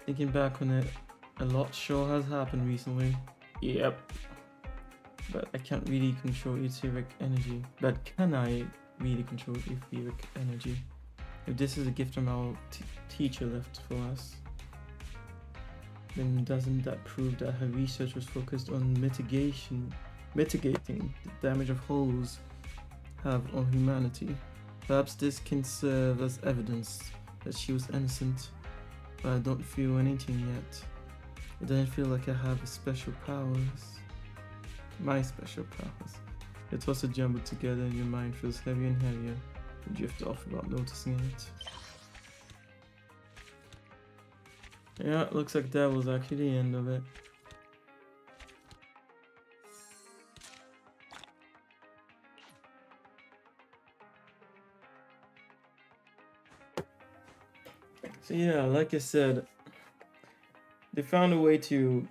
Thinking back on it, a lot sure has happened recently. Yep. But I can't really control etheric energy. But can I really control etheric energy? If this is a gift from our teacher left for us, then doesn't that prove that her research was focused on mitigating the damage of holes have on humanity? Perhaps this can serve as evidence that she was innocent, but I don't feel anything yet. It doesn't feel like I have special powers. My special powers. The thoughts are jumbled together and your mind feels heavier and heavier. You drift off without noticing it. Yeah, it looks like that was actually the end of it. So yeah, like I said, they found a way to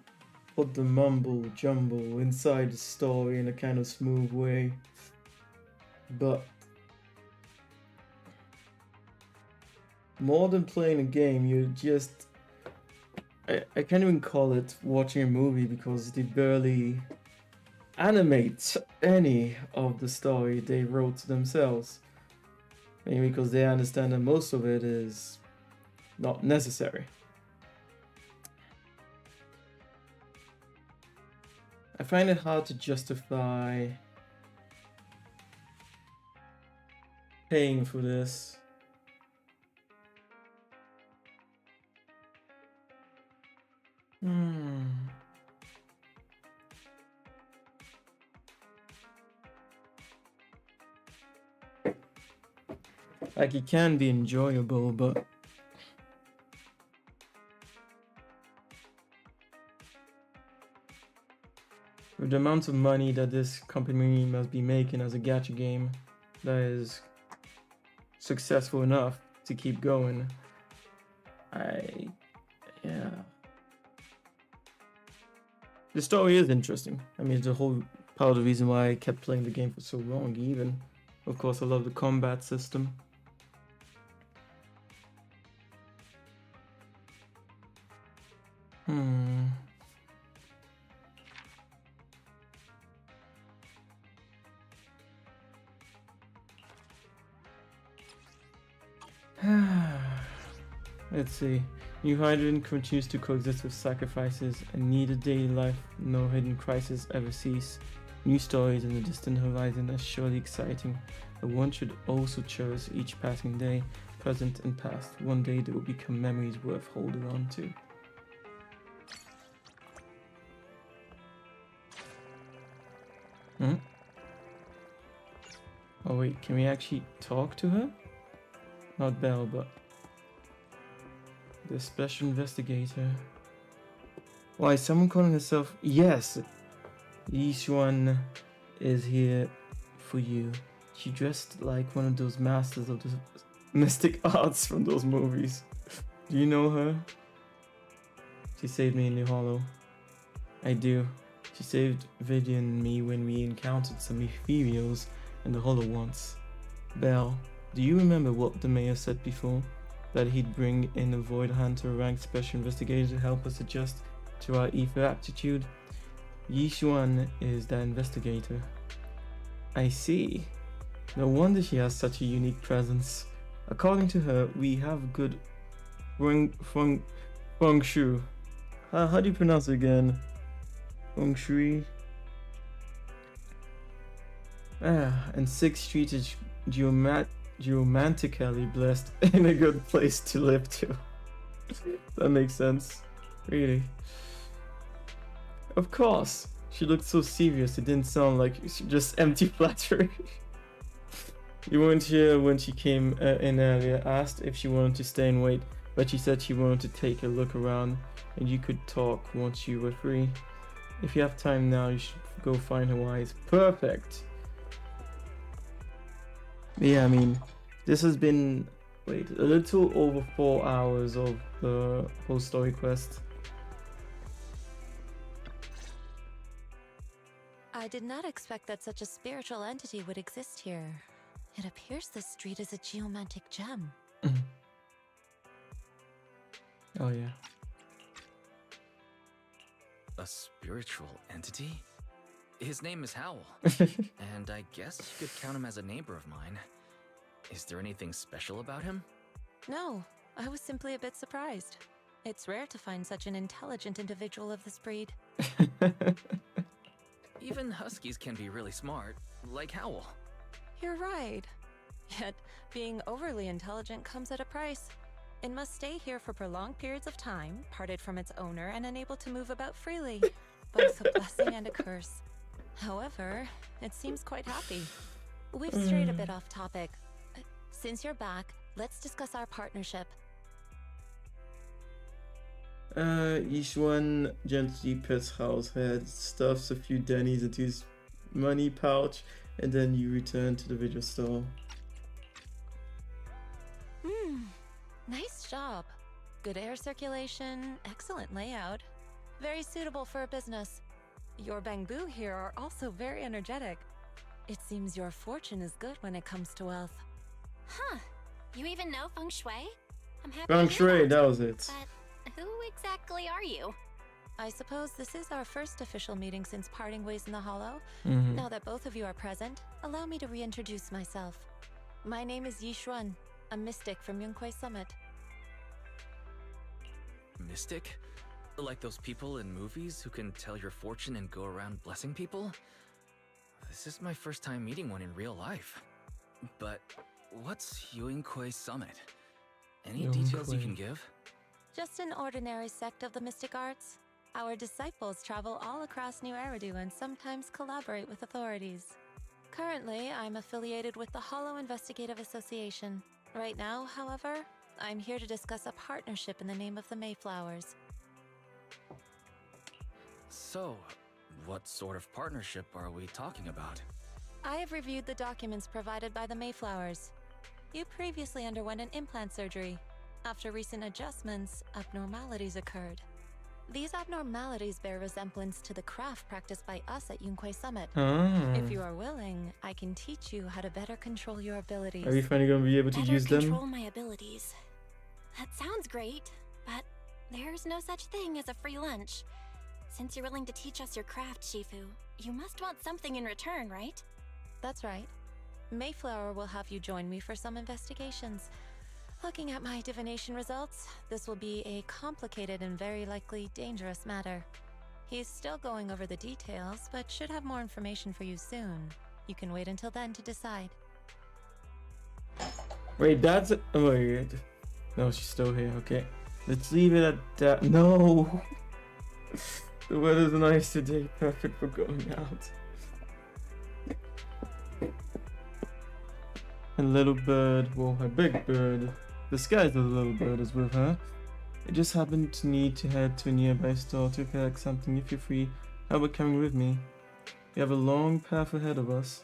put the mumble jumble inside the story in a kind of smooth way, but more than playing a game, you just I can't even call it watching a movie because they barely animate any of the story they wrote themselves. Maybe because they understand that most of it is not necessary. I find it hard to justify paying for this. Like, it can be enjoyable, but with the amount of money that this company must be making as a gacha game that is successful enough to keep going, yeah. The story is interesting. I mean, the whole part of the reason why I kept playing the game for so long even. Of course, I love the combat system. Let's see. New Hydrogen continues to coexist with sacrifices and need a daily life. No hidden crisis ever cease. New stories in the distant horizon are surely exciting, but one should also cherish each passing day, present and past. One day they will become memories worth holding on to. Oh wait, can we actually talk to her? Not Belle, but the special investigator. Why, is someone calling herself? Yes! Yishuan is here for you. She dressed like one of those masters of the mystic arts from those movies. Do you know her? She saved me in the Hollow. I do. She saved Vivian and me when we encountered some ethereals in the Hollow once. Belle, do you remember what the mayor said before? That he'd bring in a Void Hunter ranked special investigator to help us adjust to our ether aptitude? Yishuan is that investigator. I see. No wonder she has such a unique presence. According to her, we have good feng shui. How do you pronounce it again? Feng shui. And 6th Street is geomantically blessed and a good place to live too. That makes sense. Really. Of course. She looked so serious, it didn't sound like just empty flattery. You weren't here when she came in earlier. Asked if she wanted to stay and wait, but she said she wanted to take a look around and you could talk once you were free. If you have time now, you should go find her while it's perfect. Yeah, I mean, this has been, a little over 4 hours of the whole story quest. I did not expect that such a spiritual entity would exist here. It appears this street is a geomantic gem. Oh yeah. A spiritual entity? His name is Howl, and I guess you could count him as a neighbor of mine. Is there anything special about him? No, I was simply a bit surprised. It's rare to find such an intelligent individual of this breed. Even huskies can be really smart, like Howl. You're right. Yet, being overly intelligent comes at a price. It must stay here for prolonged periods of time, parted from its owner and unable to move about freely. Both a blessing and a curse. However, it seems quite happy. We've strayed a bit off topic. Since you're back, let's discuss our partnership. Yishuan gently pets Howl's head, stuffs a few dennies into his money pouch, and then you return to the video store. Nice job. Good air circulation, excellent layout. Very suitable for a business. Your bamboo here are also very energetic. It seems your fortune is good when it comes to wealth. Huh. You even know feng shui? I'm happy Feng to shui, hear that was it. But who exactly are you? I suppose this is our first official meeting since parting ways in the Hollow. Now that both of you are present, allow me to reintroduce myself. My name is Yishuan, a mystic from Yunquai Summit. Mystic? Like those people in movies who can tell your fortune and go around blessing people? This is my first time meeting one in real life. But what's Yunquai Summit? Any details you can give? Just an ordinary sect of the mystic arts. Our disciples travel all across New Eridu and sometimes collaborate with authorities. Currently, I'm affiliated with the Hollow Investigative Association. Right now, however, I'm here to discuss a partnership in the name of the Mayflowers. So, what sort of partnership are we talking about? I have reviewed the documents provided by the Mayflowers. You previously underwent an implant surgery. After recent adjustments, abnormalities occurred. These abnormalities bear resemblance to the craft practiced by us at Yunquai Summit. Ah. If you are willing, I can teach you how to better control your abilities. Are you finally gonna be able to use them? Control my abilities. That sounds great, but there's no such thing as a free lunch. Since you're willing to teach us your craft, Shifu, you must want something in return, right? That's right. Mayflower will have you join me for some investigations. Looking at my divination results, this will be a complicated and very likely dangerous matter. He's still going over the details, but should have more information for you soon. You can wait until then to decide. Wait, that's it. Oh, wait. No, she's still here. Okay. Let's leave it at that. No! The weather's nice today. Perfect for going out. And little bird, well, her big bird, disguised as a little bird, is with her. I just happened to need to head to a nearby store to collect something. If you're free, how about coming with me? We have a long path ahead of us.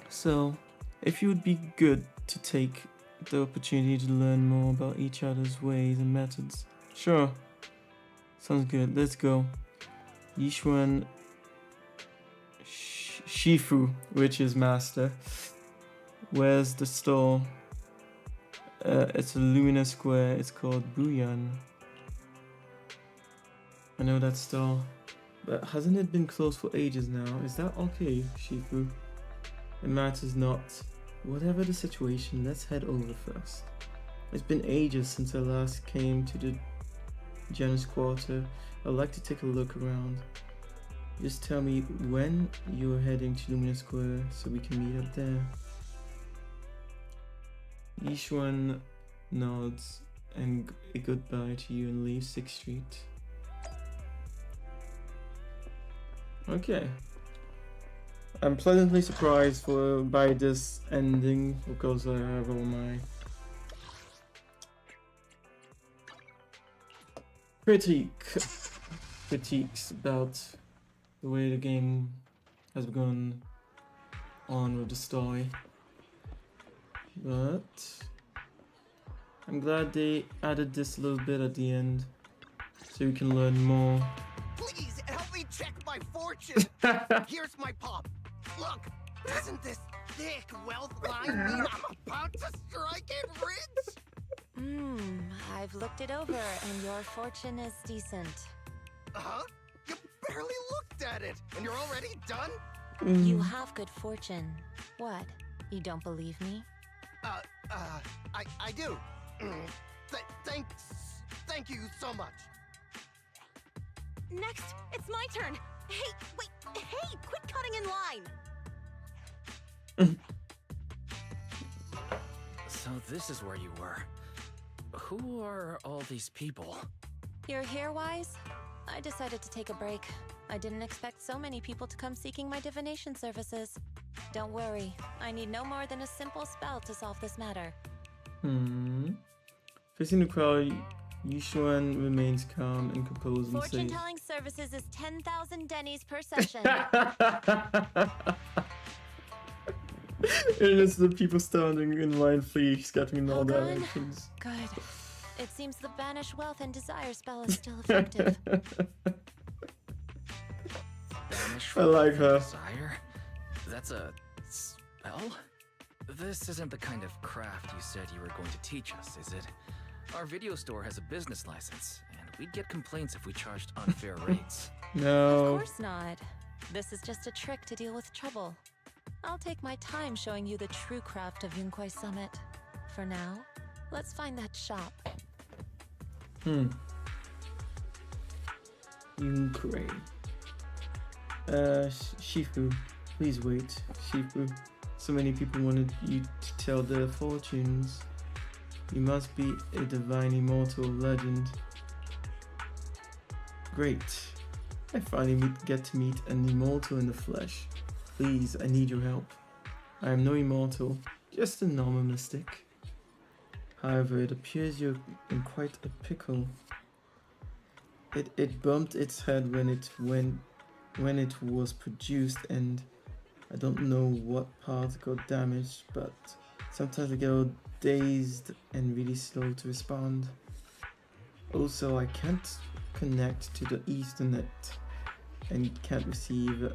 So, if you would be good to take the opportunity to learn more about each other's ways and methods. Sure. Sounds good. Let's go. Yishuan Shifu, which is master. Where's the store? It's a luminous square. It's called Buyan. I know that store. But hasn't it been closed for ages now? Is that okay, Shifu? It matters not. Whatever the situation, let's head over first. It's been ages since I last came to the Janus Quarter. I'd like to take a look around. Just tell me when you're heading to Luminous Square so we can meet up there. Yishuan nods and a goodbye to you and leaves 6th Street. Okay. I'm pleasantly surprised by this ending because I have all my critiques about the way the game has gone on with the story. But I'm glad they added this little bit at the end so you can learn more. Please help me check my fortune. Here's my pop. Look, doesn't this thick wealth line mean I'm about to strike it rich? I've looked it over and your fortune is decent. Huh? You barely looked at it and you're already done? You have good fortune. What? You don't believe me? I do. Thank you so much. Next, it's my turn. Hey, wait, hey, quit cutting in line. So this is where you were. Who are all these people? You're here, Wise? I decided to take a break. I didn't expect so many people to come seeking my divination services. Don't worry, I need no more than a simple spell to solve this matter. Facing the crowd, Yishuan remains calm and composed and says, Fortune-telling services is 10,000 dennies per session. It is the people standing in line flee, scattering in all directions. Good. It seems the banish wealth and desire spell is still effective. Banish I like her. Desire? That's a spell? This isn't the kind of craft you said you were going to teach us, is it? Our video store has a business license, and we'd get complaints if we charged unfair rates. No. Of course not. This is just a trick to deal with trouble. I'll take my time showing you the true craft of Yunquai Summit. For now, let's find that shop. Yunquai. Shifu, please wait. Shifu, so many people wanted you to tell their fortunes. You must be a divine immortal legend. Great. I finally get to meet an immortal in the flesh. Please, I need your help. I am no immortal, just a normal mystic. However, it appears you're in quite a pickle. It bumped its head when it was produced, and I don't know what part got damaged, but sometimes I get all dazed and really slow to respond. Also, I can't connect to the Ethernet and can't receive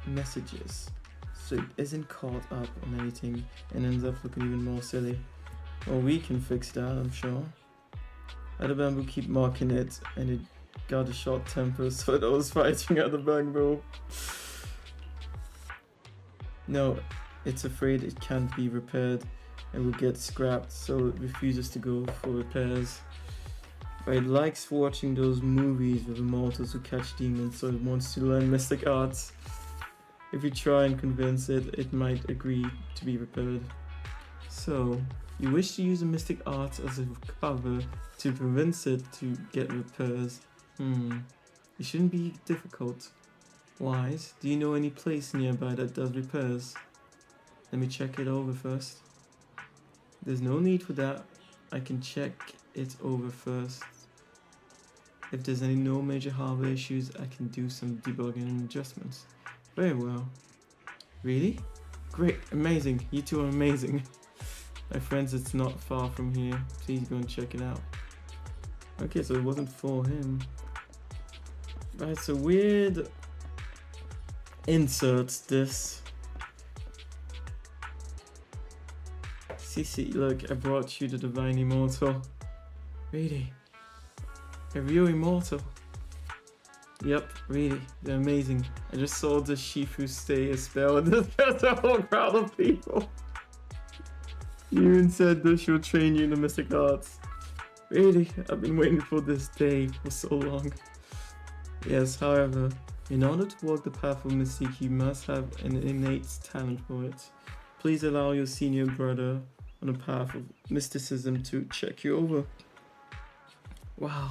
messages, so it isn't caught up on anything and ends up looking even more silly. Well, we can fix that, I'm sure. Other bamboo keep mocking it, and it got a short temper, so it was fighting at the bamboo. No, it's afraid it can't be repaired and will get scrapped, so it refuses to go for repairs. But it likes watching those movies with immortals who catch demons, so it wants to learn mystic arts. If you try and convince it, it might agree to be repaired. So, you wish to use the mystic arts as a cover to convince it to get repairs. It shouldn't be difficult. Wise, do you know any place nearby that does repairs? Let me check it over first. There's no need for that. I can check it over first. If there's no major hardware issues, I can do some debugging and adjustments. Very well. Really? Great, amazing. You two are amazing. My friends, it's not far from here. Please go and check it out. Okay, so it wasn't for him. But it's a weird inserts this. Cece, look, I brought you the Divine Immortal. Really? A real immortal? Yep, really, they're amazing. I just saw the Shifu stay a spell and there's a whole crowd of people. You even said that she'll train you in the mystic arts. Really, I've been waiting for this day for so long. Yes, however, in order to walk the path of mystique, you must have an innate talent for it. Please allow your senior brother on the path of mysticism to check you over. Wow,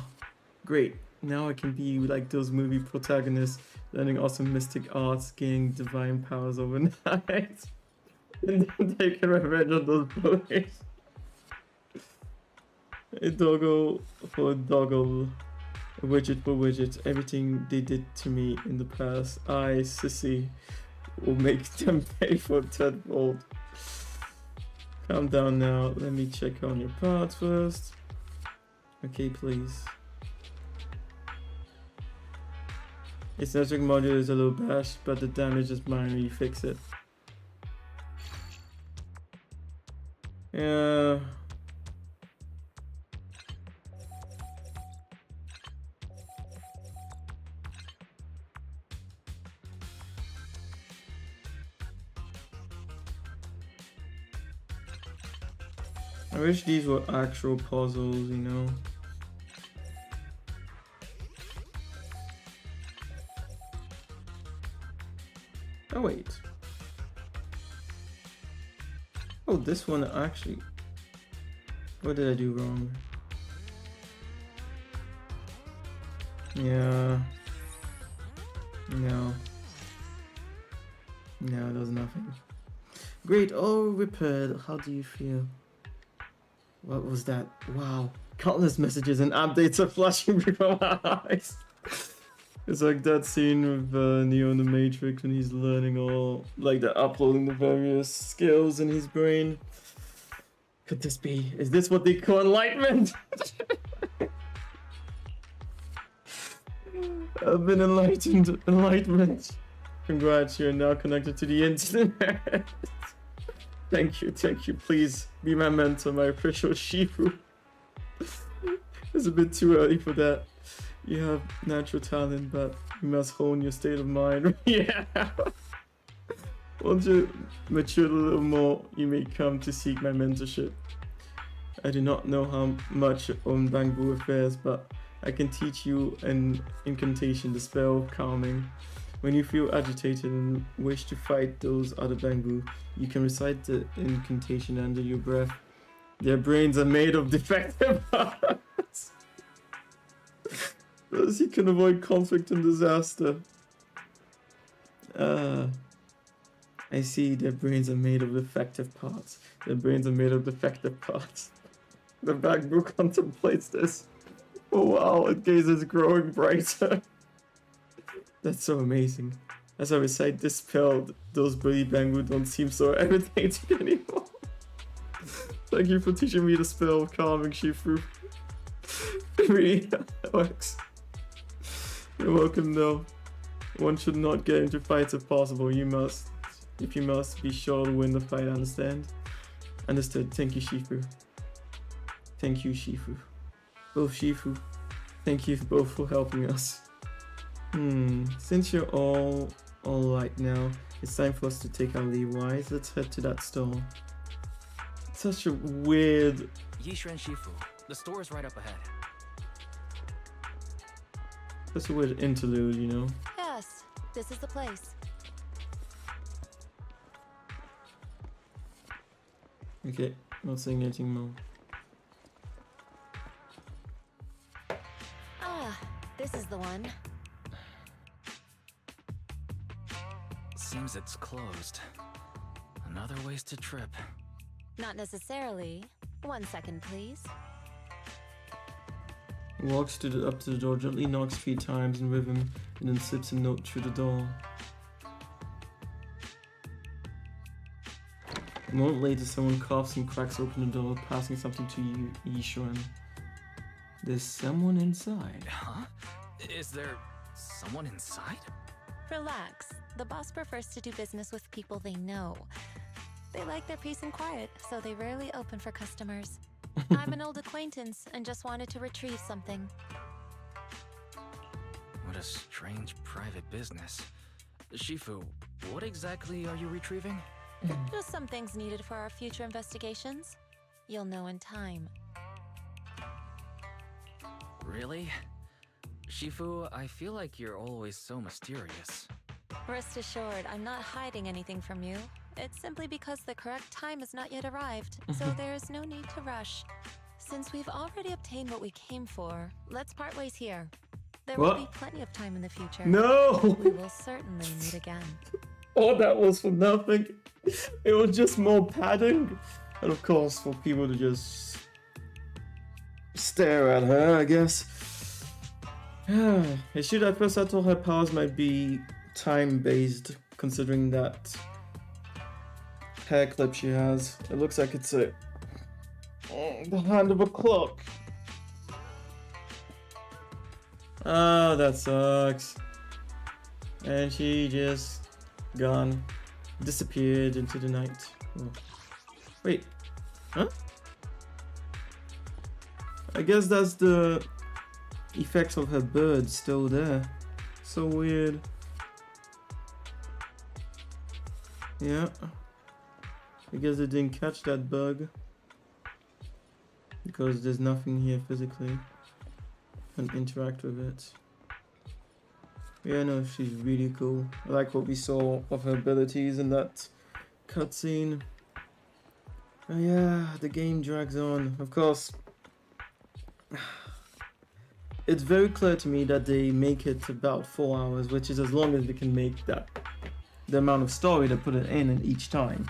great. Now I can be like those movie protagonists, learning awesome mystic arts, gaining divine powers overnight, and then taking revenge on those bullies. A doggo for a doggo, a widget for widget. Everything they did to me in the past, I, Sissy, will make them pay for tenfold. Calm down now. Let me check on your parts first. Okay, please. Its network module is a little bashed, but the damage is minor. You fix it. Yeah. I wish these were actual puzzles, you know. Oh wait. Oh, this one actually. What did I do wrong? Yeah. No. No, there's nothing. Great, all repaired. How do you feel? What was that? Wow. Countless messages and updates are flashing before my eyes. It's like that scene with Neo in the Matrix when he's learning all, like they're uploading the various skills in his brain. Could this be? Is this what they call enlightenment? I've been enlightened. Enlightenment. Congrats, you're now connected to the internet. Thank you, please be my mentor, my official Shifu. It's a bit too early for that. You have natural talent, but you must hone your state of mind. Yeah. Once you mature a little more, you may come to seek my mentorship. I do not know how much on Bangbu affairs, but I can teach you an incantation, the spell of calming. When you feel agitated and wish to fight those other Bangbu, you can recite the incantation under your breath. Their brains are made of defective parts. Thus you can avoid conflict and disaster. I see, their brains are made of defective parts. Their brains are made of defective parts. The Bangbu contemplates this. Oh wow, its gaze is growing brighter. That's so amazing. As I recite this spell, those bloody Bangbu don't seem so irritating anymore. Thank you for teaching me the spell of calming, Shifu. 3 works. You're welcome though. One should not get into fights if possible. If you must, be sure to win the fight, understand? Understood. Thank you, Shifu. Thank you, Shifu. Both Shifu. Thank you both for helping us. Since you're all right now, it's time for us to take our leave. Wise, let's head to that store. Such a weird... Yishuan Shifu, the store is right up ahead. That's a weird interlude, you know? Yes, this is the place. Okay, not saying anything more. Ah, this is the one. Seems it's closed. Another wasted trip. Not necessarily. 1 second, please. He walks up to the door, gently knocks 3 times in rhythm, and then slips a note through the door. A moment later, someone coughs and cracks open the door, passing something to Yishuan. There's someone inside. Huh? Is there someone inside? Relax. The boss prefers to do business with people they know. They like their peace and quiet, so they rarely open for customers. I'm an old acquaintance and just wanted to retrieve something. What a strange private business. Shifu, what exactly are you retrieving? Just some things needed for our future investigations. You'll know in time. Really? Shifu, I feel like you're always so mysterious. Rest assured, I'm not hiding anything from you. It's simply because the correct time has not yet arrived, so there is no need to rush. Since we've already obtained what we came for, let's part ways here. There will be plenty of time in the future. No! We will certainly meet again. All that was for nothing. It was just more padding. And of course, for people to just stare at her, I guess. At first I thought her powers might be time-based, considering that hair clip she has. It looks like it's the hand of a clock. Oh, that sucks. And she just gone, disappeared into the night. Oh. Wait, huh? I guess that's the effects of her bird still there. So weird. Yeah. I guess they didn't catch that bug. Because there's nothing here physically. Can't interact with it. Yeah, no, she's really cool. I like what we saw of her abilities in that cutscene. Oh yeah, the game drags on. Of course, it's very clear to me that they make it about 4 hours, which is as long as they can make that the amount of story they put it in each time.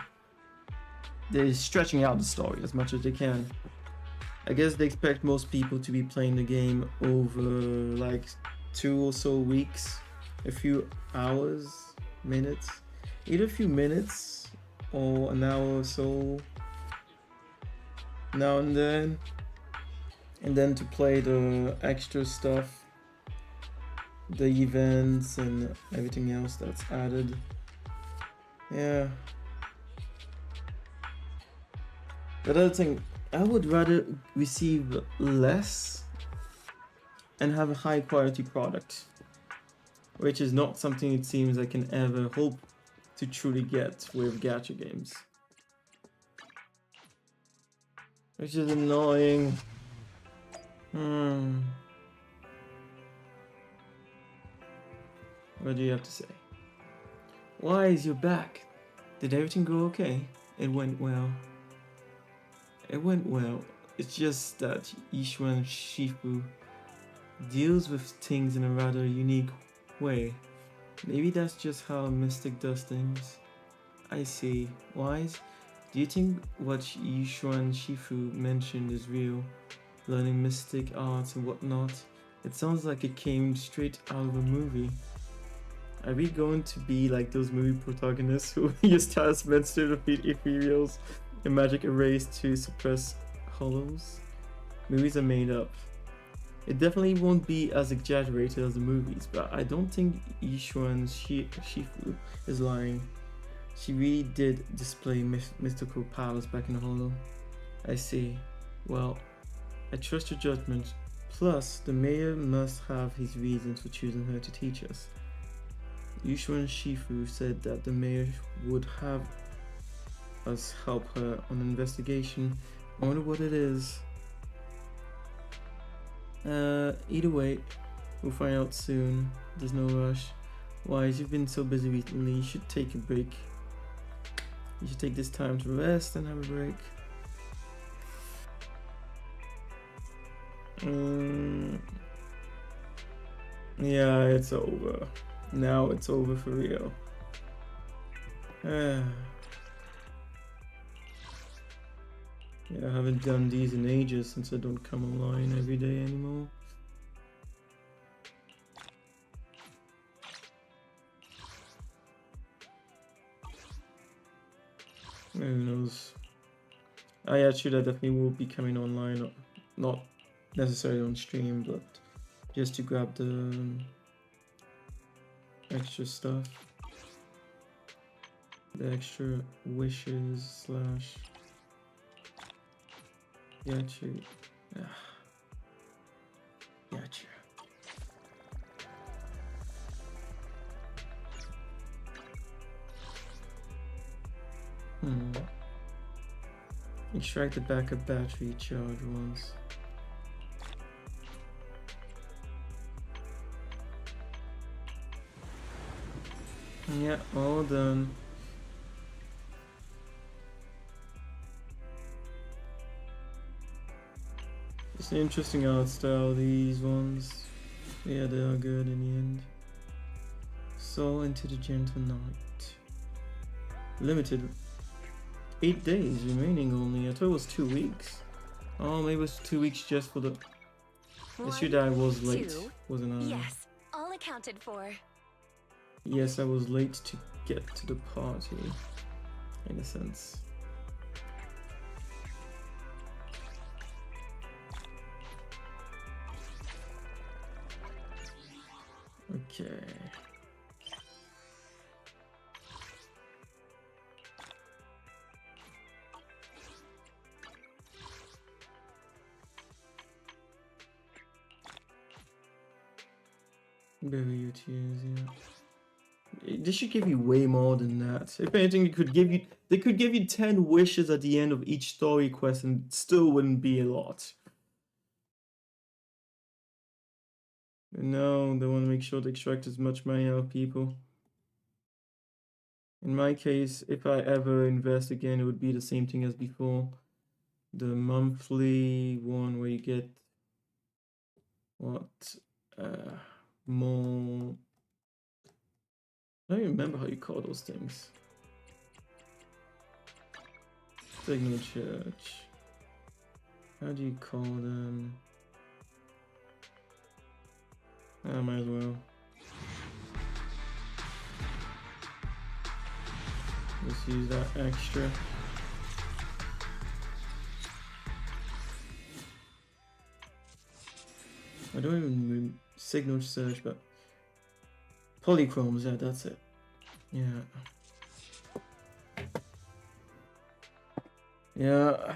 They're stretching out the story as much as they can. I guess they expect most people to be playing the game over like 2 or so weeks, a few hours, minutes, either a few minutes or an hour or so now and then to play the extra stuff, the events and everything else that's added. Yeah. The other thing, I would rather receive less and have a high quality product, which is not something it seems I can ever hope to truly get with gacha games. Which is annoying. What do you have to say? Why is you back? Did everything go okay? It went well. It went well. It's just that Yishuan Shifu deals with things in a rather unique way. Maybe that's just how a mystic does things. I see. Wise? Do you think what Yishuan Shifu mentioned is real? Learning mystic arts and whatnot? It sounds like it came straight out of a movie. Are we going to be like those movie protagonists who use talismans to defeat ethereals and magic erased to suppress hollows? Movies are made up. It definitely won't be as exaggerated as the movies, but I don't think Yishuan's Shifu is lying. She really did display mystical powers back in the Hollow. I see. Well, I trust your judgment. Plus, the mayor must have his reasons for choosing her to teach us. Yushuan Shifu said that the mayor would have us help her on an investigation. I wonder what it is. Either way, we'll find out soon. There's no rush. Wise, you've been so busy recently. You should take a break. You should take this time to rest and have a break. Yeah, it's over. Now it's over for real. Yeah, I haven't done these in ages since I don't come online every day anymore. Who knows? Yeah, sure, that definitely will be coming online. Not necessarily on stream, but just to grab the extra stuff. The extra wishes slash gotcha. Gotcha. Extract the backup battery charge once. Yeah, all done. It's an interesting art style, these ones. Yeah, they are good in the end. Soul into the gentle night. Limited. 8 days remaining only. I thought it was 2 weeks. Oh, maybe it was 2 weeks just for the... Yesterday I was late, wasn't I? Yes, all accounted for. Yes, I was late to get to the party, in a sense. Okay. Bury your tears, yeah. This should give you way more than that. If anything, they could give you 10 wishes at the end of each story quest and it still wouldn't be a lot. No, they want to make sure to extract as much money out of people. In my case, if I ever invest again, it would be the same thing as before. The monthly one where you get what? More... I don't even remember how you call those things. Signal church. How do you call them? I might as well. Let's use that extra. I don't even signal search, but polychromes, yeah, that's it. Yeah. Yeah.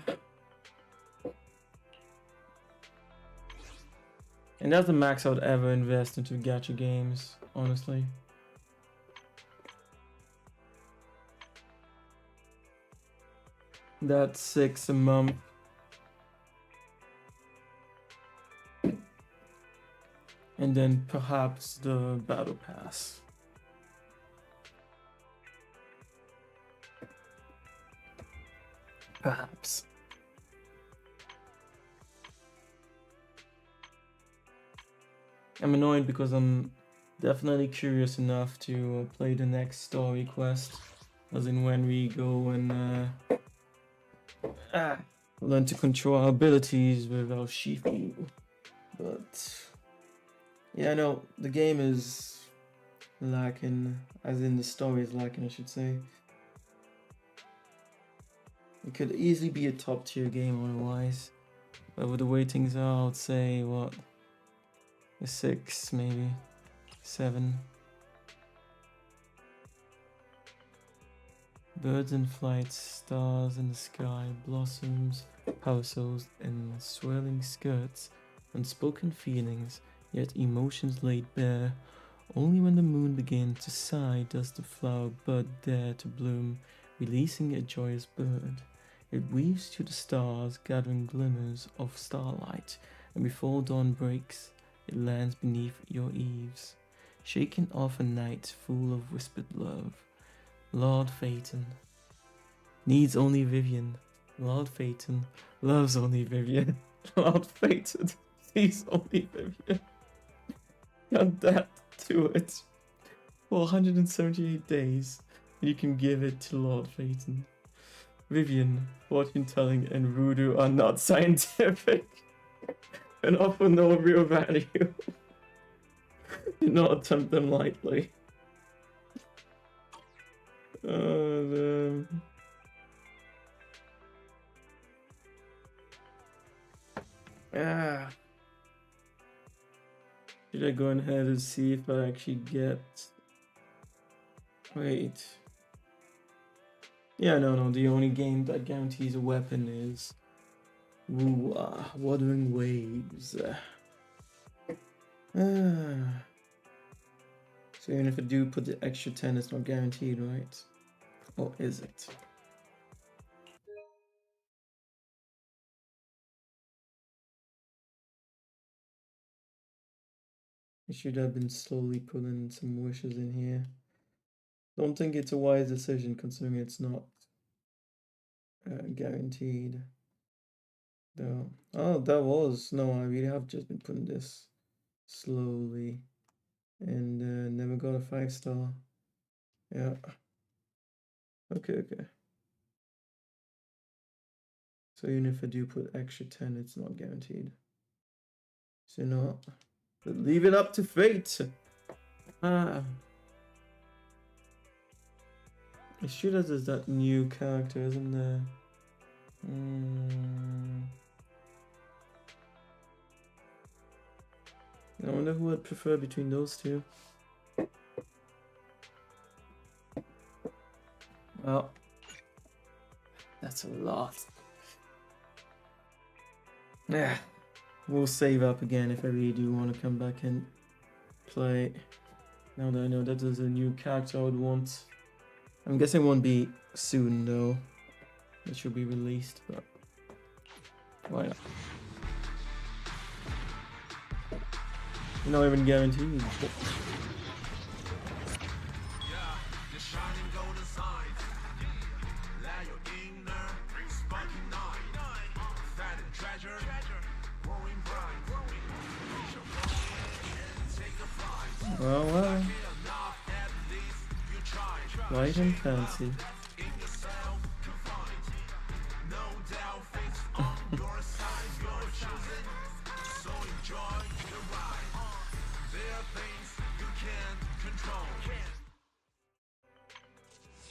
And that's the max I would ever invest into gacha games, honestly. That's $6 a month. And then perhaps the battle pass. Perhaps. I'm annoyed because I'm definitely curious enough to play the next story quest, as in when we go and learn to control our abilities with our Shifu. But yeah, no, the game is lacking, as in the story is lacking, I should say. It could easily be a top tier game otherwise, but with the way things are, I would say what A 6, maybe 7. Birds in flight, stars in the sky, blossoms, households, and swirling skirts, unspoken feelings, yet emotions laid bare. Only when the moon begins to sigh does the flower bud dare to bloom, releasing a joyous bird. It weaves to the stars, gathering glimmers of starlight, and before dawn breaks, it lands beneath your eaves, shaking off a night full of whispered love. Lord Phaeton needs only Vivian. Lord Phaeton loves only Vivian. Lord Phaeton sees only Vivian. Add that to it for 178 days, and you can give it to Lord Phaeton. Vivian, fortune telling, and voodoo are not scientific and offer no real value. Do not attempt them lightly. Should I go ahead and see if I actually get... Wait. Yeah, no, the only game that guarantees a weapon is... Wuthering Waves. So even if I do put the extra 10, it's not guaranteed, right? Or is it? I should have been slowly putting some wishes in here. Don't think it's a wise decision considering it's not guaranteed. Though. Oh, that was... No, I really have just been putting this slowly. And never got a 5-star. Yeah. Okay. So even if I do put extra 10, it's not guaranteed. So no. But leave it up to fate. It sure does is that new character, isn't there? I wonder who I'd prefer between those two. Well, that's a lot. Yeah, we'll save up again if I really do want to come back and play. Now that I know that there's a new character I would want. I'm guessing it won't be soon though. It should be released, but why not? Not even guaranteed. Well. Light and fancy.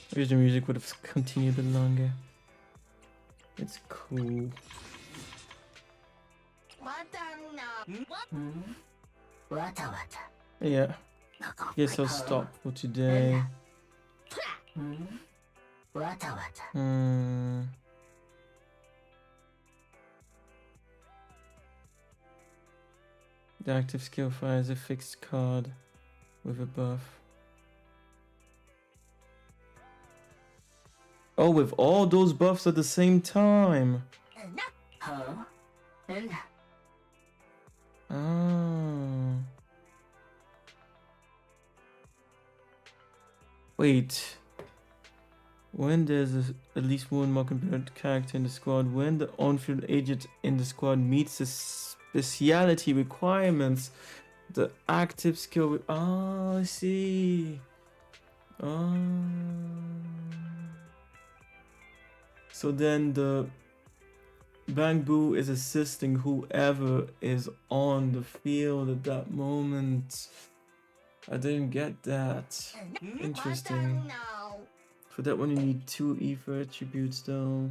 I wish the music would have continued a bit longer. It's cool. Yeah. Guess I'll stop for today. The active skill fires a fixed card with a buff. Oh, with all those buffs at the same time. Oh. Wait. When there's at least one more compared character in the squad, when the on-field agent in the squad meets the speciality requirements, the active skill... Oh, I see. Oh. So then the Bamboo is assisting whoever is on the field at that moment. I didn't get that. Interesting. For that one you need 2 ether attributes though.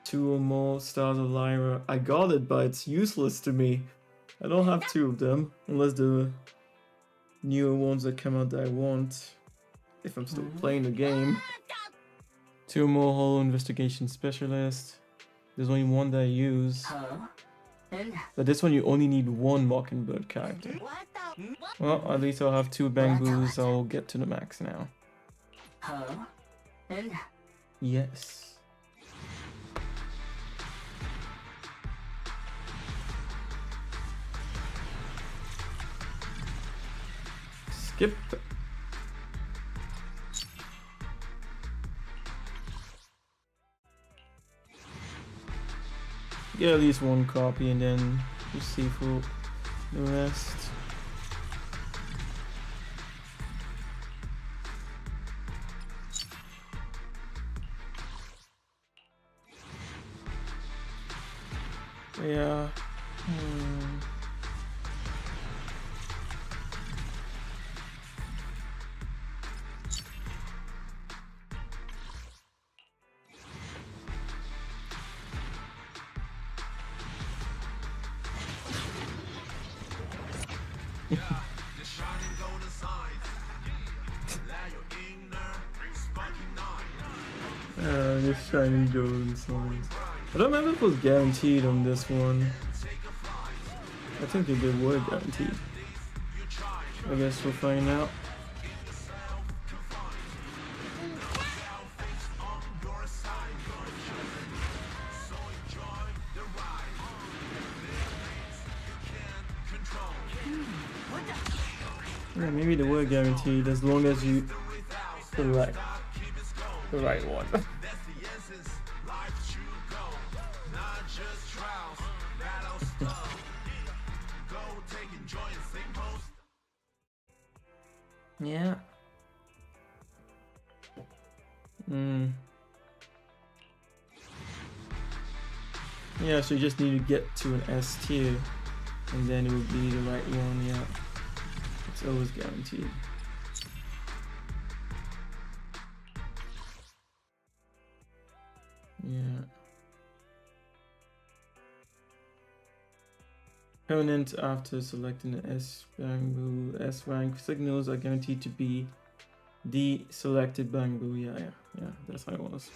2 2 or more stars of Lyra. I got it, but it's useless to me. I don't have 2 of them, unless the newer ones that come out that I want, if I'm still playing the game. 2 more Hollow Investigation Specialist. There's only one that I use. But this one you only need 1 Mockingbird character. Well, at least I'll have 2 Bangbus. I'll get to the max now. Yes. Skip. Get at least 1 copy and then we'll see for the rest. Yeah. Just shining golden songs. I don't remember if it was guaranteed on this one. I think they were guaranteed. I guess we'll find out. Yeah, maybe they were guaranteed as long as you select the right one. Yeah. Yeah, so you just need to get to an S tier and then it will be the right one, yeah. It's always guaranteed. Yeah. Opponent after selecting the S rank signals are guaranteed to be the selected Bangbu. Yeah, that's how it was.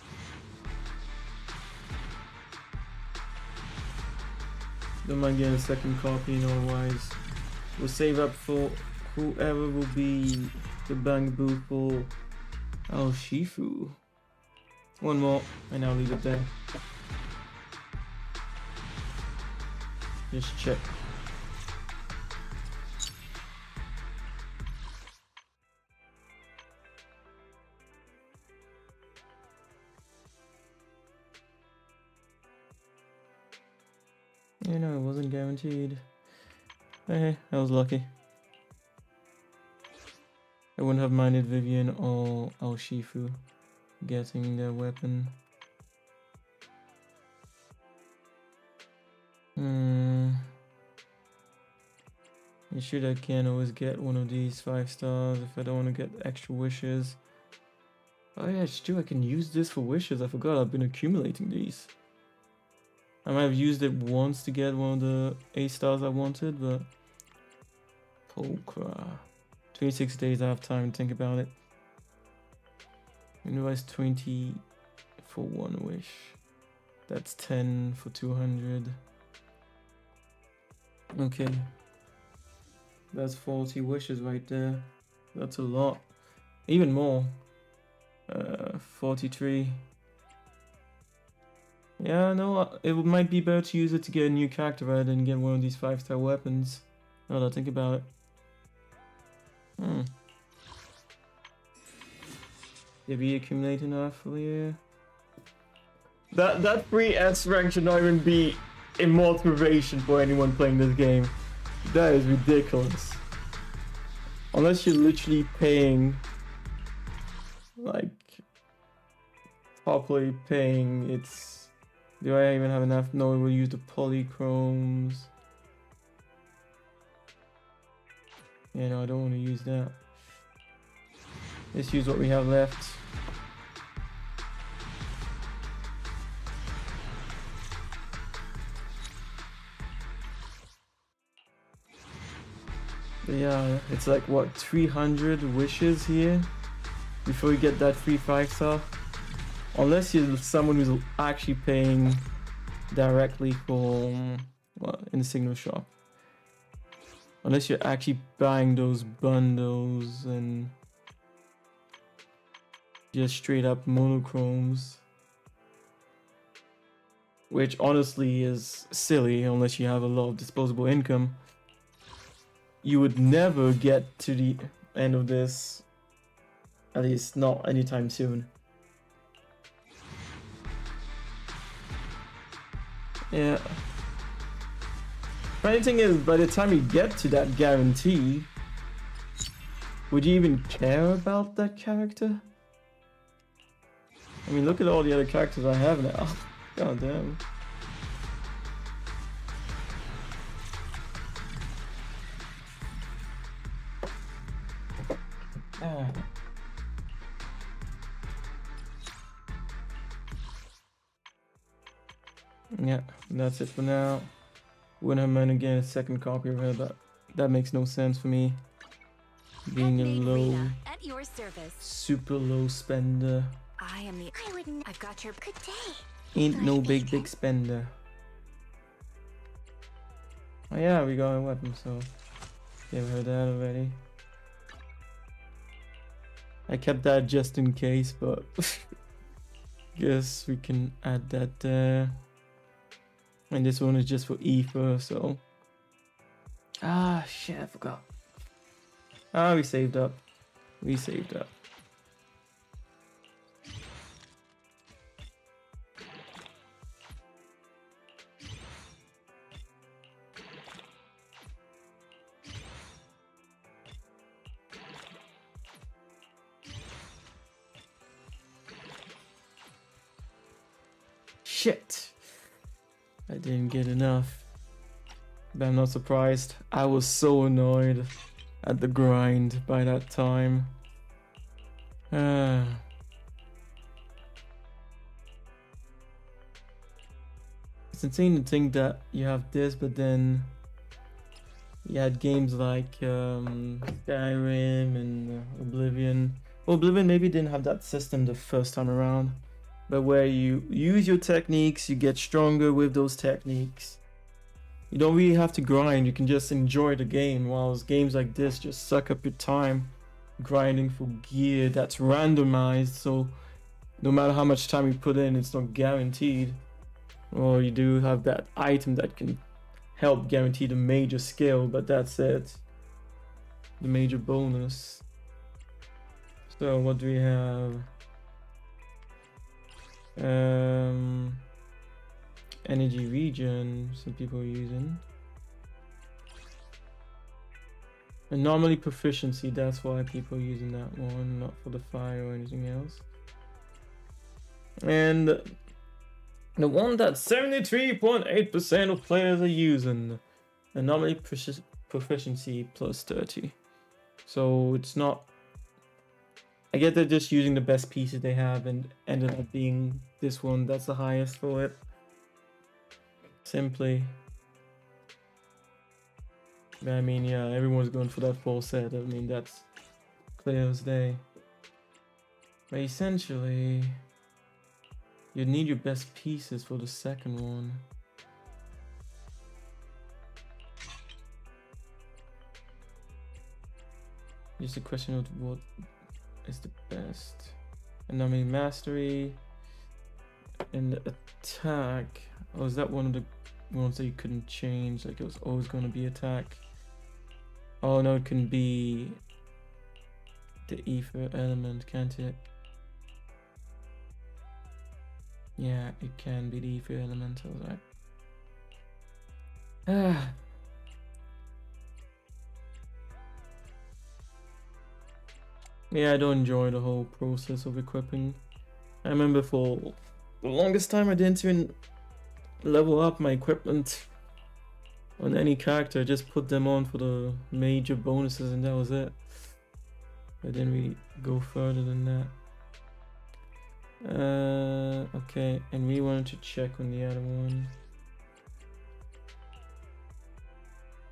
Don't mind getting a second copy, and otherwise we'll save up for whoever will be the Bangbu for Al Shifu. 1 more, and I'll leave it there. Just check. You know, it wasn't guaranteed. Hey, I was lucky. I wouldn't have minded Vivian or Al Shifu getting their weapon. You should I can always get one of these 5 stars if I don't want to get extra wishes. Oh yeah, it's true, I can use this for wishes. I forgot I've been accumulating these. I might have used it once to get one of the 8 stars I wanted, but Polkra. 26 days I have time to think about it. Invest 20 for 1 wish. That's 10 for 200. Okay. That's 40 wishes right there. That's a lot. Even more. 43. Yeah, no, it might be better to use it to get a new character rather than get one of these 5-star weapons. Now that I think about it. Did we accumulate enough for you? That free S rank should not even be a motivation for anyone playing this game. That is ridiculous. Unless you're literally paying, like, properly paying, it's... Do I even have enough? No, we'll use the polychromes. Yeah, no, I don't want to use that. Let's use what we have left. Yeah, it's like what, 300 wishes here before you get that free 5-star. Unless you're someone who's actually paying directly for well, in the signal shop. Unless you're actually buying those bundles and just straight up monochromes. Which honestly is silly unless you have a lot of disposable income. You would never get to the end of this, at least not anytime soon. Yeah. Funny thing is, by the time you get to that guarantee, would you even care about that character? I mean, look at all the other characters I have now. God damn. Yeah, that's it for now. Wouldn't have meant to get a second copy of her, but that makes no sense for me. Being a low, at your service. super low spender. I am the. I wouldn't. I've got your good day. Ain't no big spender. Oh yeah, we got a weapon, so you've heard that already. I kept that just in case, but guess we can add that there. And this one is just for ether, so ah shit, I forgot. Ah, we saved up. We saved up. Shit. I didn't get enough. But I'm not surprised. I was so annoyed at the grind by that time. It's insane to think that you have this, but then you had games like Skyrim and Oblivion. Well, Oblivion maybe didn't have that system the first time around, but where you use your techniques, you get stronger with those techniques. You don't really have to grind, you can just enjoy the game, whilst games like this just suck up your time grinding for gear that's randomized, so no matter how much time you put in, it's not guaranteed. Or you do have that item that can help guarantee the major skill, but that's it. The major bonus. So what do we have? Energy regen, some people are using. Anomaly proficiency, that's why people are using that one, not for the fire or anything else. And the one that 73.8% of players are using, anomaly proficiency plus 30. So it's not, I get they're just using the best pieces they have and ended up being this one that's the highest for it. Simply. But I mean, yeah, everyone's going for that full set. I mean, that's clear as day. But essentially, you need your best pieces for the second one. Just a question of what is the best. Anomaly mastery and attack. Oh, is that one of the ones that you couldn't change? Like it was always going to be attack. Oh no, it can be the ether element, can't it? Yeah, it can be the ether element. I was like, yeah, I don't enjoy the whole process of equipping. I remember for the longest time I didn't even level up my equipment on any character. I just put them on for the major bonuses and that was it. I didn't really go further than that. Okay, and we wanted to check on the other one.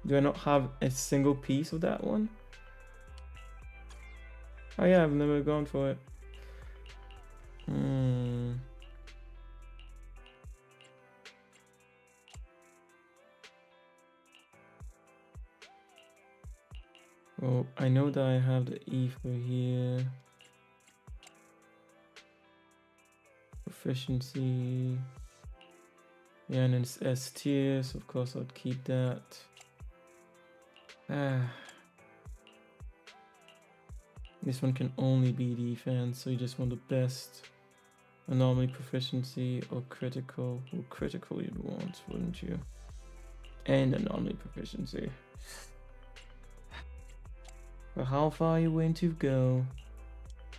Do I not have a single piece of that one? Oh yeah, I've never gone for it. Well, I know that I have the ether here. Proficiency. Yeah, and it's S tier, so of course I'd keep that. This one can only be defense, so you just want the best. Anomaly proficiency or critical. Well, critical you'd want, wouldn't you? And anomaly proficiency. But how far are you willing to go?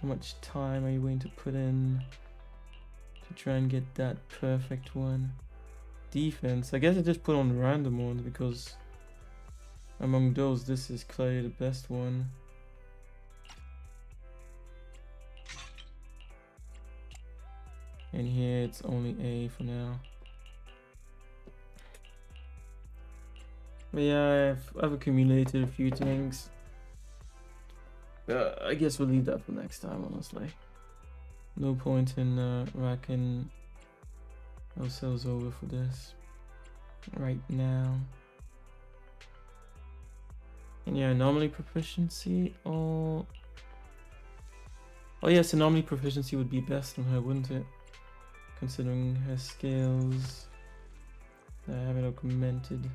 How much time are you willing to put in to try and get that perfect one? Defense. I guess I just put on random ones because among those, this is clearly the best one. And here it's only A for now. But yeah, I've accumulated a few things. I guess we'll leave that for next time, honestly. No point in racking ourselves over for this right now. And yeah, anomaly proficiency or... Oh yes, anomaly proficiency would be best on her, wouldn't it? Considering her skills that I haven't augmented.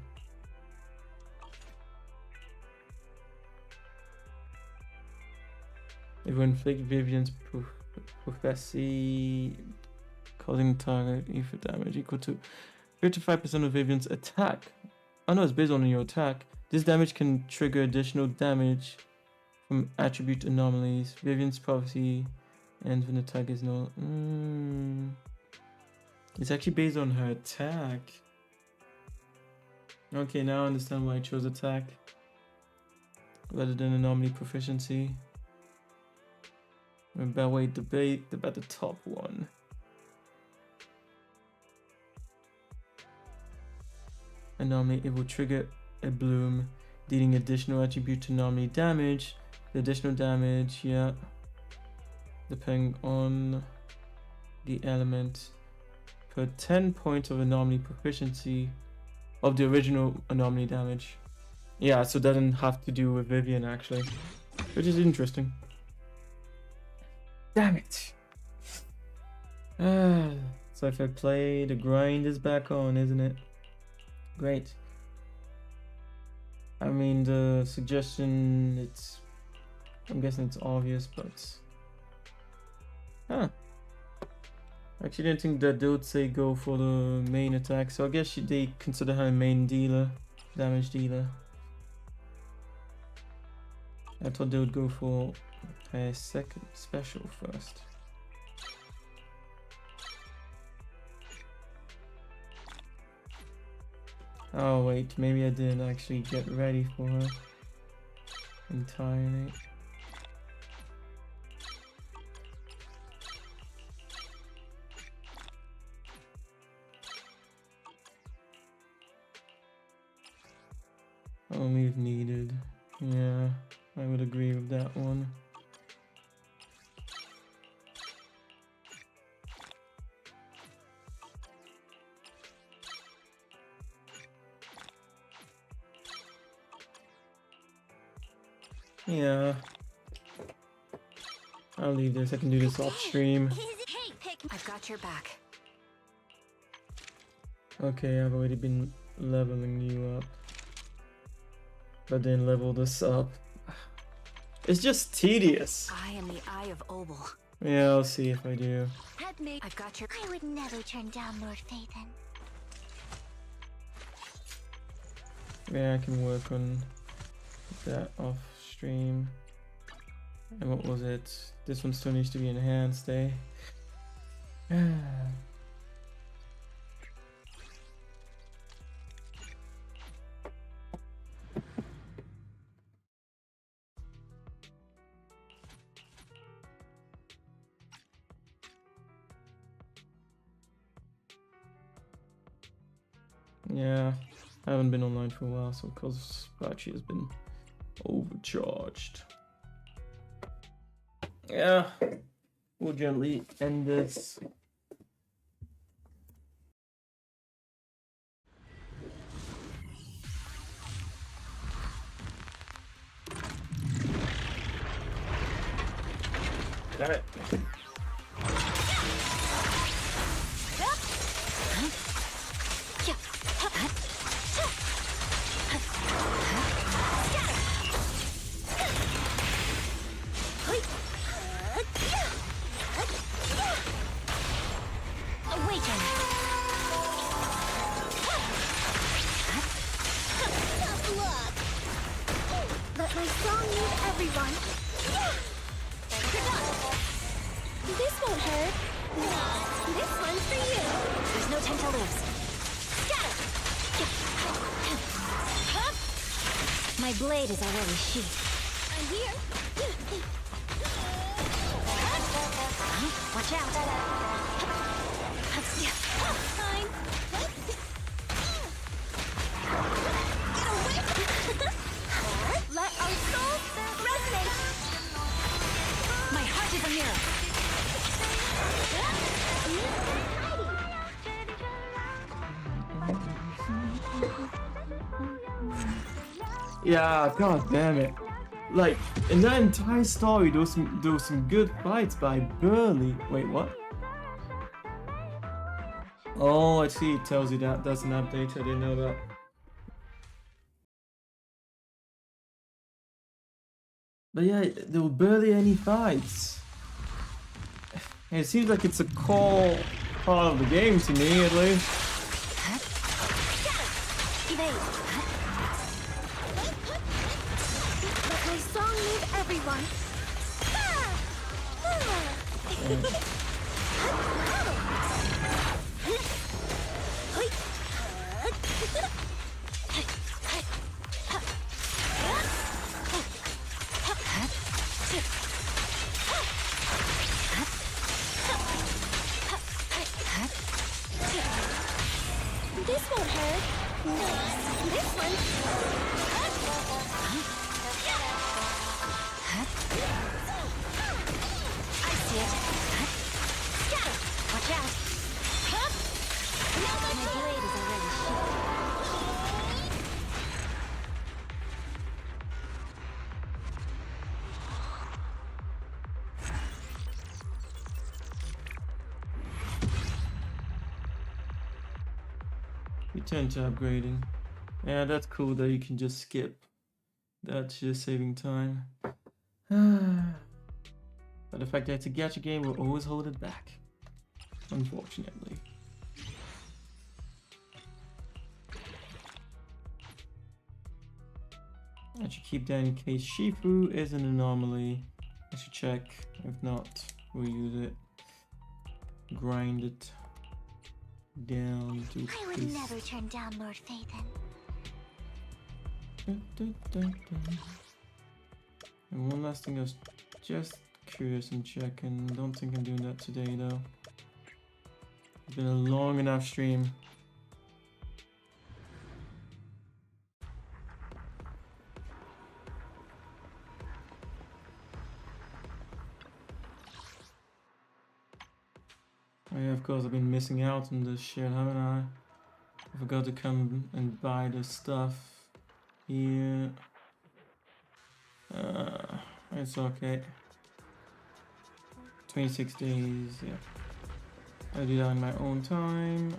It will inflict Vivian's prophecy, causing the target ether damage equal to 55% of Vivian's attack. Oh no, it's based on your attack. This damage can trigger additional damage from attribute anomalies. Vivian's prophecy ends when the attack is no. It's actually based on her attack. Okay, now I understand why I chose attack rather than anomaly proficiency. But wait, debate about the top one. Anomaly, it will trigger a bloom, dealing additional attribute to anomaly damage. The additional damage, yeah, depending on the element, per 10 points of anomaly proficiency of the original anomaly damage. Yeah, so it doesn't have to do with Vivian actually, which is interesting. Damn it. So if I play, the grind is back on, isn't it? Great. I mean, the suggestion, I'm guessing it's obvious, but... Huh. I actually didn't think that they would say go for the main attack, so I guess they consider her a main dealer, damage dealer. I thought they would go for a second special first. Oh wait, maybe I didn't actually get ready for her entirely. Only if needed. Yeah, I would agree with that one. Yeah. I'll leave this. I can do this off stream. I've got your back. Okay, I've already been leveling you up. But then level this up. It's just tedious. I am the Eye of Obel. Yeah, I'll see if I do. I've got your... I would never turn down Lord Phaethon. Yeah, I can work on that off stream. And what was it? This one still needs to be enhanced, eh? Yeah, I haven't been online for a while, so because battery has been overcharged. Yeah, we'll gently end this. Damn it. Awaken! Tough luck! Let my song move everyone! This won't hurt! This one's for you! There's no time to lose. Scatter! My blade is already sheathed. I'm here! Watch out! Fine. Get away! Let our souls resonate! My heart is a mirror. Yeah, god damn it. Like, in that entire story, there was some good fights by Burley. Wait, what? Oh, I see. It tells you that that's an update. I didn't know that. But yeah, there were barely any fights. It seems like it's a core part of the game to me, at least. Let my song move everyone. This won't hurt. This one. I see it. Scatter! Watch out! My blade is already sheathed. Return to upgrading. Yeah, that's cool that you can just skip. That's just saving time. But the fact that it's a gacha game will always hold it back. Unfortunately. I should keep that in case Shifu is an anomaly. I should check. If not, we'll use it. Grind it down to I would never turn down Lord Phaethon. And one last thing, I was just curious and checking. Don't think I'm doing that today though. It's been a long enough stream. Oh yeah, of course I've been missing out on this shit, haven't I? I forgot to come and buy the stuff here. It's okay. 26 days, yeah. I'll do that in my own time.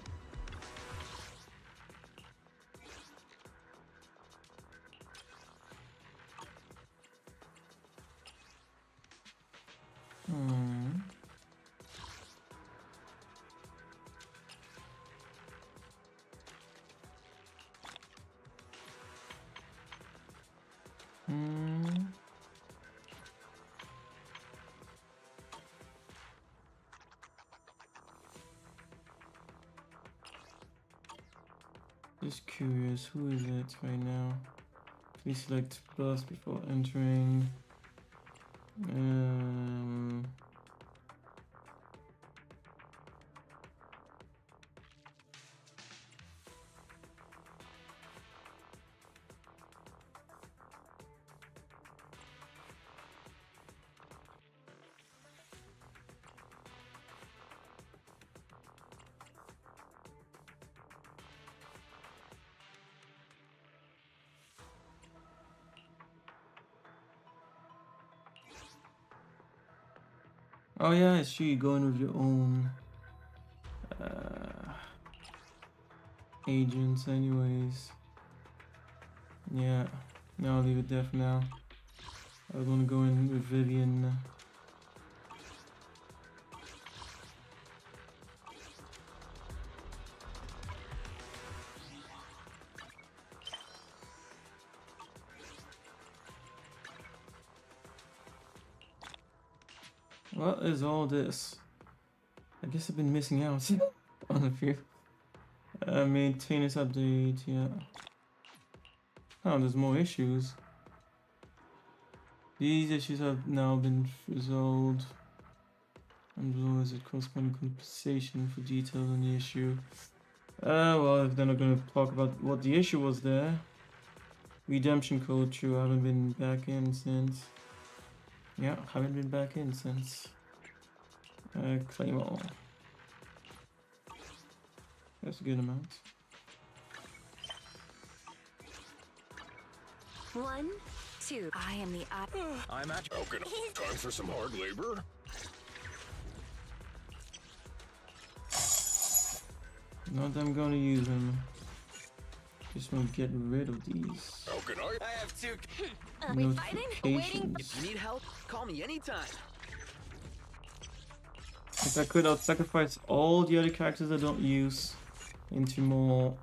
Just curious, who is it right now? Please select bus before entering. Oh yeah, it's true. You go in with your own agents, anyways. Yeah, no, I'll leave it there for now. I was gonna go in with Vivian. What is all this? I guess I've been missing out on a few. Maintenance update, yeah. Oh, there's more issues. These issues have now been resolved. And below is a corresponding compensation for details on the issue. Well, if they're not gonna talk about what the issue was there. Redemption code, true, I haven't been back in since. Yeah, haven't been back in since. Claim all. That's a good amount. 1, 2. I am the I'm at. Okay, time for some hard labor. Not that I'm gonna use them. Just want to get rid of these. How can I? I have two. Are we fighting? Waiting? If you need help, call me anytime. If I could, I'd sacrifice all the other characters I don't use into more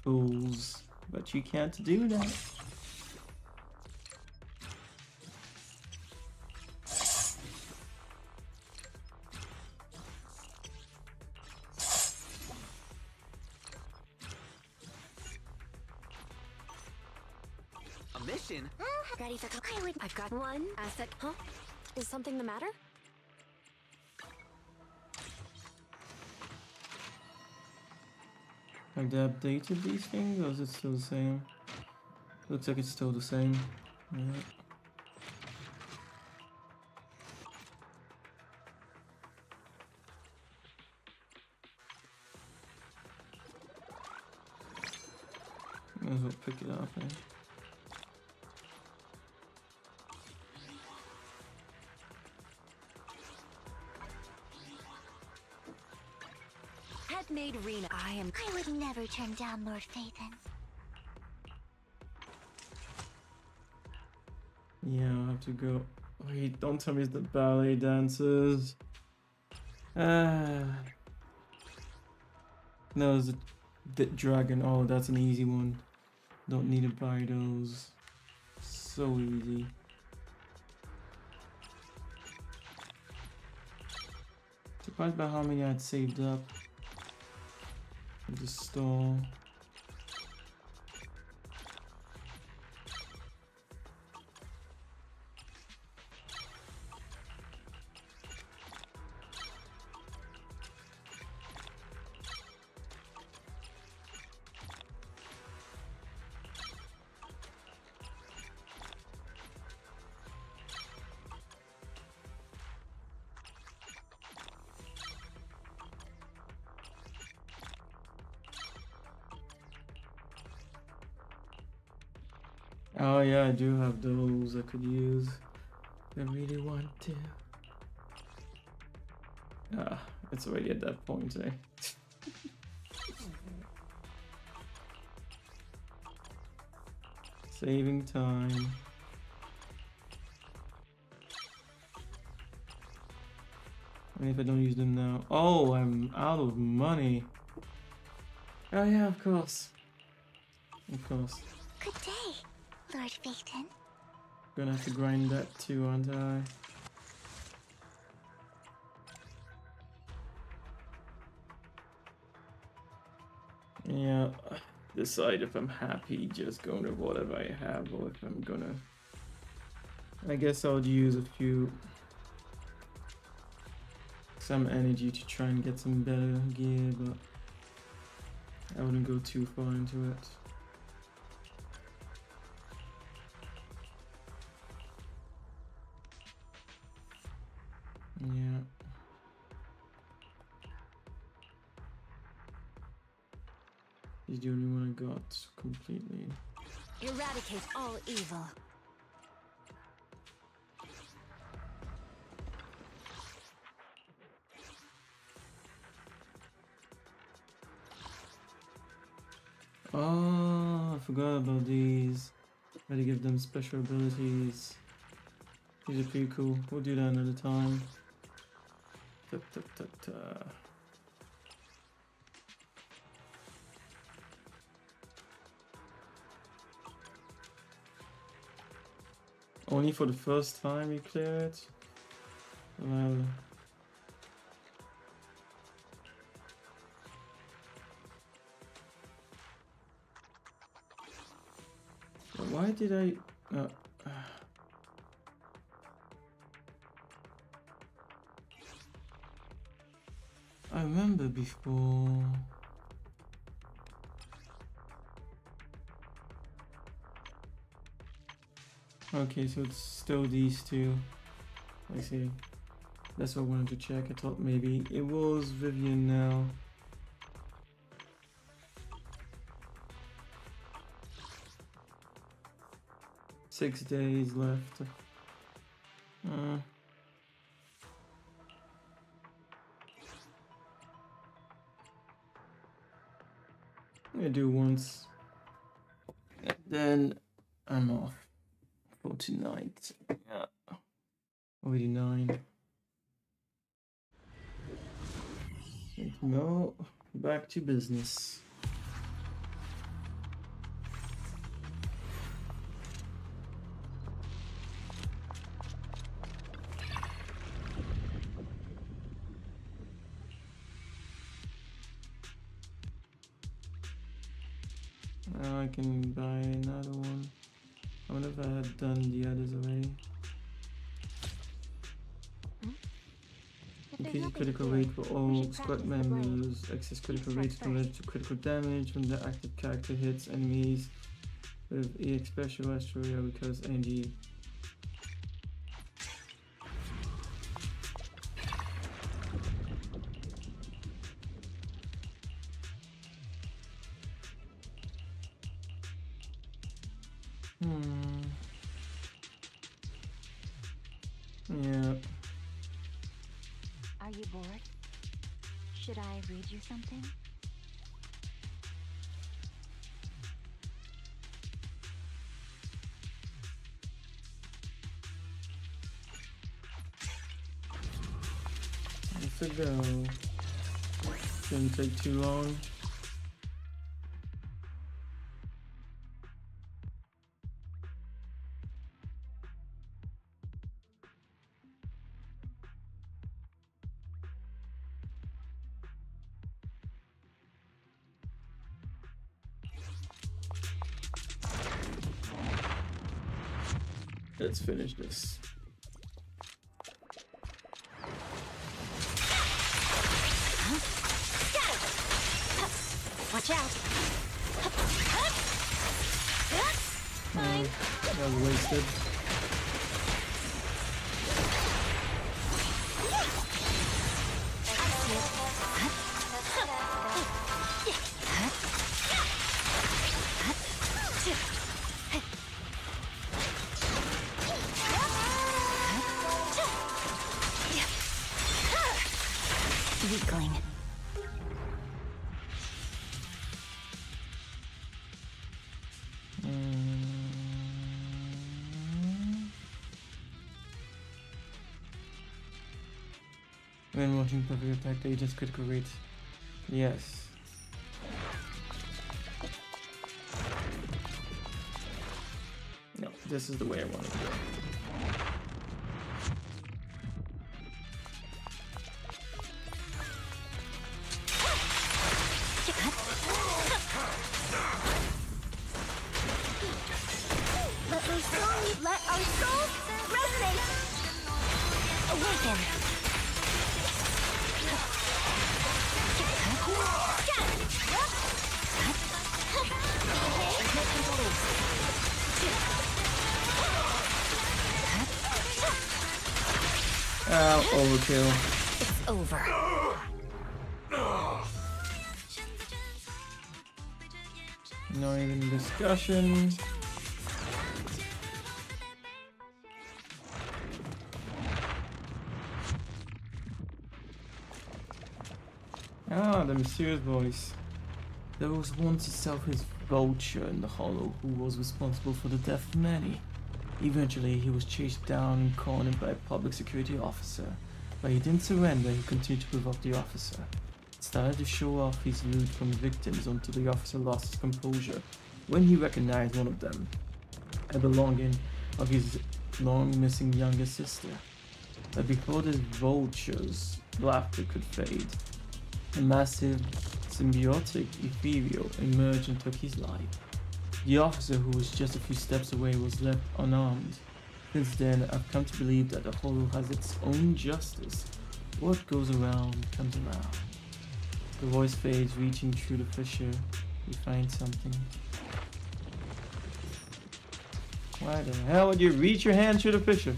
pools, but you can't do that. A mission? Ready for I've got one asset. Huh? Is something the matter? Have they updated these things, or is it still the same? Looks like it's still the same. Yeah. Might as well pick it up, eh? Made Rena. I would never turn down Lord Phaethon. Yeah, I'll have to go. Wait, don't tell me it's the ballet dancers. No, it's the dragon. Oh, that's an easy one. Don't need to buy those. So easy. Surprised by how many I'd saved up. The store. Oh yeah, I do have those I could use. I really want to. Ah, it's already at that point, eh? Saving time. I mean, if I don't use them now. Oh, I'm out of money. Oh yeah, of course. Of course. Good day, Lord Phaethon. Gonna have to grind that too, aren't I? Yeah, decide if I'm happy just going with whatever I have, or if I'm gonna... I guess I'll use some energy to try and get some better gear, but I wouldn't go too far into it. Yeah. He's the only one I got completely. Eradicate all evil. Oh, I forgot about these. Gotta give them special abilities. These are pretty cool. We'll do that another time. Ta, ta, ta, ta. Only for the first time you clear it? Well... Why did I... I remember before... Okay, so it's still these two. I see. That's what I wanted to check. I thought maybe it was Vivian now. Six days left. I'm gonna do once. And then I'm off. 49. Yeah. 89. No, back to business. Now I can buy another one. I wonder if I had done the others already. Increase critical rate for all squad members. Access critical rate related to critical damage when the active character hits enemies with EX special Asteria because NG. Yeah. Are you bored? Should I read you something? Let's go. Shouldn't take too long. Let's finish this. Watch out. Fine. That was wasted. Weakling. When watching perfect attack, they just critical rate. Yes. No, this is the way I want it to go. Let our souls resonate. Awaken. Overkill. It's over. Not even discussion. Ah, the mysterious voice. There was once a selfish vulture in the Hollow who was responsible for the death of many. Eventually, he was chased down and cornered by a public security officer, but he didn't surrender. He continued to provoke the officer. He started to show off his loot from victims until the officer lost his composure when he recognized one of them, a belonging of his long-missing younger sister. But before this vulture's laughter could fade, a massive, symbiotic ethereal emerged and took his life. The officer, who was just a few steps away, was left unarmed. Since then, I've come to believe that the Hollow has its own justice. What goes around comes around. The voice fades, reaching through the fissure. We find something. Why the hell would you reach your hand through the fissure?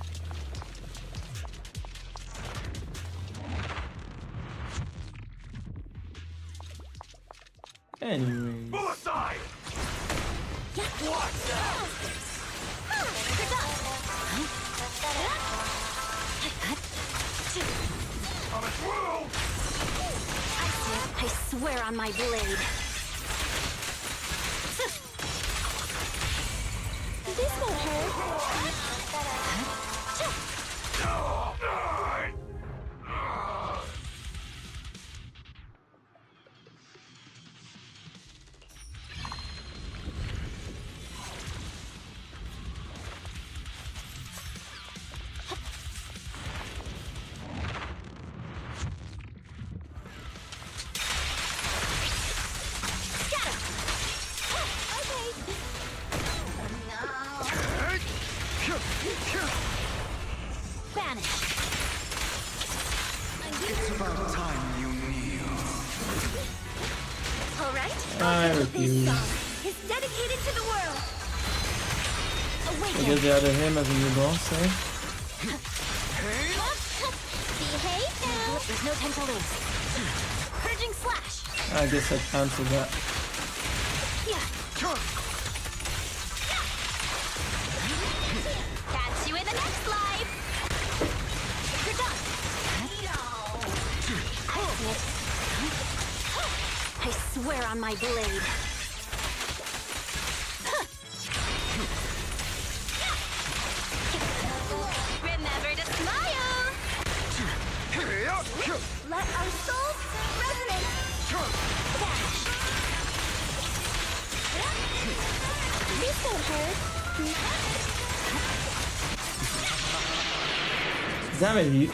Anyways. Move aside! What's that? I'm through! I swear on my blade. This won't hurt. It's about time you knew. All right. I refuse. Is dedicated to the world. I guess they added him as a new boss, eh? Behave now. There's no time to lose. Purging slash. I guess I cancelled that. Catch you in the next life. You're done. I swear on my blade. Remember to smile. Let our souls resonate. This won't hurt. Damn it, you.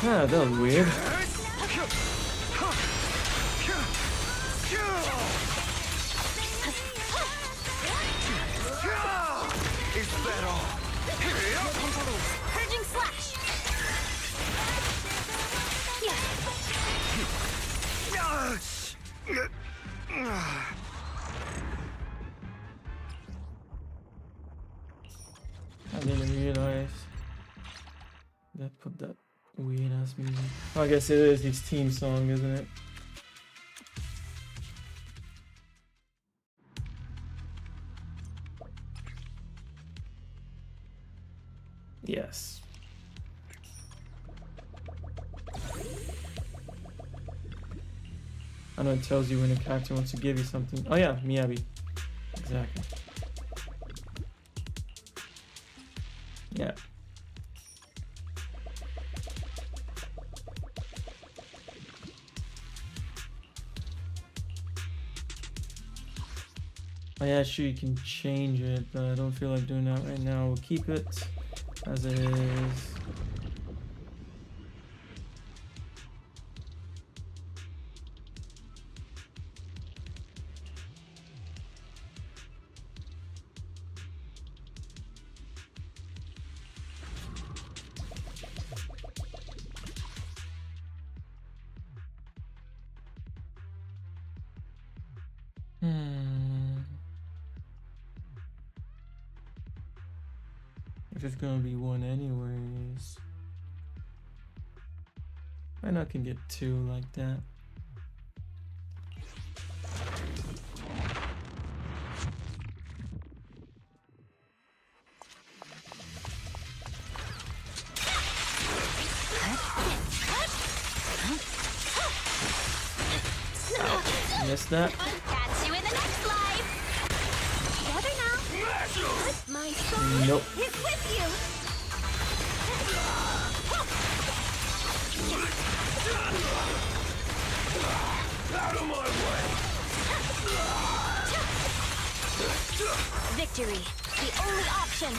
Ah, that was weird. Is that all? Purging slash. I didn't realize that put that weird ass music. Oh, I guess it is his team song, isn't it? Yes. I know it tells you when a character wants to give you something. Oh yeah, Miyabi. Exactly. Yeah. Oh yeah, sure, you can change it, but I don't feel like doing that right now. We'll keep it as it is. If it's gonna be one anyways. Why not can get two like that? Missed that. Catch you in the next life. Together now. My soul Nope. is with you. Out of my way! Victory, the only option.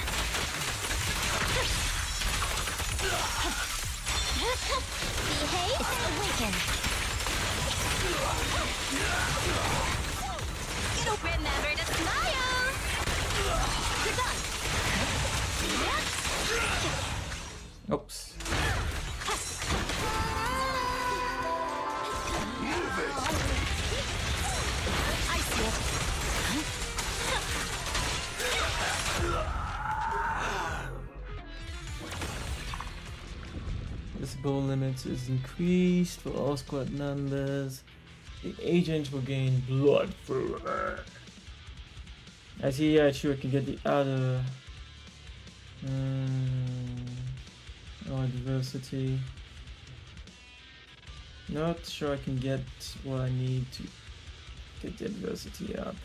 Behave, awaken. Remember to smile. You're done. Oops. I see it. This goal limit is increased for all squad members. The agent will gain blood forever. I see, yeah, sure I can get the other diversity. Not sure I can get what I need to get the diversity up.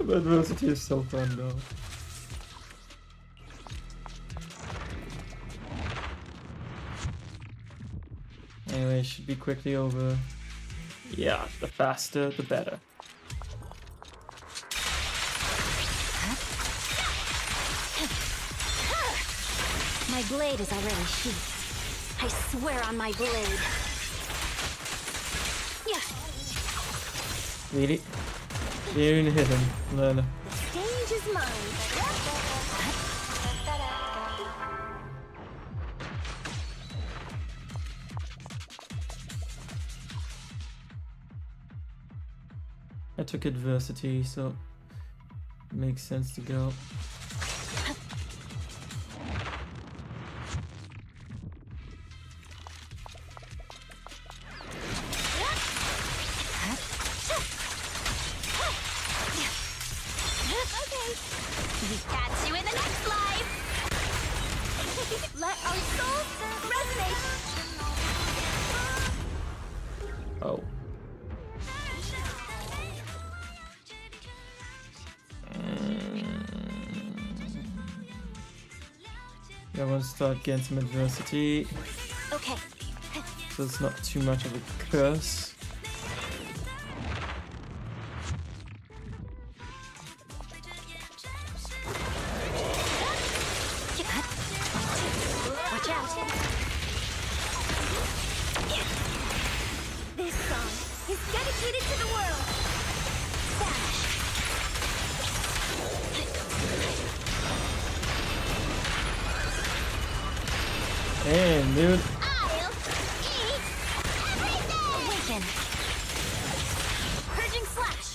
Adversity is so fun though. Anyway, it should be quickly over. Yeah, the faster the better. My blade is already sheathed. I swear on my blade. Yeah. Really? You didn't hit him, Lana. The stage is mine. I took adversity, so it makes sense to go. Catch you in the next life. Let our souls resonate. Oh. I want to start getting some adversity. Okay. So it's not too much of a curse. Watch out. This song is dedicated to the world. Dash. Damn, dude. I'll eat everything. Awaken. Purging slash.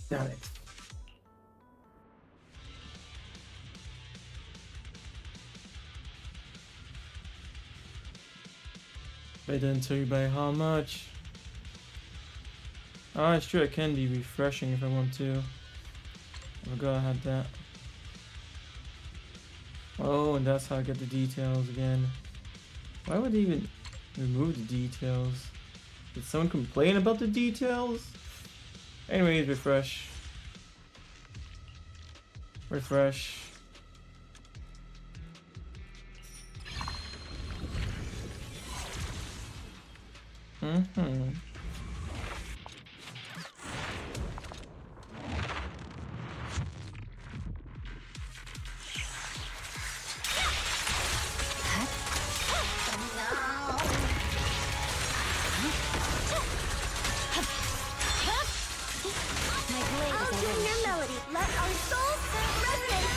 Damn it. I didn't tell you by how much. Oh, it's true, it can be refreshing if I want to. I forgot I had that. Oh, and that's how I get the details again. Why would they even remove the details? Did someone complain about the details? Anyways, refresh. Refresh. Mm-hmm. I'll tune your melody. Let our souls resonate.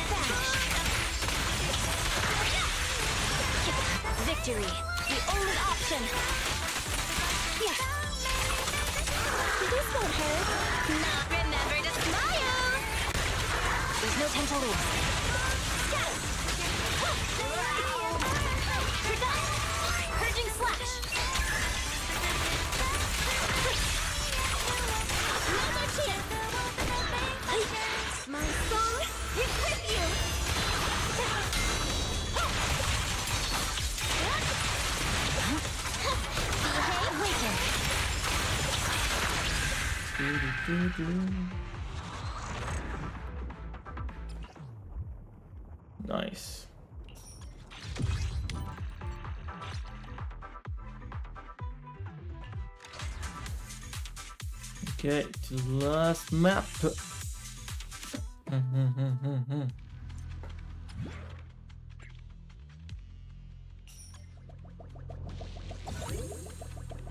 Dash. Victory, the only option. Yeah. This won't hurt. Not remember to smile. There's no time to lose. Nice. Okay, to the last map.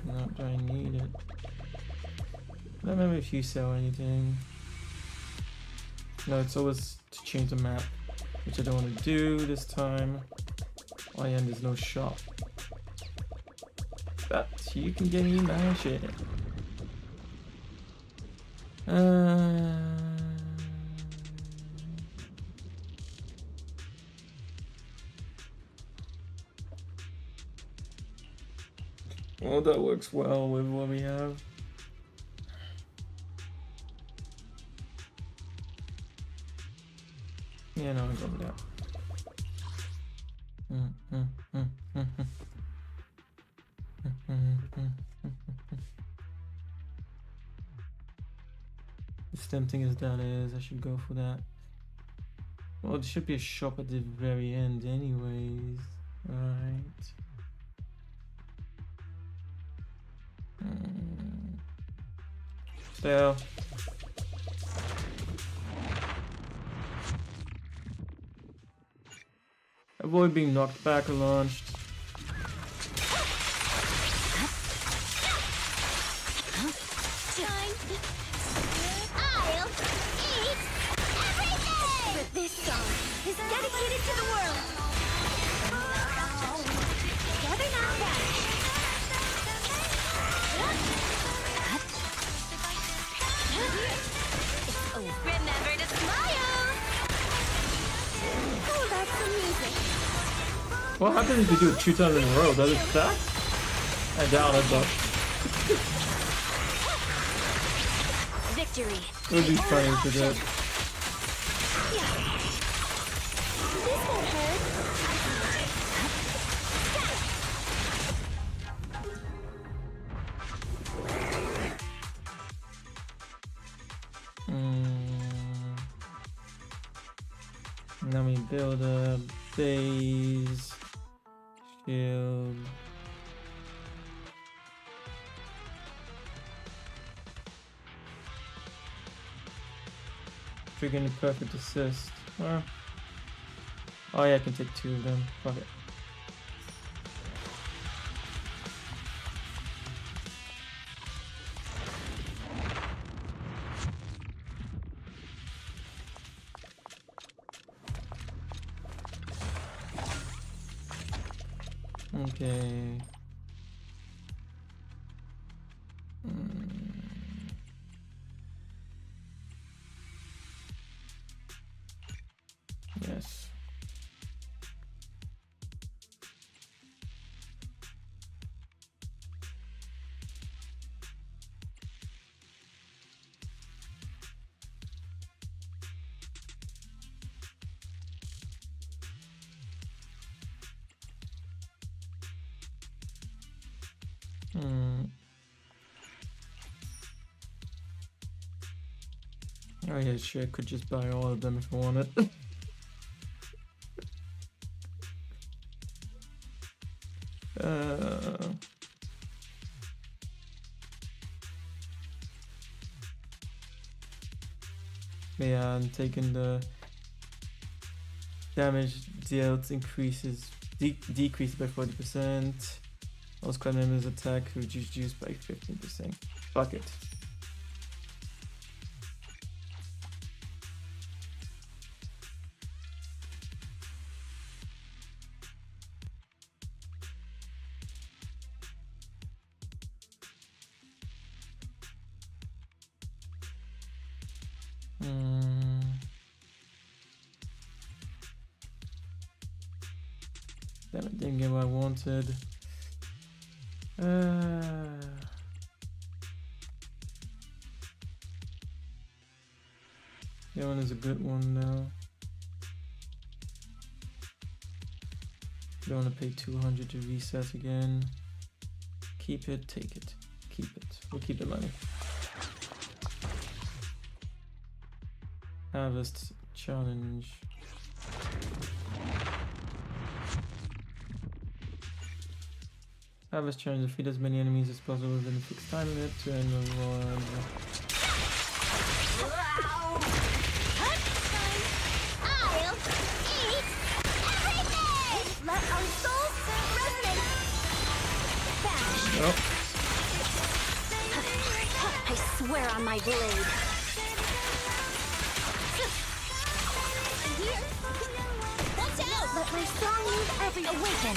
Not that I need it. I don't remember if you sell anything. No, it's always to change the map, which I don't want to do this time. Oh yeah, and there's no shop. But you can get me my shit. Well, that works well with what we have. Yeah, no, I'll go with that. As tempting as that is, I should go for that. Well, there should be a shop at the very end anyways. Right. So avoid being knocked back or launched. I'll eat everything! But this song is dedicated to the world. Together now, remember to smile! Oh, that's some music. What happens if you do it 2 times in a row? Does it stack? I doubt it, but victory. it would be funny if it did. This won't hurt. Now we build a base, shield. Triggering the perfect assist. Oh yeah, I can take 2 of them. Fuck it. Okay. Yes. Oh yeah, shit, I could just buy all of them if I wanted. Yeah, I'm taking the damage dealt increases decreased by 40%. All squad members' attack reduced by 15%. Fuck it. Damn it, didn't get what I wanted. That one is a good one now. Don't want to pay 200 to reset again. Keep it, take it. Keep it. We'll keep the money. Harvest challenge. Harvest challenge. Defeat as many enemies as possible within a fixed time limit to end the reward. I'll eat everything! Let our souls resonate! Bash! Nope. I swear on my blade. Watch out! Let my song move every awaken.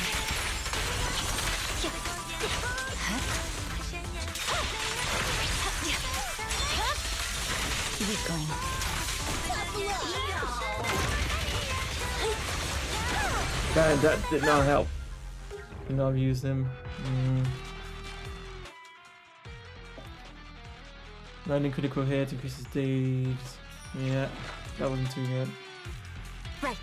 Weakling. That did not help. Did not use him. 9 critical hit, increases days. Yeah, that wasn't too good. Right.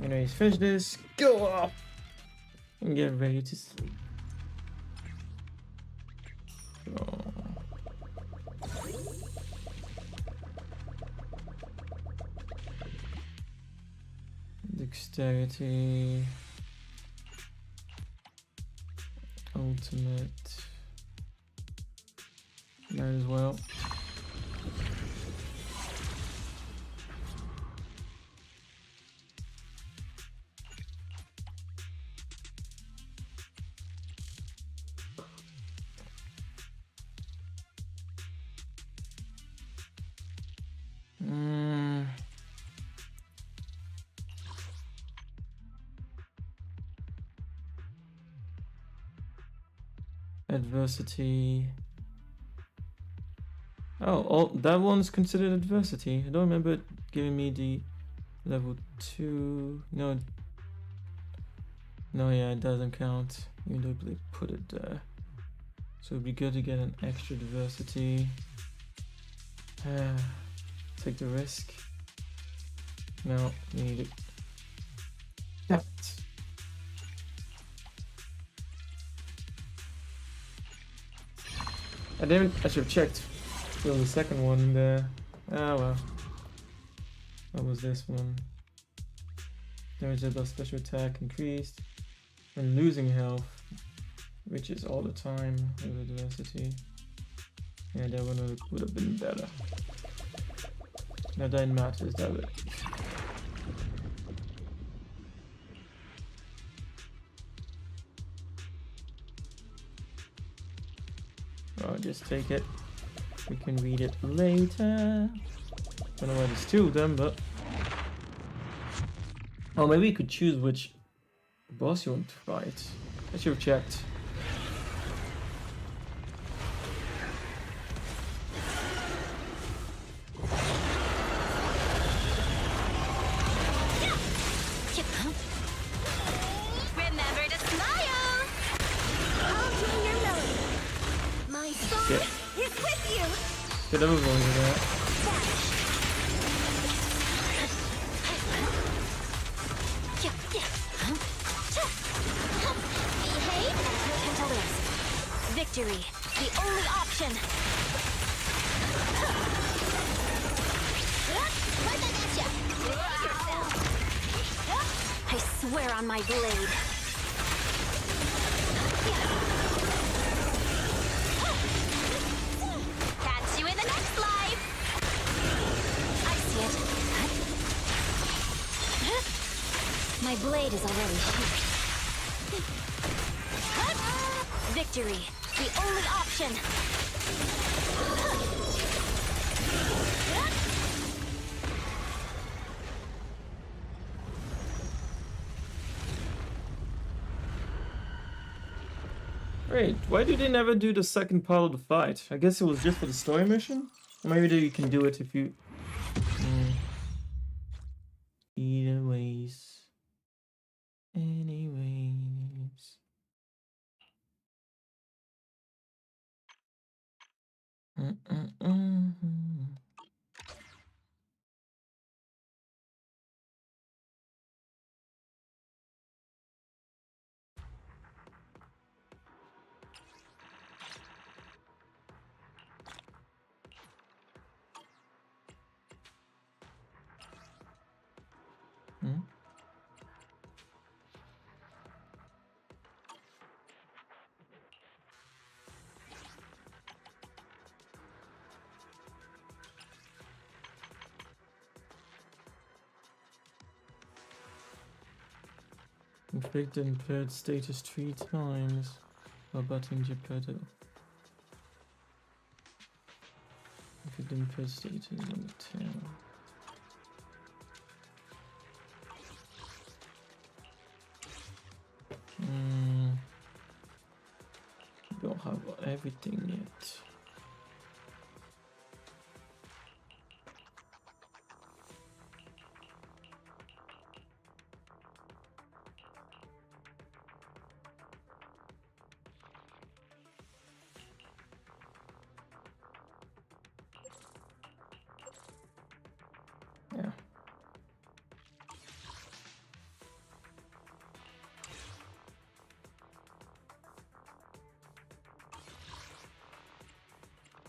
Anyways, finish this. Go up and get ready to sleep. Oh. Dexterity. Ultimate. Might as well. Adversity. Oh, that one's considered adversity. I don't remember it giving me the level 2. No, yeah, it doesn't count. Even though they put it there. So it'd be good to get an extra adversity. Take the risk. No, you need it. Damn it. I should have checked. There was the second one there. Ah well. What was this one? Damage above special attack increased. When losing health, which is all the time with adversity. Yeah, that one would have been better. Now that matters, that it. I'll just take it. We can read it later. Don't know why there's 2 of them, but... Oh, maybe you could choose which boss you want to fight. I should have checked. Remember to smile! I'll tune your melody. My song is with you! Could have avoided that. Behave and live. Victory, the only option. I swear on my blade. Catch you in the next life. I see it. My blade is already here. Victory, the only option. Wait, why did they never do the second part of the fight? I guess it was just for the story mission? Or maybe you can do it if you... Either ways. Anyways. Inflict the impaired status 3 times while battling Geppetto. Inflict the impaired status on the tail. Don't have everything yet. Yeah.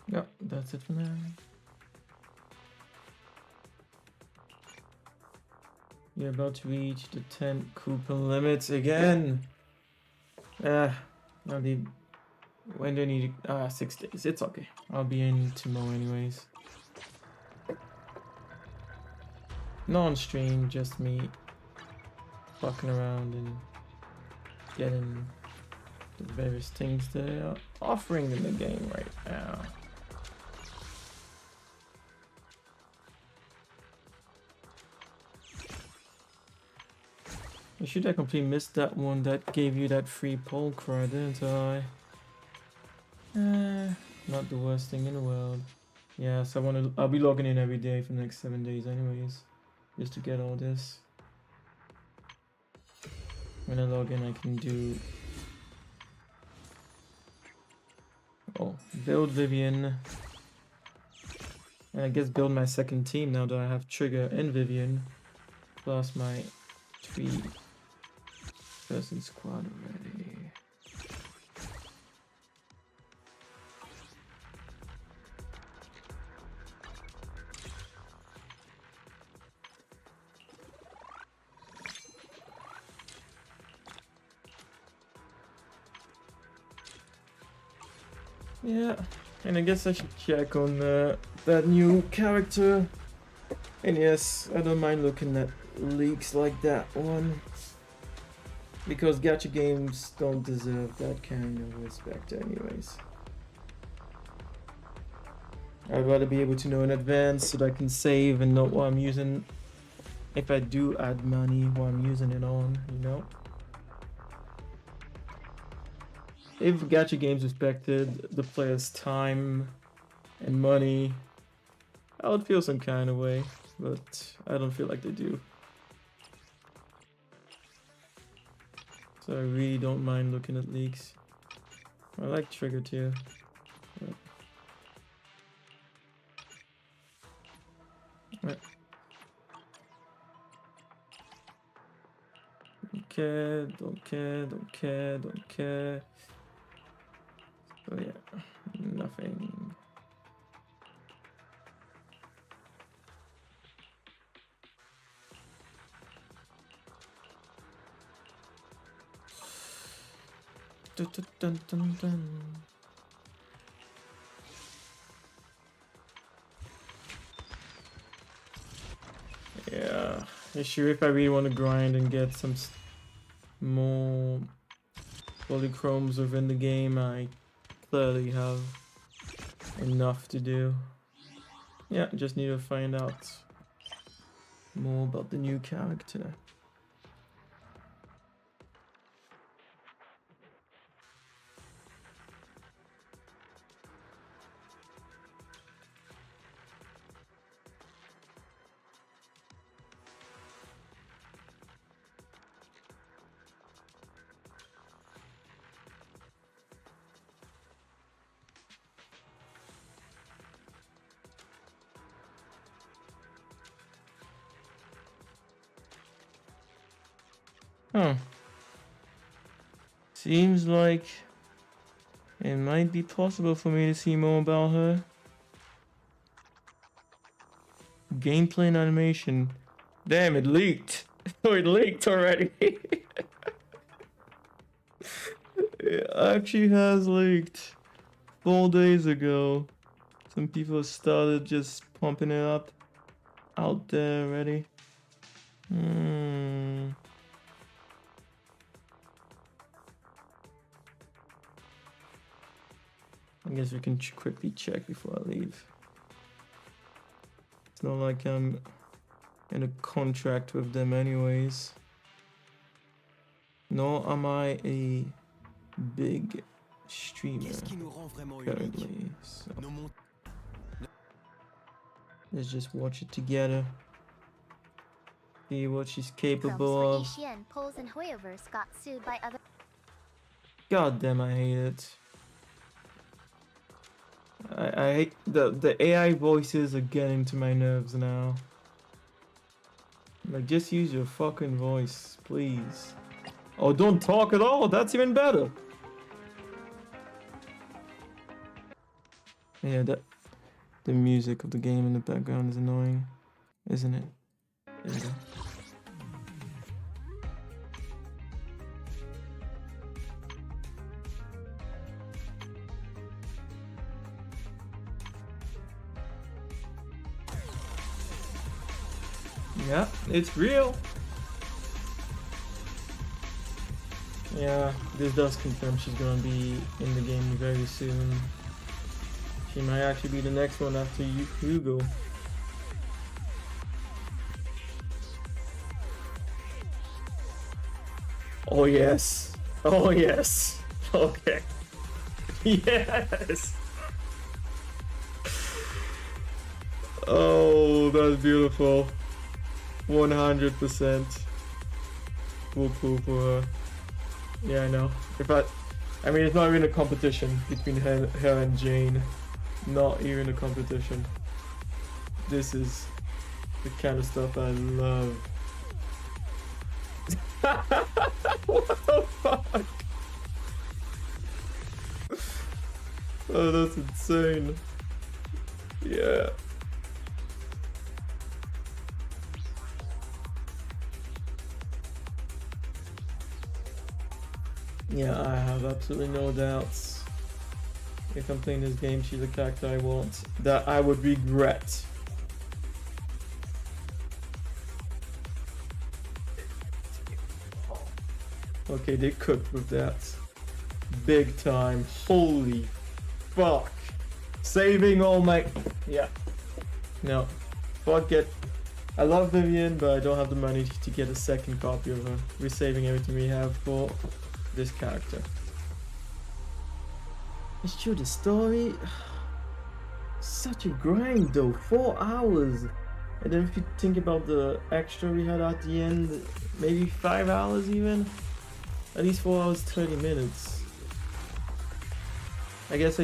Yep, that's it for now. You're about to reach the 10 coupon limits again. Now the when do I need 6 days? It's okay. I'll be in tomorrow anyways. Not on stream, just me fucking around and getting the various things they are offering in the game right now. I should have completely missed that one that gave you that free poll cry, didn't I? Not the worst thing in the world. Yeah, so I'll be logging in every day for the next 7 days anyways. Just to get all this. When I log in I can do... Oh, build Vivian. And I guess build my second team now that I have Trigger and Vivian. Plus my 3-person squad already. Yeah, and I guess I should check on that new character. And yes, I don't mind looking at leaks like that one. Because gacha games don't deserve that kind of respect anyways. I'd rather be able to know in advance so that I can save and know what I'm using. If I do add money, what I'm using it on, you know? If gacha games respected the player's time and money, I would feel some kind of way, but I don't feel like they do. So I really don't mind looking at leaks. I like Trigger too. But... Right. Don't care, don't care, don't care, don't care. So yeah, nothing. Dun, dun, dun, dun. Yeah, sure. If I really want to grind and get some more polychromes within the game, I clearly have enough to do. Yeah, just need to find out more about the new character. Huh. Seems like it might be possible for me to see more about her. Gameplay and animation. Damn, it leaked. Oh, it leaked already. It actually has leaked 4 days ago. Some people started just pumping it up out there already. I guess we can quickly check before I leave. It's not like I'm in a contract with them anyways. Nor am I a big streamer currently. So let's just watch it together. See what she's capable of. Poles and Hoyoverse got sued by other. God damn, I hate it. I hate the AI voices are getting to my nerves now. Like, just use your fucking voice, please. Oh, don't talk at all. That's even better. Yeah, the music of the game in the background is annoying, isn't it? There we go. Yeah, it's real. Yeah, this does confirm she's gonna be in the game very soon. She might actually be the next one after Hugo. Oh yes. Oh yes. Okay. Yes. Oh, that's beautiful. 100%. Whoop whoop for her. Yeah, I know. I mean, it's not even a competition between her and Jane. Not even a competition. This is the kind of stuff I love. What the fuck? Oh, that's insane. Yeah. Yeah, I have absolutely no doubts. If I'm playing this game, she's a character I want. That I would regret. Okay, they cooked with that. Big time. Holy fuck. Saving all my... Yeah. No. Fuck it. I love Vivian, but I don't have the money to get a second copy of her. We're saving everything we have for this character. It's true, the story... Such a grind though. 4 hours. And then if you think about the extra we had at the end, maybe 5 hours even? At least 4 hours, 30 minutes. I guess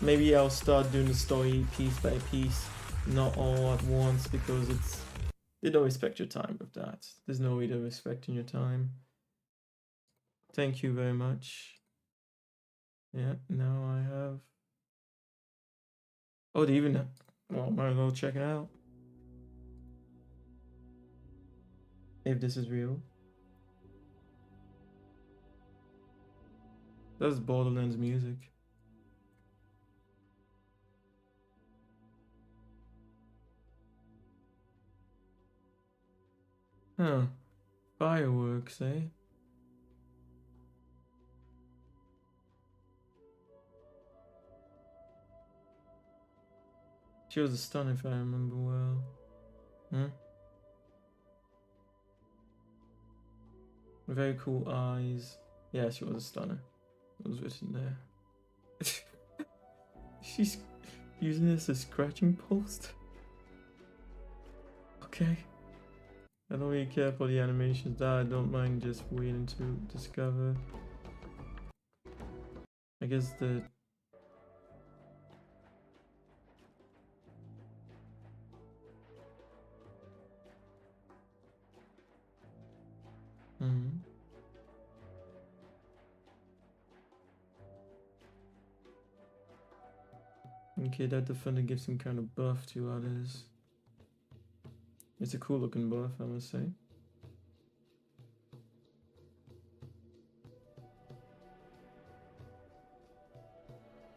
maybe I'll start doing the story piece by piece, not all at once, because they don't respect your time with that. There's no way they're respecting your time. Thank you very much. Yeah, now I have... Oh, they even... Well, might as well check it out. If this is real. That's Borderlands music. Huh. Fireworks, eh? She was a stun if I remember well. Hmm? Very cool eyes. Yeah, she was a stunner. It was written there. She's using this as a scratching post. Okay. I don't really care for the animations that I don't mind just waiting to discover. I guess the... Okay, that defender gives some kind of buff to others. It's a cool looking buff, I must say.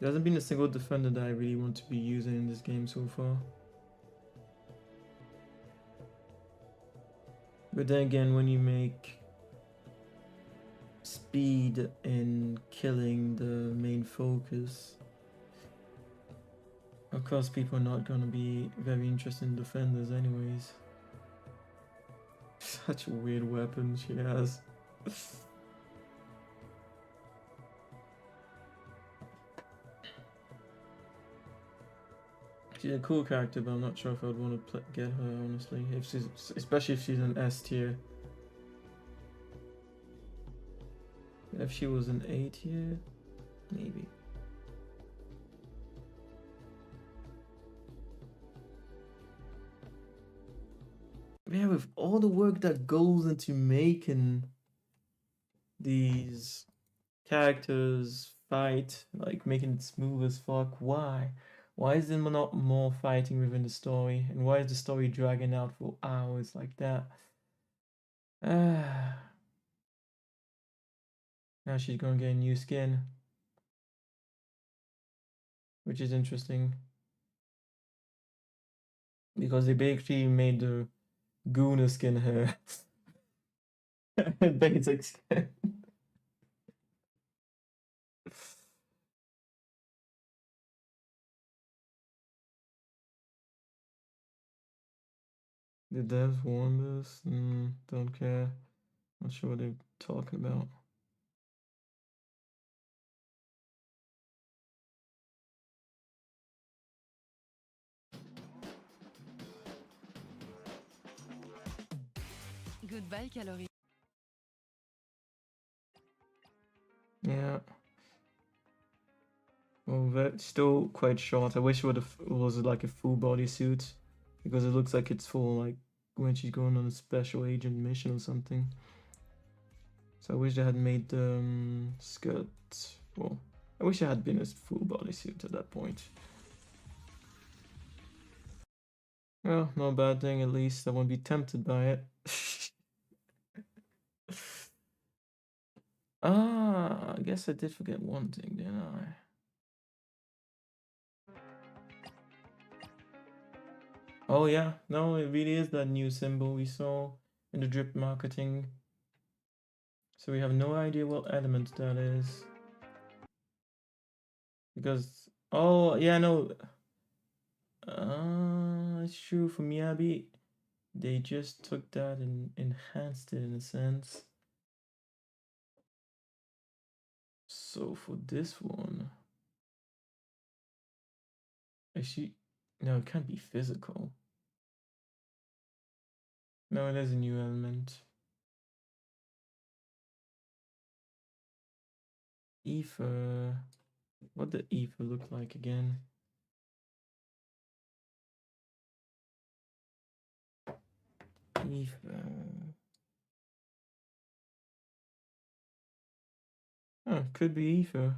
There hasn't been a single defender that I really want to be using in this game so far. But then again, when you make speed and killing the main focus, Of course, people are not gonna be very interested in defenders anyways. Such a weird weapon she has. She's a cool character, but I'm not sure if I'd want to get her, honestly. If she's, especially if she's an S tier. If she was an A tier, maybe. Yeah, with all the work that goes into making these characters fight, like making it smooth as fuck, why? Why is there not more fighting within the story? And why is the story dragging out for hours like that? Now she's gonna get a new skin, which is interesting. Because they basically made the Guna skin her basic skin. The devs warned us. Don't care. Not sure what they're talking about. Goodbye, calorie. Yeah. Well, that's still quite short. I wish it was like a full bodysuit, because it looks like it's full, like when she's going on a special agent mission or something. So I wish they had made the skirt. Well, I wish it had been a full bodysuit at that point. Well, no bad thing. At least I won't be tempted by it. I guess I did forget one thing, didn't I? Oh yeah, no, it really is that new symbol we saw in the drip marketing. So we have no idea what element that is. Because, oh yeah, no. It's true for Miyabi. They just took that and enhanced it in a sense. So for this one, actually, no, it can't be physical. No, it is a new element. Ether. What did ether look like again? Ether. Oh, could be ether.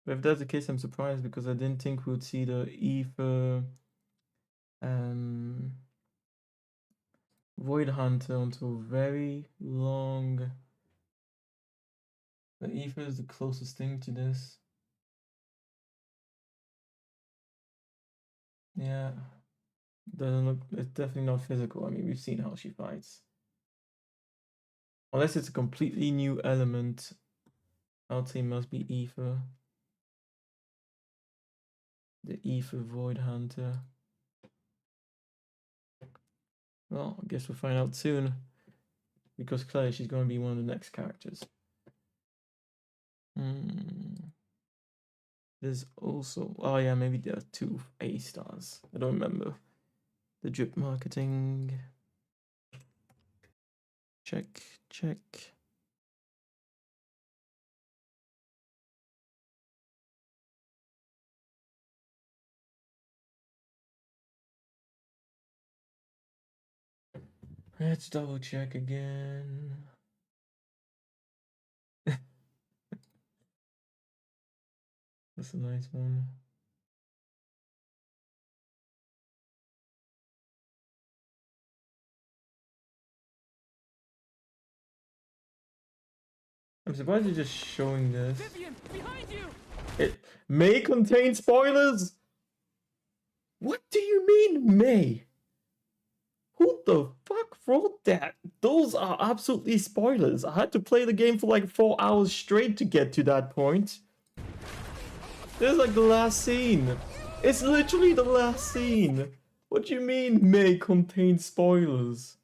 But if that's the case, I'm surprised because I didn't think we would see the ether Void Hunter until very long. The ether is the closest thing to this. Yeah. Doesn't look, it's definitely not physical. I mean, we've seen how she fights. Unless it's a completely new element, I would say it must be ether. The ether Void Hunter. Well, I guess we'll find out soon. Because clearly she's going to be one of the next characters. There's also... Oh yeah, maybe there are 2 A stars. I don't remember. The drip marketing. Check, check. Let's double check again. That's a nice one. I'm surprised you're just showing this. Vivian, behind you! It may contain spoilers? What do you mean, may? Who the fuck wrote that? Those are absolutely spoilers. I had to play the game for like 4 hours straight to get to that point. There's like the last scene. It's literally the last scene. What do you mean may contain spoilers?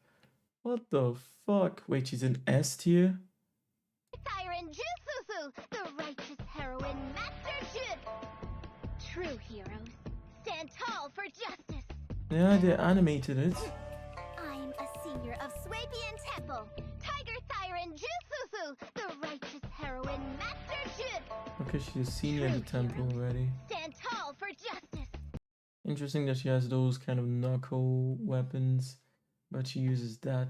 What the fuck? Wait, she's in S tier? Siren Jutsufu, the righteous heroine Master Jud. True heroes stand tall for justice. Yeah, they animated it. I'm a senior of Swabian Temple. Tiger Siren Jutsufu, the righteous heroine Master Jud. Okay, she's a senior at the temple already. Stand tall for justice. Interesting that she has those kind of knuckle weapons, but she uses that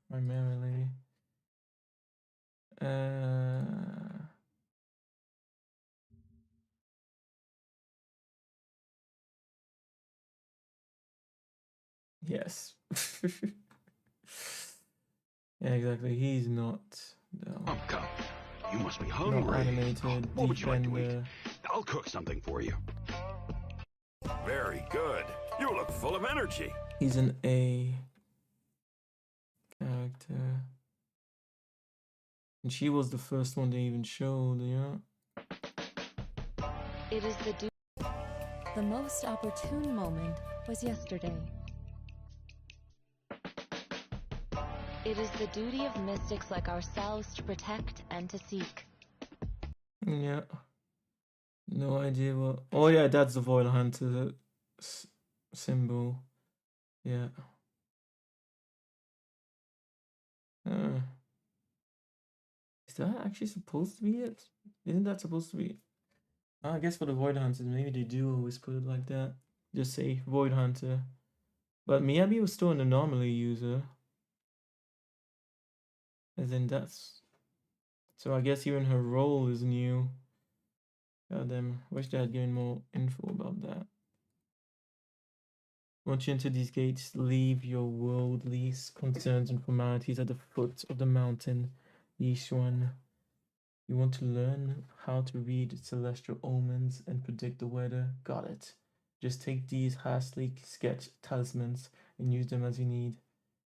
primarily. Yes. Yeah, exactly. He's not. No. Come. You must be Not hungry. animated. What would you like to eat? Defender. I'll cook something for you. Very good. You look full of energy. He's an A character. And she was the first one they even showed, yeah? It is the most opportune moment was yesterday. It is the duty of mystics like ourselves to protect and to seek. Yeah. No idea what. Oh, yeah, that's the Void Hunter symbol. Yeah. Is that actually supposed to be it? Isn't that supposed to be it? I guess for the Void Hunters, maybe they do always put it like that. Just say Void Hunter. But Miyabi was still an anomaly user. As in that's... So I guess even her role is new. God damn, wish they had given more info about that. Once you enter these gates, leave your worldly concerns and formalities at the foot of the mountain, Yishuan. You want to learn how to read celestial omens and predict the weather? Got it. Just take these hastily sketched talismans and use them as you need.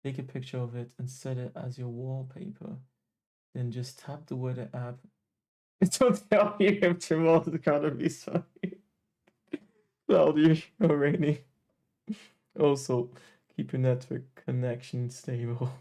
Take a picture of it and set it as your wallpaper. Then just tap the weather app. Don't tell me if tomorrow's gonna be sunny, cloudy, or rainy. Also, keep your network connection stable.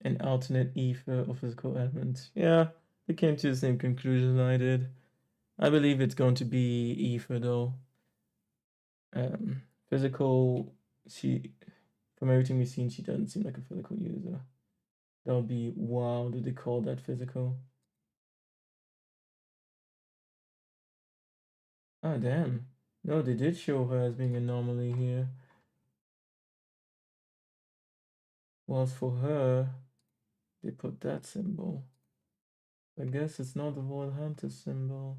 An alternate ether of physical elements. Yeah, they came to the same conclusion I did. I believe it's going to be ether though. Physical, from everything we've seen, she doesn't seem like a physical user. That would be, wow, did they call that physical? Ah, damn. No, they did show her as being an anomaly here. Whilst for her, they put that symbol. I guess it's not the Void Hunter symbol.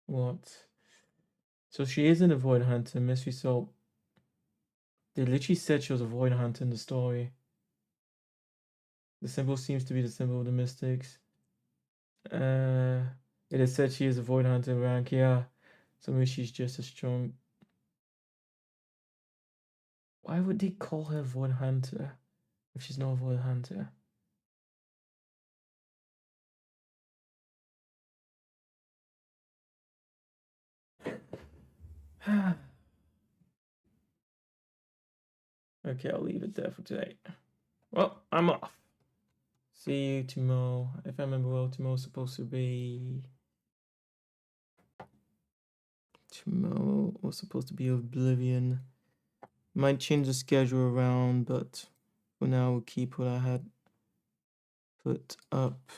What? So she isn't a Void Hunter, Mystery Soul. They literally said she was a Void Hunter in the story. The symbol seems to be the symbol of the Mystics. It is said she is a Void Hunter rank, yeah. So maybe she's just as strong. Why would they call her Void Hunter if she's not a Void Hunter? Okay, I'll leave it there for today. Well, I'm off. See you tomorrow. If I remember well, tomorrow's supposed to be... Tomorrow was supposed to be Oblivion. Might change the schedule around, but for now we'll keep what I had put up.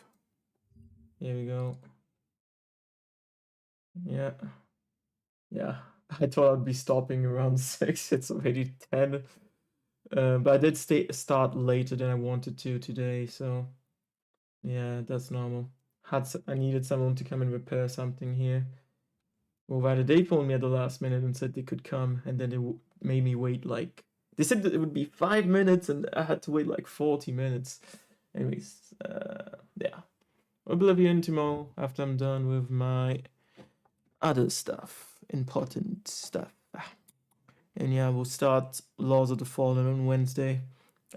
Here we go. Yeah. Yeah. I thought I'd be stopping around 6. It's already 10. But I did start later than I wanted to today, so yeah, that's normal. I needed someone to come and repair something here. Or rather, they phoned me at the last minute and said they could come, and then they made me wait like... They said that it would be 5 minutes, and I had to wait like 40 minutes. Anyways, yeah. Oblivion tomorrow after I'm done with my other stuff. Important stuff. And yeah, we'll start Laws of the Fallen on Wednesday.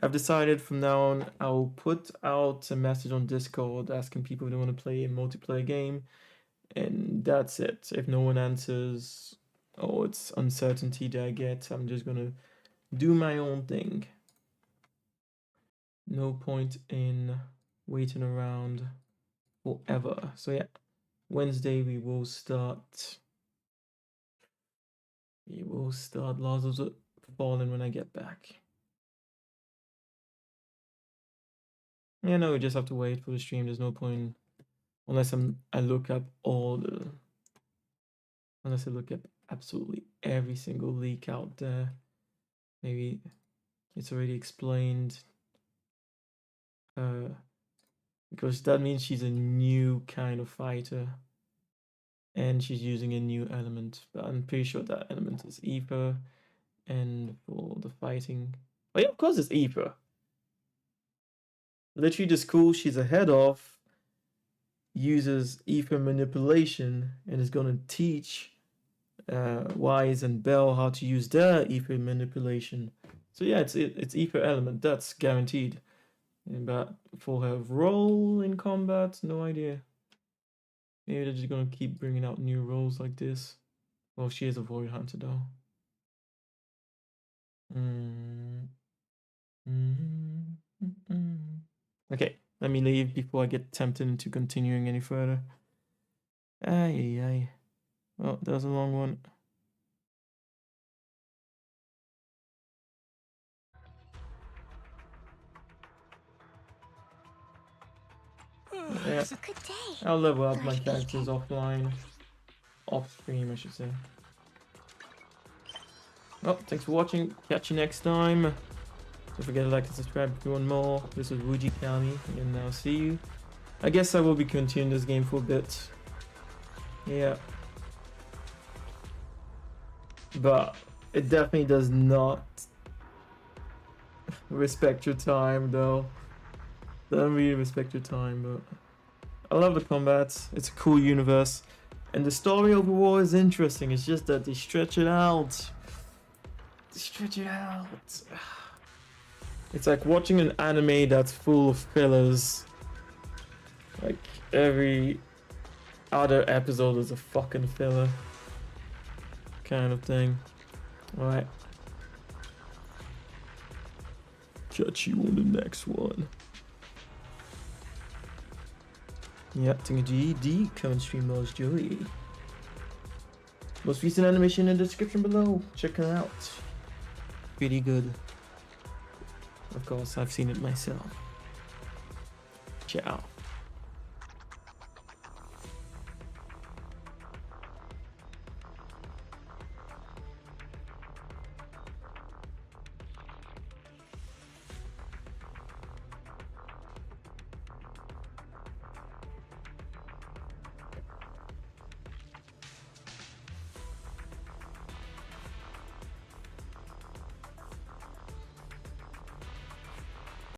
I've decided from now on I'll put out a message on Discord asking people if they want to play a multiplayer game. And that's it. If no one answers or it's uncertainty that I get, I'm just gonna do my own thing. No point in waiting around forever. So yeah, Wednesday we will start Laws of the Fallen when I get back. Yeah, no, we just have to wait for the stream. There's no point unless I look up absolutely every single leak out there. Maybe it's already explained. Because that means she's a new kind of fighter. And she's using a new element. But I'm pretty sure that element is ether. And for the fighting... Oh yeah, of course it's ether. Literally the school she's ahead of uses ether manipulation and is going to teach Wise and Bell how to use their ether manipulation. So yeah, it's ether element, that's guaranteed. But for her role in combat, no idea. Maybe they're just going to keep bringing out new roles like this. Well, she is a void hunter though. Okay, let me leave before I get tempted into continuing any further. Aye. Well, that was a long one. Yeah. I'll level up my characters offline. Off stream, I should say. Well, thanks for watching. Catch you next time. Don't forget to like and subscribe if you want more. This was WujiKami, and I'll see you. I guess I will be continuing this game for a bit. Yeah. But it definitely does not respect your time, though. Doesn't really respect your time, but I love the combat. It's a cool universe. And the story overall is interesting. It's just that they stretch it out. It's like watching an anime that's full of fillers. Like every other episode is a fucking filler. Kind of thing. Alright. Catch you on the next one. Yeah, thank you, Jodie. Current stream was Jodie. Most recent animation in the description below. Check it out. Pretty good. Of course, I've seen it myself. Ciao.